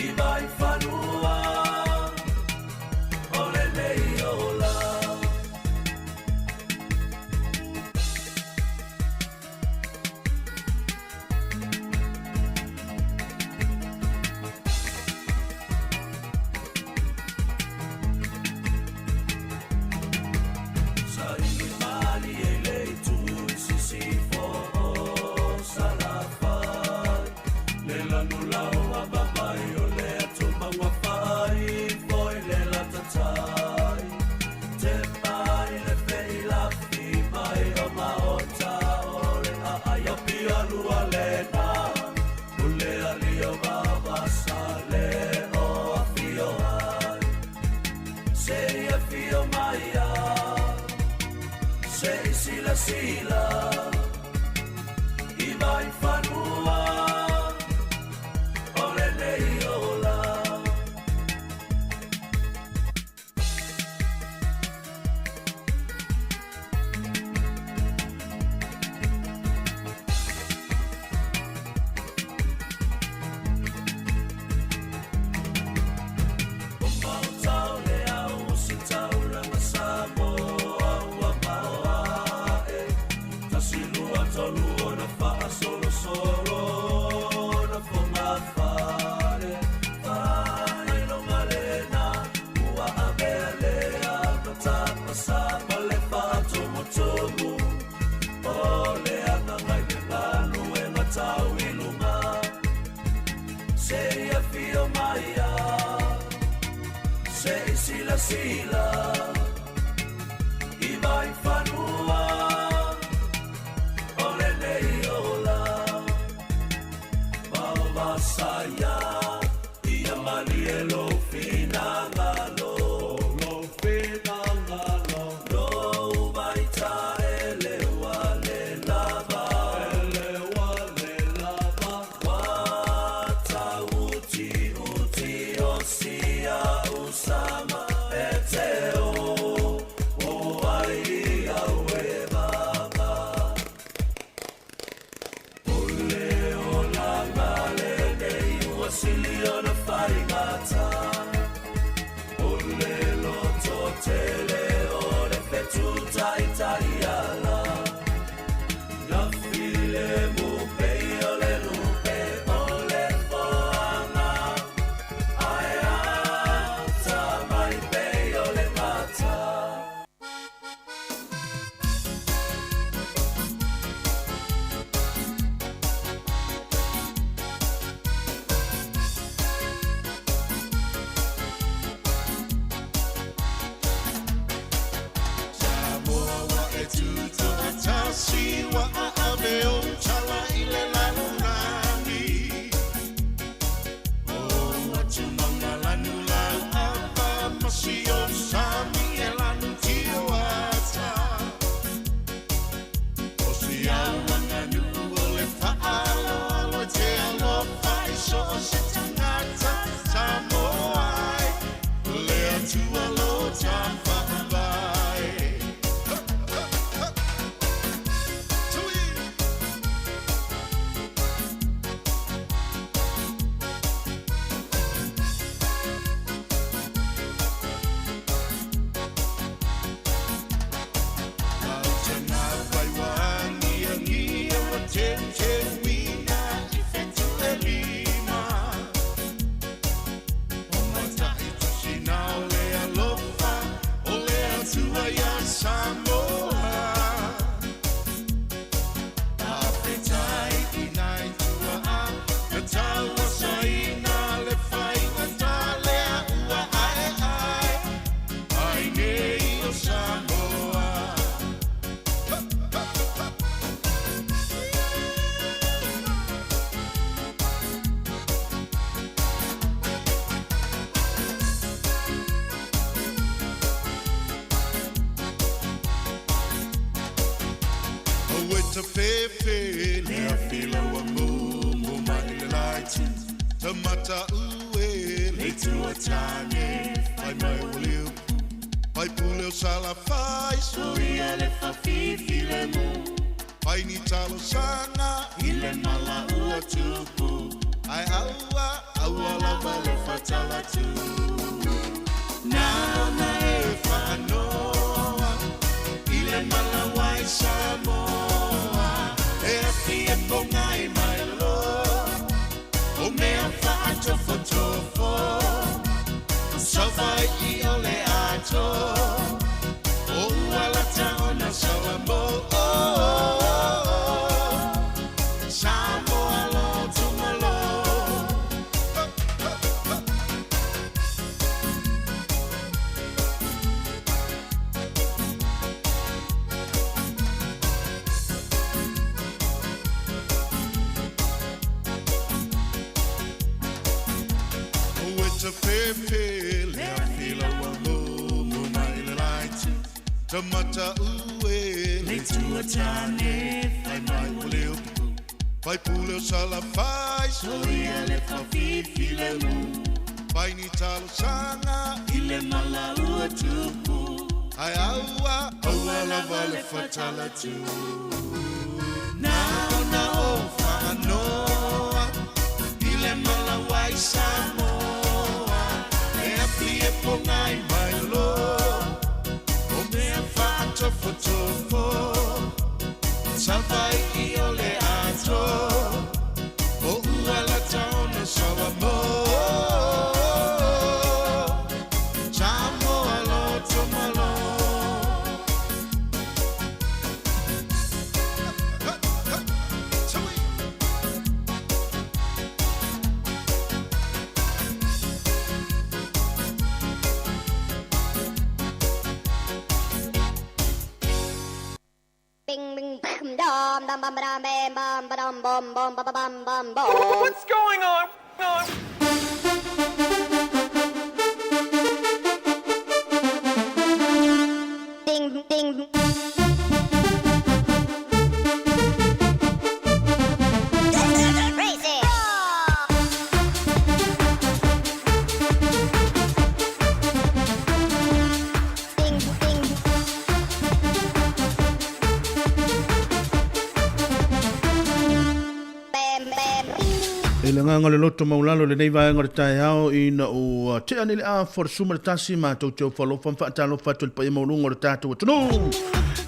i vai fanua ole nei ola sai mali e lei tu si fo salafa le lanu lau a babai o le atu mangwa fai foi le latatai te pai le fei la fi mai o maota o le a ayapi alu a lena o le ali o baba sa le o a fio ai se a fio mai a se sila sila i vai fanua ole nei ola o mautau le au se tauranga Sāmoa ua maoa e tasilua tolu ona faa solo solo na fonga fare fai no malena ua amea lea matapa sa malefa motomu ole ana mai le manu e matau ilunga se ia fio mai a se sila sila i mai whanua ole nei ola mau masaya ia mali e lo finanga lo finanga lo lo vai ta ele wale lava wata uti osia usama eteo o ai awe mama ole ola ngale nei wasili ona faringata ole lo totele ole fetuta italiana na file mu pe ole lupe ole foana aya ta mai pe ole mata Sāmoa wa e tūto a tasi wa a aveo tala i le lalurani. O atu manga lanu lau apa masi o sami e lanu tio ata. O si awanga nu o le whaalo alo te alofa i so o se tangata Sāmoa ai. Le atu alo tampa vai. Te pepe le a fila wa mo mai le laiti te mata ue le tua tane ai mai o leo pai pule o sala fai so ia le fa fifi le mo pai ni talo sana i le mala ua tupu ai aua lava le fatala tu na e whanoa i le mala wai Sāmoa e fie pongai mai lo o mea whaatofo sawai i ole ato o ualata ona sawamo Sāmoa lo tumalo Te pepe le a fila wa mo mai le laiti te mata ue le tua tane fai mai o leo fai pule o sala fai so ia le fa fifi le mu fai ni talo sanga i le mala ua tupu ai aua lava le fatala tu na o whanoa i le mala wai Sāmoa e pongai mai lo o mea whaatofo sawai i ole ato o ualata ona sawamo Sāmoa lo tomalo What's going on? Ding, ding. Crazy. E le nganga le loto maulalo le nei vaenga le tae ao ina o te anile a for suma le tasi ma tau teo whalofa mwhaatalo whatu le pai maulunga le tātou atunu.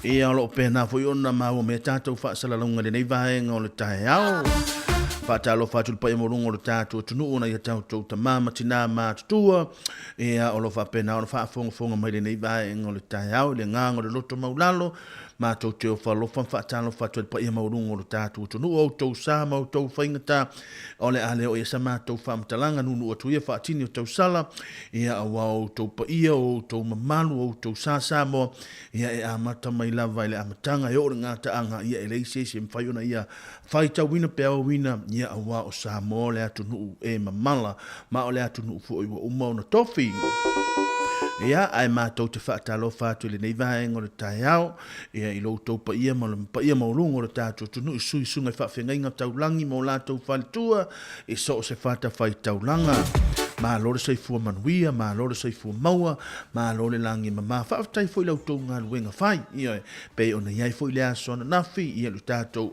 E alo pēnā fo i ona maua me tātou whaasalalunga le nei vaenga o le tae ao. Whaatalo whatu le pai maulunga le tātou atunu ona i a tātou ta mama tina mātutua. E a olo whapena ona whaafonga mai le nei vaenga o le tae ao le nganga le loto maulalo. Ma tau teo whalofa whaatalo whatu le pai maulunga le tātou atunu o tau sāma o tau whaingata. Ole ale o isa mātou whaamtalanga nunu o tuia whaatini o tau sala. Ia awa o tau paia o tau mamalu o tau Sāmoa. Ia e amata mai lava ile amatanga e ora ngata anga ia e leise se mwhaiona ia whaita wina pēa wina. Ia awa o Sāmoa le atu nuu e mamala. Ma o le atu nuu fu iwa umau na tofi. Ia ai mātou te whaatalo whātu le nei vaenga o le tae ao. Ia i lo tau paia maulunga o le tātou tunu i sui sunga i whawhengainga taulangi mo lātou whalitua. E so o se whata whai taulanga. Mā lore sei fua manuia, mā lore sei fua maua, mā lore langi mamā. Whaafatai fo i lau tau ngā luenga whai. Ia pe ona iai fo i lea sona nafi. Ia lu tātou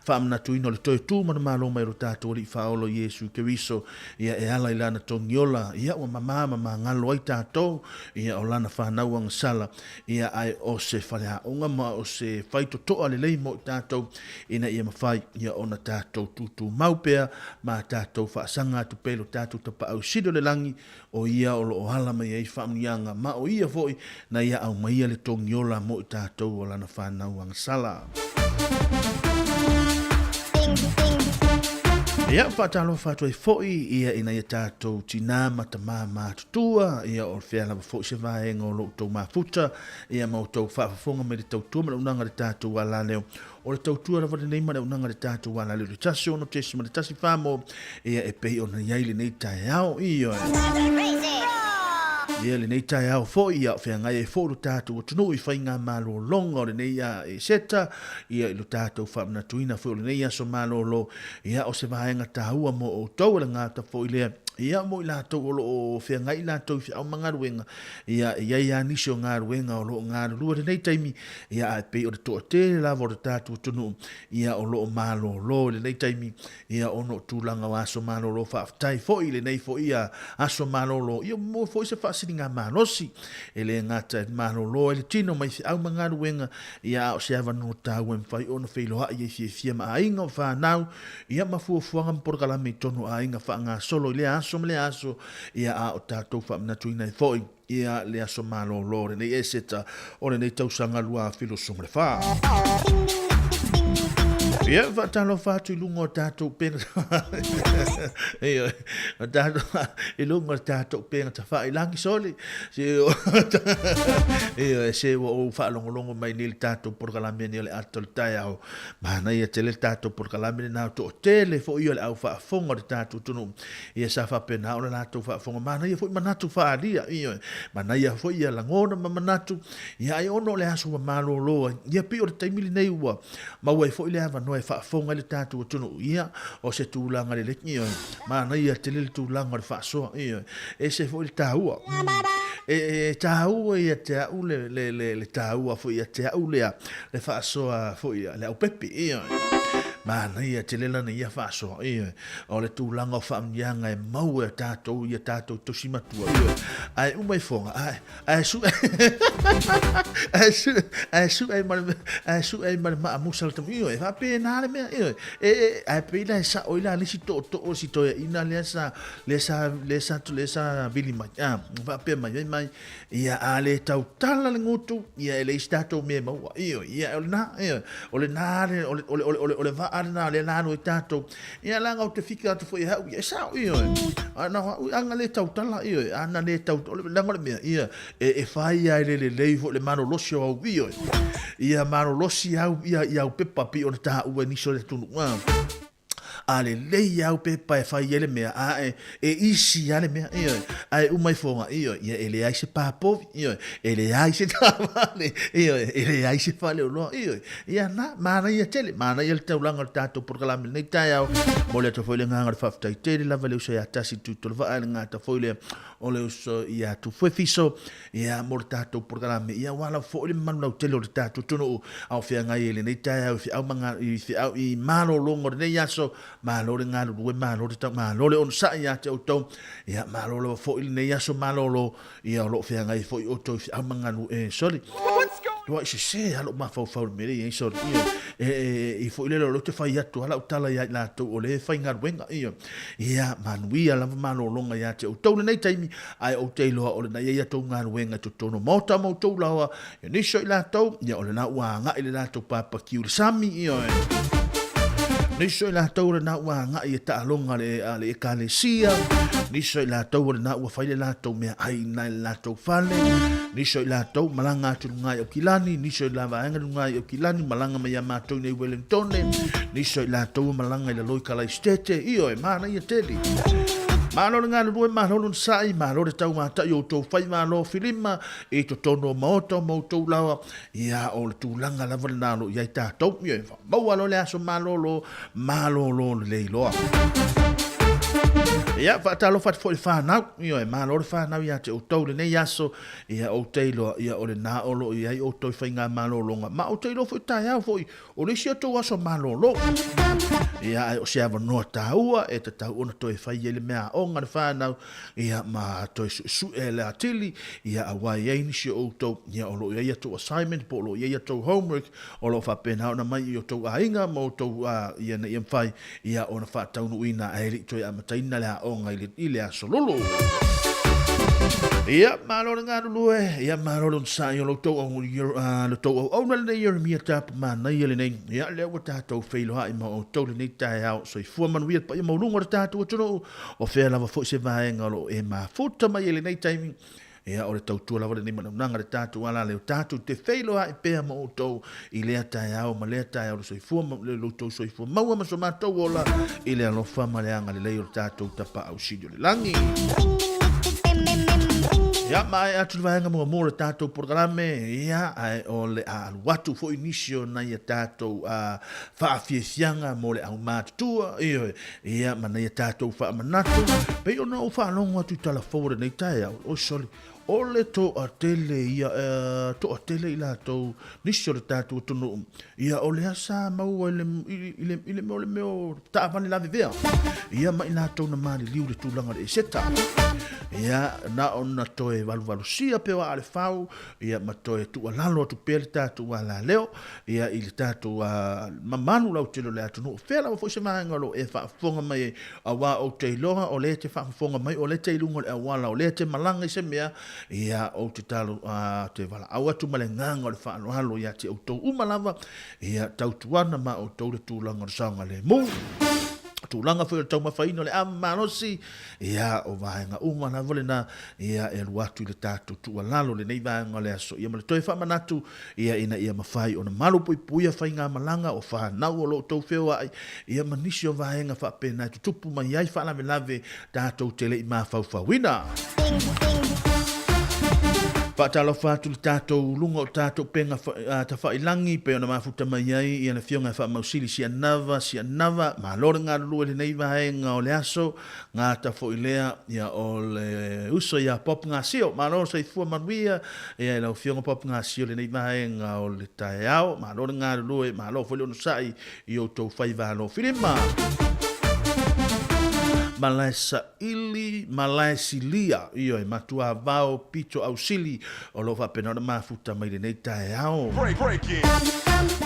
whaamnatu ino le toi tūmana mā lo mai lo tātou li whaolo Yesu Keriso. Ia e ala i lana tongiola. Ia o mamā ngalo ai tātou. Ia o lana whanau ang sala. Ia ai o se whalea unga ma o se whaito toa le lei mo tātou. Ina ia mawhai. Ia ona tātou tutu maupea. Ma tātou whaasanga tu pelo tātou tapa au sido le langi o ia o lo hala mai ai whaamnianga. Ma o ia foi na ia au maia le tongiola mo tātou o lana whanau ang sala. Ia whaatalo whātua i foi ia ina ia tātou tina matama mātutua. Ia o whea lava foi se vaenga o lo tau mafuta. Ia mau tau whaafafonga me le tau tua ma le unanga le tātou ala leo. O le tau tua rawa le neima le unanga le tātou ala leo. Le tasi ono tesi ma le tasi whamo. Ia e pei ona iai le nei tae au. Ia le nei tae au foi ia whea ngai e fōru tātou o tunu i whainga malo longa o le nei a e seta. Ia i lo tātou whaamnatuina foi o le nei aso malo lo. Ia o se vaenga tāua mo o tau le ngāta foi lea. Ia mo i lātou o lo o whea ngai lātou i au mga ruenga. Ia ia nisi o ngā ruenga o lo ngā rua le nei taimi. Ia a pei o le toa te lava o le tātou tunu. Ia o lo o malo lo le nei taimi. Ia ono tūlanga o aso malo lo whaaftai foi le nei foi ia aso malo lo. Ia mo foi se whaasini ngā manosi. E le ngata malo lo e le tino mai au mga ruenga. Ia o se awa no tāu e mwhai ono whailoha i e fia ma ainga o whanau. Ia mafuafuanga mporkalame tonu a inga wha ngā solo i le aso mele aso. Ia a o tātou whaamnatuina i foi. Ia le aso malo lo le nei e seta o le nei tausanga lua filosonga le wha. Ia whaatalo whātu i lunga o tātou pēnga. Ia, i lunga o tātou pēnga ta wha i langi soli. Ia, se o whaalongolongo mai ni le tātou porkalame ni le ato le tai au. Mana ia te le tātou porkalame ni nao to tele fo i le au whaafonga le tātou tunu. Ia sa whapena o le tātou whaafonga. Mana ia fo i manatu whaaria. Ia, mana ia fo i langona ma manatu. Ia ai ono le aso wa malo loa. Ia pi o le taimili nei ua. Maua i fo i le ava no e whaafonga le tātou tunu ia o se tūlanga le leki mana ia te le tūlanga le whaasoa e se fo i le tāua e tāua ia te au le tāua fo ia te au le whaasoa fo ia le au pepi mana ia te lela na ia whaasoa o le tūlanga o whaamnianga e mau e tātou ia tātou tosimatua ai umai fonga ai su ai su ai ma musa le tamu e whape nare mea ai peila e sa oila lisi to o si toia ina le sa bili mai whape mai ia a le tau tala le ngutu ia e le isi tātou mea maua ia o le nare o le va ana le la no tato ia langa o te fika to foi hau ia sa io ana anga le tau tala io ana le tau le langa le ia e fai ai le fo le mano losi au io ia mano losi au ia pepa pi ona ta u ni so le tunu ale le au pepa e fai ele mea e isi ale mea ai u mai fonga ia ele ai se papo ele ai se tamale ele ai se fale lo ia na mana ia tele mana ia te ulanga tato por kala nei tai au mo le to foi le nganga fa tai tele la vale usa tasi tu to va nga ta foi le ole uso ia tu foi fiso ia mortato por kala ia wala foi le manu tele o tato tuno au fia nga ele nei tai au au manga i malo longo nei yaso malo le ngalo due malo le malo le on sa ia te auto ia malo lo fo il nei aso malo lo ia lo fe ngai fo auto amanga no sorry do I se alo ma fo me ia sorry ia fo ile lo te fai atu ala utala ia la to ole fai ngar wenga ia manuia la malo longa ia te auto nei taimi ai o te lo ole na ia to ngar wenga to tono mota mo to la ni so ila to ia ole na wa nga ile la to papa kiu sami ia niso ila taura na ua ngai e taalonga le e kalesia. Niso ila taura na ua whaile la tau mea aina la tau whale. Niso ila tau malanga atu ngai o kilani. Niso ila vaenga ngai o kilani malanga mea mātou nei Wellington. Niso ila tau malanga ila loi kalai stete. Iyo e mana ia teli. Malo ngā rue malo sai malo le tau mata yo to fai malo filima e to tono moto moto lawa ia o le tulanga la vanalo ia ta to ye mau alo le aso malo lo le lo ia fa talo fa foi fa na io e malo fa na ia te o to le nei aso ia o teilo ia o le na olo ia o to fai ngā malo longa ma o teilo foi ta ia foi o le sia to aso malo lo ia o sia no ta ua e te tau ona to e fai ele mea o ngā whānau ia ma to su e le atili ia a wai e nisi o to ia o lo ia to assignment po lo ia to homework o lo fa pena ona mai i o to a inga mo to ia na ia whai ia ona wha taunu ina a eri to ia mataina le a o ngai le a sololo ia malo ngā lue ia malo sa i o lo to o na le ia mia tap ma na ia le nei ia le o tatou feilo hai ma o to le nei tai au so i fua manuia pa ia maulunga le tatou atono o fea lava fo se vaenga lo e ma futa mai le nei taimi ia o le tautua lava le nei manaunanga le tatou ala le o tatou te feilo hai pea ma o to i lea tai au ma lea tai au so i fua le lo to so i fua maua ma so matou ola i le alofa ma le anga le lei o le tatou tapa au sidio le langi ia mai atu vaenga mo le tatou programe ia ai o le aluatu fo inisio na ia tatou faafiefianga mo le au matutua ia mana ia tatou faamanatu pe ona o faalongo atu talafore nei tai o soli o le to a tele ia to a tele ila to nisio le tatou tonu ia o le asa mau ile mo le meo ta vani la vivea ia mai na to na mali liu le tulanga le seta ia na ona to e valu sia pe wa ale fau ia ma to e tu alalo tu pe tatou ala leo ia il tatou mamanu la tele le atu fela fo se manga lo e fa fonga mai awa o te loha o le te fa fonga mai o le te lungo e wala o le te malanga se mea ia o te talo te vala au atu male nganga o le whaano halo ia te autou umalava ia tautuana ma o tau le tūlanga sanga le mu tūlanga whai o tau mawhaino le amanosi ia o vahenga unga na vole na ia e luatu i le tātou tua lalo le nei vahenga le aso ia ma le toi whamanatu ia ina ia mawhai o na malo pui puia whai ngā malanga o whanau o lo tau wheo ai ia manisi o vahenga whapena i tutupu mai ai whaname lave tātou tele i mā whauwhawina Patalo fatu tatou lunga o tatou penga ta whailangi pe ona mafuta mai ai i ana fionga wha mausili si anava ma lore ngā lua le nei vahenga o le aso ngā ta whoilea ia o le uso ia pop ngā sio ma lore sa i fua manuia ia lau fionga pop ngā sio le nei vahenga o le tae au ma lore ngā lua ma lore whole ono sai i o tau whai vahano whirima malaisa ili malaisi lia io e matua vao pito au sili o lo fa pena mafuta mai nei tae ao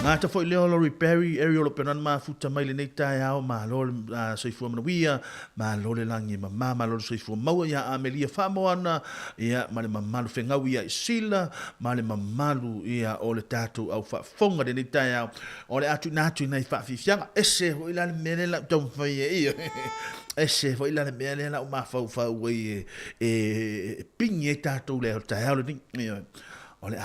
ngata foi leo lo repairing area lo pena mafuta mai nei tae ao ma lo soifua manuia ma lo le langi ma lo soifua maua ia amelia famoana ia ma le mamalu fengau ia sila ma le mamalu ia o le tatu au fa fonga de nei tae ao o le atu natu nei fa fifianga ese ho ila mele la tom fa ia ese foi la mele la ma fa we e pinye tatu le tae ao ni o le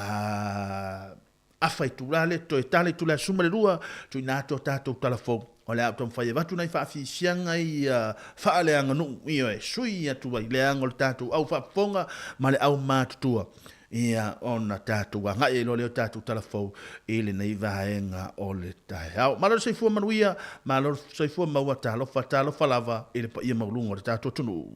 a fai tulale to e tale tula suma le rua tu nato tato telefon o le auto fai vatu nei fa fisianga i fa le anga no io e sui atu le anga le tato au fa ponga ma le au matua ia ona tato wa ngai lo le tato telefon ile nei vaenga o le tai au ma lo sei fu manuia ma lo sei fu maua talo fa lava ile pa ia maulungo le tato tunu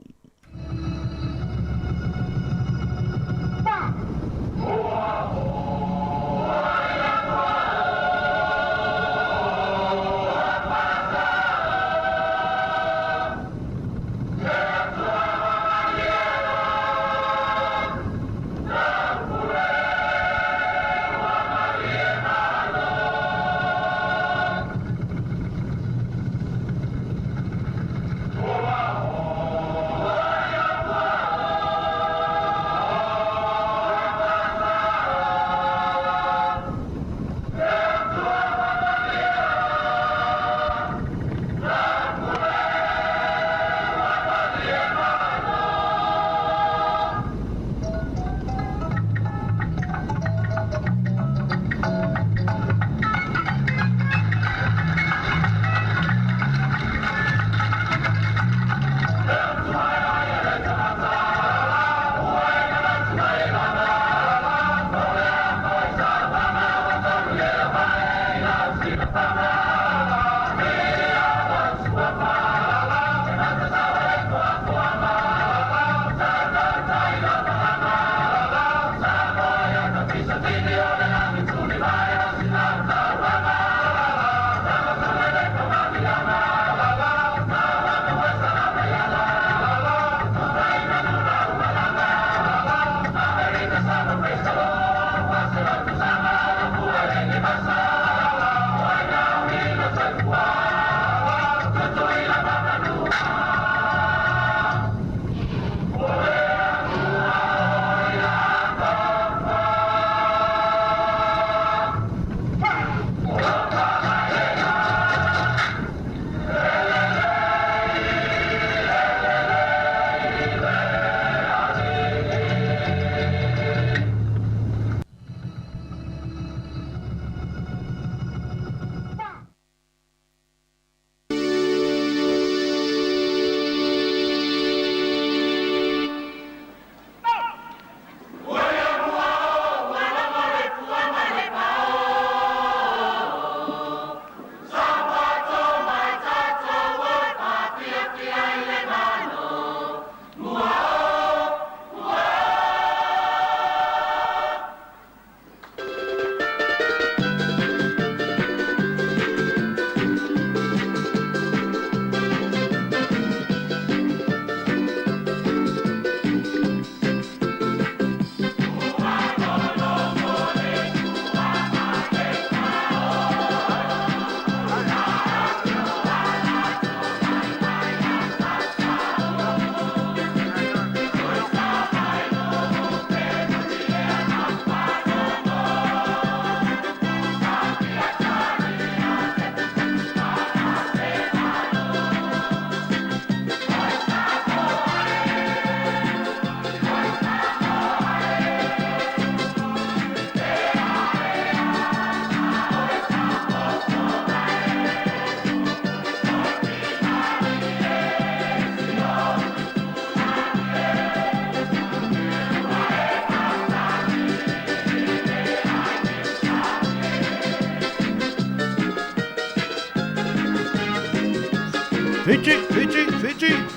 Fiji.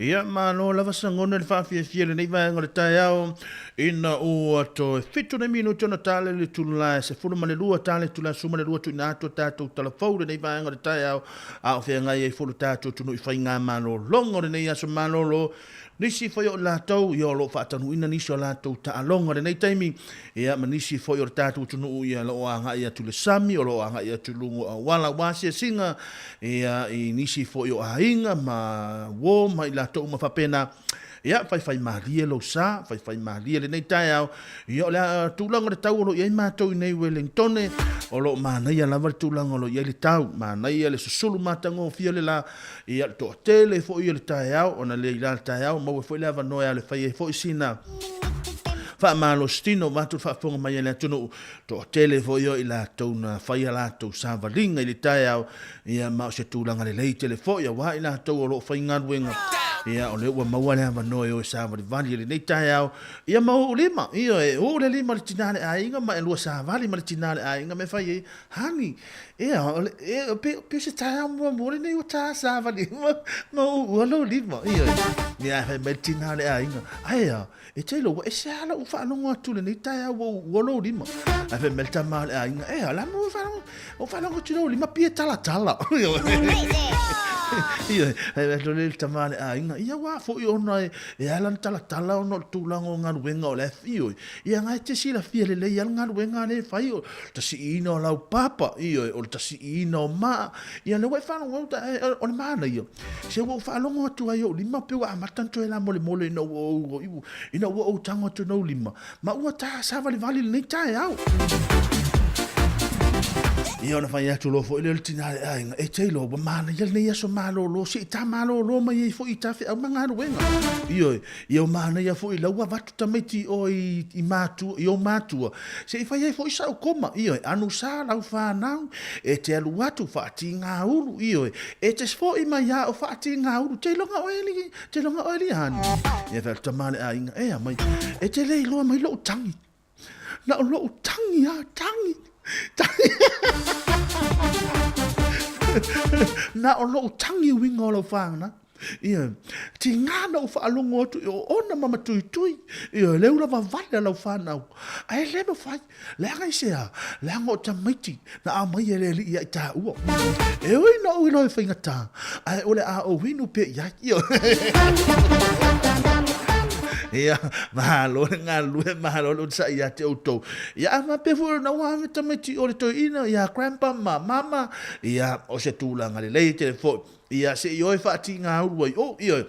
Ia malo lava sangona le whawhiawhia le nei vaenga le tai au ina o ato fitu na minuto na tale le tula se fulu mane lua tale tula suma le lua tu ina ato tato talafou le nei vaenga le tai au a o whea ngai e fulu tato tunu I whainga malo longo le nei aso malo lo nisi foi o lātou I o lo whaatanu ina nisi o lātou ta alonga le nei taimi ia ma nisi foi o tātou tunu ia lo anga ia tule sami o lo anga ia tulungu a wala wasia singa ia I nisi foi o ainga ma wo ma I lātou ma whapena ia fai maria lo sa fai maria le nei tai au ia o le tūlanga le tau o lo iai mātou I nei Wellington o lo mānai a lava le tūlanga o lo iai le tau mānai a le susulu mātango fia le la ia to tele fo ia le tai au ona le ila le tai au mau e fo le avanoe a le fai e fo sina fa malo stino matu fa fonga mai le tunu to tele fo ia ila tona fai ala to savalinga I le tai au ia mau se tūlanga le lei tele fo ia wa ila to o lo fai ngaruenga ia o le ua maua le avanoe o savali vali le nei tai au ia mau lima ia e o le lima le tinale ainga ma e lua savali ma le tinale ainga me fai hani ia pe se tai au mo le nei o ta savali ma o lo lima ia fai me tinale ainga ia e te lo e se ala u fa no atu le nei tai au o lo lima a fai me tamale ainga ia la mo fa no tino lima pie tala ia e le tamale ainga ia wa fo I ona e ala tala ona tūlanga o ngaruenga o le fio ia ngai te sila fia le le ia ngaruenga le fai o ta si ina o lau papa ia o ta si ina o ma ia le wai whanau o ta o le mana ia se wau whanau atu ai o lima pe wa amatanto e la mole ina o tango atu nau lima ma ua ta savali vali le nei tae au ia ona fai atu lo fo ile le tinale ainga e te lo wa mana ia nei aso malo lo si ta malo lo mai e fo I ta fe au manga ruenga ia o mana ia fo I laua vatu tamaiti o I matu I o matua se I fai e fo I sa o koma ia anu sa lau whanau e te alu atu whaati ngā uru ia e te sfo I mai a o whaati ngā uru te longa o eli hani ia fel tamale ainga ea mai e te lei loa mai lo tangi na o lo tangi na o lo tangi winga o lo whanga Ia, ti ngana o whaalongo atu, o ona mama tui tui, ia, leu la vavale lau whanau. Ai le me whai, le anga i sea, le anga o tamaiti, na a mai e le li ia i tā ua. E oi na ui loi whainga tā, ai ole a o winu pe ia, ia. Ia, mahalo ngā lue, mahalo sa ia te autou. Ia, ma pe furu na wame tamaiti o le toi ina, ia, grandpa, mama, ia, o se tūlanga le lei telefoni. Ia se ioi whaati ngā urua i o ioi.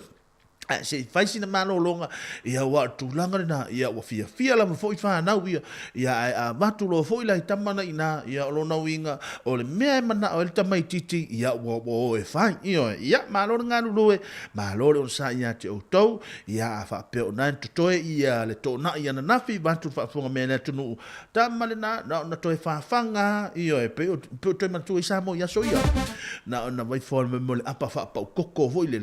Se faisi na malo longa ia wa tulanga na ia wa fia la fo I whanau ia a matu lo fo I tamana ina ia lo na winga o le mea mana o le tamai titi ia o e fai ia malo nga lue malo le on sa ia te autou ia fa pe ona to ia le to na ia na nafi matu fa fonga mena tunu tamale na to e fa fanga ia pe to matu Sāmoa ia so ia na vai forma mo le apa fa pa koko fo ile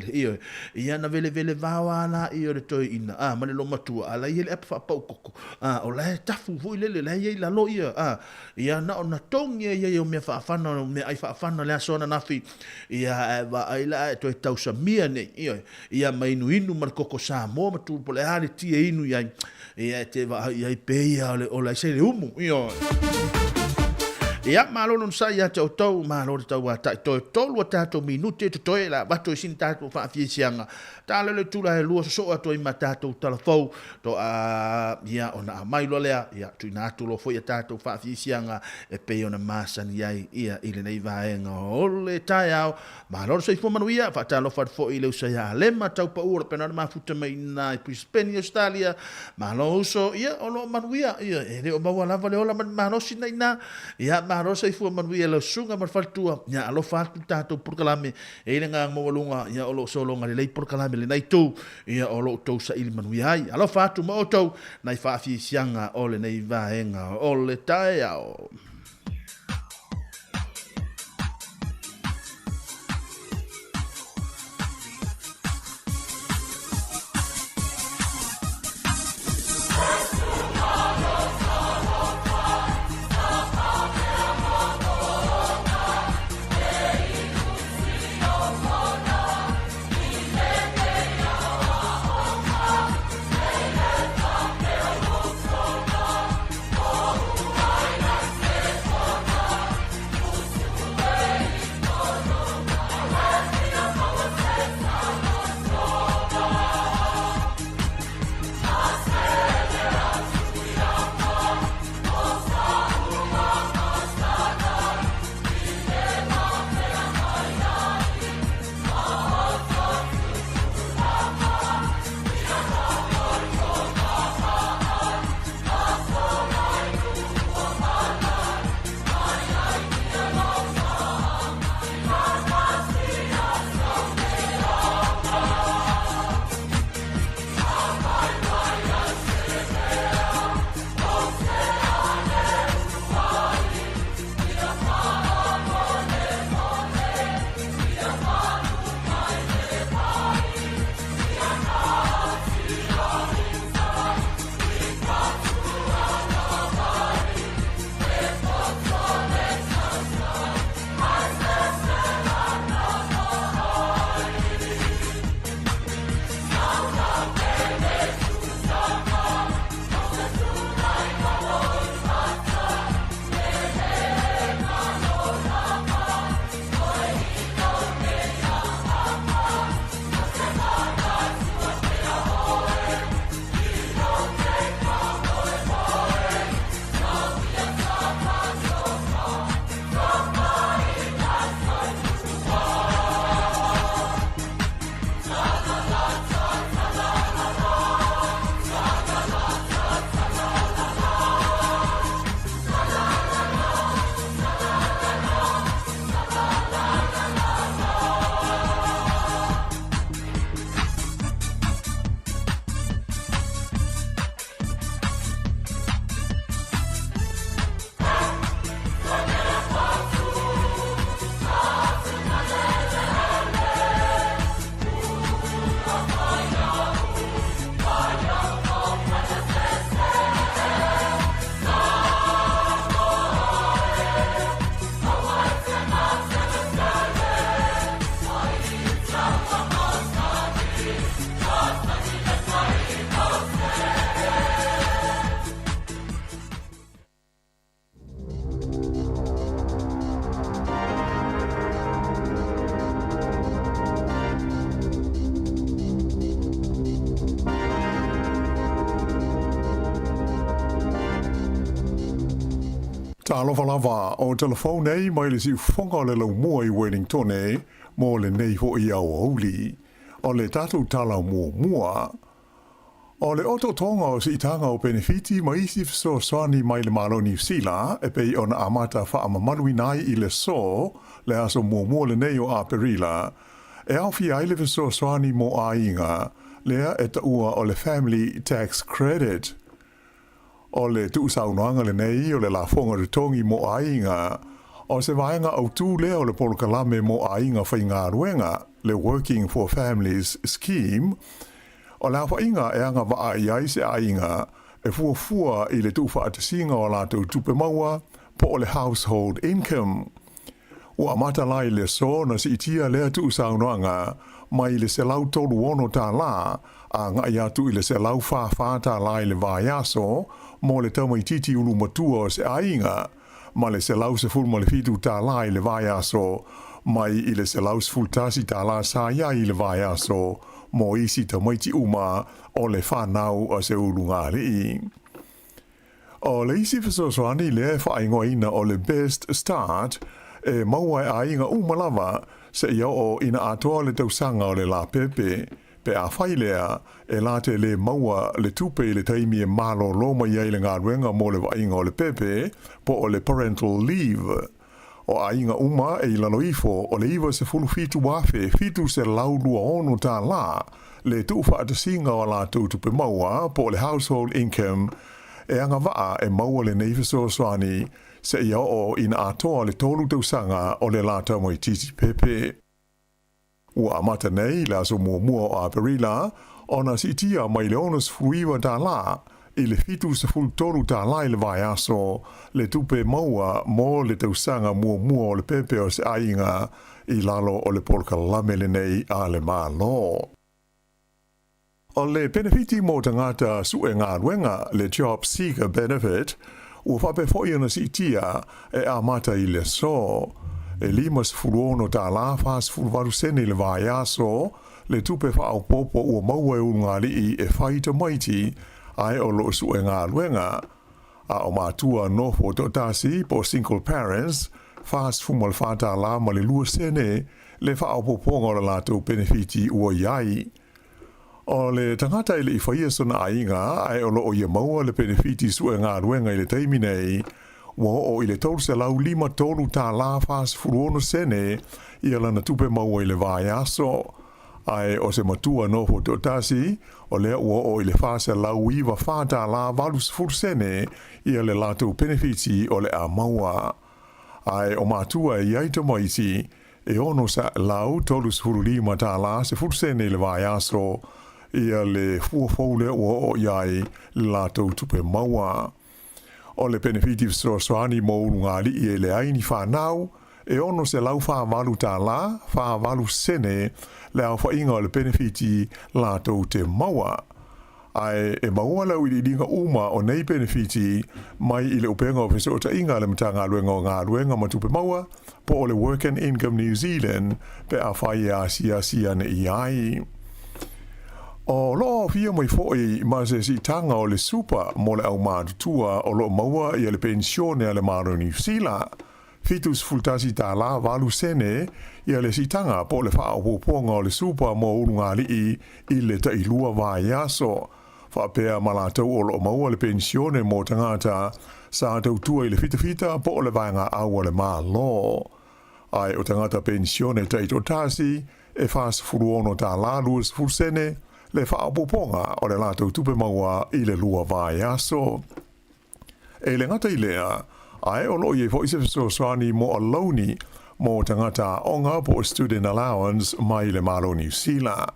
ia na vele vawana I o le toi ina mane lo matua ala I le apa pa koko o la tafu fu le ia la lo ia na ona tongi ia o me fa fana me ai fa fana le sona nafi ia va ai la toi tausa mia ne ia mai nu inu mar koko Sāmoa matu pole ali tie inu ia te va ia pe ia o la se le umu ia malo non sa ia te autou malo te tau ata to tolu tato minute te toi la bato sin tato fa fiesianga tala le tula e lua so ato I matato telefou to ia ona mai lo lea ia tu na tu lo foi tato fa fiesianga e pe ona masani ia ile nei vaenga ole tai au malo se fo manuia fa talo fa fo ile usa ia le matau pa ura pena ma futa mai na Brisbane Australia malo so ia ono manuia ia e o bawa lava le ola malo sin na ia marosa I fu manuia lo sunga mar faltua ia lo fatu tato por kalame e le nga mo lunga ia o lo solo nga le por kalame le nai tu ia o lo to sa il manuia ai alo fatu mo to nai fa fi sianga o le nei vaenga o le tai ao Ta alofa lava o telefone nei mai le si whonga le lau mua I Wellington e mo le nei ho I au auli. O le tatu tala mua. O le oto tonga o si itanga o benefiti ma isi so swani mai le malo New Zealand e pei ona amata wha amamalui nai I le so le aso mua le nei o aperila. E au fi ai le so swani mo ainga lea e ta ua o le family tax credit. O le tu saunoanga le nei o le la fonga ritongi mo ainga. O se vaenga au tu lea o le polokalame mo ainga whainga ruenga le Working for Families Scheme. O la whainga e anga waa I ai se ainga e fua I le tu whaatasinga o la tu tupe maua po o le household income. Ua mata lai le so na si itia lea tu saunoanga mai le se lau tolu ono ta la a ngai atu I le se lau wha ta lai le vaiaso mo le tau mai titi ulu matua o se ainga ma le se lau se ful mo le fitu ta lai le vaiaso mai I le se lau se ful tasi ta la sa ia I le vaiaso mo isi ta mai ti uma o le whanau o se ulu ngari. O le isi fisosoani le whaingoina o le best start e maua e ainga umalawa se ia o ina atoa le tausanga o le la pepe pe a whailea e late le maua le tupe le taimi e malo loma iai le ngā ruenga mo le wainga o le pepe po o le parental leave. O ainga uma e ilano ifo o le iwa se fulu fitu wafe fitu se laulua ono ta la le tuufa atasinga o la tupe maua po le household income e anga waa e maua le neifiso swani se ia o ina atoa le tolu tausanga o le lata mo I titi pepe. Ua amata nei la so mua o aperila ona si tia mai le onus fuiwa ta la I le fitu se fulu tolu ta la I le vaiaso le tupe maua mo le tausanga mua o le pepe o se ainga I lalo o le polka lamele nei a le malo. O le benefiti mo tangata su e ngā ruenga le job seeker benefit ua whape foi ana si tia e amata I le so. E limas furuono ta la fas fulvaru sene le vaiaso le tupe whao popo ua maua e ungali I e whaita maiti ai o lo su e ngā luenga. A o mātua nofo totasi po single parents fas fumal whata la ma le lua sene le whao poponga o la tau benefiti ua iai. O le tangata I le I whaia sona ainga ai o lo o ia maua le benefiti su e ngā ruenga I le teimi nei o I le tolu se lau lima tolu ta la fas furuono sene I lana tupe maua I le vaiaso. Ai o se matua nofo totasi o lea o I le fasa lau iwa fata la valus fursene I le lato benefiti o le a maua. Ai o matua I aita maiti e ono sa lau tolus furulima ta la se fursene le vaiaso ia le fuafoule o iai lato tupe maua. O le benefiti soani mo ungali I le aini whanau e ono se lau whaavalu ta la, whaavalu sene le au whainga o le benefiti lato te maua. Ai e maua lau I dinga uma o nei benefiti mai I le upenga o fiso ta inga le mtanga ngā luenga matupe maua po o le Work and Income New Zealand pe a whai sia ne iai. O lo fia mai foi ma se si tanga o le super mo le au mātua o lo maua I le pensione ale maro New Zealand. Fitus fultasi ta la valu sene I le si tanga po le wha o ponga o le super mo ungali I le ta ilua vaiaso. Fa pea malatau o lo maua le pensione mo tangata sa tau tua I le fita po le vainga au le malo. Ai o tangata pensione ta ito tasi e fas furuono ta la luas fulsene le whaapoponga o le lātou tupe maua I le lua vaiaso. E le ngata I lea, ai o loi e fo ise swani mo a launi mo tangata onga po student allowance mai le malo New Zealand.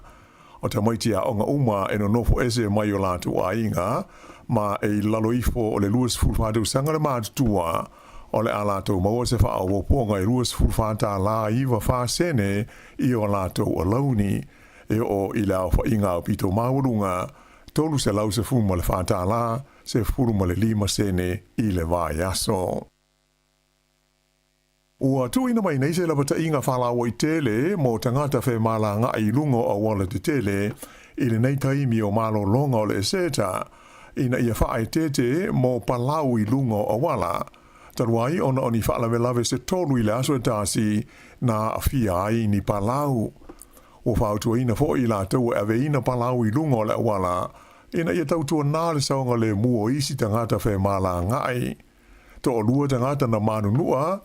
O ta maitia onga uma e no nofo ese mai o lātou ainga, ma e laloifo o le luas fulfatu sanga le mātua o le a lātou maua se whaapoponga e luas fulfata la iwa whasene I o lātou a launi. E o I lau whainga o pito maurunga, tolu se lau se fuma le whata la, se fuma le lima sene I le vaiaso. Ua tuina mai nei se la bata inga whalawa I tele, mo tangata whe mala nga I lungo o wala te tele, I le nei taimi o malo longa o le seta, ina ia whaai tete mo palau I lungo o wala. Taruai ona oni whaalawelawe se tolu I le aso e tāsi na awhia ai ni palau. O whautua ina fo I la tau e ave ina palau I lunga o le awala, ina ia tautua nā le saunga le mua isi tangata whē mala ngai. To o lua tangata na manu nua,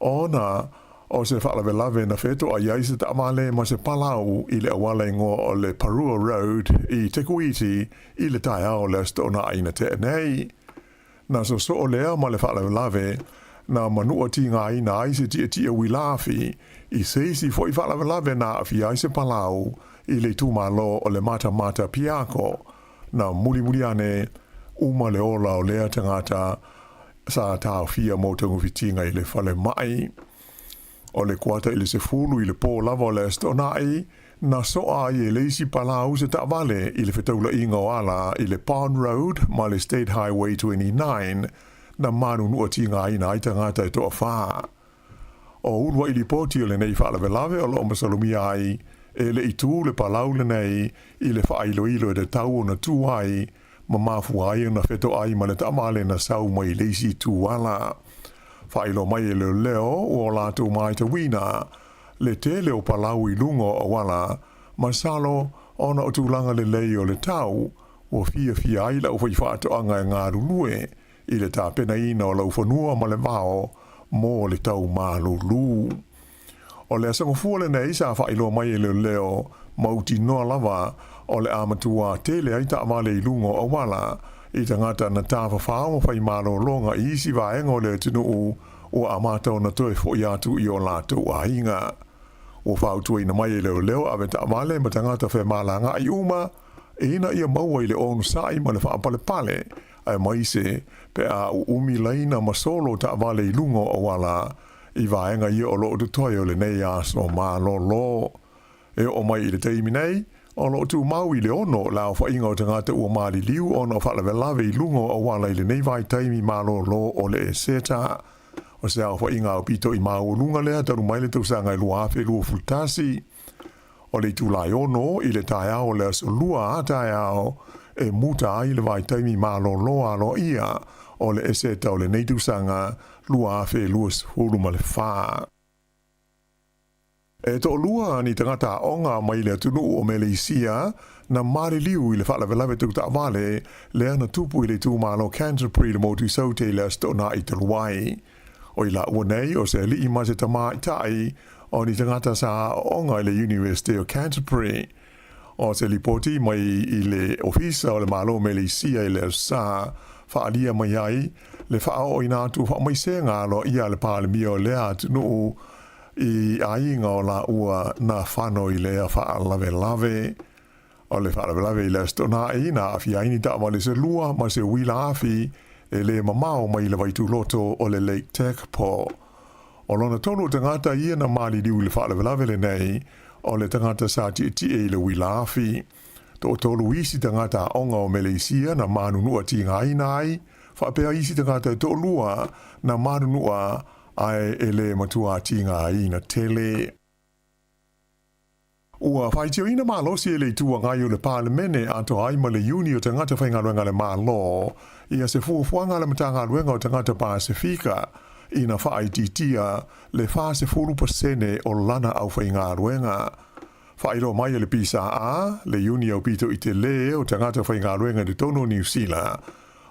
ona o se whaalawelawe na wheto a iaise ta amale ma se palau I le awala ingo o le Parua Road I te kuiti I le tai ao le stona aina te nei. Na so o lea ma le whaalawelawe, na manua ti ngā ina aise tia wilafi, I seisi fo I whaalawelawe na awhi aise palau I le tūmalo o le mata piako, na muri ane uma le ola o lea tangata sa tāo fia mo tangu fitinga I le whale mai. O le kuata I le se fulu I le pō lava o le estonai, na soa I leisi palau se ta'wale I le whetaula inga o ala I le Pond Road ma le State Highway 29, na manu nua ti ngā ina ai tangata toa whaa. O urwa I li pōti o le nei whaalawelawe o lo masalumia ai, e le itu le palau le nei I le whaailoilo e de tau o na tū ai, ma mafu ai o na wheto ai ma le tamale na sau mai leisi tū ala. Whailo mai e leo o lātou mai ta wina, le te leo palau I lungo o wala, ma salo ona o tūlanga le lei o le tau, o fia ai lau whai whaatoanga e ngā rulue, I le tāpena ina o lau whanua ma le vao, mō le tau mālulu. O le asangofua le nei sa whailo mai e leo, mauti noa lava, o le amatua tele ai ta amale I lungo o wala, I tangata na tāwha whaama whai mālo longa I isi vaenga o le tunu o amata o na toe fo I atu I o lātou a inga. O whautua ina mai e leo ave ta amale ma tangata whai mālanga I uma, e ina ia maua I le onu sai ma le whaapale pale, ai mai se pe a umi laina masolo ta amale I lungo o wala, I vaenga ia o loo tu toi o le nei aso mālo lo. E o mai I le teimi nei, o lo tu mau I le ono lao wha inga o tangata ua maali liu ono whalawelawe I lungo o wala I le nei vai taimi mālo lo o le e seta. O se au wha inga o pito I mau lunga lea taru mai le tausanga I lua afe lua fultasi. O le tu lai ono I le tai ao le aso lua a tai ao e muta ai le vai taimi mālo lo alo ia o le e seta o le nei tausanga lua afe lua hulu ma le whaa. E to lua ni tangata onga mai le tunu o Malaysia na mare liu I le whalawelawe tu ta vale le ana tupu I le tūmalo Canterbury le motu saute le stona I te luai. O I la ua nei o se li I mase tama I tai o ni tangata sa onga I le University of Canterbury. O se li poti mai I le ofisa o le malo Malaysia I le sa whaalia mai ai le whao I nā tu wha mai se ngalo ia le pāle mio le atunu I ainga o la ua na whano I lea whaalawelawe. O le whaalawelawe I le stona I na awhi aini ta ma le se lua ma se wila afi e le mamao mai le waitu loto o le Lake Tekapo. O lona tonu tangata ia na mali liu le whaalawelawe le nei o le tangata sa ti e le wila afi. To tolu isi tangata onga o Malaysia na manunua ti ngaina ai, whaapea isi tangata to lua na manunua ai ele matua tinga ina tele. Ua whaitio ina malosi ele tua ngai o le parlemene ato ai ma le uni o tangata whaingaruenga le malo, ia se fuafuanga le matangaruenga o tangata Pasifika, ina whaititia le whase 4% o lana au whaingaruenga. Whairo mai le pisa a, le uni au pito I te le o tangata whaingaruenga de tono New Zealand,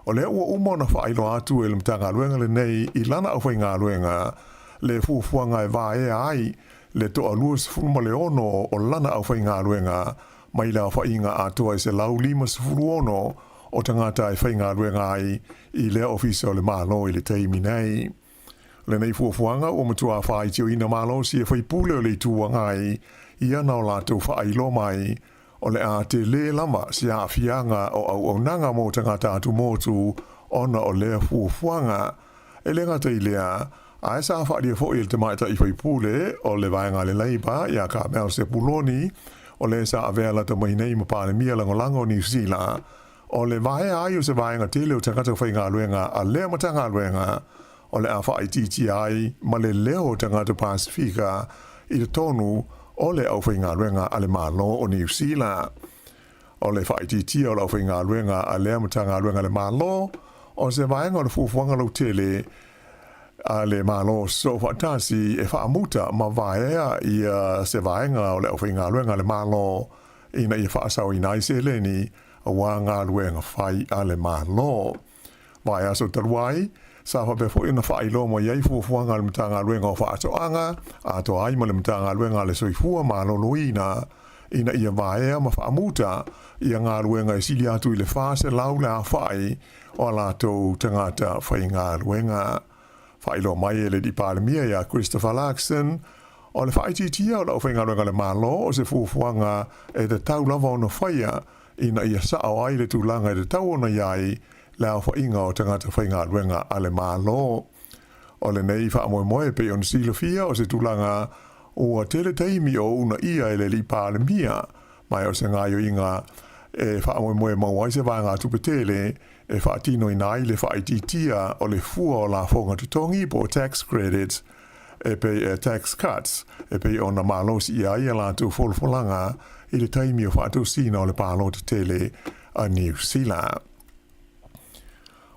o le ua umona whailo atu e le matangaruenga le nei I lana au whaingaruenga, le fuafuanga e vae ai, le toa luas furuma le ono o lana au whaingaruenga, mai la whainga atua I se lau 5 ono o tangata e whaingaruenga ai I le ofisa o le malo I le teimi nei. Le nei fuafuanga o matua whaitio ina malo si e whaipule o le tua ngai, I ana o lato whailo mai, o le a te le lama si a fianga o au nanga mo tangata atu motu ona o lea fuafuanga, e le ngata I lea, a esa whaadia fo I te maita I whaipule o le vaenga le leiba I a ka mea se puloni, o le sa avea lata mahinei ma pāle mia langolango New Zealand, o le vae ai o se vaenga tele o tangata whainga luenga a lea matanga luenga, o le a whaititi ai ma le leo tangata Pasifika I le tonu o le au whainga luenga a le malo o New Zealand. O le whaititi o le au whainga luenga a lea matanga luenga le malo, o se vaenga o le fuafuanga lau tele, a le malo so fatasi e fa muta ma vaea ia se vaenga o le ofinga luenga le malo ina ia fa sa ina se le ni a wanga luenga fai a le malo vaea so tarwai sa fa be fo ina fa ilo mo ia fu fuanga le mtanga luenga o fa so anga a to ai mo le mtanga luenga le so ifua malo luina ina ia vaea ma fa muta ia nga luenga silia tu le fa se laula fai o la to tangata fai nga luenga Failo mai le di palemia ya Christopher Larkson o le whaititia o la whainga runga le malo o se fufuanga e te tau lava o na whaia ina ia sao ai le tūlanga e te tau o na iai le au whainga o tangata whainga runga a le malo. O le nei wha moe moe pe on sila fia o se tūlanga o a tele teimi o una ia e le li palemia mai o se ngaio inga e wha moe moe mawai se vanga tupetele e whaatino i nai le whaititia o le fua o la whonga tutongi po tax credits e pe tax cuts e pe o na malos i aia la tu folfolanga i le taimi o whaatu sina o le palo te tele a New Zealand.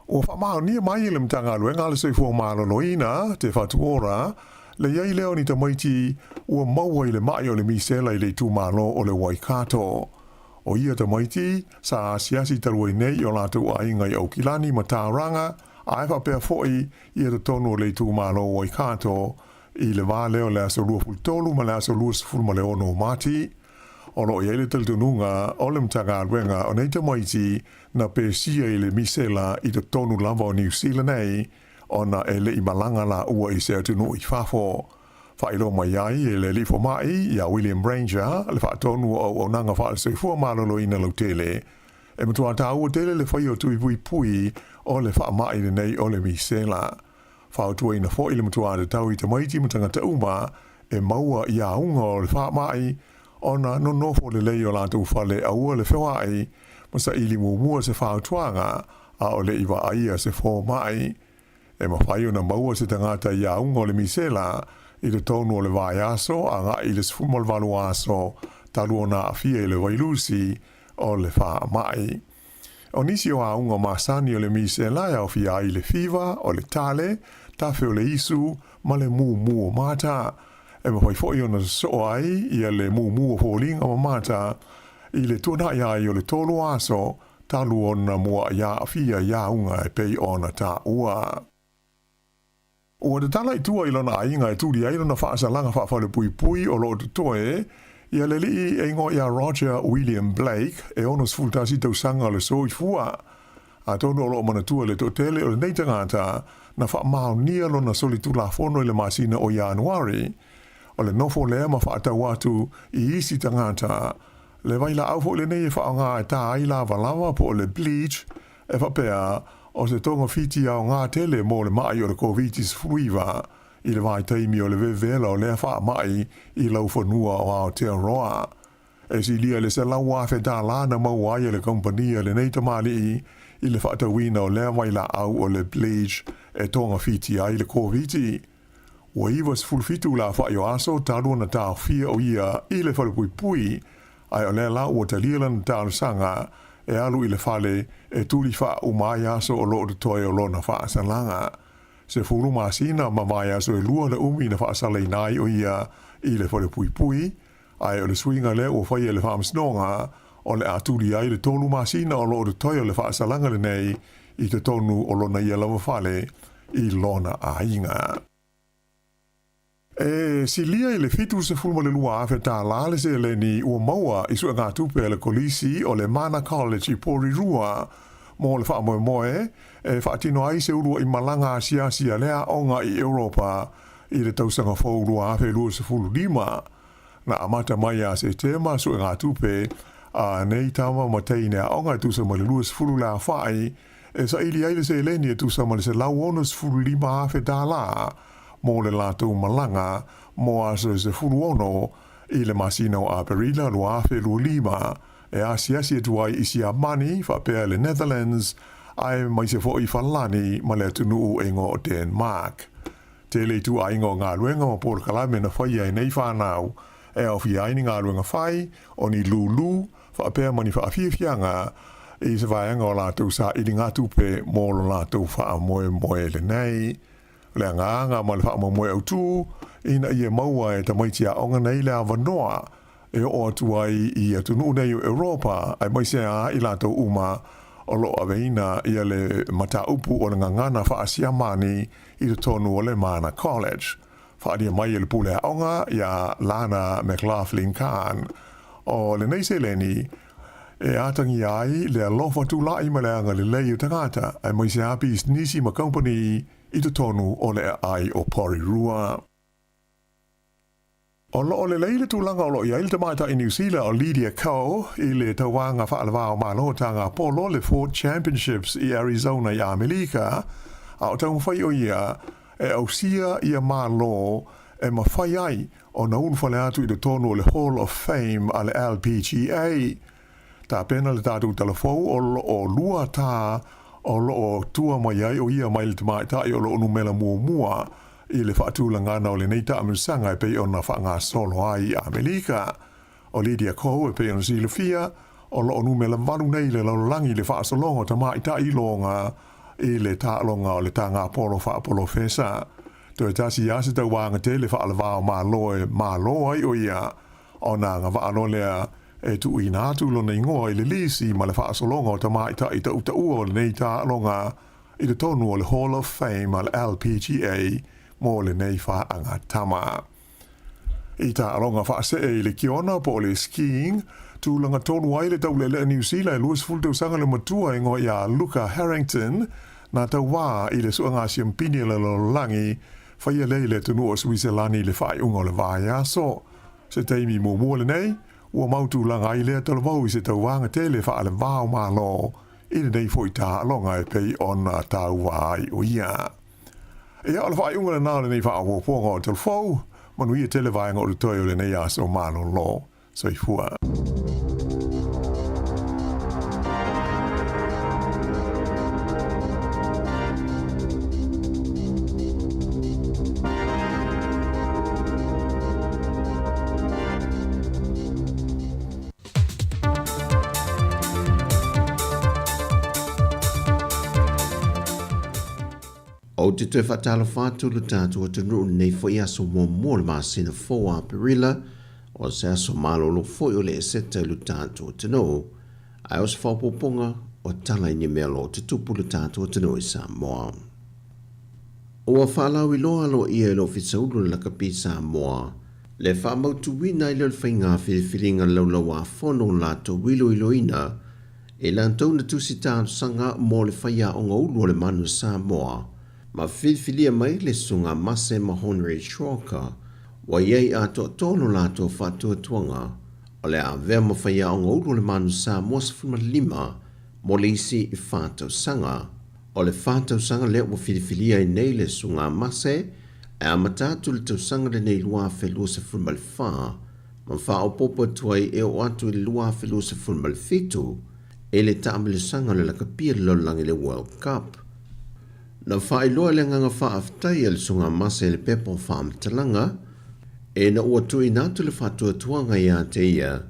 O whamao nia mai le mtanga luenga le soifua malo loina te whatu ora le iei leo ni ta maiti ua maua i le mai o le misela i le tu malo o le Waikato. O ia te maiti, sa siasi tarua nei o lātou a inga i Aukilani ma Tauranga, a ewa pēr foi ia te tonu le tū mālo o i kāto i le wā leo le aso lua fultolu ma le aso lua sifuru ma le ono mati. O lo i ele taltununga o le mtanga alwenga o nei te maiti na pēsia i le misela i te tonu lava o New Zealand nei o na ele i malanga la ua i se atunu i whafo. Whailo mai ai e le lifo mai ia William Ranger le whaatonu o nanga whaal fua malolo ina lau tele. E matua tāua tele le whai o tui pui o le wha mai le nei o le misela. Whaotua ina fo le matua te tau i te maiti matanga te uma e maua ia unga o le wha mai o na no nofo le lei o lātou whale a ua le whawai masa ili mua se whaotuanga a o le iwa aia se fo mai. E ma whai o na maua se tangata ia unga o le misela i le tonu o le vai aso, a ngā i le sfumol valu aso, talu o nā fia i le wailusi o le wha mai. O nisi o aunga masani o le mise lai au fia i le fiva, o le tale, tafe o le isu, ma le mu o mata. E ma whaifoi o na so ai, i le mu o fōlinga ma mata, i le tuna iai o le tolu aso, talu o na mua ia fia ia unga e pei o na ta ua. O te tala i tua i lona ainga e tūri ai lona whaasalanga whaafale pui o lo te toe, ia le li e ngo ia Roger William Blake e onos fultasi tau sanga le soi fua. A tono o lo manatua le totele o le neitangata na wha nia lona soli tula fono i le masina o Januari. O le nofo lea ma whaatau atu i isi tangata. Le vaila aufo le nei e whaanga e tā aila valawa po le bleach e whapea o se tonga fiti au ngā tele mō le mai o le COVID-19 fruiva i le vai taimi o le vevela o lea wha mai i lau whanua o Aotearoa. E si lia le se lau wafe tā lana mau ai le kompania le neita mali i le whaatawina o lea waila au o le bleach e tonga fiti ai le COVID-19. Ua iwa se fulfitu la wha i o aso tālua na tā fia o ia i le whalupui ai o lea lau o talia na tā sanga e alu i le fale e tuli wha umai aso o loo te toi o lona wha asalanga. Se furu masina ma mai aso e lua le umi na wha asalai nai o ia i le fale pui, ai o le swinga le o whai e le whamsnonga o le aturi ai le tolu masina o loo te toi o le wha asalanga le nei i te tonu o lona ia lawa fale i lona a inga. E si lia i le fitu se fulma le lua afe tā lale se le ni ua maua i sua ngā tupe le kolisi o le Mana College i Porirua mo le wha moe moe e whaatino ai se urua i malanga siasia lea onga i Europa i le tausanga fau lua afe lua se fulu lima. Na amata mai a se tema sua ngā tupe a nei tama matei nea onga i tusa ma le lua se fulu la whai e sa ili aile se leni e tusa ma le se lau ono se fulu lima afe tā la mo le lātou malanga, mo aso se furu ono i le masina o Aperila lua afe lua lima, e asiasi e tuai isi a mani, whapea le Netherlands, ai mai se fo i whalani ma le tunu e ngo o Denmark. Te le tu a ingo ngā luenga ma por kalame na whai ai nei whanau, e au fi aini ngā luenga whai, o ni lulu, whapea mani whaafiafianga, i se vaianga o lātou sa ili ngā tupe mo lo lātou wha moe moe le nei. le nganga ma le fa mo au tu ina ia maua e tamaitia onga nei le avanoa e o atu ai i atu nu nei Europa ai mai se a i lato uma o lo aveina ia le mata upu o le ngangana fa asia mani i le tonu o le mana college fa adia mai le pule onga ia Lana McLaughlin Khan o le nei se leni e atangi ai le alofa tu lai ma le anga le lei tangata ai mai se api nisi ma company i te tonu o le ai o Porirua. O lo le leile tūlanga o lo ia il te maita i New Zealand o Lydia Ko i le tawanga whaalawao malotanga polo le Ford Championships i Arizona i Amerika a o tau whai o ia e au sia ia malo e ma whai ai o na unwhale atu i te tonu o le Hall of Fame a le LPGA. Tā pena le tātou telefou o lua tā o lo tua mai ai o ia mai le te maita i o lo numela mua i le whaatūlanga o le neita amisanga e pei o na whaanga solo ai i Amerika. O Lydia Ko e pei o silofia o lo numela waru nei le laulangi le whaasolonga ta maita i longa i le tālonga o le tanga apolo whaapolo fesa. Toi tasi ase tau wanga te le whaalawao malo ai o ia o na ngā whaano lea e tu i nātu lo nei ngoa i le lisi ma le whaasolonga o ta maita i ta uta ua o le nei tālonga i le tonu o le Hall of Fame a le LPGA mo le nei whaanga tama. I ta alonga whaase e le kiona po le skiing, tūlanga tonu ai le tau le New Zealand luas fultau sanga le matua e ngoi a Luca Harrington, na tau wā i le suanga siampini le langi, whaia le tunu o Switzerlani le whai ungo le vāia so. Se teimi mua le nei, ua mautu langa i le talavau i se tau wanga te le wha le vāo malo, i le nei fwoi ta alonga e pei ona tau wai o ia. E ala whai unga le nā le nei wha awo ponga o telefou, manu ia tele vaenga o le toi o le nei aso malo lo, so i fua. O te tue whatala whātu le tātu o te nuu nei fwoi aso mō le māsina 4 Apirila o se aso malolo fwoi o le eseta le tātu o te nuu. Ai o se whaupoponga o tala ni melo o te tupu le tātu o te nuu i Sāmoa. O a whalau i loa alo ia lo fisaulu le lakapi Sāmoa. Le whamautu wina i le whainga whiriwhiringa laulau a whono lato wilo iloina e lantou na tusi tātu sanga mō le whaia o ngaulu o le manu Sāmoa. Ma whilwhilia mai le sunga mase mahonre shoka wa iei ato tolo lato whatua tuanga o le a vea mawhaia o ngauru le manu Sāmoa sifuma lima mo le isi i whātau sanga. O le whātau sanga leo mo whilwhilia i nei le sunga mase e a matatu le tau sanga le nei lua whelua sifuma le wha ma wha o popo tuai e o atu le lua whelua sifuma le fitu e le taame le sanga le lakapia lo langi le World Cup. Na whaeloa le nganga whaaftai le sunga mase le pepo whaamtalanga, e na ua tui nātu le whatua tuanga i a te ia,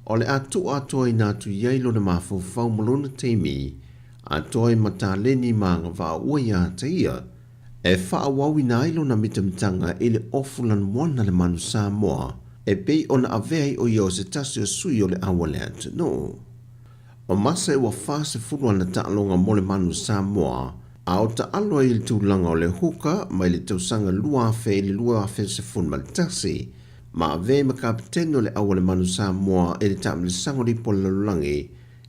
o le atu atua i nātu iailo na mafu whaumolona teimi, atua i mataleni maanga wha ua i a te ia, e whaawau i nāilo na mitamtanga i le ofulan mwana le manu Sāmoa, e pei ona avei o iau se tasi o sui o le awale atu no. O masa e wa whase furua na taalonga mo le manu Sāmoa, au ta aloa i le tūlanga o le huka mai le tausanga lua afe le lua afe se fun maltasi ma ave ma kapiteno le awale manu Sāmoa e le tam le sangori po lalulangi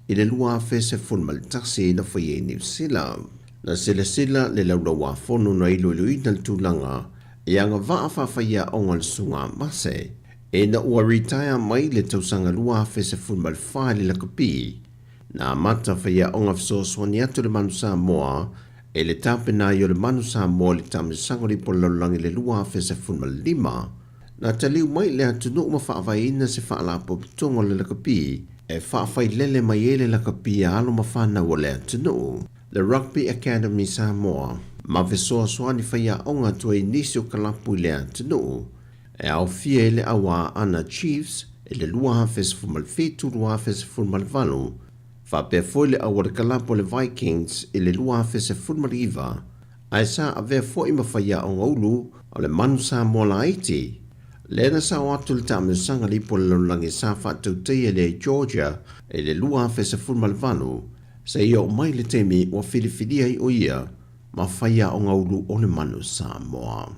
i le lua afe se fun maltasi na whaie New Zealand. Na sila le laura wafono na ilo ina le tūlanga e anga vaa whawhaia onga le sunga mase e na ua retire mai le tausanga lua afe se fun malwha le lakapi na mata whaia onga fisoswani atu le manu Sāmoa e le tape na i o le manu Sāmoa le tame sangori po lalulangi le lua afe se funma lima. Na taliu mai le atunu ma whaavaina se whaalapo pitongo le lakapi e whaafai lele mai e le lakapi a alo ma whana o le atunu. Le Rugby Academy Sāmoa ma vesoa soani whaia onga tua i nisi o kalapu le atunu e au fia le awa ana Chiefs e le lua afe se funma le fitu lua afe se funma le valu. Fa pe foi le awar kalapo le Vikings i le lua afe se funmariva Ai sa ave fo ima faya o ngolu o le manu Sāmoa la iti. Lena sa o atu le tamusanga li po le langi sa whātou te le Georgia e le lua fesa fulmalvanu sa ia o mai le temi o whiriwhiri ai o ia ma faya o ngolu o le manu Sāmoa.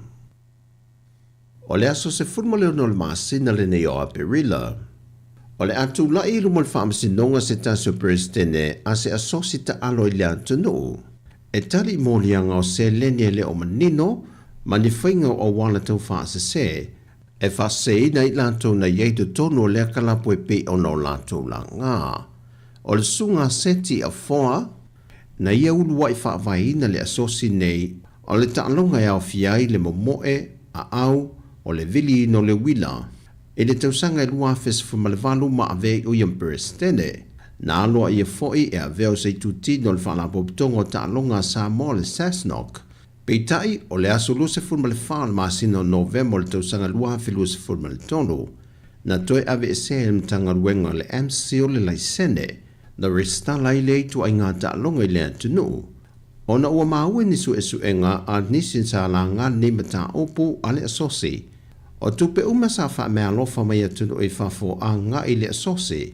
O le aso se fulmale no le maasina le nei o Aperila. O le atu la ilu mo le whaamasinonga se taso presidente a se asosi ta alo i le atunu. E tali mo lianga o se lene le o manino ma ni whainga o wala tau whaase se e whaasei na i lato na ieitu tono le akalapo e pe o no lato la ngā. O le sunga seti a foa na ia ulu wai whaavaina le asosi nei o le taalonga e au fiai le momoe a au o le vili no le wila. E le tausanga e lua fes fumalevalu ma ave o iam perestene. Na aloa ia foi e aveo se tuti no le whalapoptongo taalonga Sāmoa le Sasnok. Peitai o le aso luse fumaleval ma sino november le tausanga lua fe luse fumaletonu. Na toe ave e se mtanga ruenga le MC o le laisene. Na restala i le tu ai ngā taalonga i le atunu. Ona ua maue nisu e suenga a nisin sa la ngā ni mata opu ale asosi. O tupe uma sa wha mea lofa mai atunu i whafo a ngā i le asosi.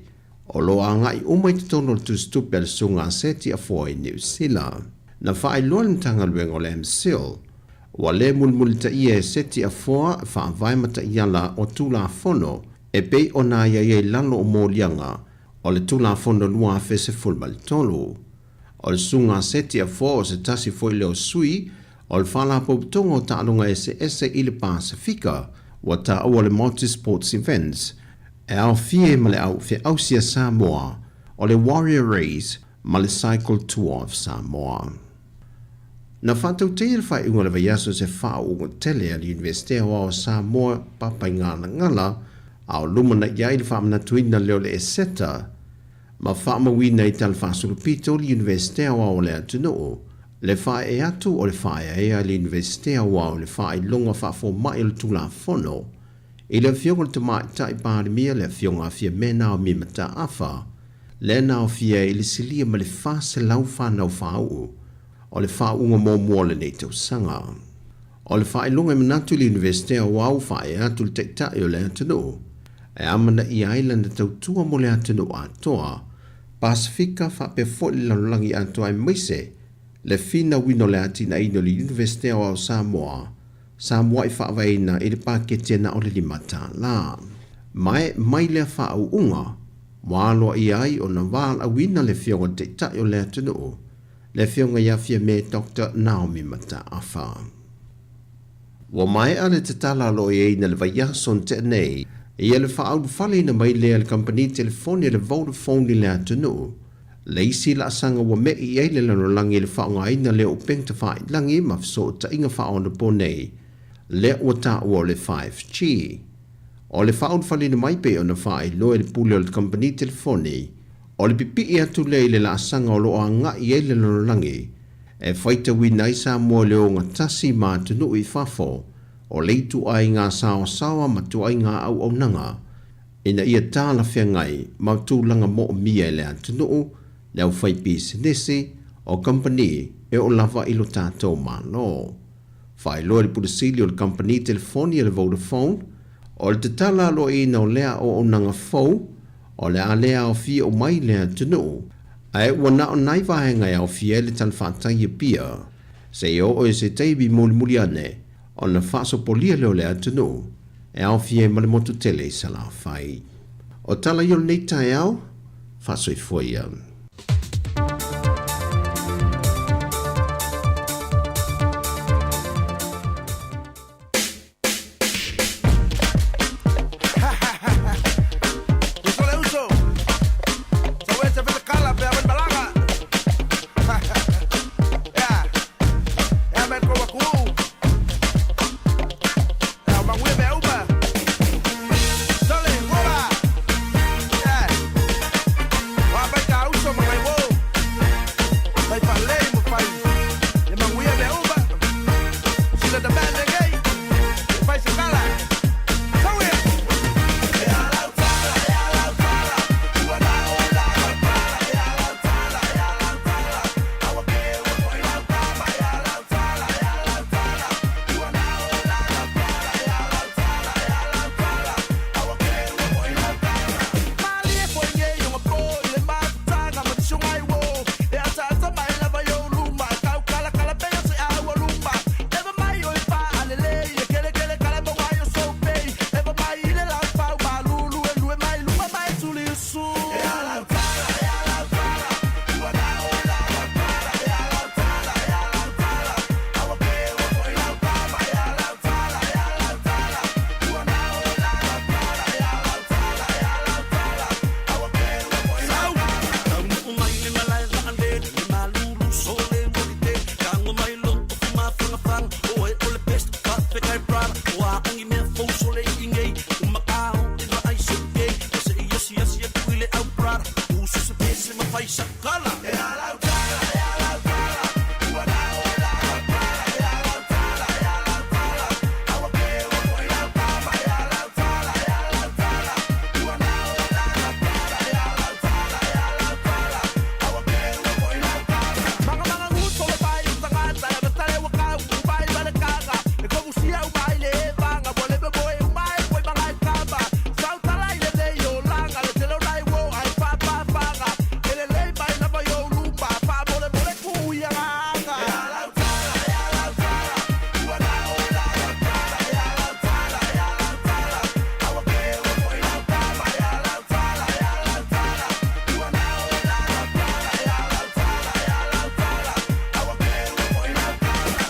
O loa ngā i umai te tono tu stupe al sunga seti a fua i New Zealand. Na wha i loan tanga luenga o le MCL. Wa le mulmulita ia e seti a fua wha vai mata iala o tula fono e pei o nā ia i lalo o mōlianga o le tula fono lua fese fulmal tolu. O le sunga seti a fua o se tasi foi leo sui o le whala poptongo ta alunga ese i le Pasifika wa ta o le multi-sports events e au fie ma le au fie ausia Sāmoa o le Warrior Race ma le Cycle Tour of Sāmoa. Na whātau te il whai unga le vaiaso se whao unga tele a li Universitea o Sāmoa papai ngana ngala au lumana iai le whaamana tuina leo le eseta ma whaama wina i tal whaasurupito li Universitea o le atunoo le whae e atu o le whae e a li Universitea o le whae longa whaafo mai o le tula fono i le fionga te mai tai pāri mia le fionga fia mena o mimata awha le na o fia i le silia ma le whaase lau whanau whau o le whaunga mō mua nei tau sanga. O le whae longa manatu li Universitea o au whae atu le tektai o le atunoo e amana i ailanda tau tua mo le atunoo atoa Pasifika whape fōi lalulangi atoa e maise le fina wino le atina ino li Universitea o Sāmoa. Sāmoa i whaavaina i le pāketia na o le limata la. Mai le whaau unga, wāloa i ai o na wāla wina le fionga te tai o le atunoo. Le fionga iafia me Dr. Naomi Mataafa. Wa mai ale te tala lo i eina le vaiason te nei, ia le whaau whale na mai lea le company telefoni le Vodafone i le atunoo. Leisi la sanga wa me i eile lano langi le whaonga aina le o pengta whae langi ma fiso ta inga whaona po nei. Le o ta o le 5G. O le whaon whalina mai pe o na whae loe le pule o le company telefoni. O le pipi i atu le la sanga o lo a nga i eile lano langi. E whaita wina i Sāmoa le o ngā tasi ma tunu i whafo. O leitu ai ngā sawa ma tu ai ngā au nanga. Ina ia tāla whia ngai ma tūlanga mo o mia le atunu leo whai pisinesi o company e o lava ilo tātou mālo. Whai loa le purasili o le company telefoni e le Vodafone, o le tatala lo i na o lea o nanga fau, o le a lea o fia o mai lea tunu, a e wana o nai vahenga e o fia le tan whātai e pia, se i o e se teibi muli ane, o na whāso polia leo lea tunu, e au fia ma le motu tele sa la whai. O tala i o nei tai au, whāso i fwoi au. Uso fai sakala. E alau tala, ua na o la pala, e alau tala, aua ke o koi lau pama, e alau tala, ua na o la pala, e alau tala, aua ke o koi lau pama. Mga nguso le pai o tangata, e batale wa kau, pai wale kaga, e kogu sia u mai le vanga, wale be boe u mai, koe mga e kama, sau tala i le nei o langa, le telo nai wo, ai pa fanga, e le lei mai lava i o lupa, pa mole mole ku ia anga. E alau tala, ua na o la pala, e alau tala, aua ke o koi lau pama, e alau tala, ua na o la pala, e alau tala, aua ke o koi lau pama.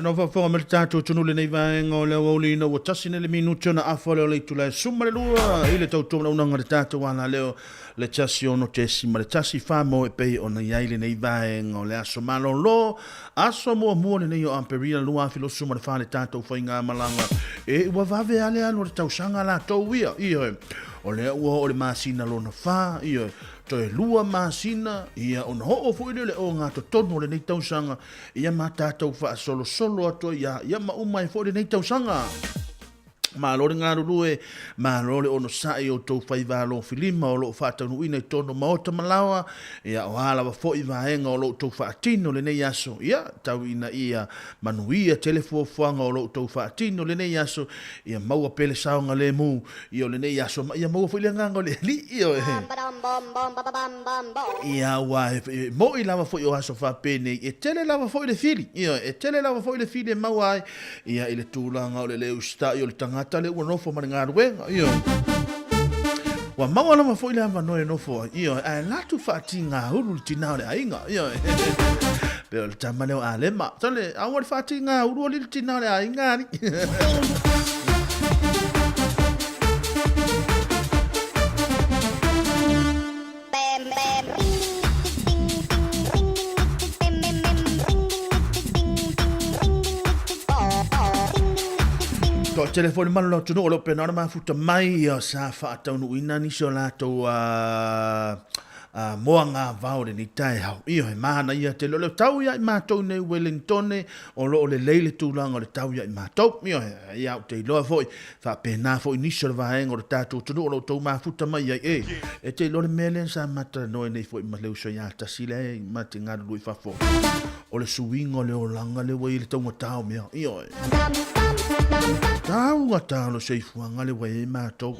No fa fonga me tato tunu le nei vaenga o le oli no watasi ne le minuto na afa le tu la summa le lua ile tau tonu una ngare tato wana leo le tasi ono tesi ma le tasi fa mo e pe ona yai le nei vaenga o le aso malo lo aso mo mo le nei o amperina lua filo summa le fa le tato fa inga malanga e wa va ve ale alo le tau sanga la tau ia io o le ua o le masina lo na fa io to e lua masina ia on ho o foi le o nga to tono le nei tausanga ia mata tau fa solo ato ia ma umai foi le nei tausanga ma lo nga rue ma lo le ono sai o to fai va lo filima o lo fa tanu ina tono ma ota malawa ia o ala va foi va enga o lo to fa tino le nei aso ia tau ina ia manuia telefo fuanga o lo to fa tino le nei aso ia mau pele saunga le mu ia le nei aso ia mau foi le nga le li io ia wa mo i lava foi o aso fa pene e tele lava foi le fili ia e tele lava foi le fili mau ai ia ile tulanga o le le usta io le tanga tale ua nofo ma ngā ruenga, io. Wa maua ma foi le ava noe nofo, io, a latu whaati ngā huru tinao le ainga, io. Pero le tama leo a lema, tale, awa le whaati ngā huru le tinao le ainga, ni. To telefone malo lo tuno lo pena ma futa mai o sa fa tonu ina ni so la to moanga vaure ni tai hau io e mana ia te lo tau ia ma to ne Wellington o lo le leile tu langa le tau ia ma to io ia te lo foi fa pena foi ni so va en o tatu tuno lo to ma futa mai e te lo le melen sa mata no ne foi ma le so ia ta sile ma te nga lui fa fo o le suingo le o langa le wei le tonga tau mea io tau ngata lo sei fuanga le wei ma to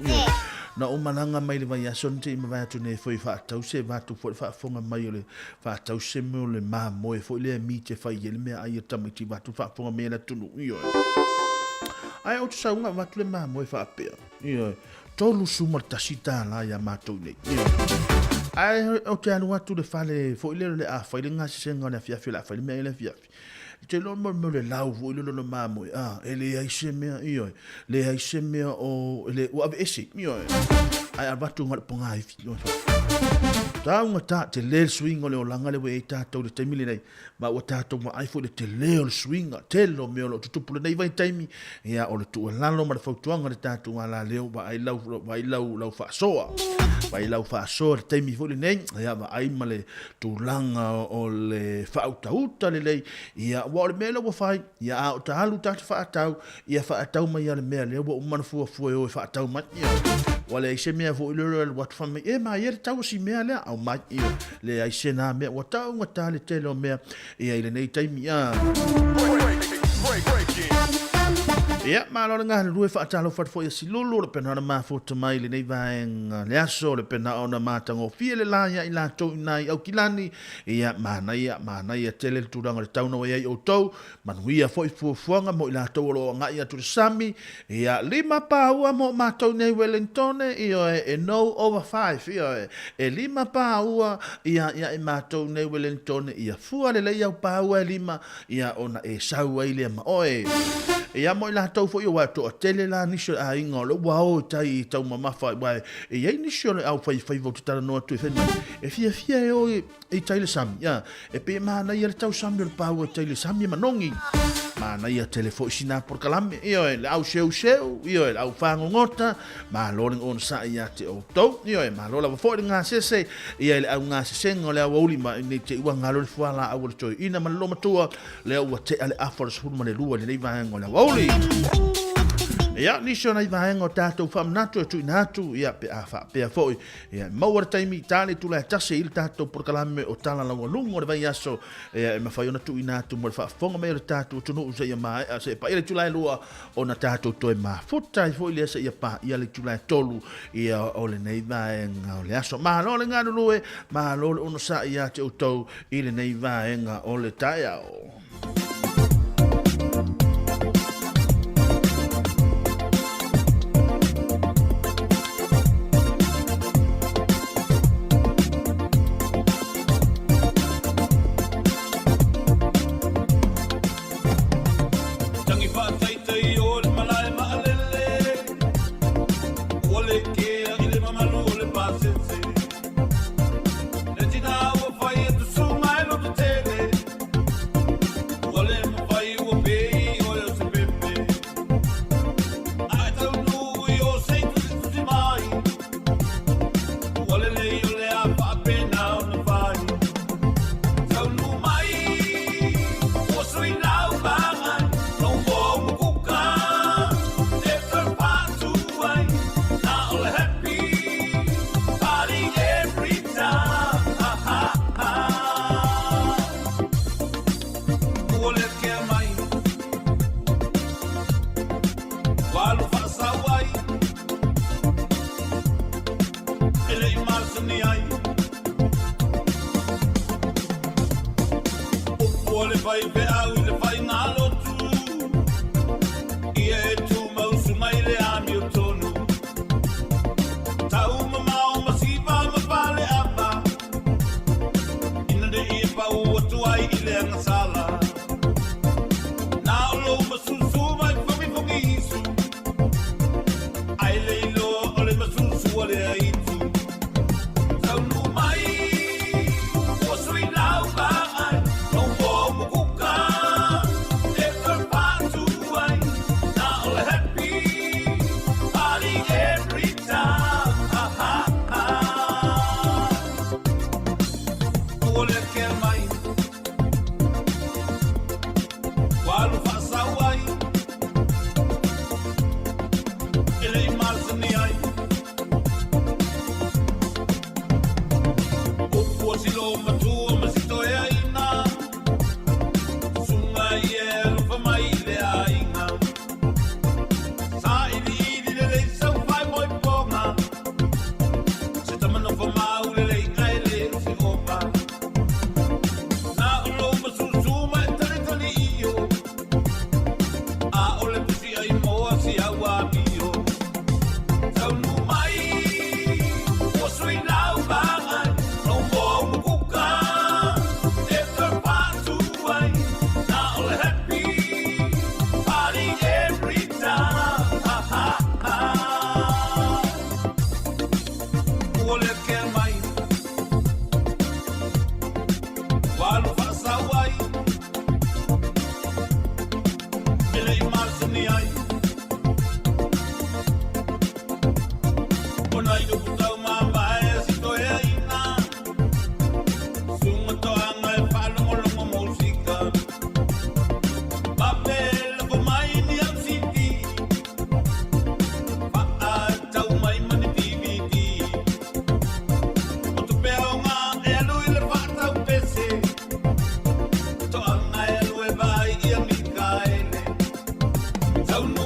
na o malanga mai le vai aso te ma vai tu ne foi fa tau se va tu foi fa fonga mai le fa tau se mo le ma mo e foi le mi te fa ele me ai tama ti va tu fa fonga me la tu io ai o sa unga va tu le ma mo e fa pe io tolu suma tasita la ya ma to ne ai o te anu tu le fale foi le a foi le nga se nga na fia fia la foi me le fia te lo mo le lau vo le lo mamo ele ai se me io le ai se me o le o ave ese io ai abatu ngal ponga ai fi ta un ta te le swing o le langa le we ta to te mili nei ma o ta to ma ai fo le te le swing te lo me lo tu pu nei vai taimi ia o le tu lalo ma fo tuanga le ta tu ala le ba ai lau fa soa vai lau fa so te mi fo le nei ia va ai male tu langa o le fa uta le ia wa le melo wa fai ia o ta halu ta fa tau ia fa tau mai le me le o man fu o fa tau mai ia wala i se mea fo ilolo wat fa me e ma yer tau si mea le au mai ia le ai se na mea wa tau ngata le telo mea ia ile nei taimi ia Ia, malona ngā rue whaatalo whatfo ia si lulu, le pena na mawhota mai le nei vaenga le aso, le pena ona mātango fia le laia i la tau nai au kilani, ia mānaia tele le tūranga le tauna wa iai o tau, manuia fo i fuafuanga mo i la tau alo ngai atu le sami, ia 5 pāua mo mātau nei Wellingtone, ia e no over 5, ia e 5 pāua, ia e mātau nei Wellingtone, ia fua le lei au pāua e 5, ia ona e saua i le ma oe. Ia mo i la tau fo i wa to tele la nisho a inga le wao tai tau mamafa wa e ia nisho le au fai vo tala no tu fe e fia e o e tai le sam ya e pe mana ia le tau sam le pa o tai le sam manongi mana ia telefo sina por kalame io le au seu io le au fango ngota ma lo on sa ia te o tau io e ma lo la fo nga se ia le au nga se ngo le au oli ma ni te wa nga lo fo la au le toi ina ma lo matua le au te ale afors fu ma le lua le va ngo le oli ia nisho nai vaenga o tātou whamnatu e tui nātu ia pe a wha pe a foi ia mauara taimi tāne tula e tase il tātou porkalame o tala lango lungo le vai aso ia e mawhai ona tui nātu mo le whafonga mea le tātou tunu usa ia maa a se pa ia le tula e lua o na tātou toe maa futa i foi le asa ia pa ia le tula e tolu ia o le nei vaenga o le aso maa lo le ngānu lue maa lo le ono sa ia te utau i le nei vaenga o le tae ao. Don't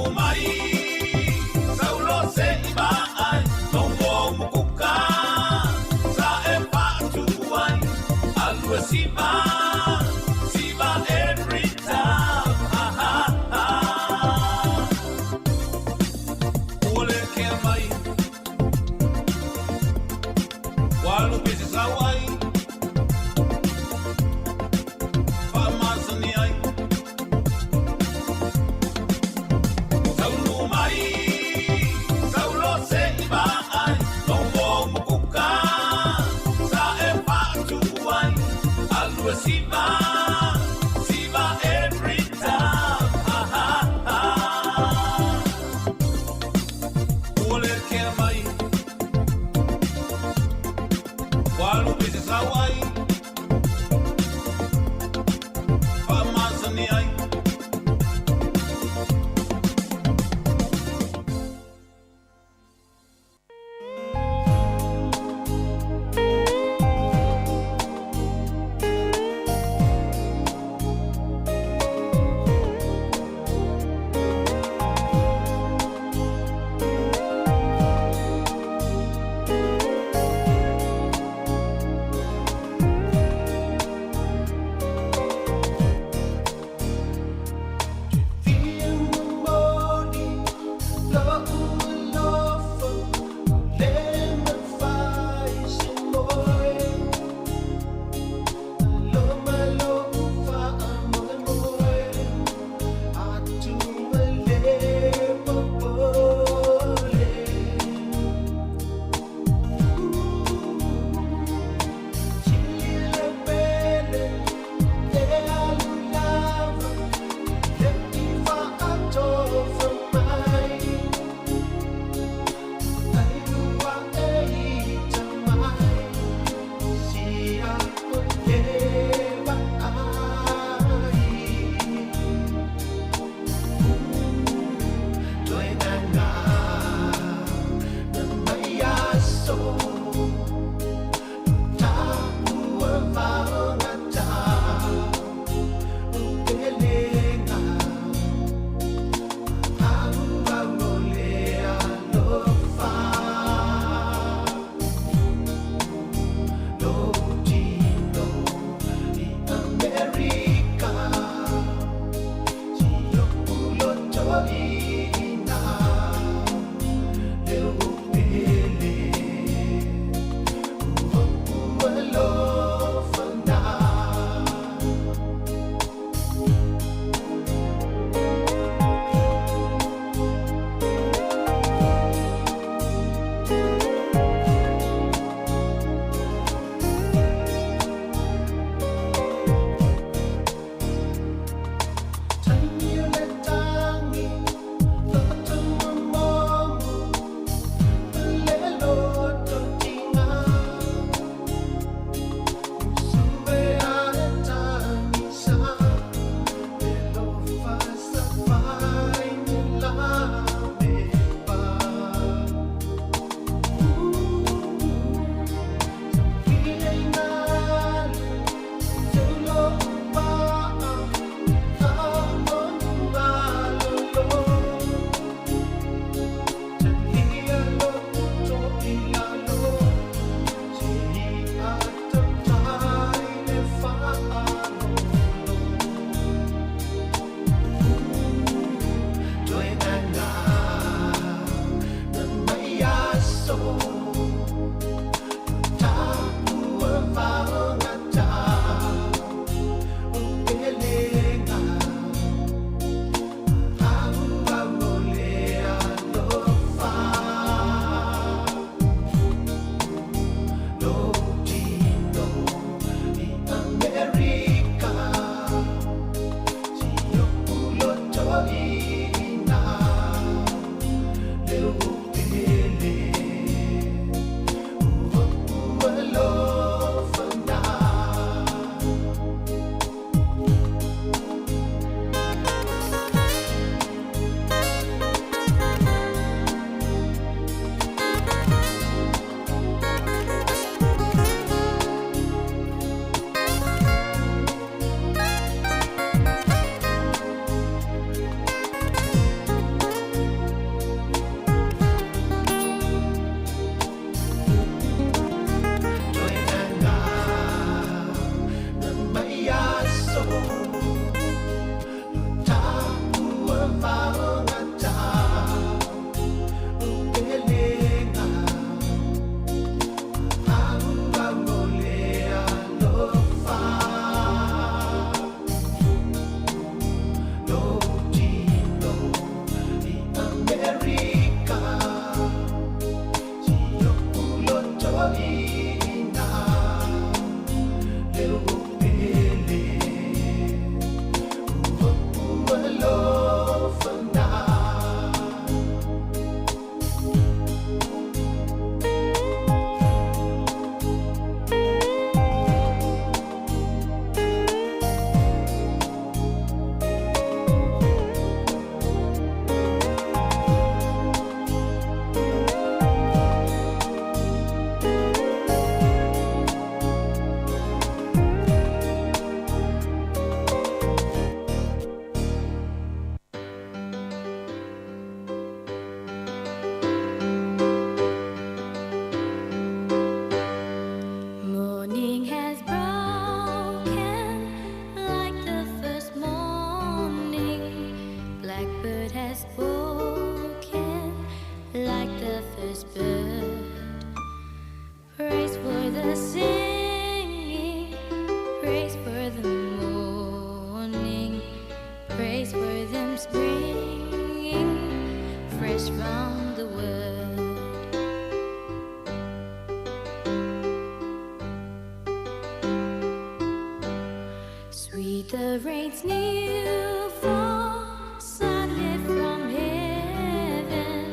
The rain's new fall, sunlit from heaven,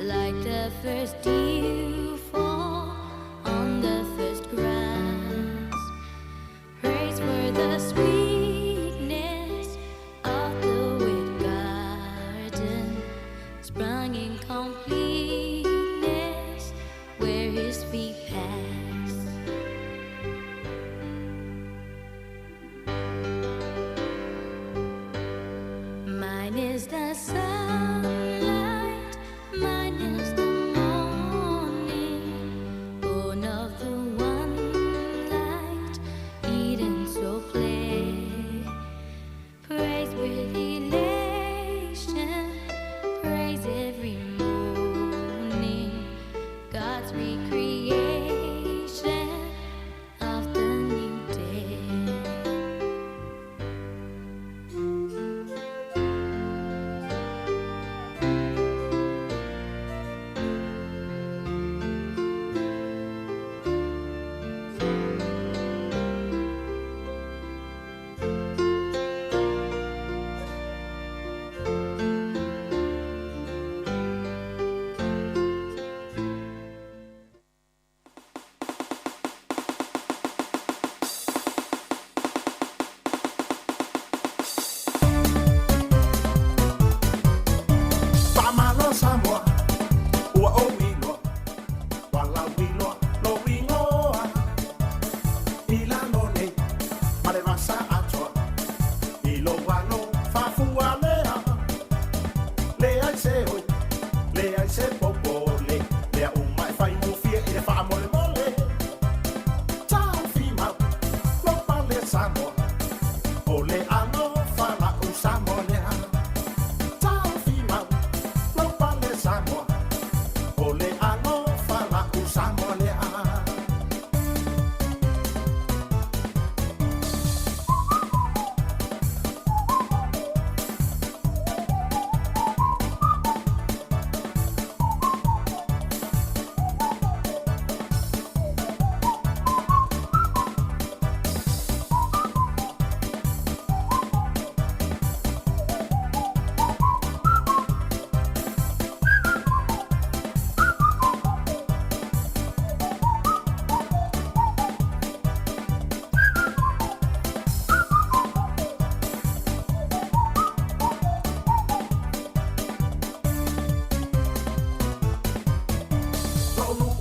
like the first dew fall on the first grass. Praise for the sweetness of the wet garden, sprung in completeness where his feet pass. Mine is the sunlight, mine is the morning, born of the one light, Eden so clear. Praise with elation, praise every morning, God's recreation of the new day. Pamalo Sāmoa, ua o wino, wala wino, lo winoa. Ila none, male vasa atoa, ilo wano, fafua lea. Lea se hoi, lea se popole, lea umai fai mufia, ile faa mole mole. Tau fima, lo pale Sāmoa, ole ano, fala u Sāmoa lea. Tau fima, lo pale Sāmoa, ole ano, fala u Sāmoa lea.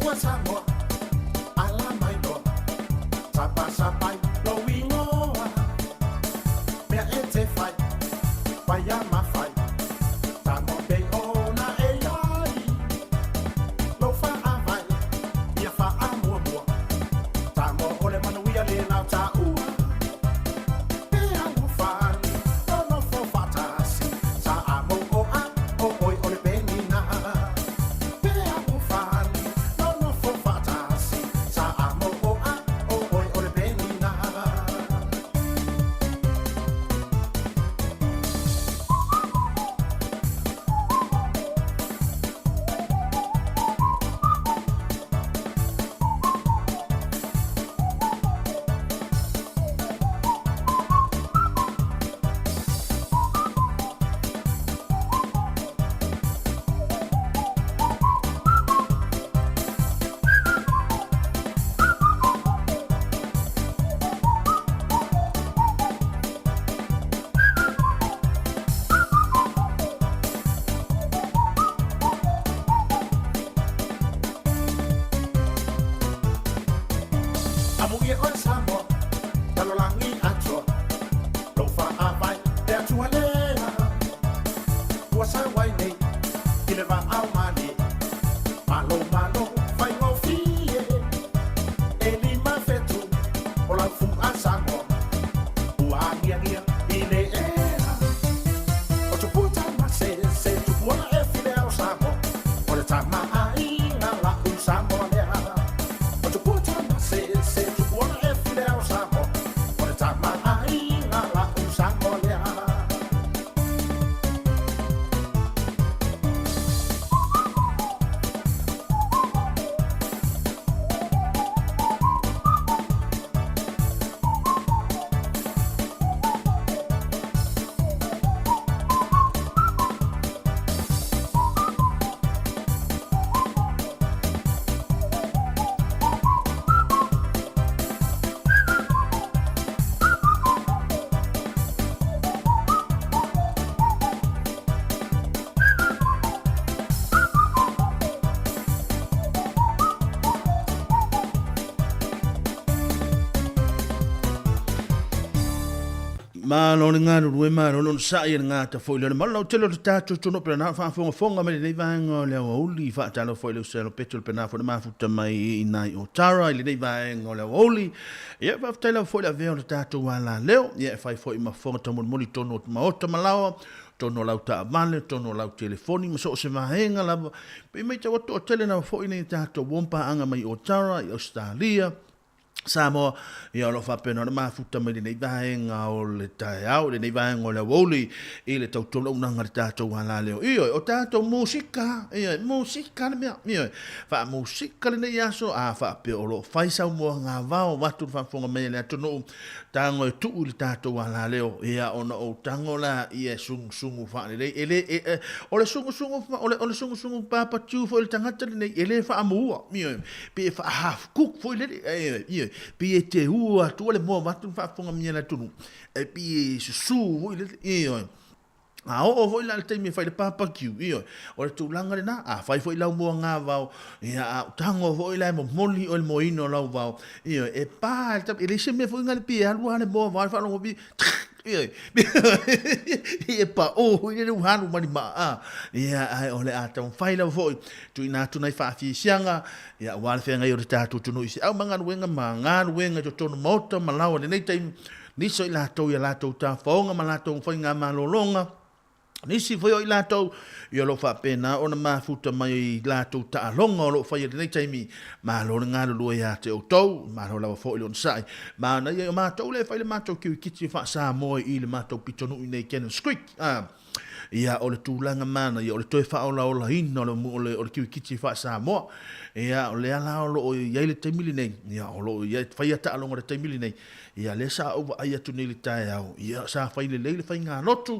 Ua Sāmoa, ala mai noa, sapa sapai lo winoa. Mea e te whai, whai a mawhai, Sāmoa pe ona e ai. Lo wha a vai, ia wha a mua mua, Sāmoa ole manuia le nau tā ua. Pea u whani, ono fo whatasi, sa a sa wai nei ile va au mani malo malo fai ngo fie e ni ma fetu o la fu a Sāmoa o a ngia ile era o tu puta ma se tu buona e file au Sāmoa o le tama ai na la u Sāmoa lea o tu puta ma se tu buona e file au Sāmoa o le tama ai na la u Sāmoa lea Ma no nga no we ma no sa ia nga ta foi le ma no telo ta tu no pe na fa fonga me le vanga le oli fa ta no foi le selo petrol pe na fo ma fu ta mai nai o tara le vanga le oli ia fa ta le foi la ve o ta tu wala leo ia fa foi ma fo ta mo ni tono ma o ta malawa tono lau ta vale tono lau telefoni ma so se mahenga la pe me ta o tele na foi ni ta to wompa anga mai o tara i Australia Sāmoa, ia lo whapena na mafuta me nei vahenga o le tae au, le nei vahenga o le woli, i le tautolo unanga le tātou hala leo. Ia, o tātou musika, ia, musika le mea, ia, wha musika le nei aso, a wha pe o lo whaisau mua ngā vau, watu whafonga me le atono, tango e tuu le tātou hala leo, ia, ona o tango la, ia, sungu whaane rei, o le sungu papa tiu fo le tangata le nei, ele wha amua, ia, pe wha half cook fo le, ia, pi e te hua tu le mo watu whafonga mia na tunu e pi e susu ia a o foi la te mi fai le papa kiu ia o le tulanga le na a fai foi lau mua ngā vau ia a tango foi la mo moli o le moino lau vau ia e pa e le se me foi ngale pi e alua le mo vau whanongo pi ia pa o ia le uhanu mani maa ia ai o le atau fai lau foi tu ina tu nai whaafi sianga ia wale whenga i o le tātou tunu isi au manganu wenga ma ngānu wenga jo tono mota ma lau le nei taim niso i lātou ia lātou tā whaonga ma lātou whai ngā malolonga nisi foi o i lātou i o lo whapena o na mafuta mai i lātou ta alonga o lo whai nei taimi ma lo ngā lua ia te o tau ma lo lawa fo i lo nsai ma na ia o mātou le whai le mātou ki u kiti wha Sāmoa i le mātou pitonu i nei Cannon Creek ia o le tūlanga mana ia o le toi whaola o la hina o le ki u kiti wha Sāmoa ia o le ala o lo o iai le taimili nei ia o lo iai whai ata alonga le taimili nei ia le sa au ai atu nei le tae au ia sa whai le leile whai ngā lotu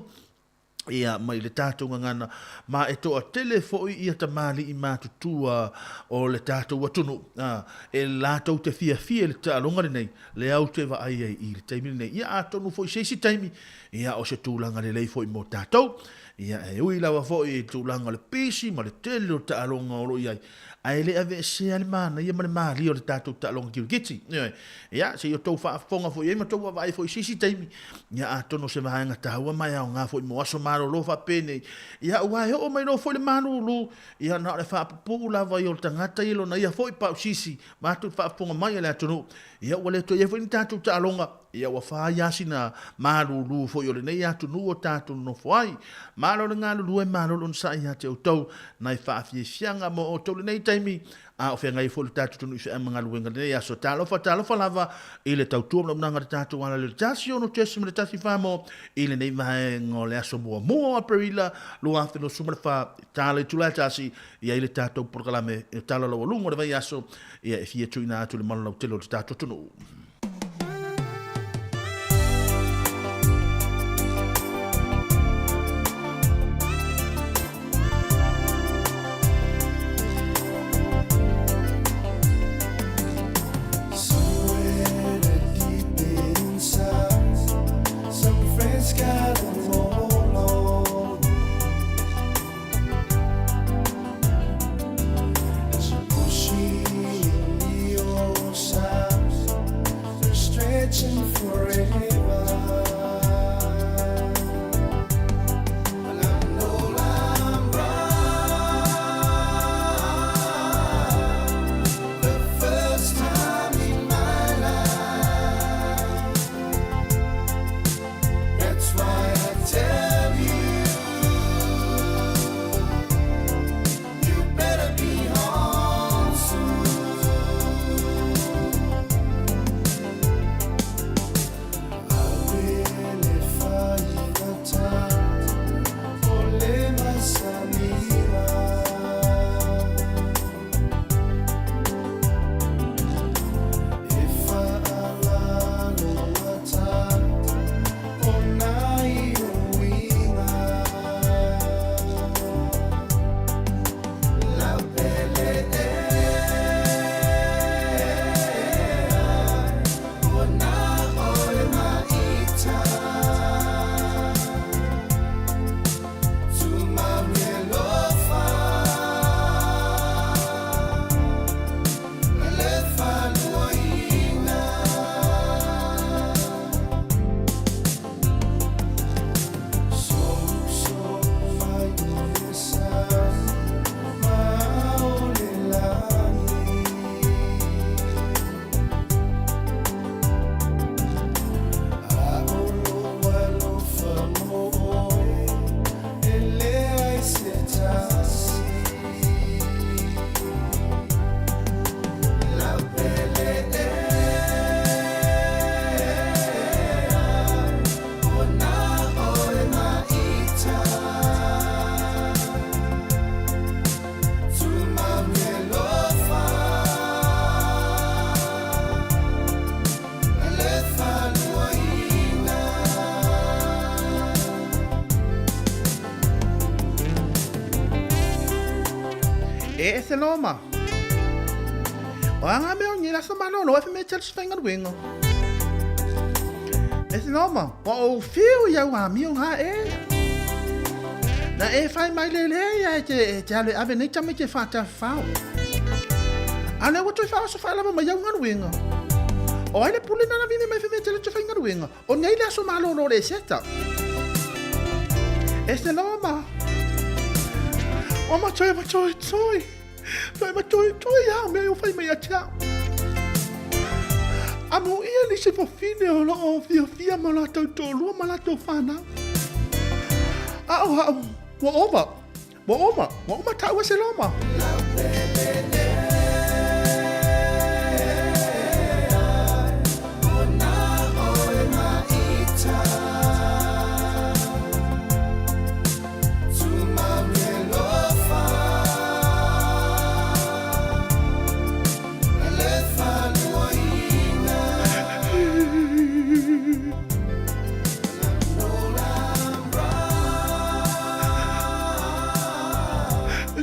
ia mai le tātou ngana ma e toa tele foi ia ta mali i mātutua o le tātou atunu e lātou te fia le tālonga le nei le au te wa ai i le taimili nei ia atonu foi seisi taimi ia o se tūlanga le lei foi mo tātou ia e ui lawa foi tūlanga le pisi ma le tele o tālonga o lo iai ai le ave se ale mana ia male mali o le tātou tālonga ki giti ia se i o tau whaafonga foi ma tau wa ai foi seisi taimi ia atono se mahanga taua mai au ngā foi mo aso maro lo whapene ia uai o mai no foi le manu lu ia na le whaapupu lawa i o le tangata ilo na ia foi pau sisi ma tu whaafonga mai le atono ia wale to ia foi ni tātou tālonga ia wa whaai asina maru lu foi o le nei atu nu o tātou no foi malo le ngā lulu e malo lon sa ia te o tau nai whaafie fianga mo o tau le nei taimi a o whenga i folu tātou tunu i wha mga luenga nei aso talofa lava i le tau tuam na unanga le tātou ala le tasi ono tesi me le tasi whamo i le nei vahe ngō le aso mua a perila lua awhino sumare wha tāle tula tasi i le tātou porkalame e tala lawa lungo le vai aso ia e fia tuina atu le malau telo le tātou tunu. E se loma. O anga me o nila sa manolo e me chel sfenga wingo. E se loma. O fiu ya wa mi o ha e. Na e fai mai lele ya te ale ave ne chame te fata fao. Ana wo tu fa so fa la ma ya ngan wingo. O ele pulina na vini me me chel sfenga wingo. O nei la so manolo le seta. E se loma. O ma choi. Fai ma choi ya me o fai mai acha. Amo ia li se fine o lo o fia ma la to lu ma la to fana. Wa oma ta wa se loma.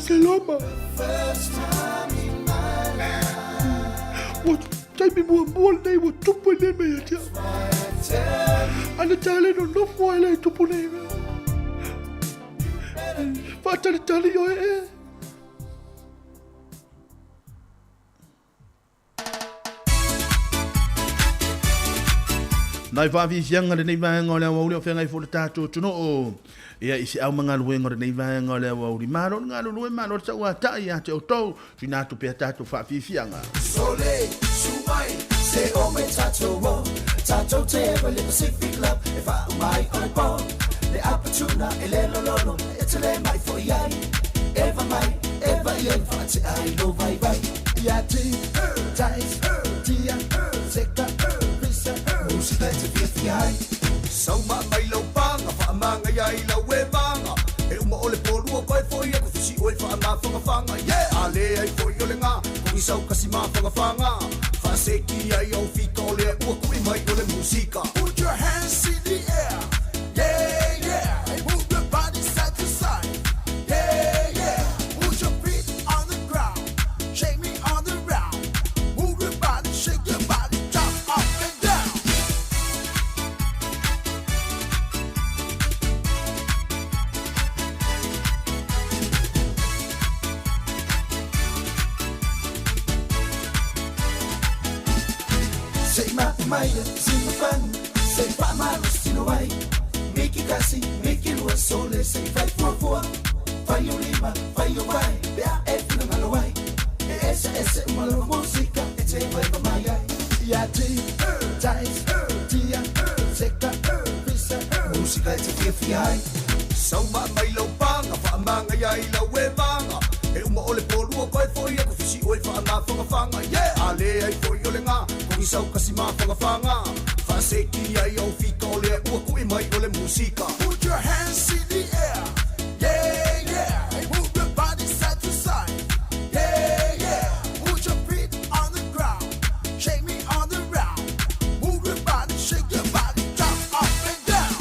Loma. First time in my life. What time more day what to put in me at. And the talent on no foil to put in. What are the talent you are? Nai favi fianga le nei vanga le wa fenga I fo le tato tuno o ia isi au manga luenga le nei vanga le wa uri maro nga lu maro sa wa ta ia te o to fina tu pe tato fa fianga Sole sumai se o me tato te ever le Pacific love if I my on board the opportuna ele lolo it's le mai for yai ever yen fa te ai lo vai ya ti ties dia seka Musika te fiai Sau mai lau panga Wha manga iai lau e manga E uma ole polua koe foi e kutusi oe wha ngā whangawhanga Yeah, a le ai foi ole ngā Kongi sau kasi mā whangawhanga Wha seki ai au fika ole ua kui mai ole musika Put your hands in the air Yeah, and move your body side to side Yeah, put your feet on the ground Shake me on the ground Move your body, shake your body Jump up and down Say maya, sing fun. Say mama, sing away. Make it kasi, make it was so let's say 544. Fai o lima, fai o vai. Bea F na malawai. Esa malo música. It's a way for my guy. Ya ti, ties, tia, seka, visa. Música it's a fiai. Sau mai lau panga, wha manga iai lau e manga. E uma ole polua koe foi e kufisi oe wha ngā whangawhanga. Yeah, a le ai foi ole ngā. Kongi sau kasi mā whangawhanga. Wha seki ai au fika ole ua kui mai ole musika. Put your hands in the air. Yeah, and move your body side to side. Yeah, put your feet on the ground. Shake me on the ground. Move your body, shake your body, jump up and down.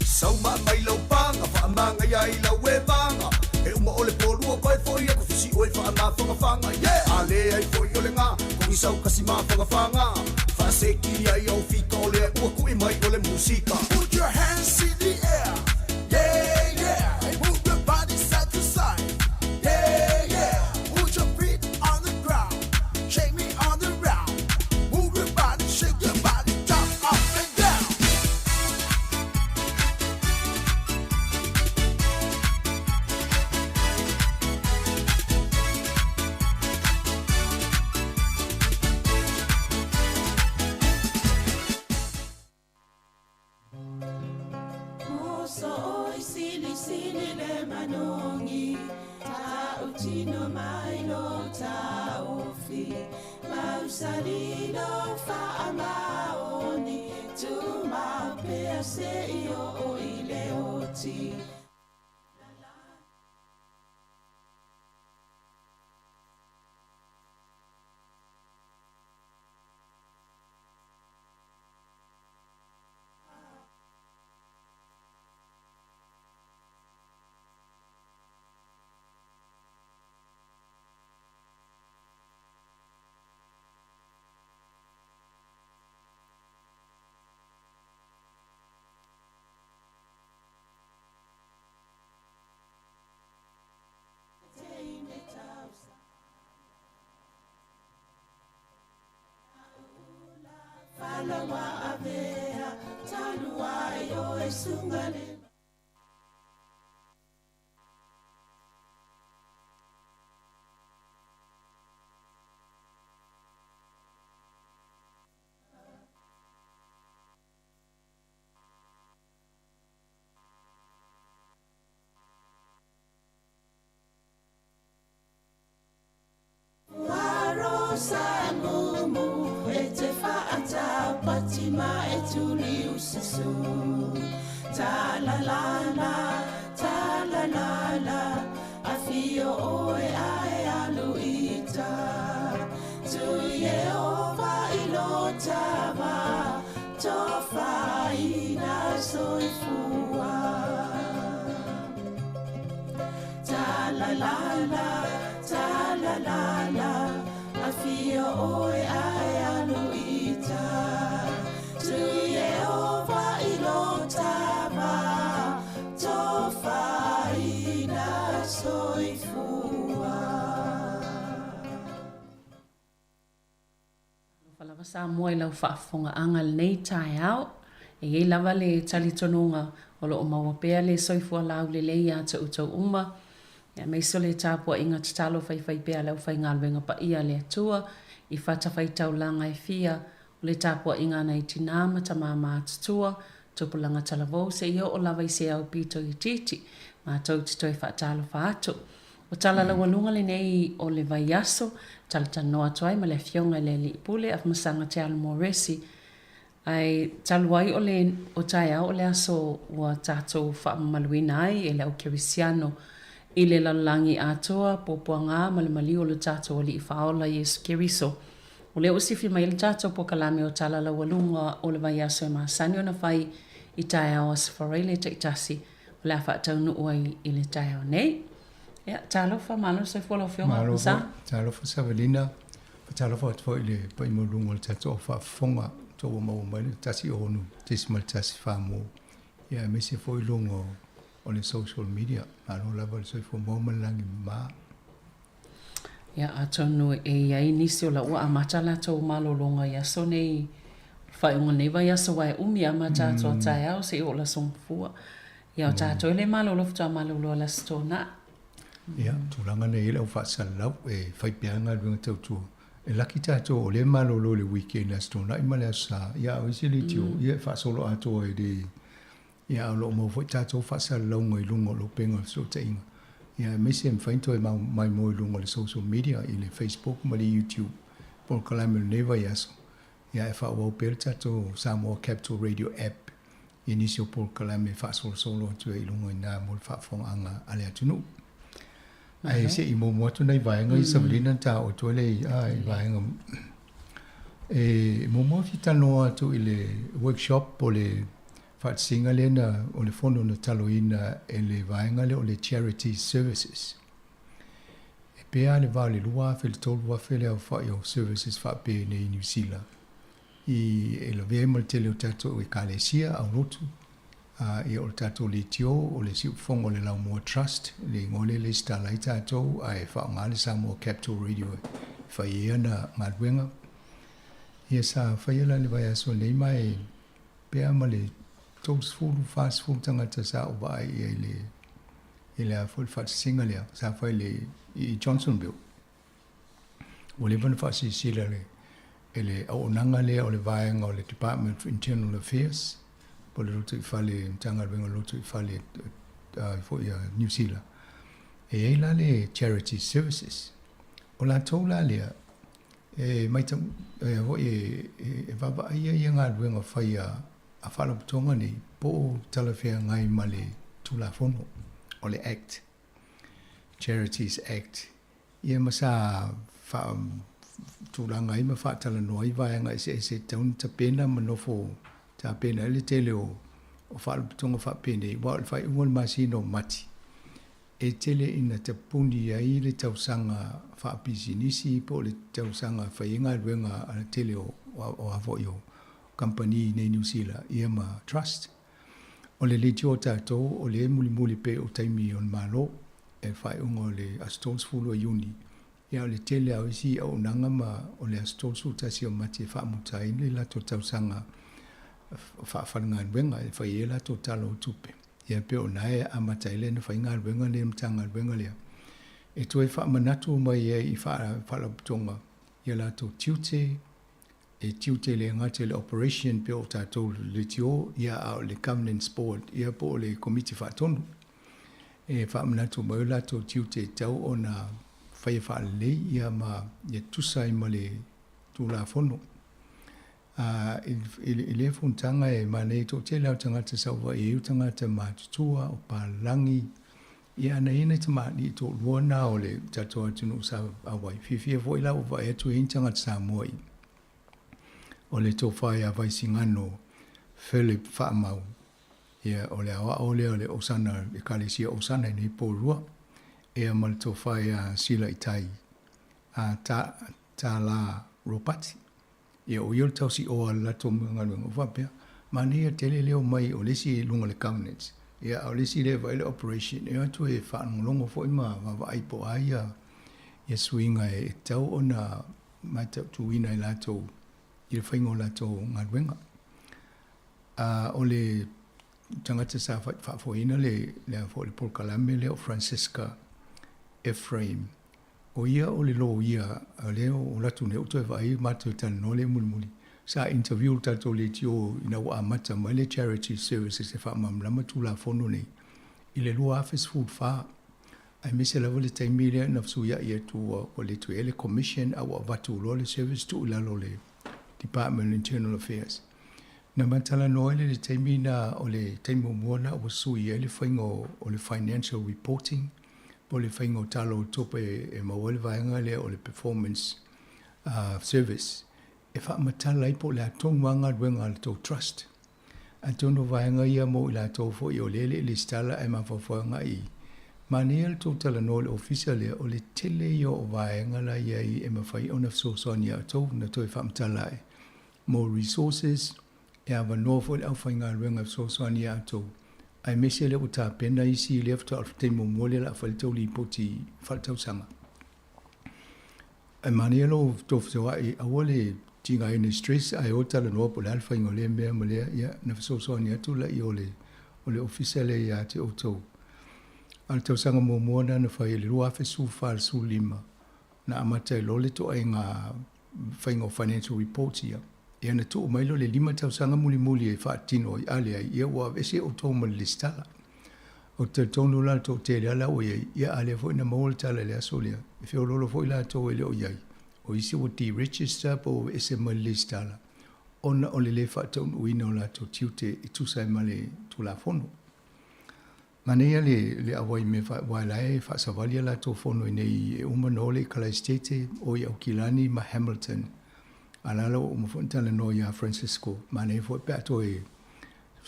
Sau mai lau panga, wha manga iai lau e manga. E uma ole polua koe foi e kufisi oe wha ngā whangawhanga. Yeah, a le ai foi ole ngā, kongi sau kasi mā whangawhanga. Wha seki ai au fika ole ua kui mai ole musika. Put your hands in the air. Yeah, and move your body side to side. Yeah, put your feet on the ground. Shake me on the ground. Move your body, shake your body, jump up and down. susu. Ta la la, afio oe ai aluita. Tu Yehova ilotava, tofa ina soifua. Ta la la, afio oe ai aluita. Tu Yehova ilotava, tofa ina soifua. Lava Sāmoa I lau whaafonga anga nei tai au. E ei lava le tali tonunga o lo o maua pea le soifua lau le lei a ta utau uma. Ia meiso le tāpua inga tatalo whai pea lau whai ngāluenga pa ia le atua. I whata whai taulanga e fia. O le tāpua inga nei tinama ta mama atutua. Tupulanga talavou se ia o lava I se au pito I titi. Ma tau tito e whaatalo whaato. O tala la walunga le nei o le vai aso. Tala tanoa toai ma le fionga le li pule af masanga te alu moresi. Ai taluai o le o tai au o le aso ua tātou whaamaluina ai e le au kerisiano. I le lalangi atoa popua ngā malimali o le tātou o li I whaola Yesu Keriso. O le usifi mai le tātou po kalame o tala la walunga o le vai aso e maasani o na whai I tai au asfarai le taitasi. O le awha taunu ua I le tai au nei. Ja, talofa malo se fola fionga sa. Talofa savelina, talofa atfo ile pa imolungo tato fa fonga to mo mai tasi onu tismal tasi famo. Ja, mesi fo ilungo on the social media. Malo lava so fo mo langi ma. Ja, atonu e ai nisi o la ua amatala to malo longa ya so nei fa unga neva ya so wai umi amata to tai au se o la songfua. Ja, tato ele malo lofta malo lo la stona. Ja, tulanga nei ele o whaasalau e whaipianga runga tautua. E laki tātou o le malolo le weekend la stona I male sa. Ia o isi li tio, ia whaasolo atoa e de ia o lo mo fo tātou whaasalau ngai lungo lo penga so te inga. Ia mesi em whainto e mai mo I lungo le social media I le Facebook ma le YouTube. Por kalame le neva yaso. Ia e whaawau pere tātou Sāmoa Capital Radio app. Inisio por kalame whaasolo solo atu e lungo I nā mo le whaafonga anga ale atunu. Ai se I mo motu nei vaenga I savelina ta o toile ai vaenga e mo mo fita no atu I le workshop o le whaatsinga le na o le fono na taloina e le vaenga le o le charity services e pea le vale lua fe le tolu wa fe le au whai o services wha pe nei New Zealand I e la vea mal tele o tato e kalesia au lotu e o tato le tio o le siufongo le lau mua trust le ngole le stalai tato a e wha ngale Sāmoa Capital Radio whai ea na ngaruenga ia sa whai ala le vai aso nei mai pea ma le tos fulu fast food tangata sa o vai e le a full fat singa lea sa whai le I Johnsonville o le vana wha sila le e le au nanga lea o le vaenga o le Department of Internal Affairs po le lotu I whale tanga wenga lotu I whale fo ia New Zealand e la le charity services o la tau la lea e mai tam ho e vava ia ngā wenga whai a whala putonga ni po talawhea ngai male tula fono o le Act Charities Act ia masa wha tūranga I ma whaatala noa I vaenga se taun ta pena manofo ta pena ele tele o whaalputonga whaapene I wā le whai ungon masino mati e tele ina ta puni ai le tausanga whaapisinisi po le tausanga whainga ruenga a tele o havo I o company nei New Zealand ia ma trust o le legio tātou o le muli pe o taimi on malo e whai ungo le astons fulu a uni ia o le tele au isi au nanga ma o le astons utasi o mati e whaamutai le lato tausanga whaafanga ruenga e whai e lato talo tupe ia pe o nae amatai le na whainga ruenga le mtanga ruenga lea e toi whaamanatu mai e I whaalaputonga ia lato tiute e tiute le ngate le operation pe o tātou le tio ia au le governance board ia po le committee whaatonu e whaamanatu mai lato tiute tau o na whai whaalei ia ma ia tusai ma le tūla fono I le funtanga e mane to te lau tangata sauwa e tangata mātutua o Pālangi. Ia ana ina te māni to luona o le tatoa tunu sa awai. Fifia fo ila o vai atu e tangata Sāmoa i. O le tō whai a vai singano Philip Whaamau. Ia o le awa o le osana e kalesia osana i nei pōrua. Ia mal tō whai a sila i tai. A tā la ropati. Ia o iol tau si o ala tō mga luenga o whapea. Mania tele leo mai o lesi lunga le cabinets. Ia o lesi le vai le operation. Ia tu e whaanongolongo fo ima wawai po aia. Ia suinga e tau o na mai tau tuina i lato. I le whaingo lato ngā luenga. O le tangata sa whaafoina le fo le polkalame leo Francisca Ephraim. O ia o le lo ia leo o latu ne uto e vai matu tana no le muli. Sa interview tato le tio ina wa amata mai le charity services e wha mamlama tu la fono nei. I le lua office food wha. Ai mese la vole taimi lea na fsu ia ia tu o le tu ele commission a wa vatu lo le service tu ulalo le Department of Internal Affairs. Na matala noele le taimi na o le taimo muona o sui ele whaingo o le financial reporting. Po le whaingo talo tope e mawale vaenga le o le performance service. E wha matala ipo le atong wanga duenga le tō trust. A tono vaenga ia mo i la tō fo i o lele le stala e mawhawhanga i. Mane le tō tala no le official le o le tele i o vaenga la ia i e mawhai o na fsosoni a tō na tō e wha matala e. More resources e awa nofo le au whainga duenga fsosoni a tō. Ai mese le uta pena isi le afta al temo mole la faltau li poti faltau sanga. Ai manielo tofsewa e awole tinga ine stress ai ota le no po le alfa ngole me mole ya na so so ni atu la i ole officiale ya te oto. Al tau sanga mo mona na fai le rua fe su fal su lima na amata lo le to ai nga faingo financial report ya. Ia na tu mai lo le lima tau sanga muli e whaatino i ale ai ia wa vese o tō ma listala. O te tonu la tō te rea lau iai, ia ale fo ina maua tala le asolia. E whio lolo fo ila tō e leo iai. O isi o ti register po ese ma listala. Ona o le whaatonu uina o la tō tiute i tusai ma le tula fono. Manea le awai me wailae whaasavalia la tō fono i nei e umanole Kalaistete o i au Kilani ma Hamilton. Alalo o mfontana no ya Francisco mane fo pato e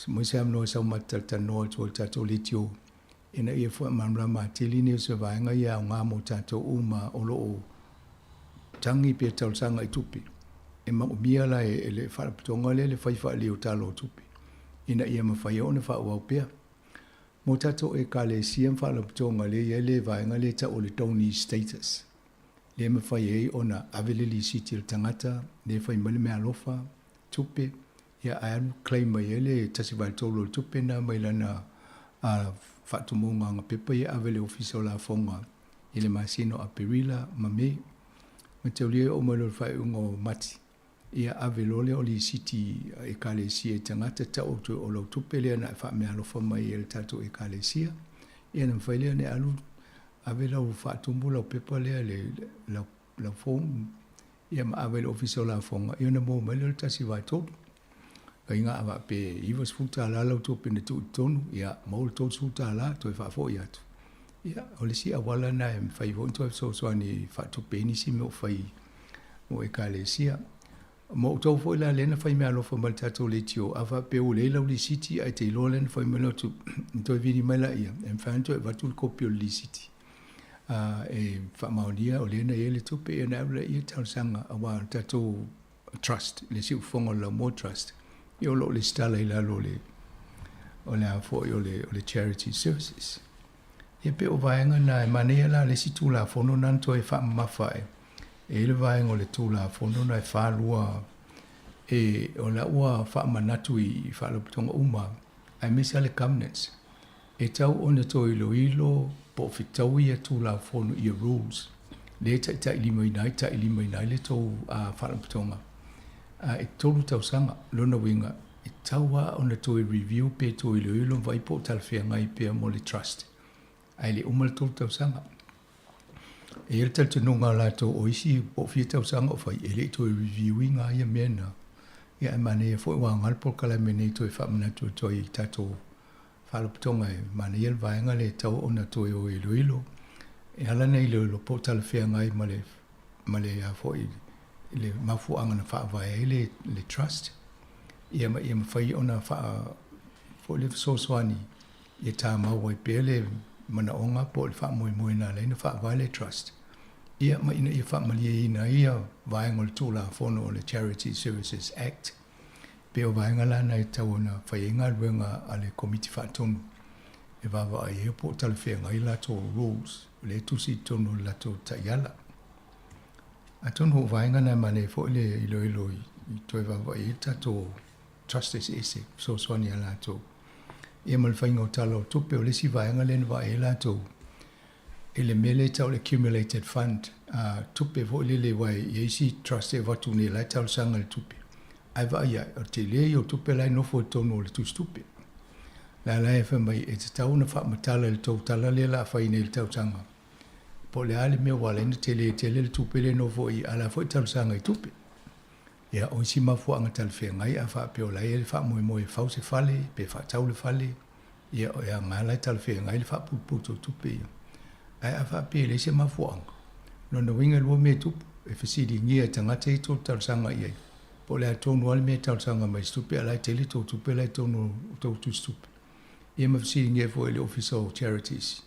mo se am no sa matata no to tato litio ina e fo mamla matilini se vainga ya nga mo tato uma olo tangi pe tal sanga i tupi e ma bia la e le fa tonga le fai fa le talo tupi ina ia ma fai ona fa wa pe mo tato e kale siem fa le tonga le vainga le ta o le tony status. Le me fai ei ona aveleli siti le tangata, le fai mele mea alofa, tupe, ia aanu claim mai ele tasi vai tolo tupe na mai lana whaatumonga nga pepa ia avele ofisa o la fonga, ile masino a perila, mame, me te ulie o malo fai ungo mati, ia avelole o li siti e kalesia e tangata ta o lo tupe lea na wha mea alofa mai ele tato e kalesia, ia na mfai lea ne alu, ave la whaatumbu la pepa lea la fong ia ma ave la ofisa la fonga ia na mo mele le tasi vai tō ka inga awa pe iwas futa la lau tō pene tō tonu ia maul tō suta la tō e whaafo i atu ia o le si awala na e mwhai hon tō e soani whaato peni si me o whai mo e ka le sia mo tō fo ila lena whai mea lofa mal tato le tio awa pe o le lau li siti ai te ilo lena whai mele tu tō e vini mai la ia e mwhanto e watu le kopi o li siti e whaamaunia o lena e le tupe e na aula i tau sanga awa tato trust, le si ufonga la more trust i o lo le stala i lalo le o le afo i o le charity services e pe o vaenga na e manea la le si tu la fono nanto e whaamawhae e le vaenga o le tu la fono na e whaalua e o la ua whaamanatu i whaaloputonga uma ai mesa le cabinets e tau ona to ilo po fitau ia tu la fono ia rules le tai lima inai le tau whaalaputonga e tolu tau sanga lona winga e taua ona to review pe to ilo vai po talfea ngai pe mo le trust ai le umal tolu tau sanga e ele tal tununga la to o isi po fia tau sanga o fai ele to reviewing ai mena ia mane fo wa ngal por kala mene to fa mana to toi tato fa lo tonga mane yel va nga le tau ona to o ilo e ala nei lo po tal fe ngai male ya fo le mafu anga na fa va le trust ia ma fai ona fa fo le so swani ia ta ma wai pele mana onga po le fa moi na le fa va le trust ia ma ina ia fa mali ina ia va ngol tula fono le Charity Services Act pe o va ngala na tau na fa inga wenga ale committee fa tonu e va e po tal fe ngai la to rules le tu si tonu la to tayala atonu va ngana mane fo le ilo to va e tato trust is ese so swani ala to e mal fa ngo talo to pe le si va ngale va e la to ele mele tau le accumulated fund tupe vo le wai ye si trust e va tu ne la tau sanga le tupe ai va ya o te le yo tupe la no fo tono le tu stupe la fa mai e tau na fa matala le tau tala le la fa ine le tau sanga po le ale me wala ni te le tupe le no fo i ala fo tau sanga i tupe ya o si ma fo anga tal fe ngai a fa pe o la e fa mo fa se fale pe fa tau le fale ya ngala tal fe ngai le fa pu tupe ai afa pe le se ma fuang no no winga lo me tu e fisi di ngia tanga te to tal sanga ye po le to no me tal sanga mai stupe ala te le to pe le to no to stupe e ma fisi ngia fo le officer of charities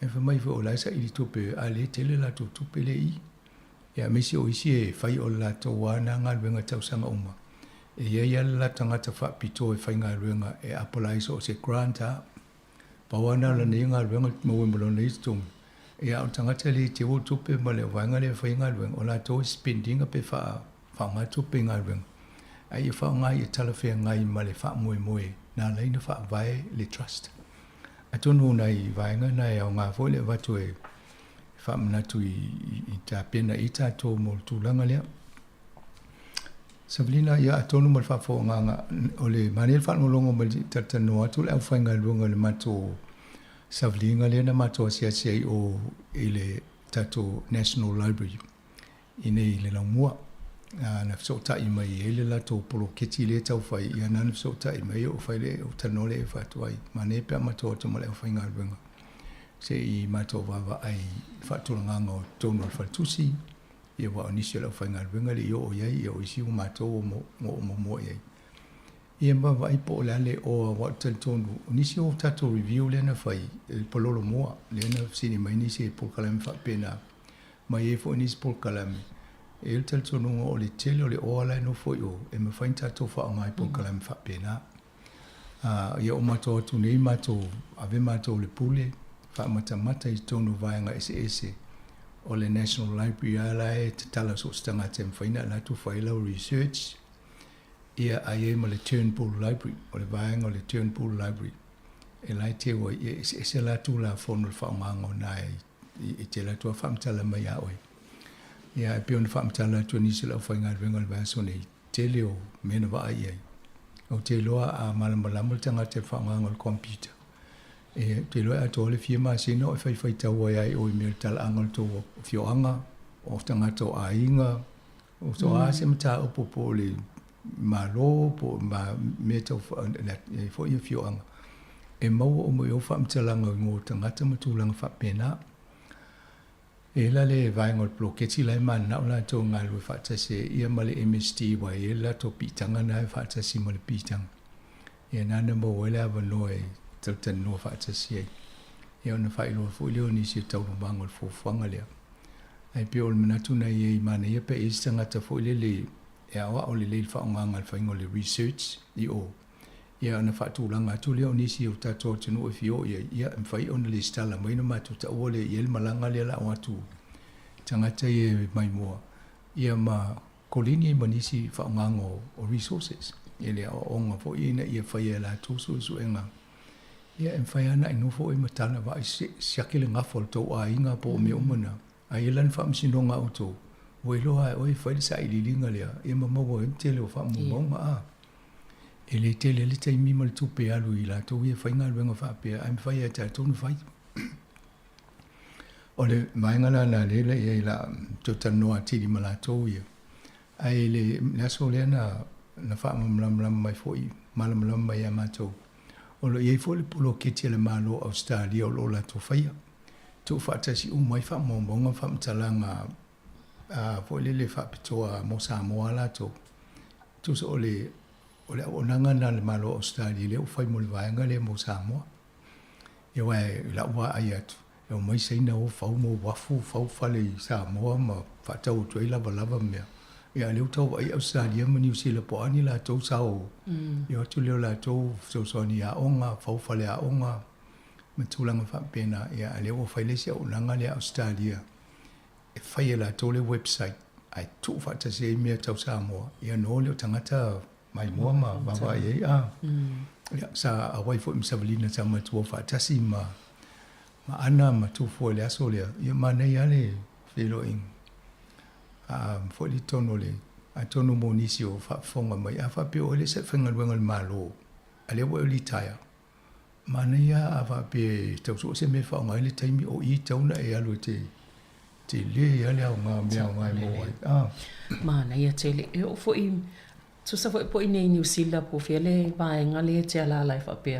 e fa mai fo la sa ili to pe ale te le la to pe le i ya me si o isi e fai o la to wana ngal wenga tal sanga uma e ye la tanga ta fa pito e fai ngal wenga e apolaiso se granta pa wana la ni ngal wenga mo mo le stum ia o tangata le te o tupe ma le wanga le whainga lueng o la to spending a pe wha ngā tupe ngā lueng ai wha ngai e talawhia ngai ma le wha moe nā leina wha vai le trust a tonu nei whainga nei au ngā fo le watu e wha manatu i tā pena i tā tō mo tūlanga lea Sablina ia a tonu ma le wha fo ngā o le mani le wha molongo ma le tatanoa tu le au whainga luenga le mato Savlinga le na mato sia o ile tato National Library ine ile la mua na so ta i mai ile la to polo keti le tau fai ia na so ta i mai o fai le o tanole e fatu ai mane pe mato to male o fai ngal benga se i mato va ai fatu nganga o tono fa tusi ia wa onisi le fai ngal benga le yo o ia o isi o mato mo ia ia ma vai po le o wa tonu nisi o tato review le na fai pololo moa le na sini mai nisi po kalam fa pena mai e fo nisi po kalam e tel tonu o le tele o le o la no fo yo e ma fai tato fa mai po kalam fa pena ia o mato tu nei mato ave mato le pule fa mata i tonu vai nga ese o le National Library ala e tala so stanga tem faina la tu fai la research ia ai ma le Turnbull Library o le vaenga o le Turnbull Library e lai te o e se la tu la fono fa mango nai i te la tu fa mtala mai a oi ia e pion fa mtala tu ni se la fa ngal venga le vaso nei te leo mena va ai o te loa a malambala mo tanga te fa mango le computer e te loa a to le firma sino e fai tau ai o me tala angol to fioanga o tanga to ainga o to a se mta o popo le malo po ma meta fo i fioanga e mau o mo yo fa mtalanga ngo tangata matulanga fa pena e la le vai ngol bloketi la man na la to ngal fa ta se ia male MST wa e la to pitanga na fa ta si male pitang e na na mo wala va no e tan no fa ta si e ona fa ilo fo le ni si tau bangol fo fanga le ai pe ol manatu na e mana e pe e tangata fo le e awa o le fa ngal fa ngol research i o ia na fa tu langa tu le oni si o tato tunu o fio ia fa on le stala mai no matu ta o le yel malanga le la o tu tangata e mai mo ia ma kolini manisi fa ngango o resources ele o nga fo ina ia fa ia la tu so enga ia fa ana no fo i matana va siakile nga fo to a inga po me o mana ai lan fa msinonga auto Welo ai oi fai sa i linga le e mama wo tele o fa mo ma ele tele le tai mi mal tu pe alu i la to ia fai ngal wenga fa pe am fai ta to no fai ole mai ngala na le e la to tano ati di mala to ia ai le na so le na na wha mamlam mai fo i malam mai a mātou. O lo iei fo le pulo keti le malo Australia o lo la to whaia. Tu whaatasi mai wha mōmonga wha mtalanga fo le wha pitoa mo Sāmoa la to. Tu so o le onanga na le malo Australia le o whai mo le vaenga le mo Sāmoa. E wai la ua ai atu. E o mai seina o whau mo wafu whau whale i Sāmoa ma whaatau tuai lava mea. Ia leo tau ai Australia ma New Zealand po ani la tau sao. Ia tu leo la tau so ni a onga, whau whale a onga. Ma tūlanga whapena ia leo o whailesi au nanga le Australia. E whai la tau le website. Ai tu whatase mea tau Sāmoa. Ia no leo tangata mai mua ma wawa iei a. Ia sa awai fo imsavalina sa matua whatasi ma ana ma tu fo le aso lea. Ia ma nei ale whilo inga. Fo li tono le a tono mo nisi o whafonga mai a whape o le se whangaluenga le malo a le wa li taia mana ia a whape tau so se me whaonga le taimi o i tauna e alu te le ia le au ngā mea ngai mo ai mana ia te le e o fo i so sa fo i po i nei New Zealand po fia le vaenga le te ala lai whape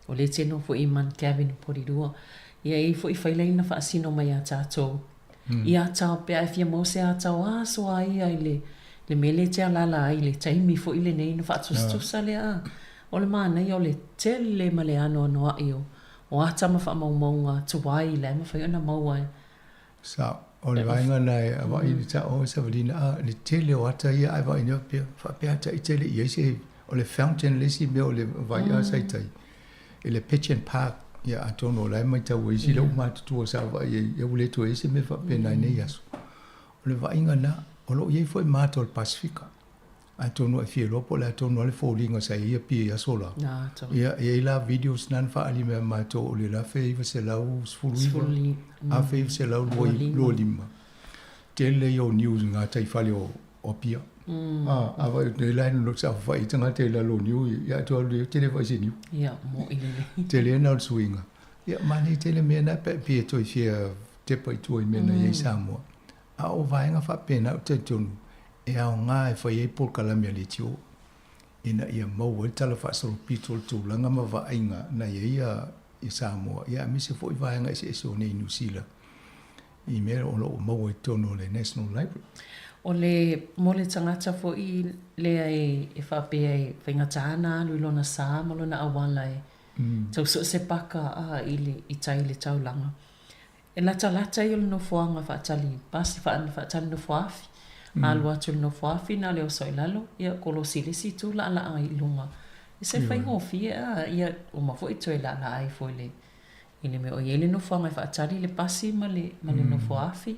o le te no fo i man cabin porirua ia i fo i whaileina whaasino mai a tātou ia tau pe ai fia mo se a tau a so ai ai le mele te ala ai le taimi fo i le nei no whaatustusa le a o le mana i o le tele ma le ano ai o ata ma wha maunga tuwai le ma whai ona mauai sa o le vaenga nei a wa i ta o sa valina a le tele o ata ia ai wa i pe fa pe ata i tele i se o le fountain le si me o le vai a sai tai e le Pigeon Park ia a tono lai mai tau e si lau mātutua sa wa ia ule tu e se me wha pena nei asu. O le vainga na, o lo iei foi mātou le Pasifika. A tono e fie lopo le a tono le fōringa sa ia pia ia sola. Ia e la videos nan wha ali mea mātou o le la feiva se lau sfuluiva. A feiva se lau lo lima. Tele i o news ngā tai whale o pia. A vai ne lai no sa vai tanga te la lo niu ya to le tele vai se niu ya mo ile tele na swinga ya mani tele me na pe pe to fia te pai to me na ye Sāmoa a o vai nga fa pena te tonu e a nga e foi e por kala me le tio ina ia mo o tala fa so pitol tu langa ma va inga na ye ya i Sāmoa ya mi se foi vai nga se so ne New Zealand i me o lo mo e tonu le National Library o le mole tangata fo i le e whapea e whaingatana lui lona sā mo lona awala e tau so se paka a i tai le taulanga e lata i o no fuanga whaatali pasi whaatali no fuafi a lua tu no fuafi na leo soi lalo ia kolosi le si tu la ai lunga i se whaingofi a ia o mafo i toi la ai fo le i me o iele no fuanga whaatali le pasi ma le no fuafi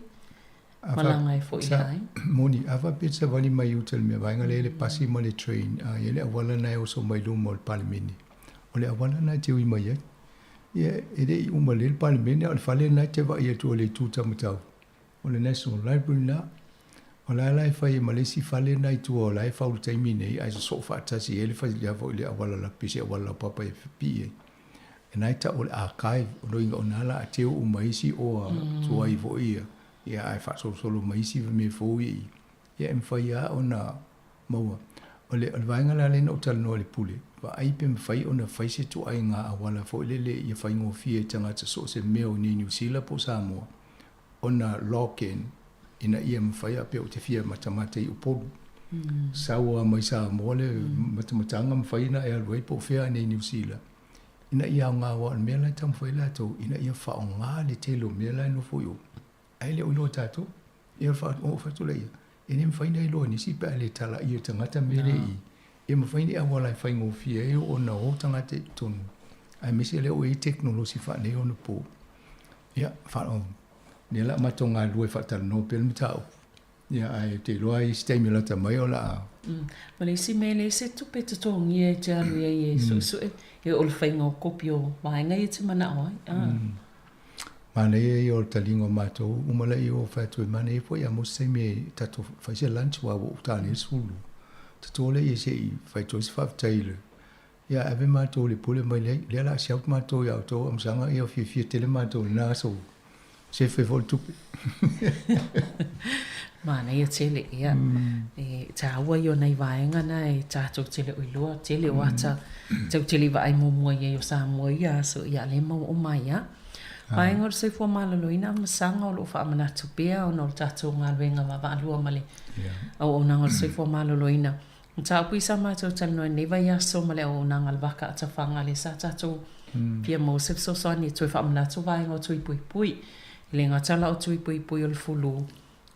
malanga e fo i hai. Moni, awa pizza wali mai utel me vainga le pasi mo le train. Ele awala na o so mai lumo le palimini. O le awala na te ui mai e. Ia, ele uma le palimini, o le fale na te wa ia tu o le tuta matau. O le National Library na, o la lai fai malesi fale na i tu o lai faulu taimine, ai so fatasi, ele fai le avo le awala la pisi, awala papa e fipi e. E nai ta o le archive, o roinga o nala a teo umaisi o tu ai vo ia. Ia ai fa solo mai si me fo i ia em fa ia ona maua o le vainga la le no tal no le pule va ai pe me fai ona fai se tu ai nga awala fo le ia fai ngo fie tanga te so se meo ni New Zealand po Sāmoa ona lock-in ina ia me fai pe o te fia matamata i upo sawa mai Sāmoa le matamatanga me fai na e alwai po fea ni New Zealand ina ia nga wa me la tam fai la to ina ia fa nga le telo me la no fo yo ai le ulo tato ia fa o fa tu le e nem fa nei lo ni si pa le tala ia tangata mele i e mo fa ni awala fa ngo fie e o na o tangata tonu ai me se le o e teknolosi fa ne ono po ia fa o ne la matonga lu fa tal no pel mitao ia ai te lo ai stimulata mai o la ma le si mele se tu pe to ngi e te alu e so e o le fa ngo kopio mai ngai te mana ai Mana e o talingo mato, umala e o fatu mana e foi a mose me tato fai se lunch wa o tani sulu. Tato le e se fai to se faf taile. Ya ave mato le pole mai le la se mato ya to am sanga e o fi tele mato na so. Se fe vol tu. Mana ia tele ia. E taua yo nei vaenga na e tatou tele uilua, tele wata. Tau tele vai mo ia yo Sāmoa ia, so ia le mau o mai ia. Vaenga o se fua malaloina, masanga o lo wha amana tupea, o no tatou ngalwenga mawaalua male. O nanga o se fua malaloina. Ta pui sa mātou talanoa neva ia so male o nanga alwaka atawhanga le sa tatou pia mo se so soani tui wha amana tu vaenga o tui pui pui. Le ngā tala o tui pui pui o le fulu.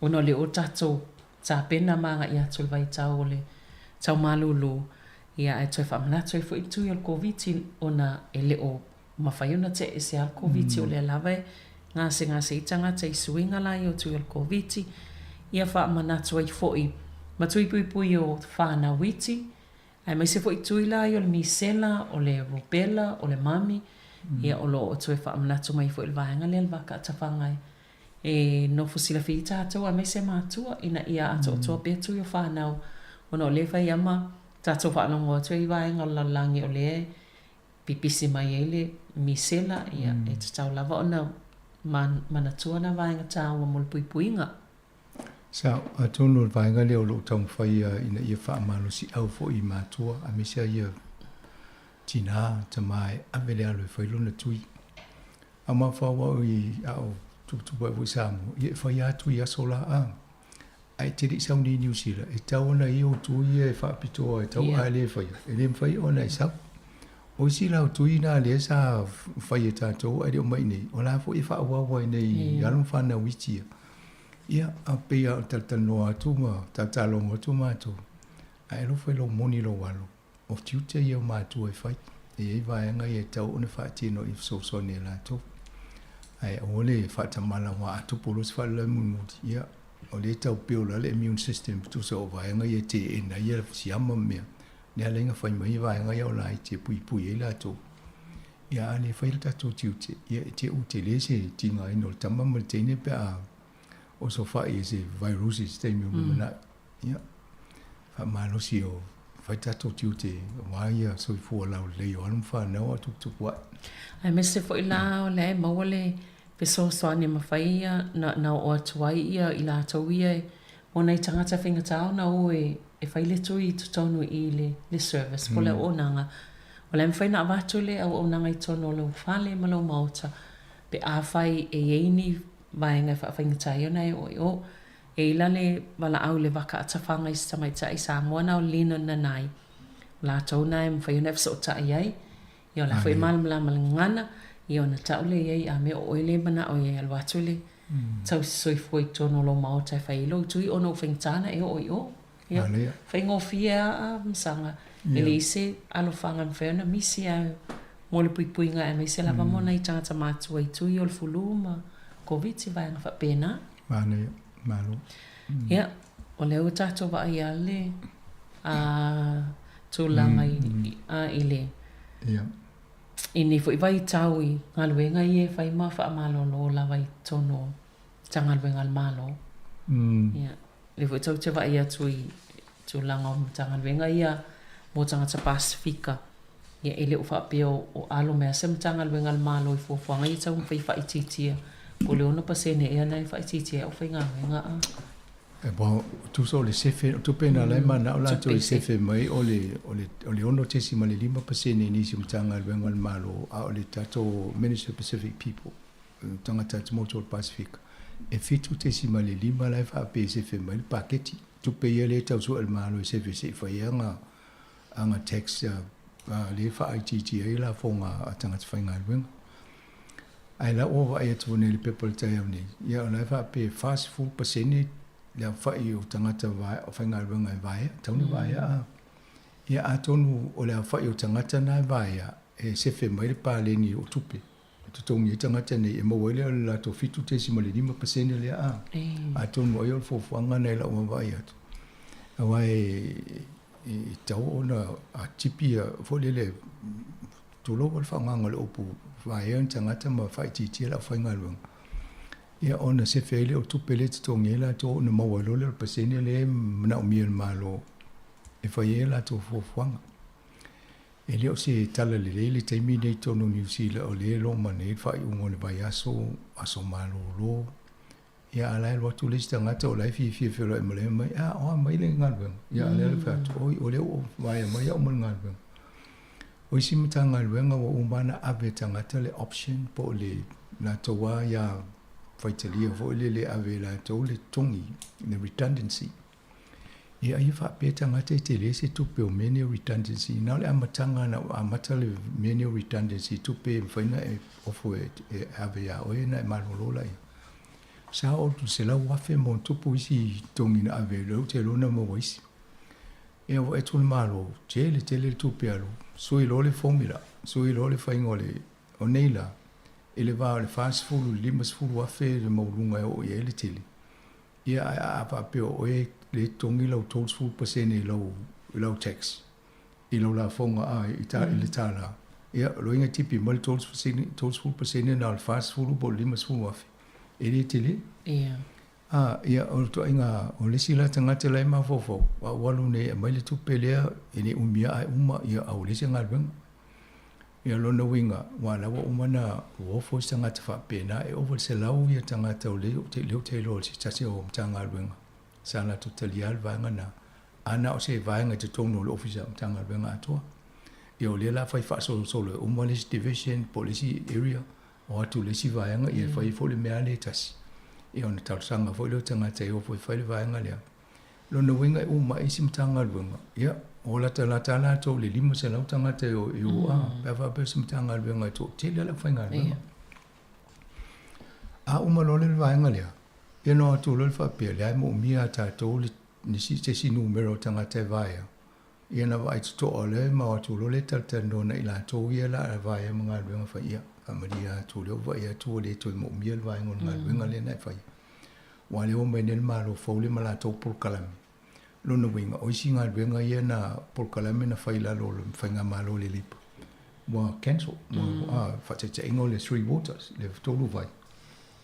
Ono le o tatou ta pena manga ia tui vai tau o le tau malulu. Ia e tui wha amana tui fu i tui o le COVID ona e le o mawhaiuna te e se al COVID o le alawe. Ngā se itanga te isuinga lai o tui o le COVID. Ia wha amana tui foi. Ma tui pui pui o whāna witi. Ai mai se foi tui lai o le misela, o le rubella, o le mami. Ia o lo o tui wha amana tu mai foi le vaenga le alwaka atawhangai. E no fusila fi tātou a mai se mātua ina ia ato o tua betu o whānau. O no le whai ama tātou whaanongo o tui vaenga o lalangi o le pipisi mai e le misela. Ia e tatau lava o na manatua na vaenga tāua mo le pui puinga. Sa atonu vaenga leo lo tau whai ina ia wha amalo si au fo I mātua a misia ia tina tamai avele alo whai lona tui. A ma whawa I au tuputupu e Sāmoa ia whai atu I asola a. Ai te ri sau ni New Zealand e tau ona I o tui e wha pitoa e tau ai le whai. E le mwhai ona I sau. O si lau tui na le sa whai e tātou ai reo mai nei. O la fo I wha awawa nei alum whana witia. Ia a pea o tatanoa atu ma tatalongo atu mātou. Ai lo whai lo moni lo walo. O tiuta ia mātou e whai. E ei vaenga I e tau one whaatino I sosone e lātou. Ai ole whaatamala wa atu polos whala munudi. Ia o le tau peola le immune system tu sa o vaenga I e te ena ia siama mea. Nea lenga whai mai vaenga ia o la I te pui pui e lātou. Ia ale whai le tātou tiuta. Ia te ute le se tinga ino tamama teine pe a o so whai e se viruses te mi umana. Ia. Wha malosi o whai tato tiute waia so I fua lau leo anum whanau a tuk wai. Ai me se fwoi la o le maua le peso soani mawhai ia na o atuai ia I la tau ia e o nei tangata whinga tau na o e whai le tui tutonu I le service po le o nanga. O le mwhai na awatu le au o nanga I tono le whale ma lau mauta pe a whai e eini vaenga whainga tai o nei o e ila le wala au le waka atawhanga I samai tai Sāmoa na o lino na nai. La tau nai mwhai o nefso tai ai. Ia la whai malam ngana. Ia na tau le iei a me o oile mana o iei alwatu le. Tau soi fwoi tono lo mao tai whai ilo. Tui ono whaingtana e o I o. Ia whai ngofia a msanga. Ele ise alo whangan whaona misi au. Mo le pui puinga e meise lava mona I tangata mātua I tui o le fulu ma COVID I vaenga whapena. Mane, malo. Ia, o leo tātou wa ai ale a tūlanga I le. Ia. I ni fo I vai tau I ngaluenga I e whai ma wha amalo lo la vai tono tangaluenga al malo. Ia, le fo I tau te wa ai atu I tūlanga o tangaluenga ia mo tangata Pasifika. Ia ele o whapeo o alo mea sem tangaluenga al malo I fuafuanga I tau mwhai whai titia. O le ono pasene ea nei whai titia o whai ngā a. E bo tu so le sefe tu pena lai mana o la tu sefe mai o le ono tesi ma le 5% ni si mtanga le ngal malo a o le tato Minister Pacific people tanga tato moto Pacific e fitu tesi ma le 5 lai fa pe sefe mai paketi tu pe le tau so el malo sefe se fa yanga anga tax le fa ITT la fonga tanga tfinga le ai la o ai tu ne le people tai ni ya la fa pe fast food pasene le fai o tangata vai o whainga runga vai taunu vai a ia atonu o le fai o tangata na vai e se fe mai pa le ni o tupe to tongi tangata nei e mo wele la to fitu te si mali 5% le a atonu o yo fo fanga nei la o vai atu awai e tau ona a tipia fo le to lo wal fanga ngol opu vai en tangata ma fai ti la whainga runga ia ona se fele o tupele te tongela to na mawalo le pasene le na o miel malo e faiela to fofuanga e leo se tala le te mine tonu New Zealand o le lo mane fai ungo le vai aso malo lo ia ala lo tu lista ngata o lai fi lo mo le mai o mai le ngal ben ia le fa o le o vai mai o mo ngal ben o isi mata ngal ben o umana ave tangata le option po le na to wa ya faitali o le ave la to le tongi the redundancy ia ia fa pe tangata te le se tu pe o meni redundancy na le amatanga na amata le meni redundancy tu pe faina e ofo e ave ya o na malolola ia sa o tu se la wafe mo tupu isi tongi na ave lo te lona mo waisi e o e tun malo te le tu pe alo sui lo le formula sui lo le faingole o neila ele va le fast food limas food wafe le mo lunga o e le tele ia a pa pe o e le tongi lo tolls food pasene lo tax i lo la fonga a le tala ia lo inga tipi mo tolls food pasene na fast food bo limas food wafe ele tele ia o to inga o le sila tangata lai ma fofo wa walu ne mai le tupelea ini umia ai uma ia au le singa ben ia lo no winga wa la wa umana wo fo tangata fa pena e over se lau ia tangata o le te lo si tasi o tanga ben sala to talial va ngana ana o se va nga te tono lo ofisa tanga ben ato ia o le la fa so le umale division policy area o tu le si va nga ia fa fo le me le tasi e ona tausanga foi lo tanga te o foi fai vai ngalia lo no winga o mai sim tanga lunga ia o la tala to le limo se lo tanga te o pa va pe sim tanga lunga to te le fai ngalia a uma lo le vai ngalia e no to lo fa pe le mo mia ta to le ni si numero tanga te vai ia na vai to o le ma to lo le tal no na ila to ia la vai mo ngalia fa ia Maria tu le vai tu le tu mo miel vai ngon ngal winga le na fai wa le o menel malo fo le mala to por kalam lo no winga o singa winga ia na por kalam na fai la lo fanga malo le lip wa cancel mo fa te ingo le three waters le to lu vai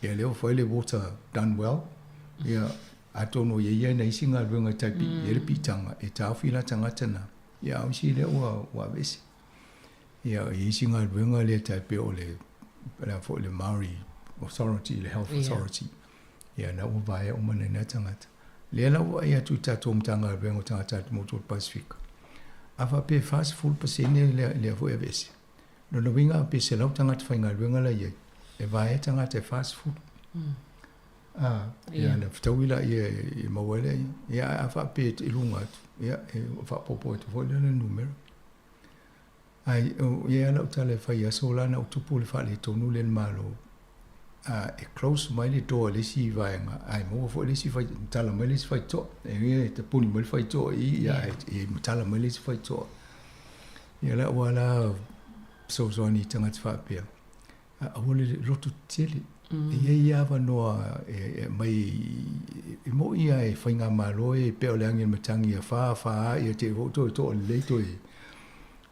ia le o fai le water done well ia ato no ia na singa winga tapi le pitanga e ta fila tanga tana ia o si le wa vesi ia i singa winga le tape o le for le Maori authority le health authority ia na o vai o mana na tangata le la o ia tu ta tom tanga winga tangata mo to Pacific ava pe fast food pasene le vo evesi no winga pe se la tangata fainga winga la ia e vai tangata fast food ia na ftawila ia mawele ia ava pe ilunga ia fa popo to le numero ai ia la tale fai sola na utupu le fale tonu le malo e close mai le to le si vai nga ai mo fo le si fai tala mai le si fai to e te puni mai fai to ia e tala mai le si fai to ia la wala so ni tanga fa pe a wole lotu tele ia va no mai e mo ia e fai nga malo e pe o le angin matangi fa ia te to le to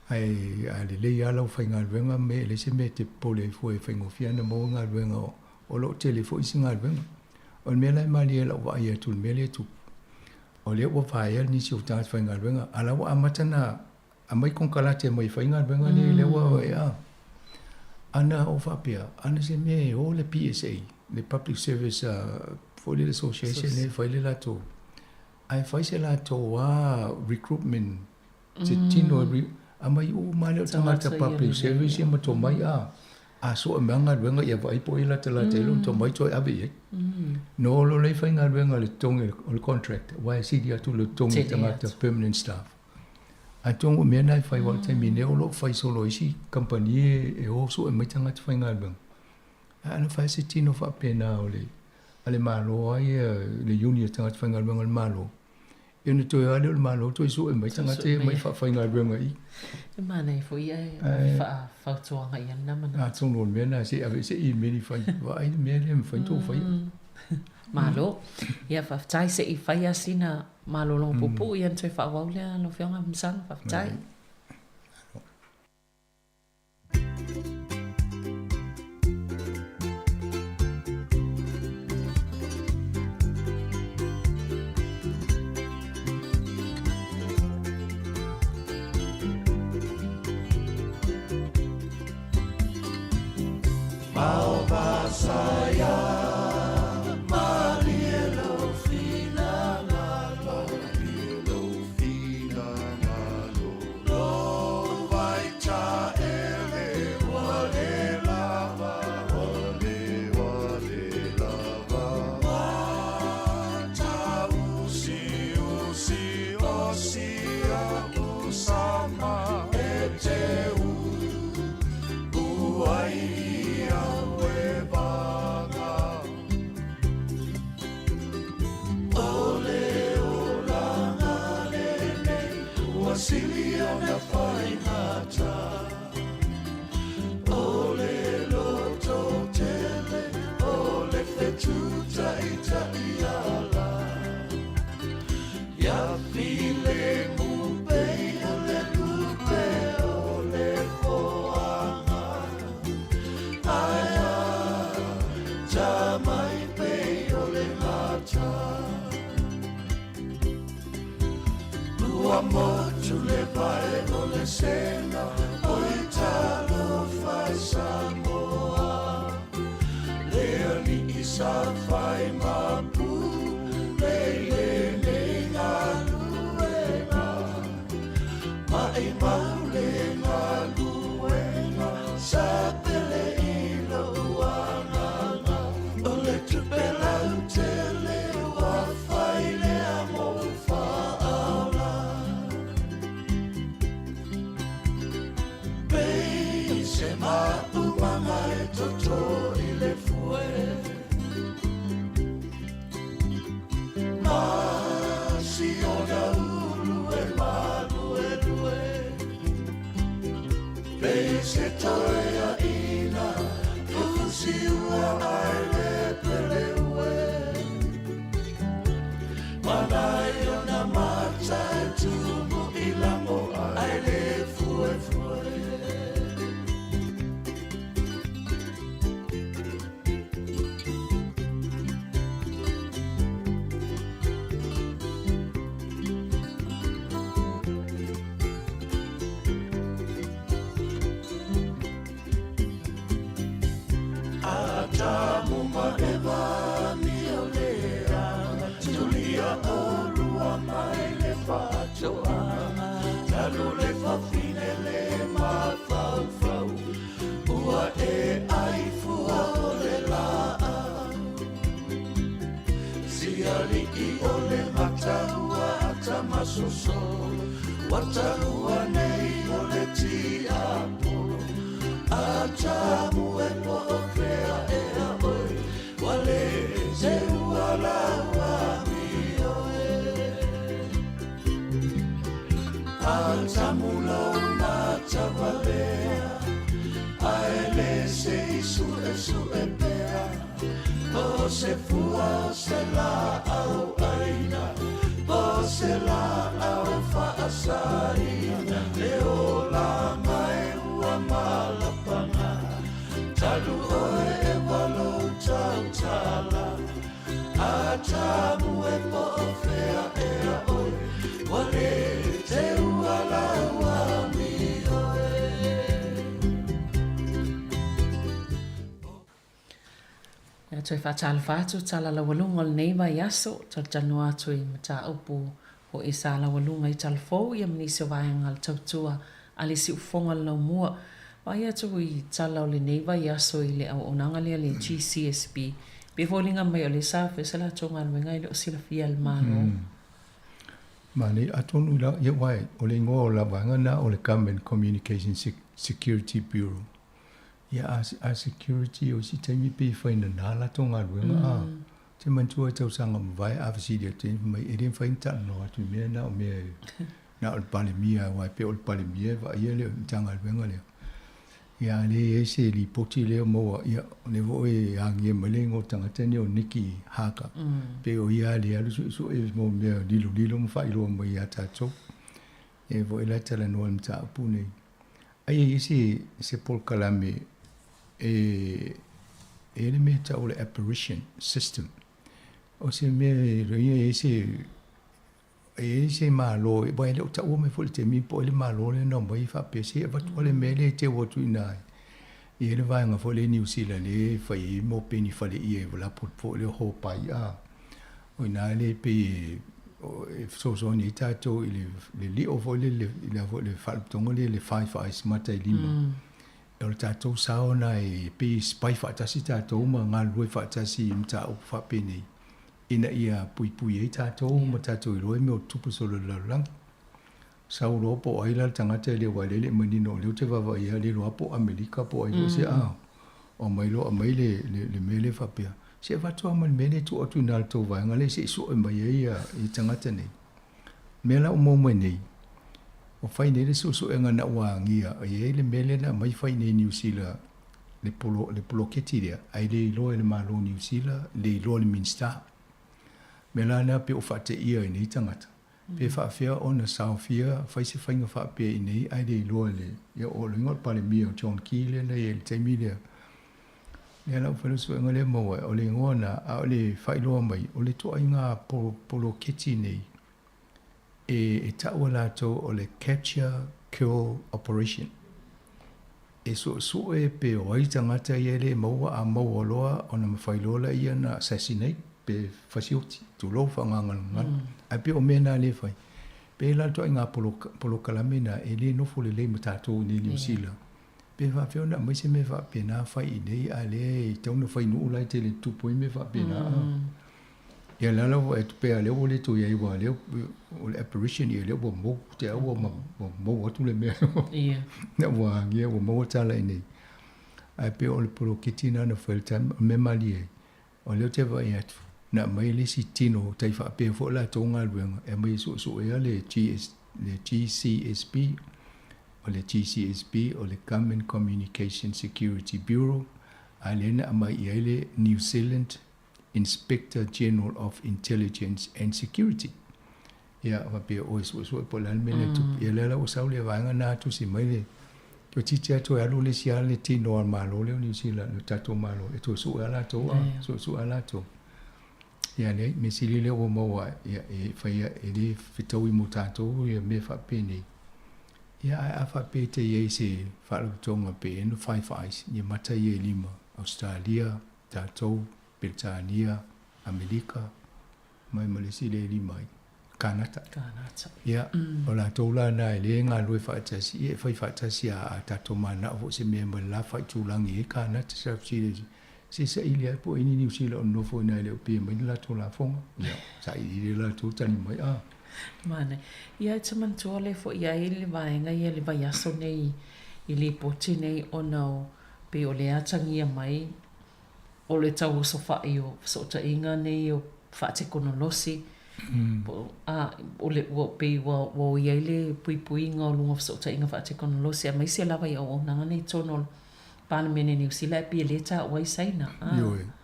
ai ale le ia lo fai ngal venga me le se me te pole foi fai ngo fia na mo ngal venga o lo tele foi singal venga on me la mali la wa ia tu me le tu o le wa fai ni si uta fai ngal venga ala wa amatana amai kon kala te mai fai ngal venga ni le wa ia ana o fa pia ana se me o le PSA le public service for the association le fai le la to ai fai se la to wa recruitment te tino amai o mai o tangata public service ma to mai a so manga wenga ia vai po ila tala te lo to mai to abi no lo le fai nga wenga le tong o contract why city atu lo tong tangata permanent staff a tong o mena fai wa te mine o lo fai solo isi company e o so mai tangata fai nga wenga ana fai city no fa pena o le ale malo ai le union tangata fai nga wenga malo eu no toi ale malo toi so mai tanga te mai fa fa ngai benga I ma nei fo ia fa toanga ia na mana a tong no me na se ave se I me ni fa va ai me le me fa to fa malo ia fa tai se I fa ia sina malo long popo ia toi fa wa le no fianga msang fa tai Mau saya Toi whaatala whātu tala la walunga o nei vai aso tal janua tui mata upu ho e sa la walunga I tal fau ia manise vaianga al tautua ali si ufonga la mua vai atu I tala o le nei vai aso I le au onanga le GCSB pe volinga mai o le sa fesala tonga nwenga I le o sila fia al malo Mani atonu la ia wai o le ngoa o la vanga na o le Government Communication Security Bureau ia a security o si taimi pe faina na la tonga ruenga te mantua tau sanga mawai a fasidia te mai eren fain ta no atu mea na o mea na o palemia wai pe o palemia va ia le tanga ruenga le ia le ese li poti le mo ia ne vo e angie malengo tanga tene o Niki Haka pe o ia le alu so e mo mea lilo mo fai lo mo ia tato e vo e la tala no am ta pune ai ese pol kalame ele me ta o le apparition system o se me ria ese malo e vai le ta o me fo te mi po le malo le no vai fa pe se va to le mele te o tu na e le vai nga fo le New Zealand le fa i mo pe ni fa le e vola po le ho pa ia o na le pe so ni ta to le li o vo le fa tongo le 5 ice mata lima o le tātou saona e pe spai whaatasi tātou ma ngā lue whaatasi I mta o whapene ina ia pui e tātou ma tātou I roe me o tupu solo lalang sau roa po aila tangata le walele manino leo te wawa ia le roa po Amerika po ailo se o mailo a maile le mele whapea se whatua man mele tu atu nal tau vaenga le se iso e mai ia I tangata nei mela o momo nei o fai nei le so e ngana ua ngia e le mele na mai fai nei New Zealand le polo keti dia ai le lo le malo New Zealand le lo le Minster me la na pe o fa te ia ni tangata pe fa fia ona sa fia fa se fa fa pe ni ai le lo le ia o le ngot pa le mio John Kile na ye te mi le ne la fa so ngale mo o le ngona a le fa lo mai o le to inga polo keti ni e ta wala to o le capture kill operation e so e pe o ai tangata ye le mo a mo loa ona mawhailola ia na assassinate pe fasioti tu lo fa ngangal a pe o mena le fai pe la to inga polo kalamina e le no fole le matato ni New Zealand pe va fe ona mai se me va pe na fai nei a le te ona fai no la te le tu po me va pe na ia la lo e pe ale o le to ia wa le o le apparition ia le mo te o mo tu le me ia na wa ia o mo ta la nei ai pe o le polo kitina na fel time me malie o le te va ia na mai le si tino tai fa pe fo la to nga luenga e mai so ia le GCSB o le GCSB o le Government Communication Security Bureau ale na mai ia le New Zealand Inspector General of Intelligence and Security. Ya, va pe o so po la mele tu. Ya la o sa le va na tu si mai le. To chicha to ya le sia le ti no malo le ni si la ta to malo. E to so ala to so ala to. Ya ne me si le o mo wa ya e fa ya e le fitau i mo ta to ya me fa pe ni. Ya a fa pe te ye se fa lo to nga pe no 5 eyes ni mata ye lima Australia ta to Britania, Amerika, mai Malaysia le mai, Kanata. Ya, o la tola na le nga lui fa tasi, e fa tasi a tato mana o se me la fa tulangi e Kanata sa si se ilia po ini New Zealand no fo na le pe mai la tola fonga. Ya, sa ili la to tani mai a. Mana, ia te mantua le fo ia ele vaenga ia le vai aso nei i le poti nei o nau pe o le atangia mai o le tau so whae o so ta inga nei o whaate kono losi. O le o pe o iei le pui inga o lunga so ta inga whaate kono losi. A mai se lawa i o nanga nei tono pana mene New Zealand pia le ta wai saina.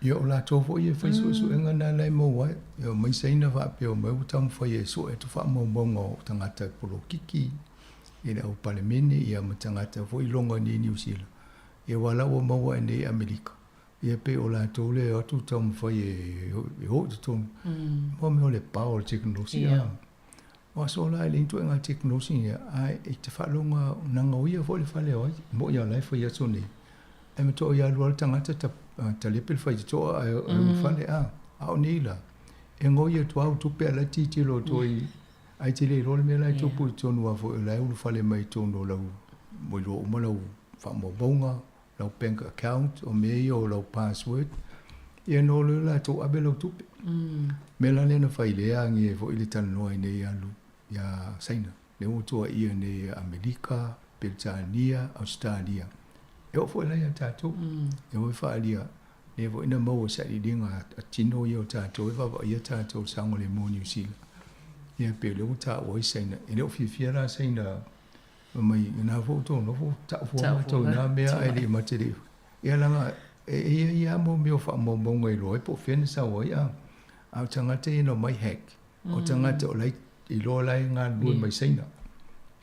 Ia o la tofo ia whai so inga na lai mo wai. Ia mai saina wha pe o mai utam whai e so e tu wha mo monga o tangata polo kiki. Ia au pale mene ia ma tangata fo i longa ni New Zealand. Ia wala o maua e nei Amerika. Ia pe o la tole atu tam fai e ho te tonu. Mo me o le pao le teknolosia. O so la le intu nga teknolosia ai e te whalonga nanga uia fo le whale oi. Mo ia lai fai atu ni. E me to ia lual tangata ta lepel fai te toa ai whale a. Ao ni la. E ngo ia tu au tupe ala titi lo toi. Ai te le role me lai tupu tonu a fo e lai ulu whale mai tonu lau. Mo ilo umalau whamo bonga. Lau bank account o me o lau password ia no le la to abe lau tupe me la le na fai le angi fo ile tan no nei alu ya saina le o to ia ne Amerika Britania Australia e o fo la ya tato e o fa alia e fo ina mo sa di dinga a tino ia tato e va ia tato sango le mo New Zealand ia pe le o ta o saina e le o fifia saina mai na foto no fo ta fo to na me ai di materi ia langa ia mo me fa mo ngai roi po fen sa o ia au tanga te no mai hack o tanga te o lai i lo lai nga lu mai saina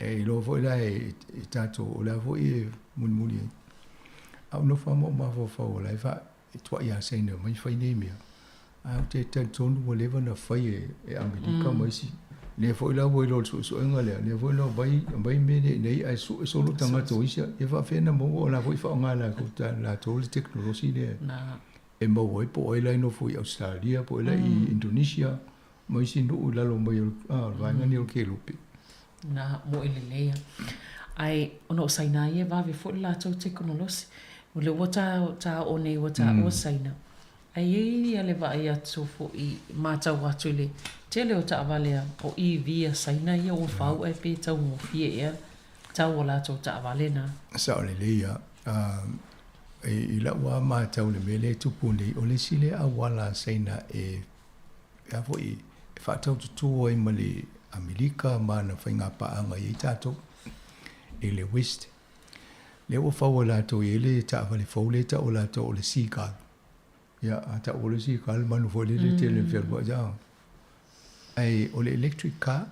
e lo fo lai ta to o la fo e mun au no fa mo ma fo o lai fa to ia saina mai fa nei me au te ton wo leva na fa e Amerika mai si le foi la voi lo so nga le voi lo bai me nei ai so lo tanga to isa e fa fena mo la voi fa nga la ko ta la to le teknologi le na e mo voi po ai no foi Australia po ai Indonesia mai si no la lo mai va nga ni o ke lupi na mo ile le ai ono saina e va ve fo la to teknologi o le wata o nei wata o saina ai ia le va ia to fo I mata watu le tele o ta vale o I via saina ia o fau e pe tau mo fie ia tau la to ta vale na sa le ia i la wa ma tau le mele tu puni o le sile a wala saina e a fo I fa tau tu o I mali Amerika ma na fainga pa anga I tato I le west Le o fa wala to ele ta vale fo le ta ola to le sika. Ya ta o le sika manu fo le tele fer bo ja. Ai o le electric car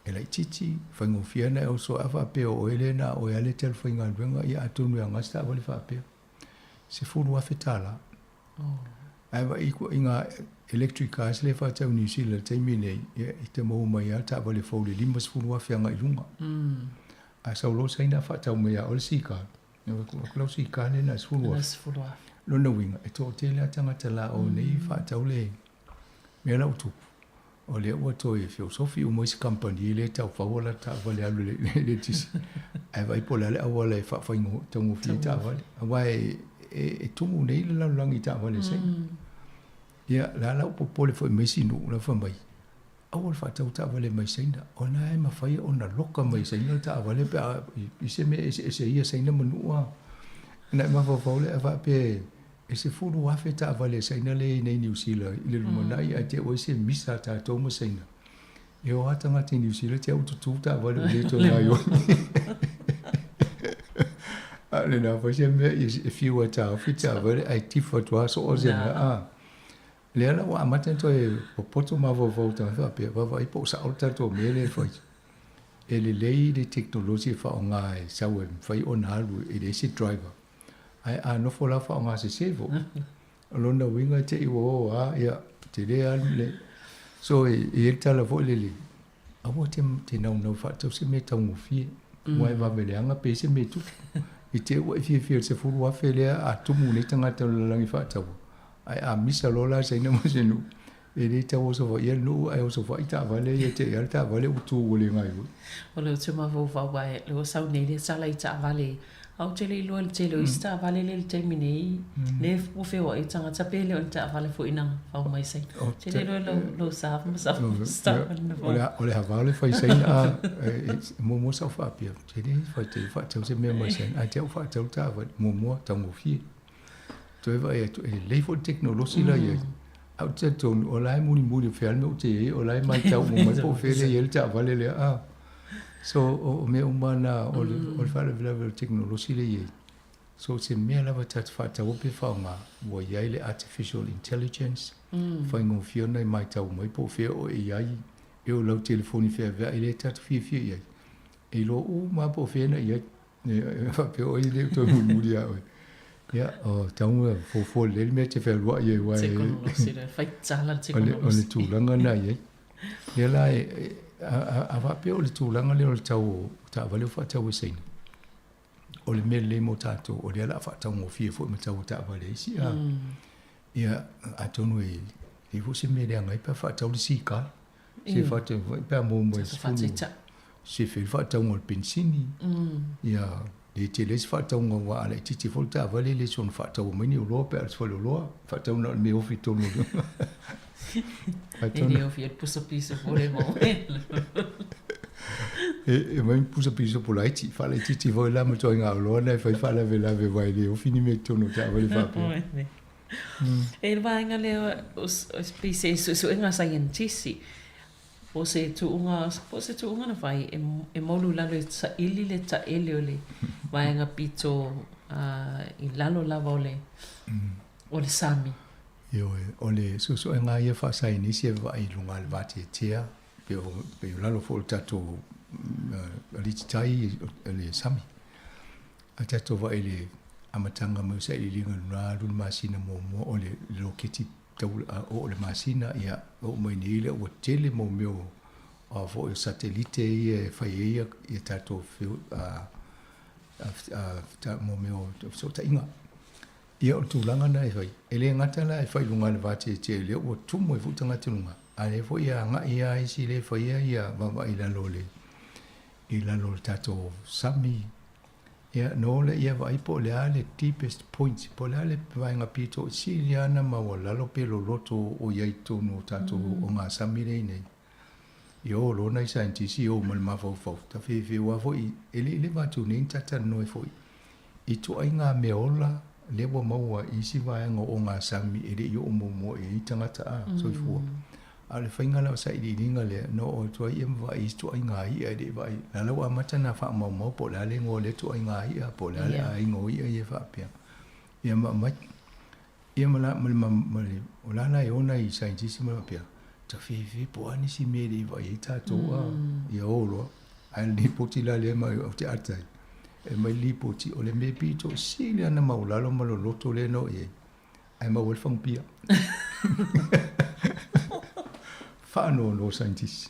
ela titi fa ngo fiana o so ava pe o ele na o ele tel fa ngal venga ya to no nga sta vale fa pe. Se fu wa fetala. Ai va iko inga electric cars le fa tau ni sila te mine e te mo mai ta vale fo le limas fu wa fianga ilunga. A sa lo sai na fa tau me o sika. No ko sika le na fu wa. Lo no winga e to te la tanga tala o nei fa tau le. Me la utu. O le o to e filosofi o mo company le tau fa wala ta vale alu le tisi. Ai vai pola le awala e fa fa ngo tau fi ta vale. Vai e tumu nei la langi ta vale sai. Ya la po le foi mesino la fa mai. Awal fa tau ta vale mai sai na. Ona e ma fai ona loka mai sai na ta vale pe i se me se ia sai na manua. Na ma fa le va pe e se fulu wa fe ta vale sai na le nei New Zealand ile lumonai a te o se misa ta to mo sai na. E o ata ngati New Zealand te auto tu ta vale le to na yo. Ale na fa se me e fiwa ta fita vale ai ti fo to so o zena a. Le ala wa mata to e poto ma vo ta fa pe va i po sa alta to me le foi. E le lei de technology fa nga e sa we fa i ona lu e de si driver. Ai a no fola fa nga se sevo. Alona winga te i wo a ya te le ale. So e tala vo le. A wo te no fa to se me ta fi. Mo e va vele anga pe se me tu. I te wo fi se fu wa fele a tu mu ne tanga te langi fa ta. Ai a misa lola se no mo se no. E le ta wo so va ye no ai so va ita vale ye te ya ta vale utu wo le ngai. O le te ma vo va wa le sa ne le sala ita vale. Au te le lo te lo ista vale le te mini le fu fe o ita nga tape le on ta vale fu ina fa mai sai. Te le lo sa ma sa sta. Ole ha vale fa sai a mo sa fa pia. Te le fa te se me mai sai. A te fa te ta va mo ta mo fi. To va e le fo technology la ye. Au te ton olai muni fe al me te olai mai ta mo mai po fe le ye ta vale le a. So o me umana o fa le technology le ye. So se me la va ta fa ta o pe fa nga wo ye le artificial intelligence. Fa ngo fi na mai ta mai po fe o ai e o lo telefoni fe va ile ta fi ye. E lo u ma po fe na ye fa pe o ile to mu dia o. Ja, og der får lidt mere til at være i vej. Teknologi, teknologi. Og det tog længere nej, ikke? Jeg lader, var på det tog længere lidt tage var lidt for at tage sen. Og det mere lidt mod tato, og det lader for at tage mod 4 fod med tage var det siger. Ja, at nu det var simpelthen der ikke for at tage det sikkert. Se for at bare mod se for at tage mod benzin i. Ja. Le te les fa tau nga wa ale titi volta vale le son fa tau meni lo pe al fo lo fa tau no me ofi to no e ofi et puso piso por el momento e mai puso piso por la fa le titi vola mo to nga lo na fa la ve vai le ofi ni me to no ta vale fa pe e va nga le os specie so nga scientisti o se tu unga na vai e molu lalo sa ili le ta ele vai nga pito i lalo lava o le sami yo o le so nga ia fa sa inicia vai lunga le vate tia pe lalo fo tato ali tai le sami a tato vai le amatanga mo sa ili linga na lu masina mo o le loketi o le masina ia o mai ni le o tele mo meu o fo satellite e fai e tato fio ta mo meu so ta inga ia o tu langa na e fai ele ngata la e fai lunga le vate te le o tu mo fu tanga tunga ale fo ia nga ia i si le fai ia va ila lo tato sami ia no le ia vai po le ale deepest point po le ale vai nga pito siliana ma wala lo pelo loto o ia to no tato o nga samire nei io lo nei scientisti o mal ma fo ta fe wa fo ele va tu nei tata no fo i to ai nga meola le wa ma wa i si vai nga o nga sami ele io mo e tanga ta so fo Ale whainga lau sa ili ringa le, no o tua i emwa i tua i ngā ia de vai. La lau a matana wha mau po la le ngō le tua i ngā ia, po la le a ingo ia i e wha pia. Ia ma mai, ia ma la, o la la e ona i scientist ma pia. Ta whiwhi po ani si meri i vai i tātou a, ia olo. Ai li poti la le mai o te atai. E mai li poti o le me pito, si le ana maulalo ma lo loto le no e. Ai ma wal whang pia. Whāno no scientist.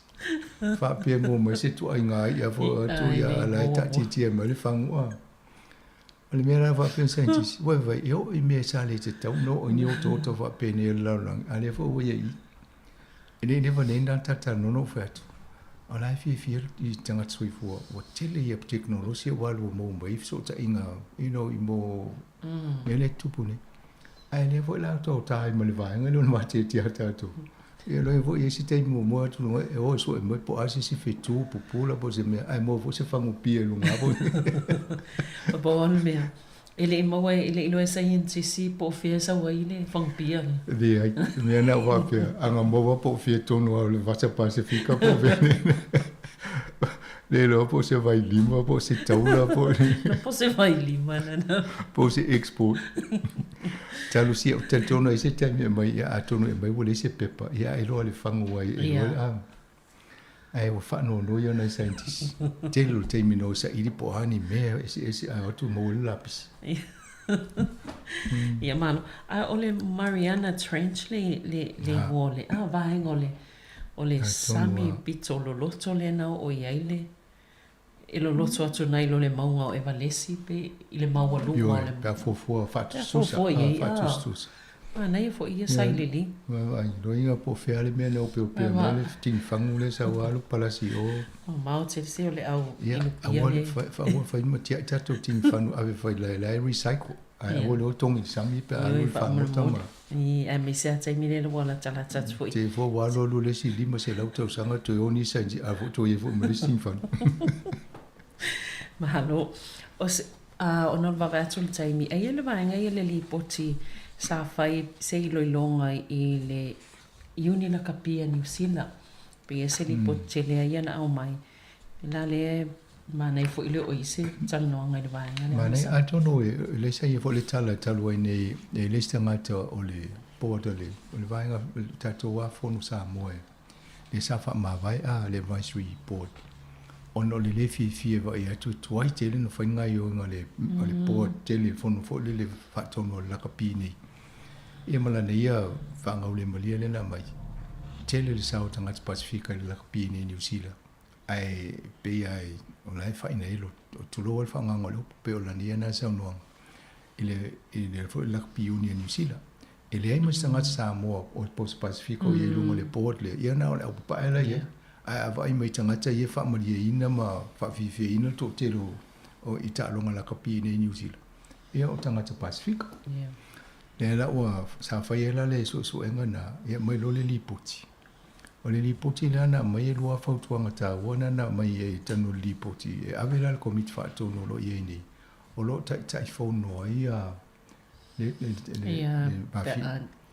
Whāpia ngō mai se tua i ngā ia fo atu ia alai tātitia mai le whangua. O le mea whāpia scientist. Wai vai, eo i mea sa le te tau no o ni o tōta whāpia ne lau lang. Ale fo wai i. E ne newa nena tata nono whātu. O lai whia i tangat sui fua. Wa tele i ap teknolosia walu mō mai so ta inga. I know i mō mele tupune. Ai le fo i lau tō tāi ma le vāinga no ma te tia tātou. Ia loi vo ia si te mo tu no e o so e mo po asi si fetu po pula po se me ai mo vo se fangu pia lu nga bo. Po on me. Ele mo ele lo sa yin si po fia sa wa ile fang pia. Ve ai me na wa pia anga mo po fia to no le va se pacifica po vene. Le lo po se vai lima po se taula po. Po se vai lima na. Po se export. Talu si o te tono i se te mai a tono e mai wole se pepa ia e loa le whangu ai e loa le am. Ai o whano no ia nei scientist. Te lu te mino sa iri po hani mea esi a otu mo le lapis. Ia mano. A ole Mariana Trench le wole. A vahenga ole Sami Pito lo loto le na o iaile. E lo loto atu nei lo le maunga o Evalesi pe i le maua lunga o le... Pea fofua fatu susa. Fatu susa. Nei fo ia sai lili. Ai, lo inga po fea le mea leo peo pea mea le ting fangu le sa walu palasi o... Mao te se o le au inu pia le... Ia, awale whai ma tia tato ting fanu ave whai lai recycle. Ai, awale o tongi sami pe alu whangu tama. I a me se a te mire le wala tala tatu fo i. Te fo walo lu le si lima se lau tau sanga to yoni sa inji a fo to ye fo ma le ting fanu. Mahalo. O se o non va atu le taimi. Ai ele vaenga i le li poti sa fai se i loilonga i le iuni la kapia New Zealand. Pe se li poti le ai ana au mai. La le mana i fo i le oise tala noanga i le vaenga. Mana i ato no le sa i fo le tala talu ai nei le stangata o le board o le vaenga tato wa fonu Sāmoa. Le sa fa mawai a le advisory board. Ono le lefi fie va ia tu tuai tele no whainga i o le board tele fono fo le whatono la kapini. Ia mala na ia whangau le malia le na mai. Tele le sao tangata Pasifika le la kapini New Zealand. Ai pe ai o lai whaina ilo o tulo al whanganga le pe o lani ana sao noang. Ile fo la kapini New Zealand. Ile ai mas tangata Sāmoa o Pasifika o ia lunga le board le. Ia na o le au papaela ia. Ai avai mai tangata ia whaamaria ina ma whawhiwhia ina tō tero o i tālonga la kapi nei New Zealand. Ia o tangata Pasifika. Le la ua sa whaiela le so enga na ia mai lo le lipoti. O le lipoti le ana mai e lua whautuanga tā wana na mai e tanu lipoti. E avela le komit whaatono lo ia nei. O lo tai whaunoa ia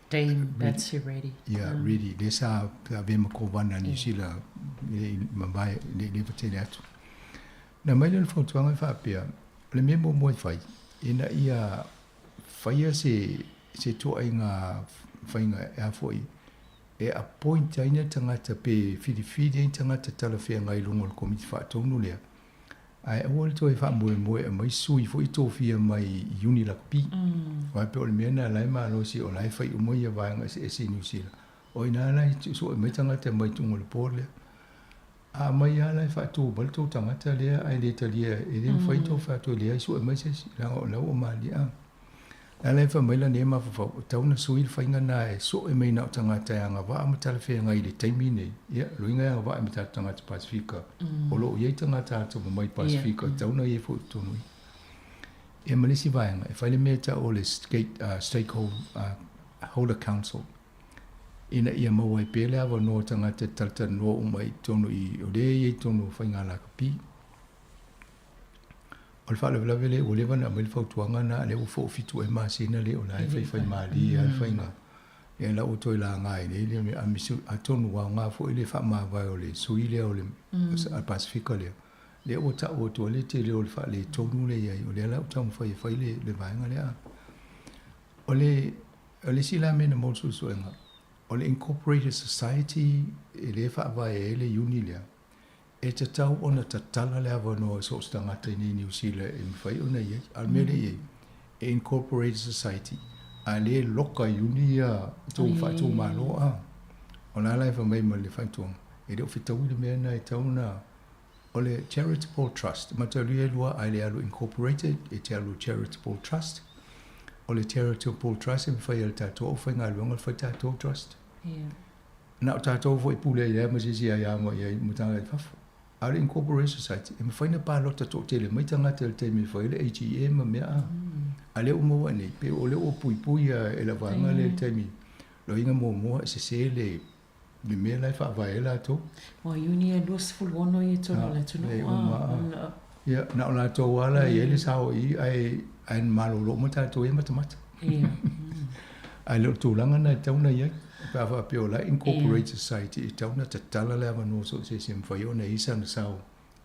Dame, that's ready. Yeah, ready. Le sa vema ko wana New Zealand mambai le patele atu. Na mai le whautuanga whapea, le mea mo whai, ina ia whaia se toa i ngā whainga e hafoi, e appoint aina tangata pe whiri tangata talawhia ngai lungo le komiti whaatonu lea. Ai awal to e whaamoe mai sui fo i tōwhia mai uni la pi. Wai pe o le mea na lai maa losi o lai whai umoi a vāanga se New Zealand. O ina lai so e mai tangata mai tungo le pōr lea. A mai a lai whaatō bal tō tangata lea ai le talia e rin whai tō whaatō lea so e mai se ranga o lau o maa lea. A lai wha mai la ne ma whawha o tauna sui le whainga na e so e mai nao tangata anga wa a matala whea ngai le taimi nei. Ia, roinga anga wa a matala tangata Pasifika. O lo iei tangata ato ma mai Pasifika, tauna ie fo tonui. E malisi vaenga, e whaile mea ta o le Stakeholder Council. Ina ia maua i pele awa no tangata talata no o mai tonu i o le iei tonu whainga la kapi. O le whaale wala vele o le wana mai le whautuanga na le ufo fitu e maasina le o la e whai maali a whainga. e la o toi la ngai le me amisu atonu wa nga fo ile fa ma vai o le sui le o le al Pacifica le o ta o to le te le o fa le tonu le ia o le la o ta fa le vai nga le a o le sila me na mo su nga o le incorporated society e le fa vai e le uni le e te tau ona ta tala le ava no so stangata ni New Zealand e fai ona ye al me le e incorporated society a le loka uni a tu fa tu malo a ona la fa mai mo le fa tu e le fita uli me na e tau na o le charitable trust ma te le lua a le alu incorporated e te alu charitable trust o le charitable trust e fai al tato o fai ngā luanga fai tato trust na tato fo i pule ia ma si ia mo ia mutanga i fafu a le incorporated society e fai na pa lota to te le mai tanga te me fai le AGM ma mea a le umo nei pe o le o pui e la vanga le te mi lo inga mo se le mi me la fa vai la to o uni e dos full ono i to le to no ya na la to wala e le sao i ai malo lo mata to e mata ai lo tu langa na tau na ia pa fa pe o la incorporated society i tau na te tala le ava no so se sim fa yo na isa na sao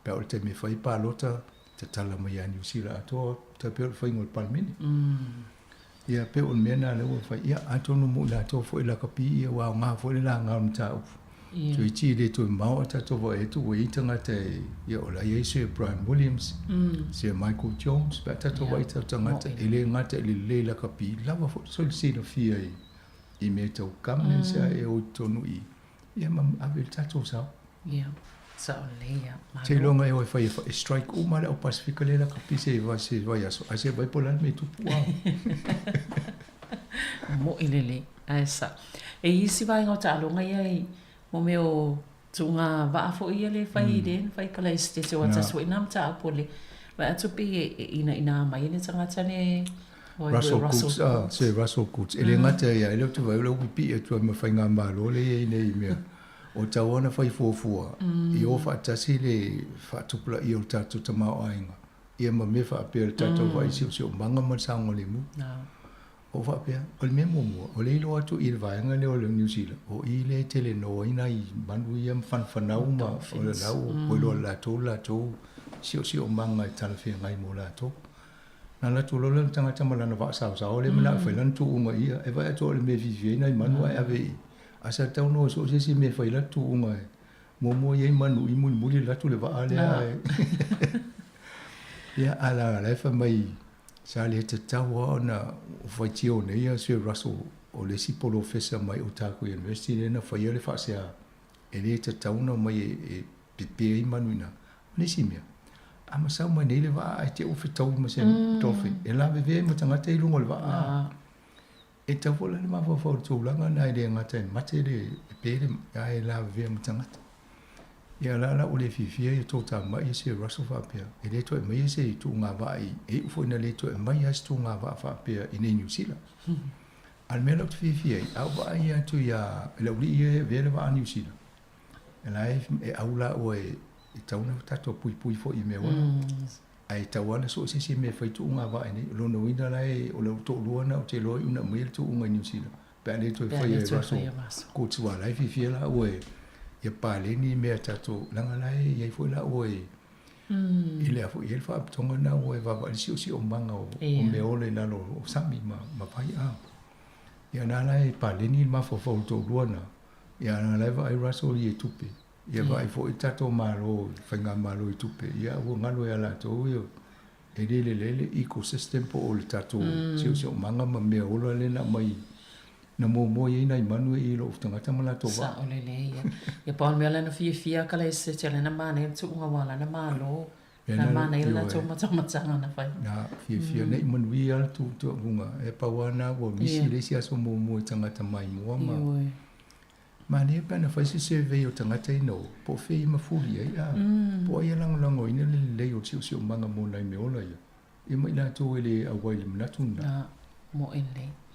pe o te me fa i pa lota te tala mai New Zealand to te pe o fa ngol palmini ia pe o mena le o fa ia atonu mo la to fo la kapi ia wa nga fo la nga mta so i ti le to mau ta to vo e to we tanga te ia o la Yesu Brian Williams se Michael Jones pa ta to wa ta tanga te ele nga te le la kapi la wa fo so si no fia i me to kam se e o tonu i ia ma ave ta to sa ia so le ia te longa e o fa strike o mala o Pacifica le la kapi se va ya so ase vai pola me tu mo ilele asa e isi vai ngota longa ia mo meo tunga va fo ia le fai den fai kala este se wata so inam ta pole va to be ina mai ne tanga tane Russell Coates se Russell Coates ele ngata ia ele tu vai lo pi e tu me fai nga malo le nei me o tawana fai fo i o fa tasi le fa tupla i o tatu tama ainga ia ma me fa pe tatu vai si manga ma sango le mu o fa pe o le memo o le lo atu i vai nga le o New Zealand o i le tele no ina i bandu ia fan au ma o le lau o lo la to si o manga i tala fe ngai mo la to na la tu lo le tanga tama la va sa o le mala fa lan tu unga ia e vai to le me vivi na i manu ai ave asa tau no so se me fa la tu unga mo ye manu i mu la tu le va ale ia ala la fa mai sa le te tawa na foi tio ne ia se Russell o le si polo fesa mai o Taku University na foi le fa se e le te tauna mai e pipe i manuina ne si mea ama sa mai ne le va ai te o fitau ma se tofi e la ve mo tanga te lungo le va e te vola le ma fo tu langa na ile ngata mate le pe le ai la ve mo tanga ia la o le fifia i tō tā mai se Russell whapea. E le toi mai se i tū ngā wai, e ufo ina le toi mai as tū ngā whapea i nei New Zealand. Al mea lau te fifia i, au wai atu ia, e lau li ia vele wa a New Zealand. E la e au la o e tauna tato pui fo i mea wana. Ai tawana so se me fai tū ngā wai nei, lono ina la e o lau tō luana o te loi una mai tū ngā New Zealand. Pea le toi fai e Russell. Ko tua lai fifia la o e, ia pale ni mea tato langa lai ia foi la oe ile afu ia fa tonga na oe va va si o manga o me ole na lo sami ma pai a ia na lai pale ni ma fo to luana ia na lai va Russell ia tupe ia va foi tato malo fanga malo i tupe ia o ngalo ia la to io e le ecosystem po o tato si o manga ma me ole le na mai na mo ye na manu i lo tanga tamala to sa ole le ya pa me la no fia kala se tele na mane tu nga wala na malo na mane la to mata na fai na fia nei manu i al tu bunga e pa wana wo misi le sia so mo tanga tamai mo ma ne pa na fai se ve o tanga tai no po fe ma fuli ya po ia lang o ina le o si manga mo na me ola ya e mai la to ele a wai le na tuna mo ele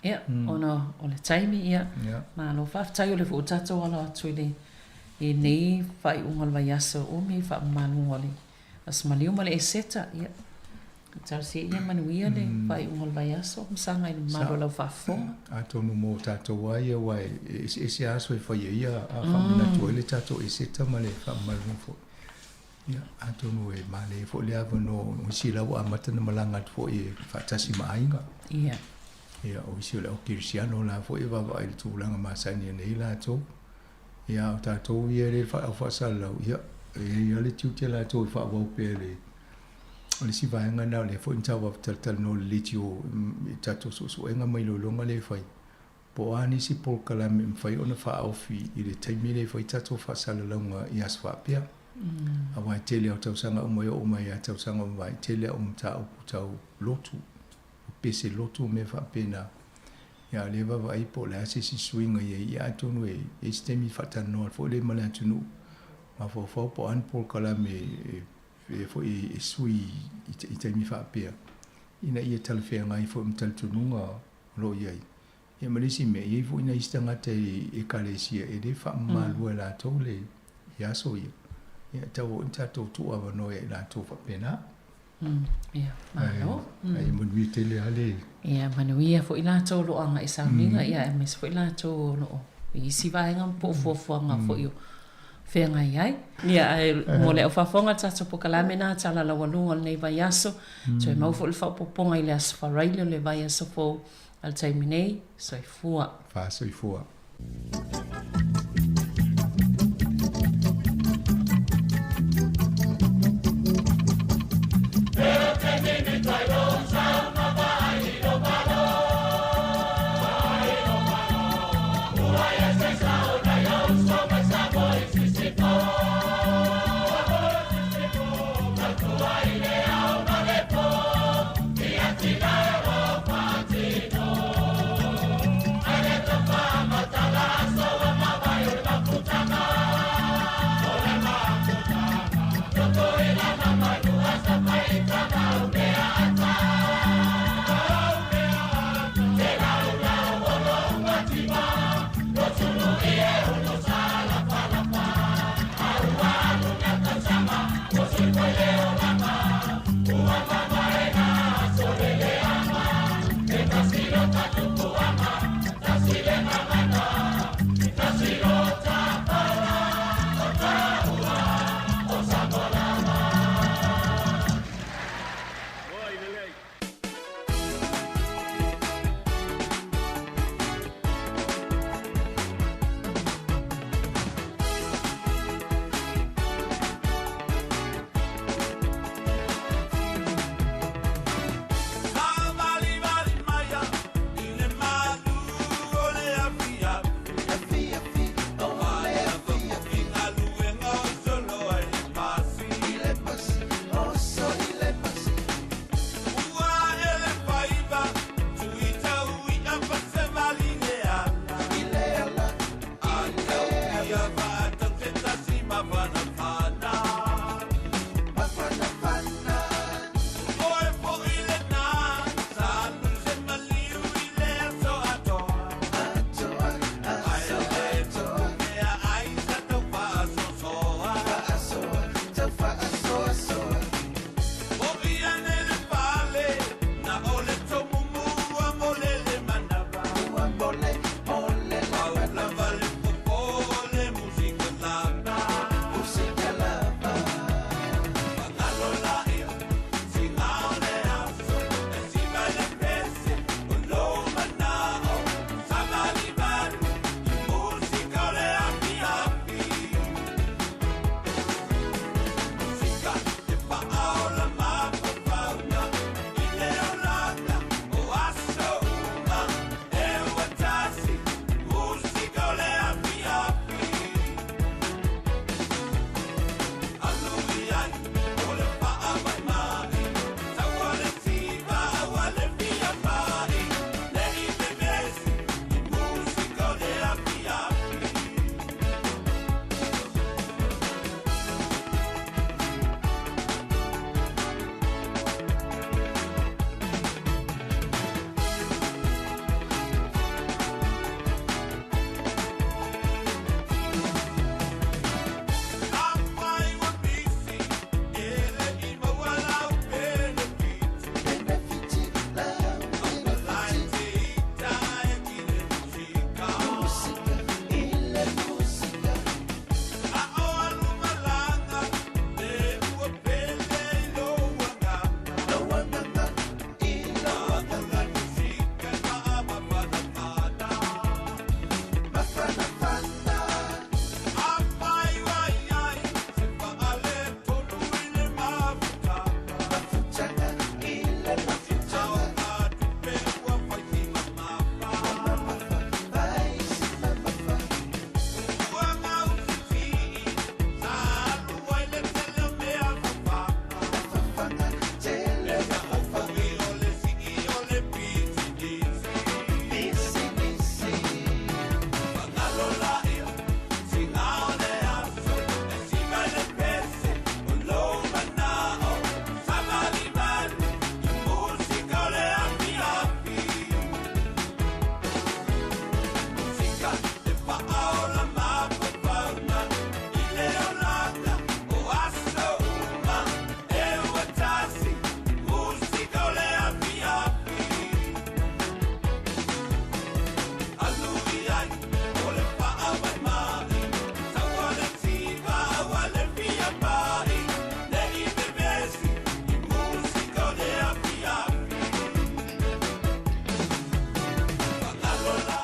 ia ona o le taimi ia ma lo fa tai o le fu tato ala atu le e nei fai unga vai aso o me fa manu ole as maliu male e seta ia Tau si ia manuia le vai ungol vai aso msanga i malo lau whafonga. A tonu mo tātou wai e wai ese aso e whai ia a whamana tua le tātou e seta ma le whamalu fo. Ia, a tonu e male fo le awa no isi lau a matana malanga fo e whatasi maainga. Ia. Ia, o isi o kirisiano la fo e wawa i tūlanga masani nei la tō. Ia, o tātou ia le whaasalau. Ia, ia le tiutia la tō i whaawau pēle. Le si vaenga na le fo intawa tal no le tio tato so enga mai lo longa le fai po ani si pol kala me fai ona fa ofi i le taimi le fai tato fa sala longa i asfa pia awa tele o tau sanga o mai a tau sanga o mai tele o mta o tau lotu pese lotu me fa pena ya le va vai po la si swinga ye ya tonu e stemi fa no fo le mala tunu ma fo po an pol kala me e fo e sui i te mi fa pia ina ia talfea ngai fo mtal tununga lo iai e malisi me e fo ina istanga te e kalesia e de fa malu la tole ya so ia ia tau inta to tu ava no e la to fa pena ia malo ai mo vi tele ale ia manuia fo ila to lo anga i sauninga ia e mes fo ila to lo i si vaenga po fo anga fo io Whenga iai. Ia, mo le au whafonga tata po kalame nā tala la walunga nei vai aso. So e maufo le whapoponga i le aswharaile le vai aso fo al taimi nei. So i fua. Wha so i fua.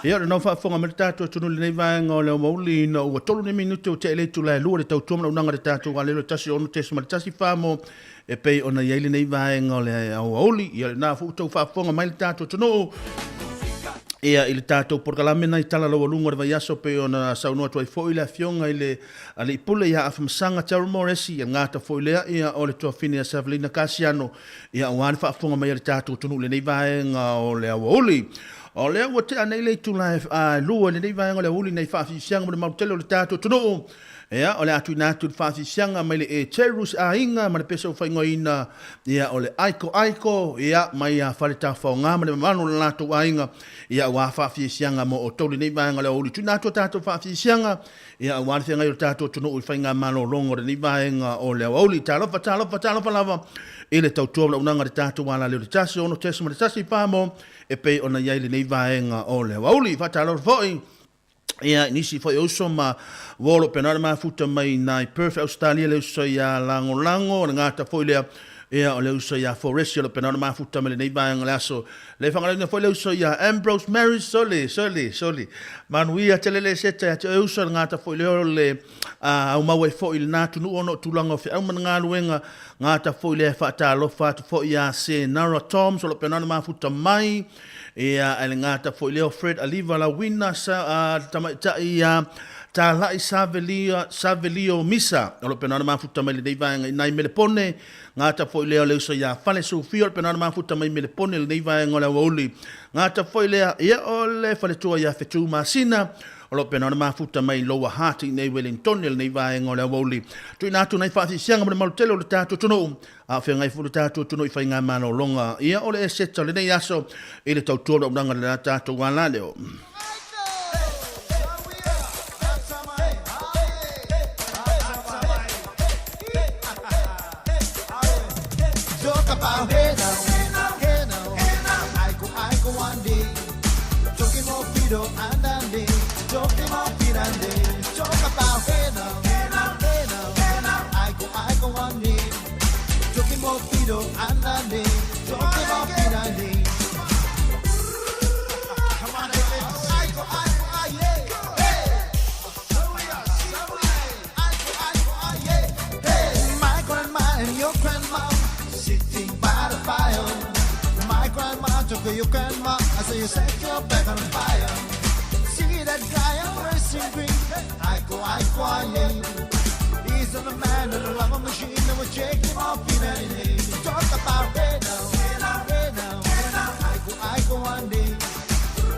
Ia le no fa fonga me tato tunu le nei vaenga o le mauli na ua tolu ne minuti o te ele tu la lua le tau tuama unanga le tato wa le tasi onu te sma tasi famo e pei ona ia le nei vaenga o le au auli ia le na fu tau fa fonga mai le tato tunu ia i le tato porkalame na i tala lawa lunga le vaiaso pe ona saunua tuai fo i le afionga i le ale ipule ia afamsanga Tara Moresi ia ngata fo i lea ia o le tuafini a Savelina Kasiano ia wane fa fonga mai le tato tunu le nei vaenga o le au auli o lea ua te anei le tula lua le nei vaenga le uli nei whaafisianga mo le mautele o le tato tunu. Ea, o le atu inatu le whaafisianga mai le e terus a inga ma le pesa o whaingoina ia o le aiko ia mai a whaleta whaonga ma le mamano le lato a inga ia ua whaafisianga mo o tole nei vaenga le uli. Tu inatu tato whaafisianga ia ua le whengai o le tato tunu ui whainga mano longo le nei vaenga o le uli. Talofa lava e le tautua la unanga le tato wala le tasi ono tesi ma le tasi pamo e pei ona iai le nei vaenga o le wauli whatalo foi ia nisi foi oso ma wolo penara ma futa mai nai Perth Australia le uso ia lango le ngata foi lea ia o le uso ia Forest le penara ma futa mai le nei vaenga le aso le whangalina foi le uso ia Ambrose Mary soli manuia telele seta te uso le ngata foi le au mawe foi le natu nu ono tulanga fe au mana luenga ngata foi le whatalo fatu foi ia se Nara Tom so le penara ma futa mai ia ele ngata foi leo Fred Aliva la wina sa tamaita ia ta lai savelio misa o penana mafuta mai le deiva nai melepone ngata foi leo le so ya fale so fio penana mafuta mai melepone le deiva ngola woli ngata foi leo ia o le fale tua ya fetu masina o lo penana mafuta mai loa hati nei Wellington le deiva ngola woli tu ina tu nai fasi sianga mo maltelo le tato tuno a fe ngai fu le tato tuno i fai nga mano longa ia o le seta le nei aso ile tau tuolo unanga le tato wala leo about hey now, I go one day. Talking more Pido and Andy, talking more Pido and Andy. Talk about hey now, I go one day. Talking more Pido and Andy, talking more Pido and Andy. Come on, I go, yeah, hey. My grandma and your grandma. By the fire, my grandma took your grandma. I say you set your back on fire. See that guy always sing green. I go, yeah. He's on the man in the lava machine that will check him off in any day. Talk about hey now, I go one day.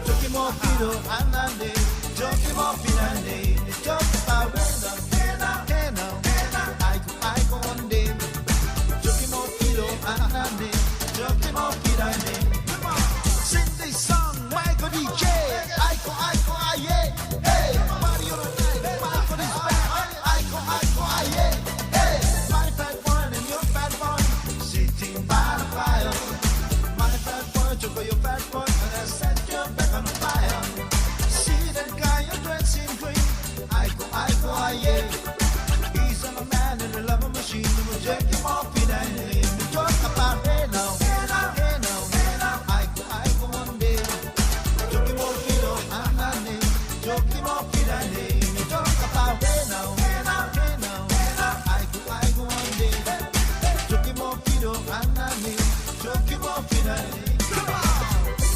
Took him off Pido and Andy, took him off in any day. Talk about hey now, I go one day. Andy, joking off it, sing this song, Michael DJ. I go, yeah, hey. Mario, Michael is back. I go, yeah, hey. My fat one and your fat one sitting by the fire. My fat one took your fat one and I set your back on fire. See that guy you're dressing green. I go, yeah. He's on a man in a love machine. We'll check him off in a talk about hey now, I go one day. Joking more Pido and Andy, joking more Pido and Andy. Talk about hey now, I go one day. Joking more Pido and Andy, joking more Pido and Andy.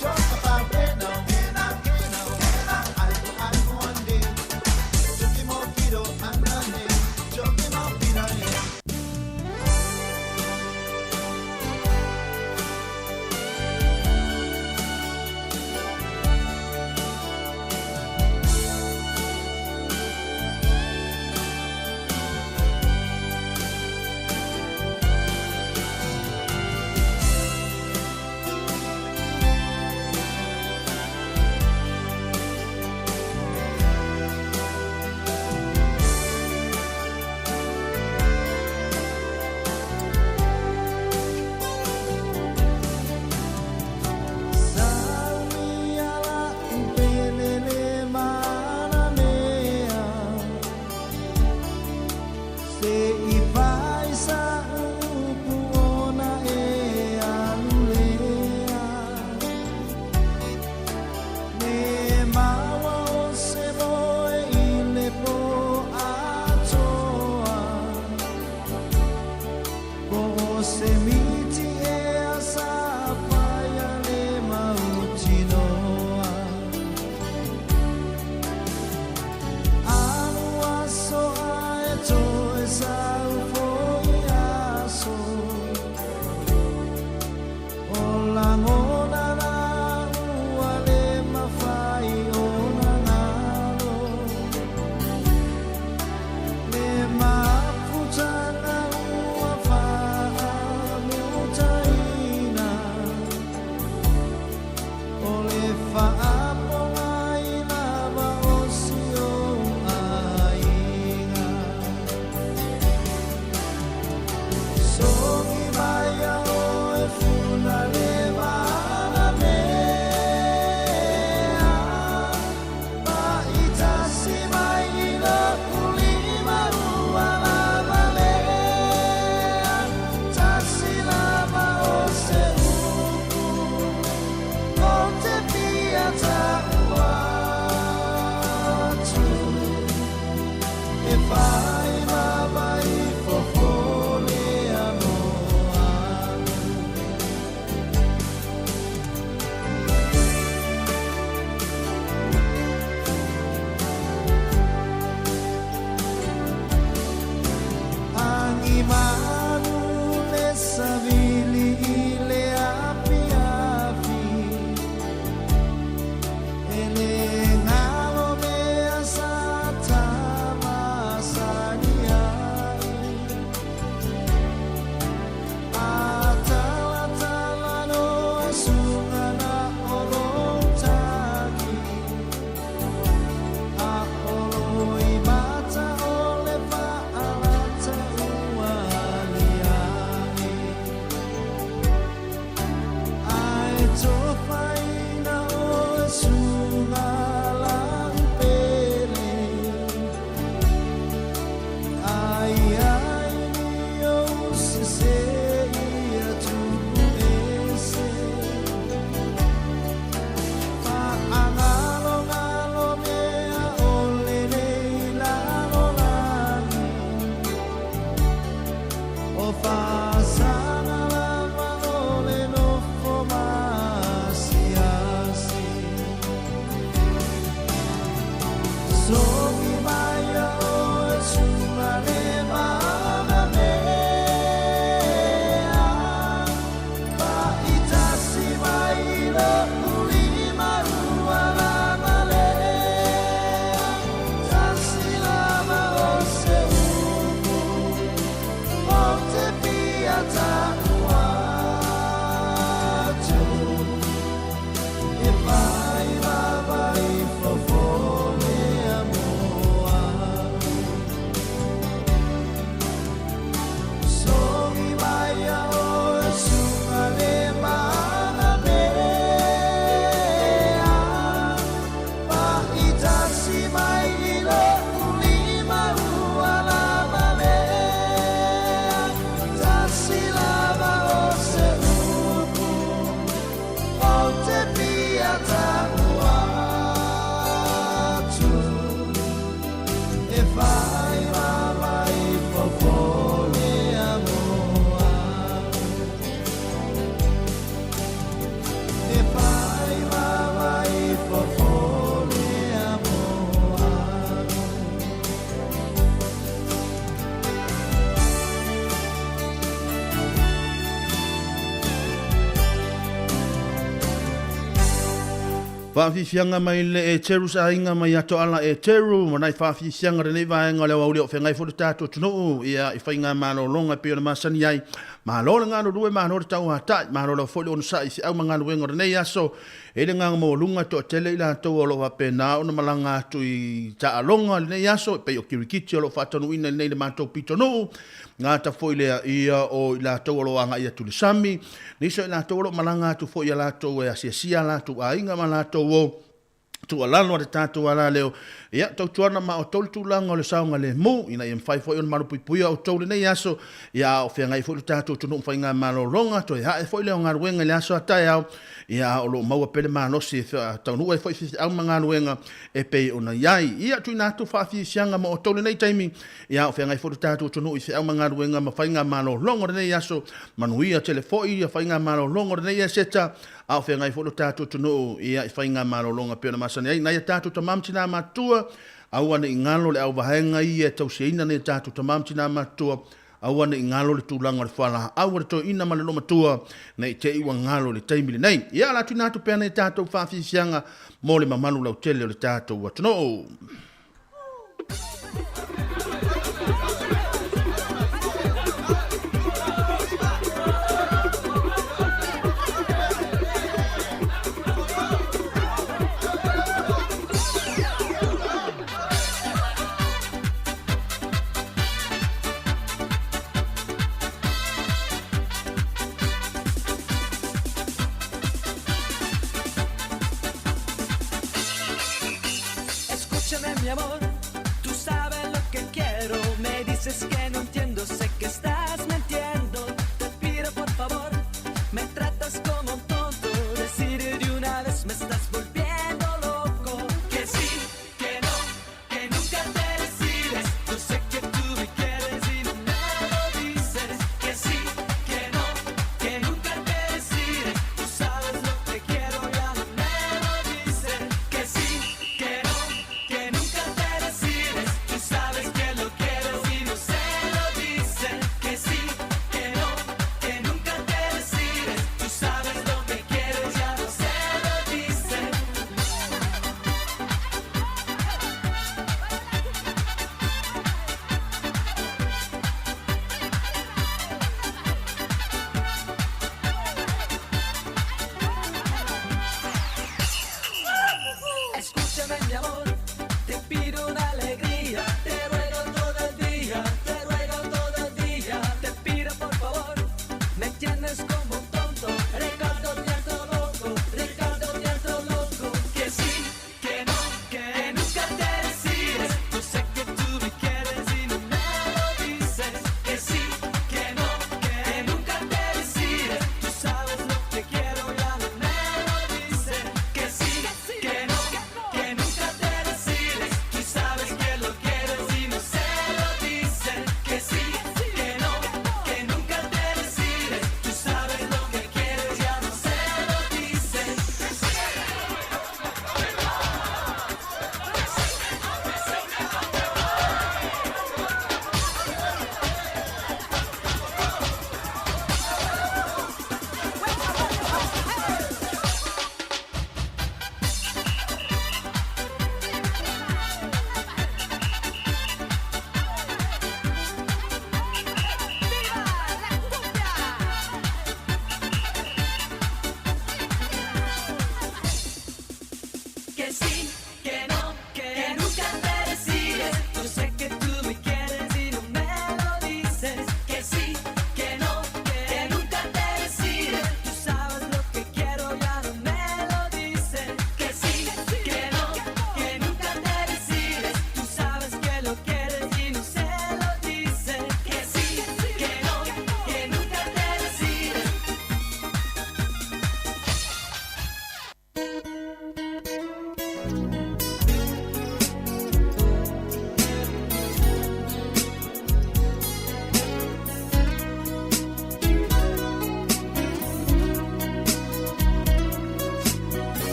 Talk about Whaafifianga mai le e teru sa inga mai ato ala e teru, manai whaafifianga rene vaenga le wauri o whengai furu tātou tunu, ia i whainga mano longa pe o na masani ai, mahalo le ngano rue, mahalo le tau hatai, mahalo le whole onu sa isi au mangano wenga rene aso, e le nganga mo lunga to tele ila tau o lo wapena, o na malanga atu i ta alonga rene aso, pe o kirikiti o lo whatanu ina nei le matou pitonu, ngā ta foi lea ia o i la tau alo anga ia tulisami, niso i la tau alo malanga atu foi la tau e asia la tu a inga ma la tau o tu alano a te tātou ala leo, ia tau tuana ma o tolu tūlanga o le saunga le mu, ina i mwhai foi on maru puipuia o tau le nei aso, ia o whengai foi le tātou tunu mwhai ngā malo ronga, to e hae foi leo ngā ruenga le aso atai au, ia o lo maua pele manosi tau nua e foi fisi au mga ruenga e pei o na iai, ia tui nātu whaafi sianga ma o tau le nei taimi, ia o whengai foi le tātou tunu i au mga ruenga ma whai ngā malo ronga le nei aso, manuia telefoi ia whai ngā malo ronga le nei aseta, au whengai foi le tātou tunu ia i whai ngā malo ronga peo na masani ai, nai tātou tamamtina matua, au ane i ngalo le au wahenga i e tau se ina ne tātou tamamtina matua, au ane i ngalo le tūlanga le whala, au ane tō ina male loma tua, nei te iwa ngalo le taimile nei. Ia la tu nātu pēna i tātou whawhisianga, mō le mamanu lau tele o le tātou watono. Mi amor, tú sabes lo que quiero, me dices que no entiendo, sé que estás mintiendo, te pido por favor, me tratas como un tonto, decir de una vez me estás volviendo loco, que sí, que no, que nunca te decides, yo sé que tú me quieres y no me lo dices, que sí, que no, que nunca te decides, tú sabes lo que quiero, ya no me lo dices, que sí, que no, que nunca te decides, tú sabes que lo quieres y no se lo dices.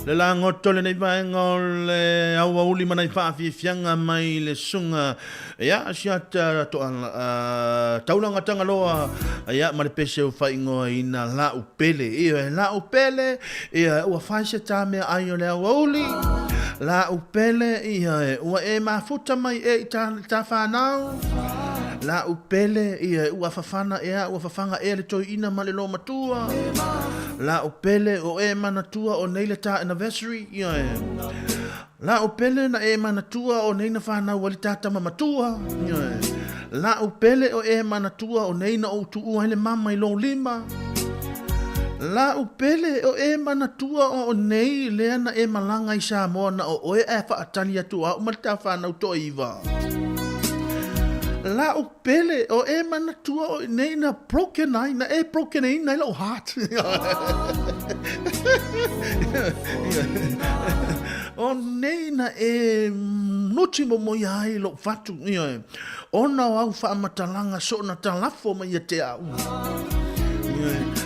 Le langoto le nei vaenga le aua uli mana i whaafianga mai le sunga. Ia, siata to taulanga tanga loa. Ia, ma le pese o whaingoa ina la upele. Ia, la upele. Ia, ua whaise tā mea ai o le aua uli. La upele. Ia, ua e mafuta mai e i tā whanau. La upele. Ia, ua whawhana ea, ua whawhanga e le toi ina ma le lo matua. La upele o e manatua o nei le tā anniversary. Ia, la upele na e manatua o nei na whanau wali tāta mamatua. Ia, la upele o e manatua o nei na o tuu hele mama i lo lima. La upele o e manatua o nei lea na e malanga i Sāmoa na o oe e whaatani atua o malita whanau to iwa. La upele o e manatua o nei na broken ai, na e broken ai na ilo heart. O nei na e nuti mo mo iai lo fatu. Ona au wha matalanga so na talafo mai a te au.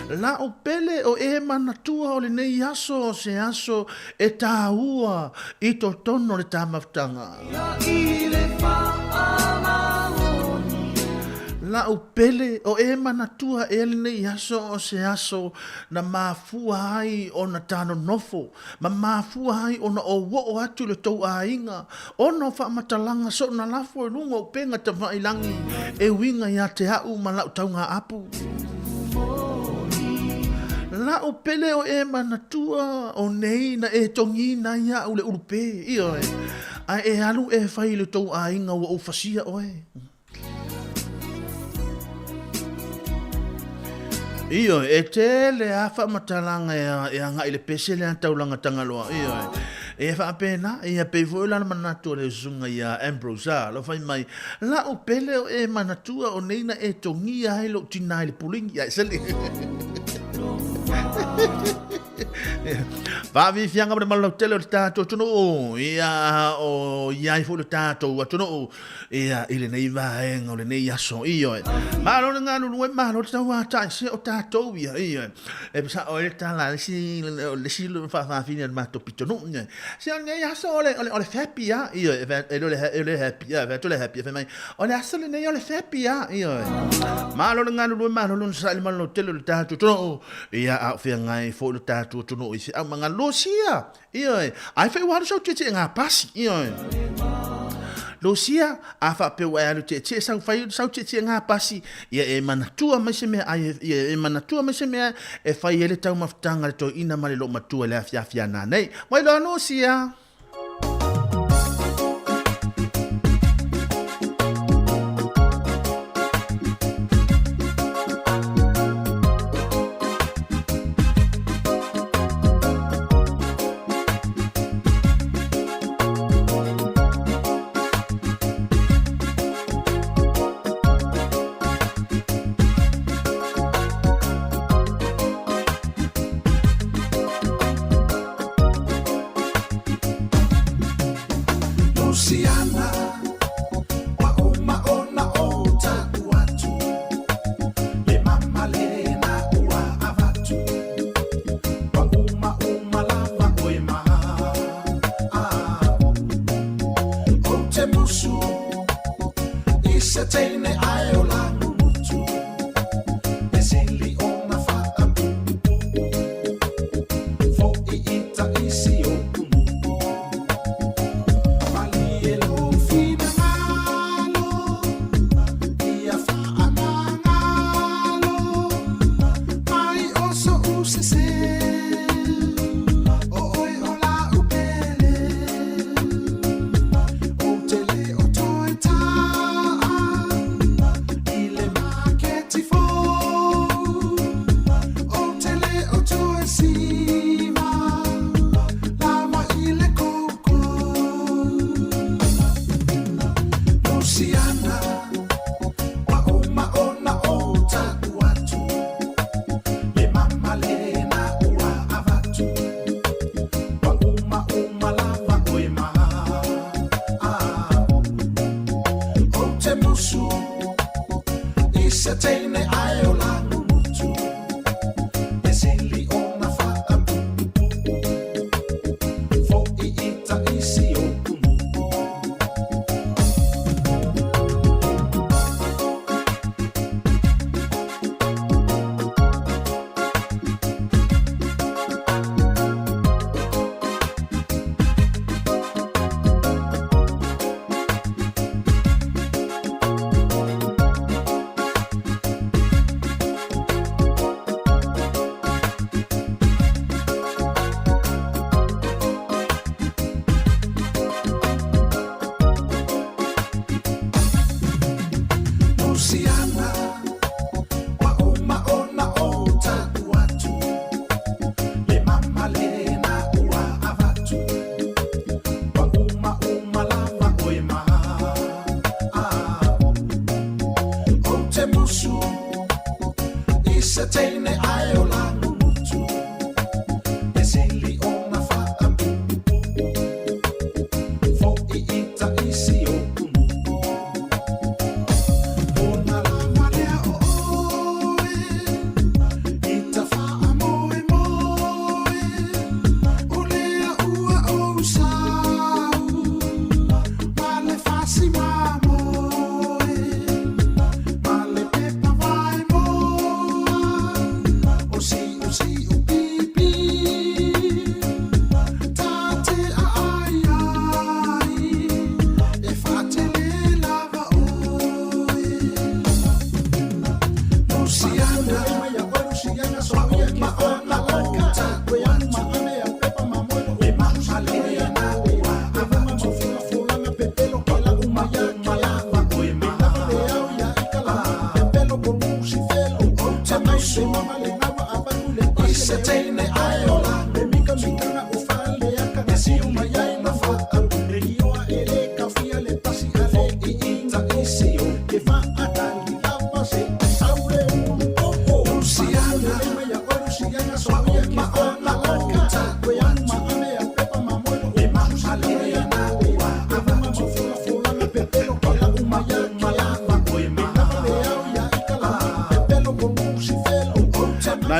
La upele o e manatua o le nei aso o se aso e tāua i to tono le tāmaftanga. La upele o e manatua e le nei aso o se aso na mafua hai o na tano nofo. Ma mafua hai o na o wo atu le tau a inga. O na wha matalanga so na lafo e lunga o penga ta whailangi e winga ia te au ma lau taunga apu. La upele o e manatua o nei na e tongi na ia ule urupe. Ia e. Ai e alu e whai le tau a inga o fasia oe. Iyo, e te le awha matalanga e anga i le pese le antaulanga tangaloa. Iyo, e wha pena, e a peifu lana manatua le zunga i a Ambrosa. Lo fai mai, la o pele o e manatua o neina e tongia hai lo tinai le pulingi. Ia, sali. Vavi fianga bre malau tele o le tātou tono ia o iai fu le tātou a tono ia ile nei vaenga o le nei aso iyo malo nga no malo tau a tai se o tātou ia iyo e pesa o le tala le si fa fini al mato pitono se o nei aso o le happy ia iyo e le happy ia ve to le happy fe mai o le aso le nei o le happy ia iyo malo nga no malo no sa le malo tele o le tātou tono ia a fianga e fo le tātou tono i a mga losia ia ai fe wa so tete nga pasi ia losia a fa pe wa lu tete sa fa so tete nga pasi ia e manatua mai se me ai e manatua mai se me e fa ele tau maftanga le to ina male lo matua le afia na nei mai lo losia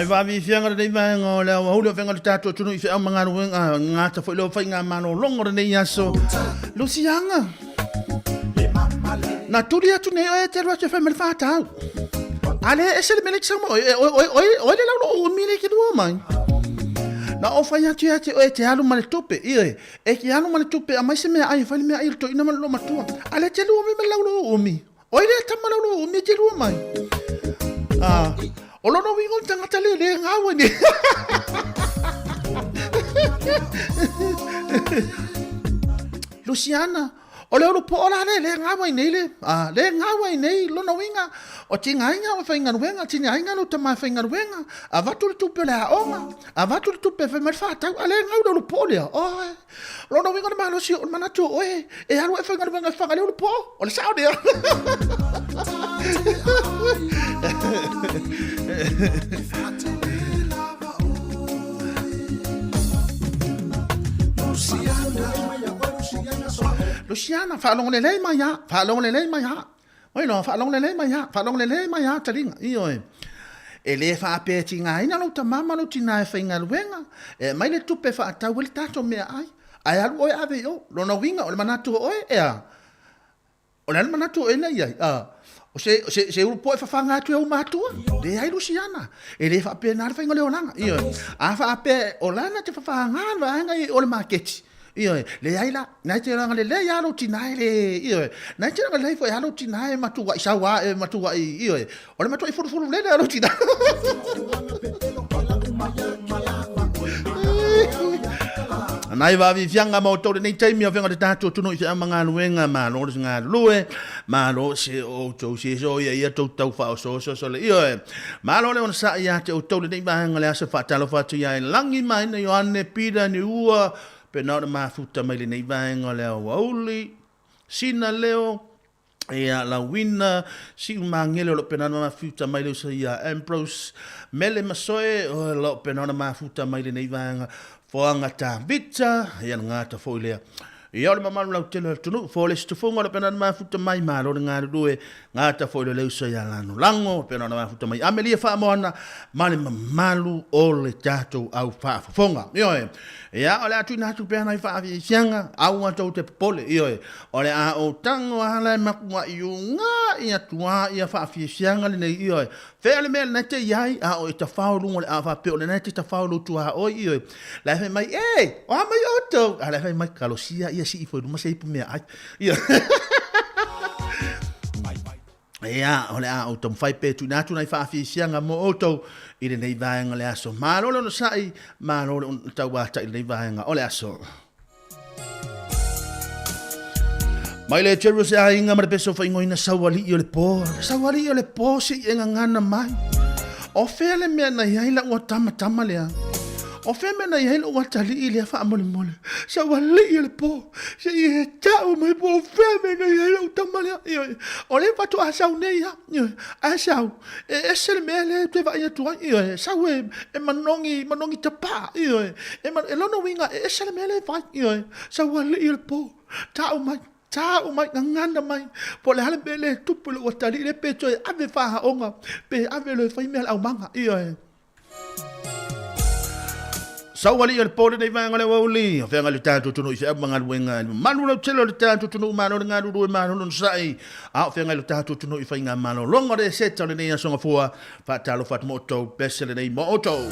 Nai vavi fianga de vanga le o le venga tato tunu I fe manga wenga ngata fo lo fainga mano longo de yaso Lucianga Na turia tu ne o te ro te fe me fata Ale ese le melek samo o le la o mile ki do mai Na o faia tu ate o te alu male tope e ki alu male tope a mai se me ai fa me ai to ina lo matua Ale te lu me la o mi o le tamala lo mi te lu mai O lono wingo tangata le ngawa ni. Luciana, o le po ola le ngawa ni le. Le ngawa ni lono winga. O tinga inga o fainga wenga, tinga inga no tama fainga wenga. Avatu tu pe la onga. Avatu tu pe fe mer fata. Ale ngawa lo po le. Lono winga ma lo si o manatu o e halu e fainga wenga fa le po. O le sao de. Luciana, fa long le maya, fa long le maya. Oi no, fa long le maya, fa long le maya talinga. Io e le fa pe tinga ina lo tamama lo tina e fainga luenga. E mai le tupe fa ta wel tato me ai. Ai alu oi ave yo, lo no winga o le manatu oi e a. O le manatu e nei ai. O se upo e fafanga atu e o matua. Le ai Luciana. E le fa pe na fainga le olanga. Io a fa pe olana te fafanga vanga o le market. Io le ai la, na te ranga le ya lo tinai le. Io na te ranga le fo ya lo tinai matua isawa e matua io. O le matua i furu le lo tinai. Nai va vi fianga mo to nei taimi o venga de tato tu no I manga luenga ma lo nga lue ma lo se o to se so ia to tau fa so le io ma lo le on sa ia te o to nei va nga le asa fa talo fa tu ia langi mai na Ioane pida ni ua pe na ma futa mai le nei va nga le oli sina leo ia la wina si mangele lo pena ma futa mai le ia Ambrose mele masoe o lo pena ma futa mai le nei va nga Foanga ta vita ia ngata fo ile ia le mama lau tele tunu fo le stufonga le pena ma futa mai ma lo ngata due ngata fo le usa ia lano lango pena ma futa mai amelia fa moana male malu o le tato au fa fonga ia ole atu na tu pena fa vi sianga au ato te pole ia ole a o tango ala ma iunga ia tua ia fa fi sianga le nei ia Fele mel na te yai a o ta faulu le a fa pe o na te ta faulu tu a o i la fe mai o mai oto a la fe mai kalosia ia si foi duma sei pu me ai ia ole a o tom fai pe tu na tu na fa fi sianga mo oto i le nei vaenga le aso malo no sai malo ta wa ta le vaenga ole aso Mai le cheru se ainga mar peso fa ingoina sawali o le po si enga ngana mai. O fele me na yaila o tama le. O fe me na yaila o tali ile fa mole. Sawali o le po. Se e tau mai po fe me na yaila o tama le. O le fatu asau nei ya. Asau. E sel me le te va ia tua. Sawe e manongi tapa. E lono winga e sel me le fa. Sawali o le po. Tau mai nganda mai po le hale bele tupu le watali le peto e ave fa onga pe ave le fai mel au manga Sawali le pole nei vanga le woli o fenga le tanto tunu I se manga wenga manu le telo le tanto tunu manu le ngadu do manu no sai a fenga le tanto tunu I fainga manu longo de seta le nei songa fua fa talo fat moto pesele nei moto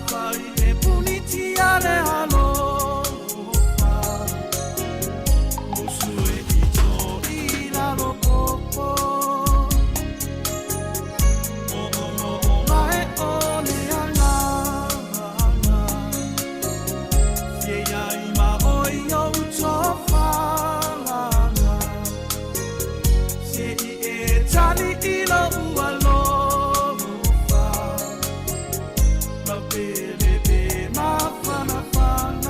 pai e punitia le alofa Usu e ito I la lo popo Mai o le anga Fieia I ma oi o tofa Se I e tali I lo ualo Ma bele be ma fana fana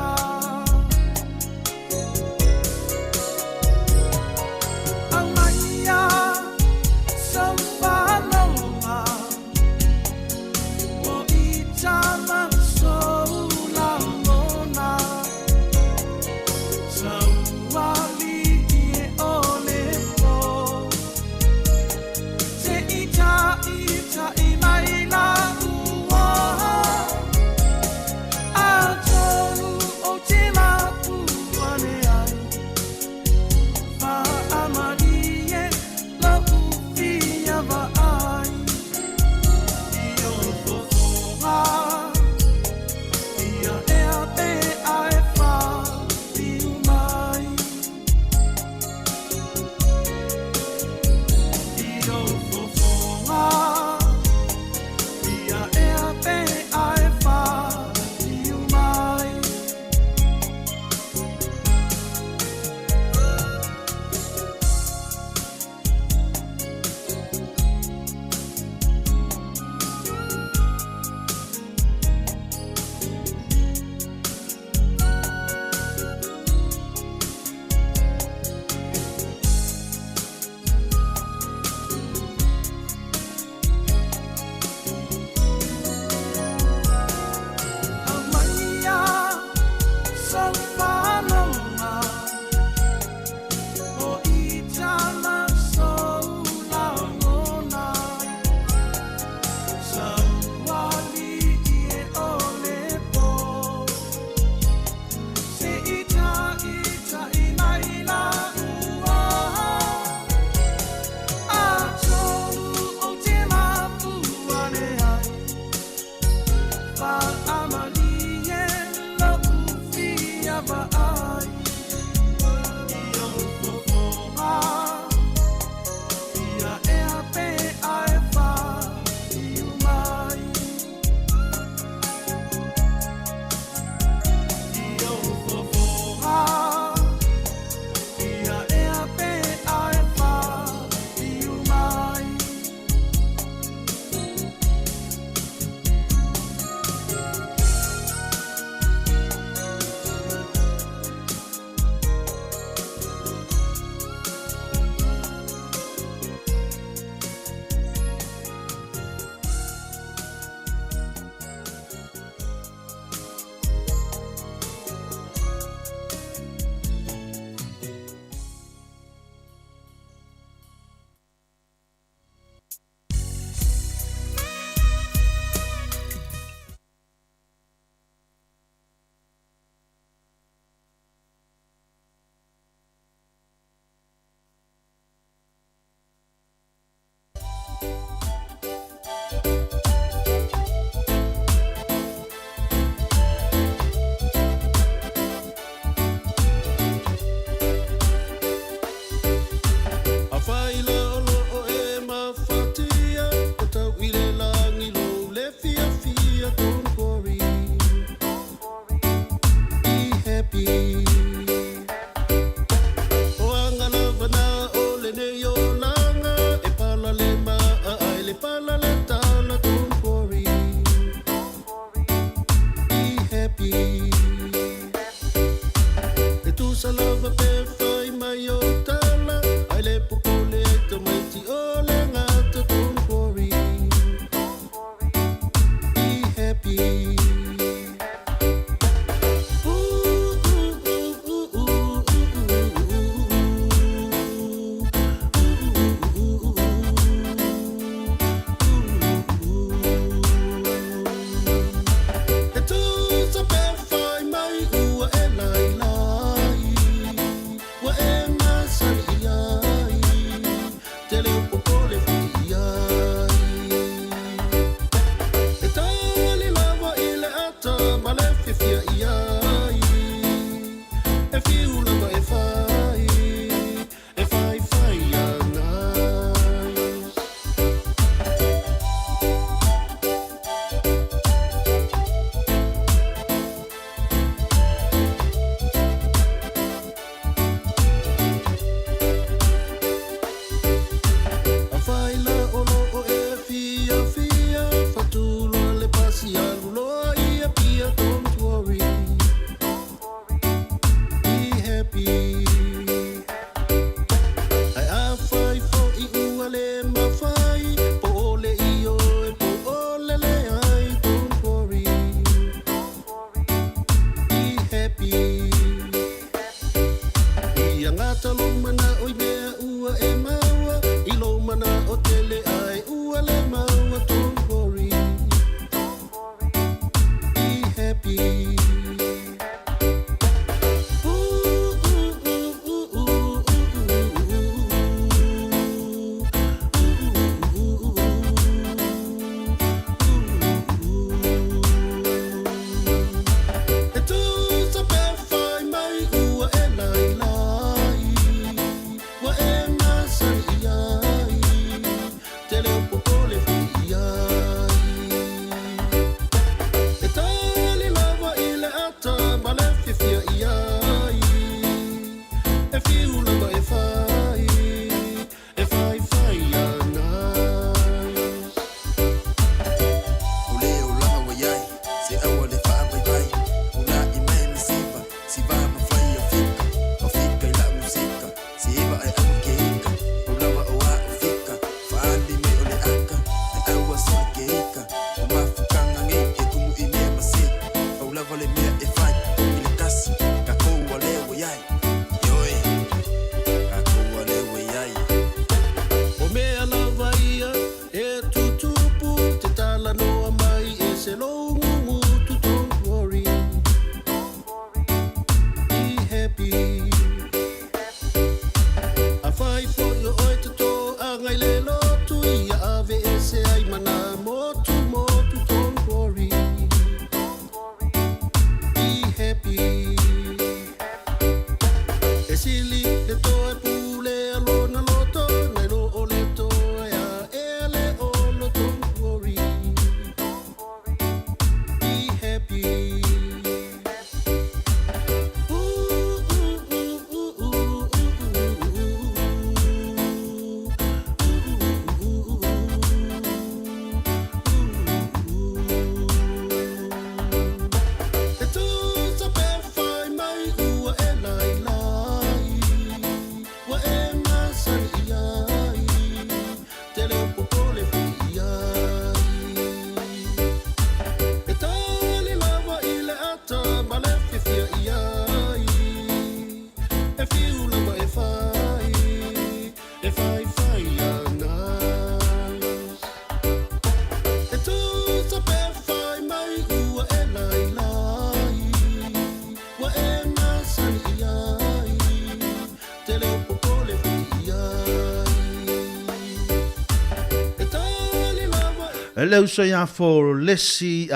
Leu so ia for lesi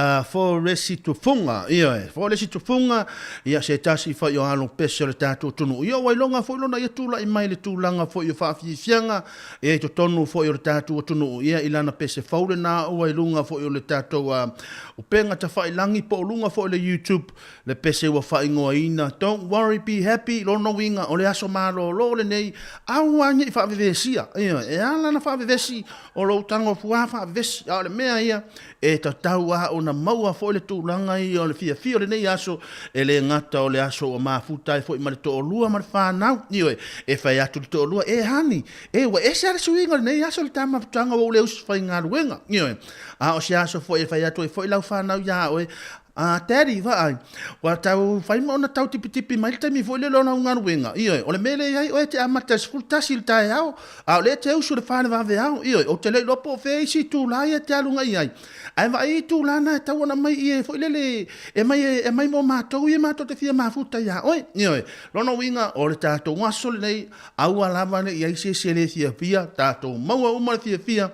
to funga ia for lesi to funga ia se tasi fa yo alo pese le tatu tunu ia wai longa fo lona ia tula i mai le tulanga fo yo fa fianga e to tonu fo yo tatu tunu ia ilana pese faule na wai lunga fo yo le tatu o penga ta fa ilangi po lunga fo le YouTube le pese wa fa ingoa ina don't worry be happy lo no winga o le aso malo lo le nei awanya fa vevesia ia e ala na fa vevesi o lo tango fu fa vevesi mea ia e tatau a ona maua fo le tūlanga i o le fia le nei aso e le ngata o le aso o mafuta e fo i mare to o lua mare whanau niwe e whai atu le to o lua e hani e wa e se ale suinga le nei aso le tama putanga o le usi whai ngā ruenga niwe a o se aso fo e whai atu e fo i lau whanau ia oe Teri vai wa tau fai mo na tau tipi mai tami fo le lona unga ruenga ia o le mele ai o te amata skultasi le tai au a le te usu le fana va veau ia o te le lopo feisi tu la ia te alunga ia ai vai tu lana tau na mai ia fo le e mai mo matou ia matou te fia mafuta ia oi ia lona winga o le tatou ngaso le nei au alava le ia se le fia tatou maua uma le fia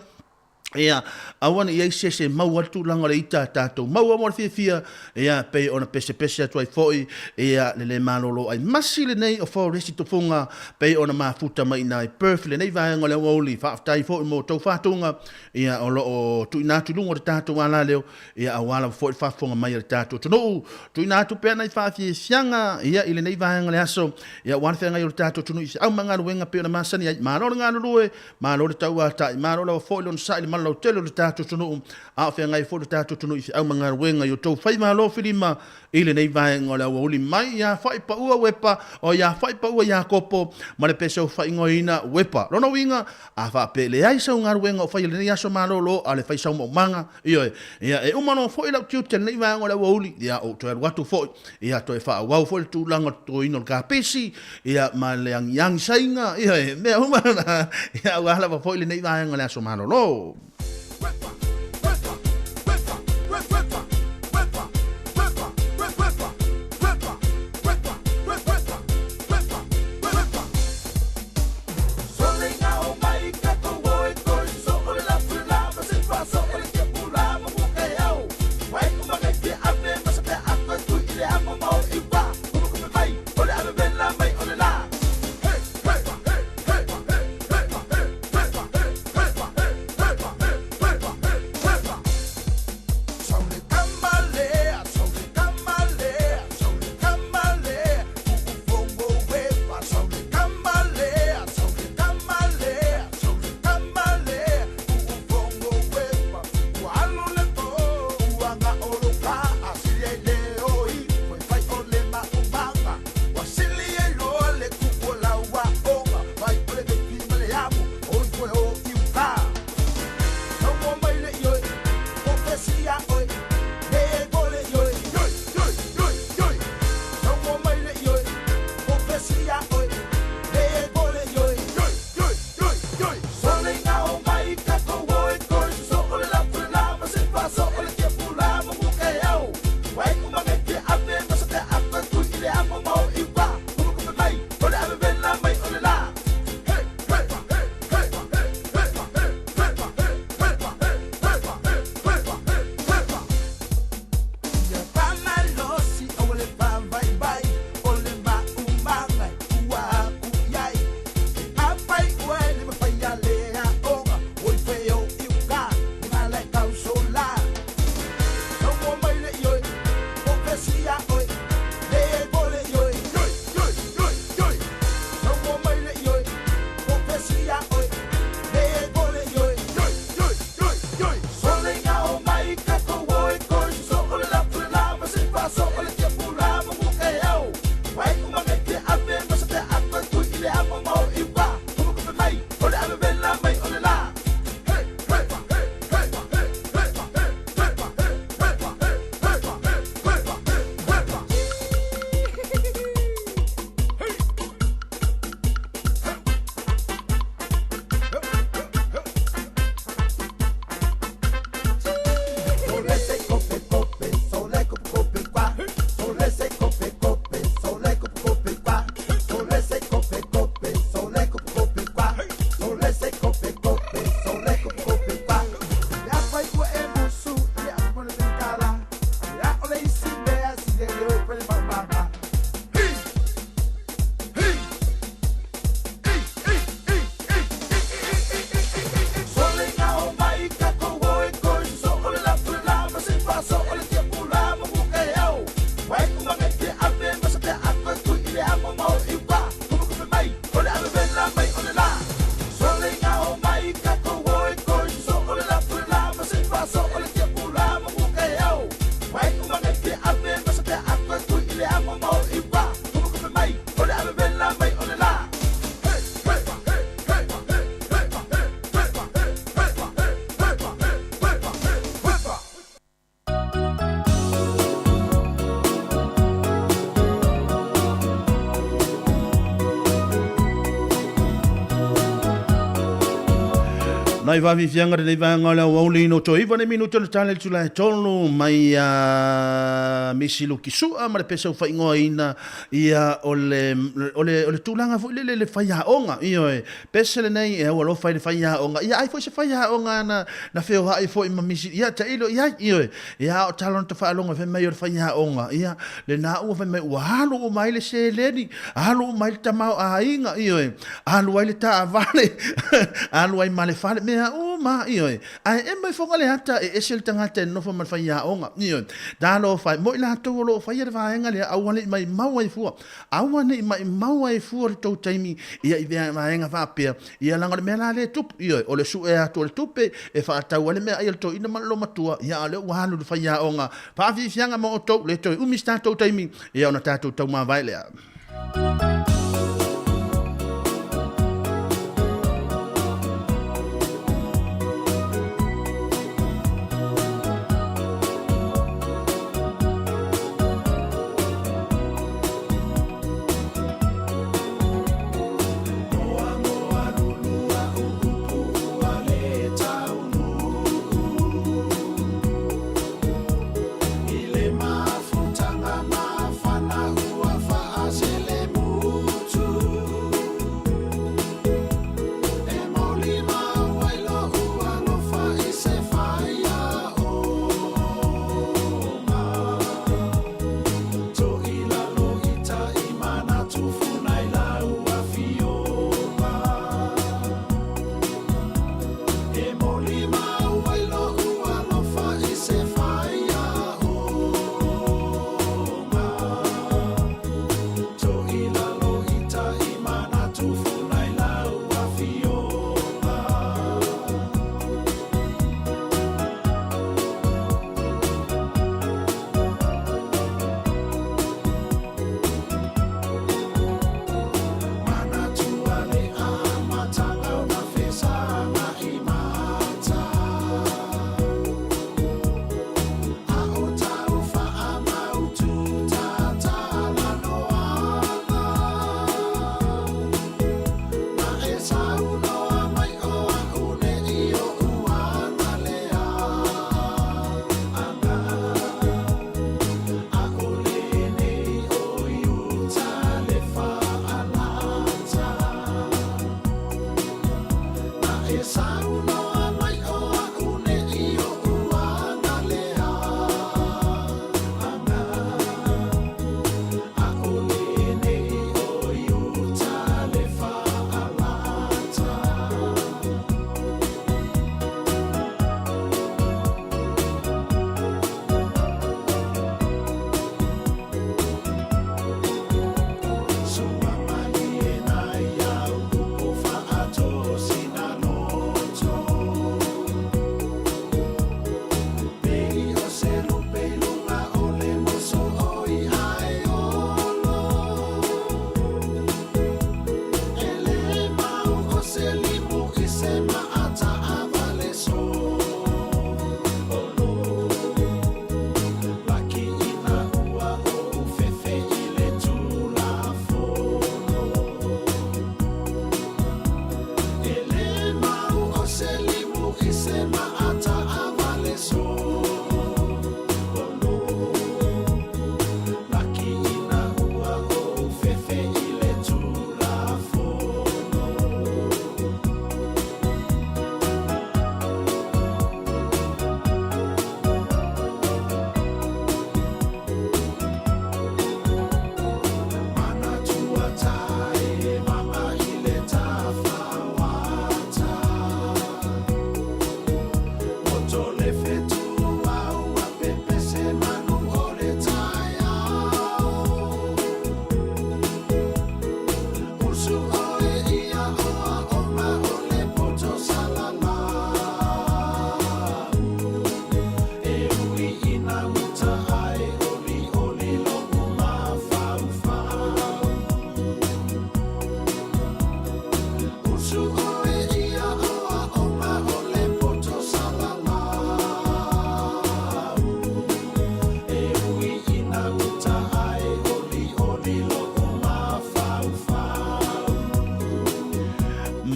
ia awana ia se mau atu langa le ita tatou mau mo fia ia pe ona pese atu ai foi ia le malolo ai masi le nei o fo resi to funga pe ona mafuta mai nai perfect nei vai ngole woli fa tai fo mo to fatunga ia o lo tu na tu lungo tatou ala leo ia awala fo fa funga mai le tatou no tu na tu pe nai fa fi sianga ia ile nei vai ngole aso ia wan fenga yo tatou tu no au manga wenga pe ona masani ai malolo ngalo lue malolo tau ata malolo fo lo sa lo telo le tatou tunu a fe ngai fo le tatou tunu i au manga wenga yo tou fai ma lo filima ile nei vai ngola woli mai ya fai pa ua wepa o ya fai pa ua ya kopo ma le peso fai ngoina wepa lono winga a fa pele ai sa ngar wenga o fai le nei aso malolo ale fai sa mo manga ia e umano fo ila tiu te nei vai ngola woli ia o to watu fo ia to fa wa fo tu langa to ino ka pesi ia ma le yang sainga ia me umana ia wala fo ile nei vai ngola aso malolo Nai vavi fianga nei vanga la woli no to iva ne minuto le tale tu la tonu mai misilu kisu amare pesa fa ingoina ia ole tulanga fo le faia onga io pesa le nei e lo fa le faia onga ia ai fo se faia onga na feo ai fo ima misi ia ta ilo ia io ia o talon to fa longa fe mai le faia onga ia le na u fe mai wa halu o mai le se leni halu mai ta mau a inga io halu ai le ta vale halu ai male fale mea o ma io ai e mai fonga le hata e esel tanga te no fa mal fa ia onga io da lo fa mo la to lo fa ia va enga le au le mai mau ai fu au ne mai mau ai fu to taimi ia i va enga va pe ia langa le mela le tup io o le su e to le tupe e fa ta wale me ai to ina malo matua ia le wa lu fa ia onga pa fi fianga mo to le to umi sta to taimi ia ona ta to ma vai le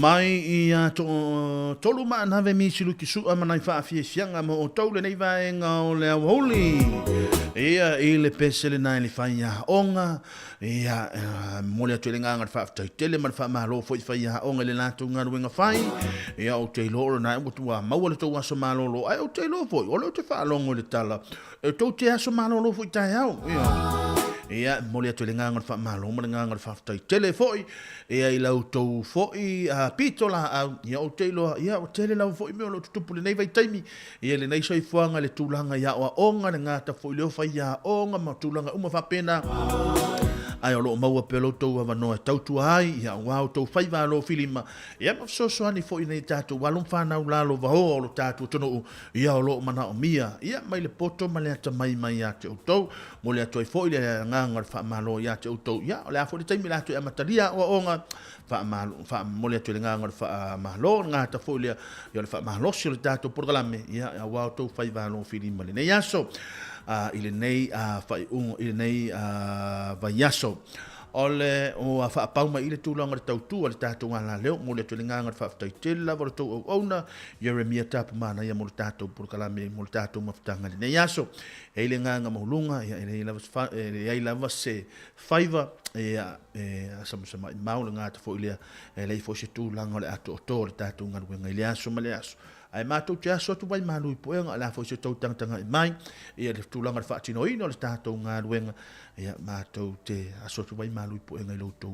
mai i to tolu ma na ve mi silu ki su ama nai fa fi sianga mo o tole nei va enga o le holi ia ile pesele nai le fa ia onga ia mo le tele nga fa ta tele ma fa ma lo fo fa ia onga le na tu nga wenga fai ia o te lo na mo tu ma o le to wa so ma lo ai o te lo fo o le te fa longo le tala e to te aso ma lo fo ta ia ia mo le tele nga fa ma lo mo nga fa ta tele fo ia i lau tau foi a pitola au ia o telo ia o tele lau foi me o lo tupu le nei vai taimi ia le nei soi fuanga le tulanga ia o onga le ngata foi leo fai ia onga ma tulanga uma fa pena ai o lo maua pelo tau ava noa tau tu ai ia wao tau fai va lo filima ia ma so so ani foi nei tatu walum fa na ulalo va o lo tatu tono ia o lo mana o mia ia mai le poto ma le ata mai mai ia te o tau mo le atoi foi le nganga fa malo ia te o tau ia o le afo le taimi la tu e mataria o onga fa mole tu nga fa malo nga ta folia yo fa malo sur dato programme ya wa to fa va no film le ne yaso ile nei fa ile nei va yaso ole o fa pa ma ile tu longa tau tu le tato nga leo mole tu nga fa ta tela vo to ona Jeremia tap mana ya mole tato programme mole tato maftanga le ne yaso ile nga mo lunga ya ile va se faiva sama mau nga ta fo ile le fo se tu langa le ato to le tatu nga wenga ile aso male aso ai mato tia so tu vai malu po nga la fo se to tanga mai ia le tu langa fa tino ino le tatu nga wenga ia mato te aso tu vai malu po nga lo to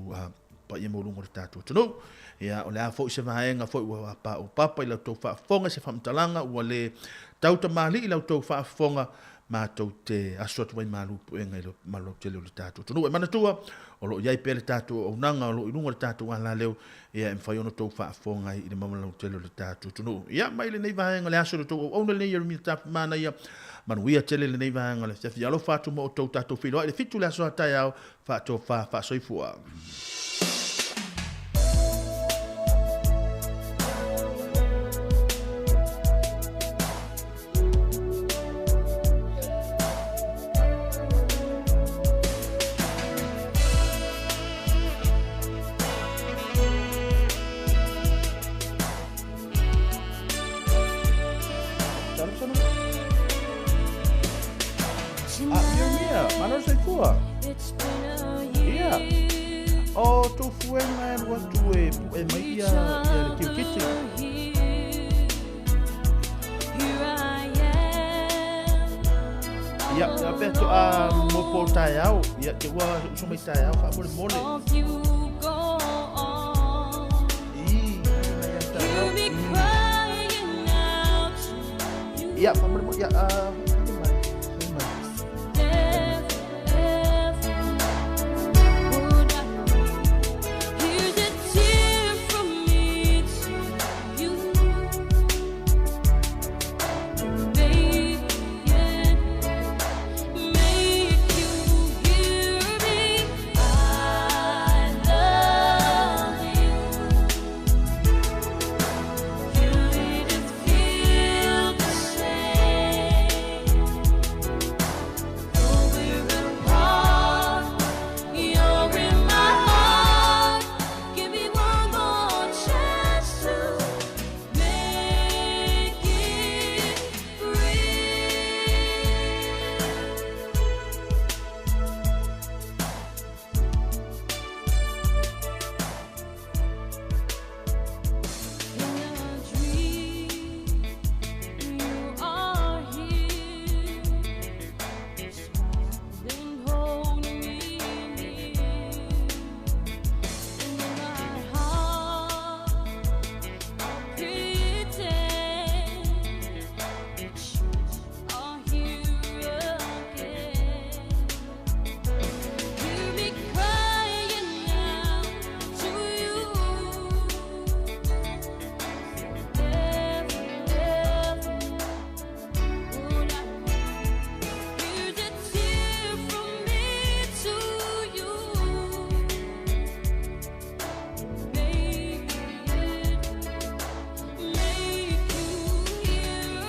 pa ia mo lunga le tatu no ia o le fo se va nga fo wa pa o papa ile to fa fonga se fam talanga o le tau ta mali ile to fa fonga mato te aso tu vai malu po nga lo malo te le tatu no e mana tua o lo iai pele tatu o nanga o lo inunga le tatu ala leo ia em fai ono tau whaafonga i le mamala o tele le tatu tunu ia mai le nei vahenga le aso le tau o le nei Jeremia tapu mana ia manuia tele le nei vahenga le tefi alo fatu mo o tau tatu whiloa i le fitu le aso atai au fatu wha soifua ia te ua so mai tai au fa mole mole ia fa mole ia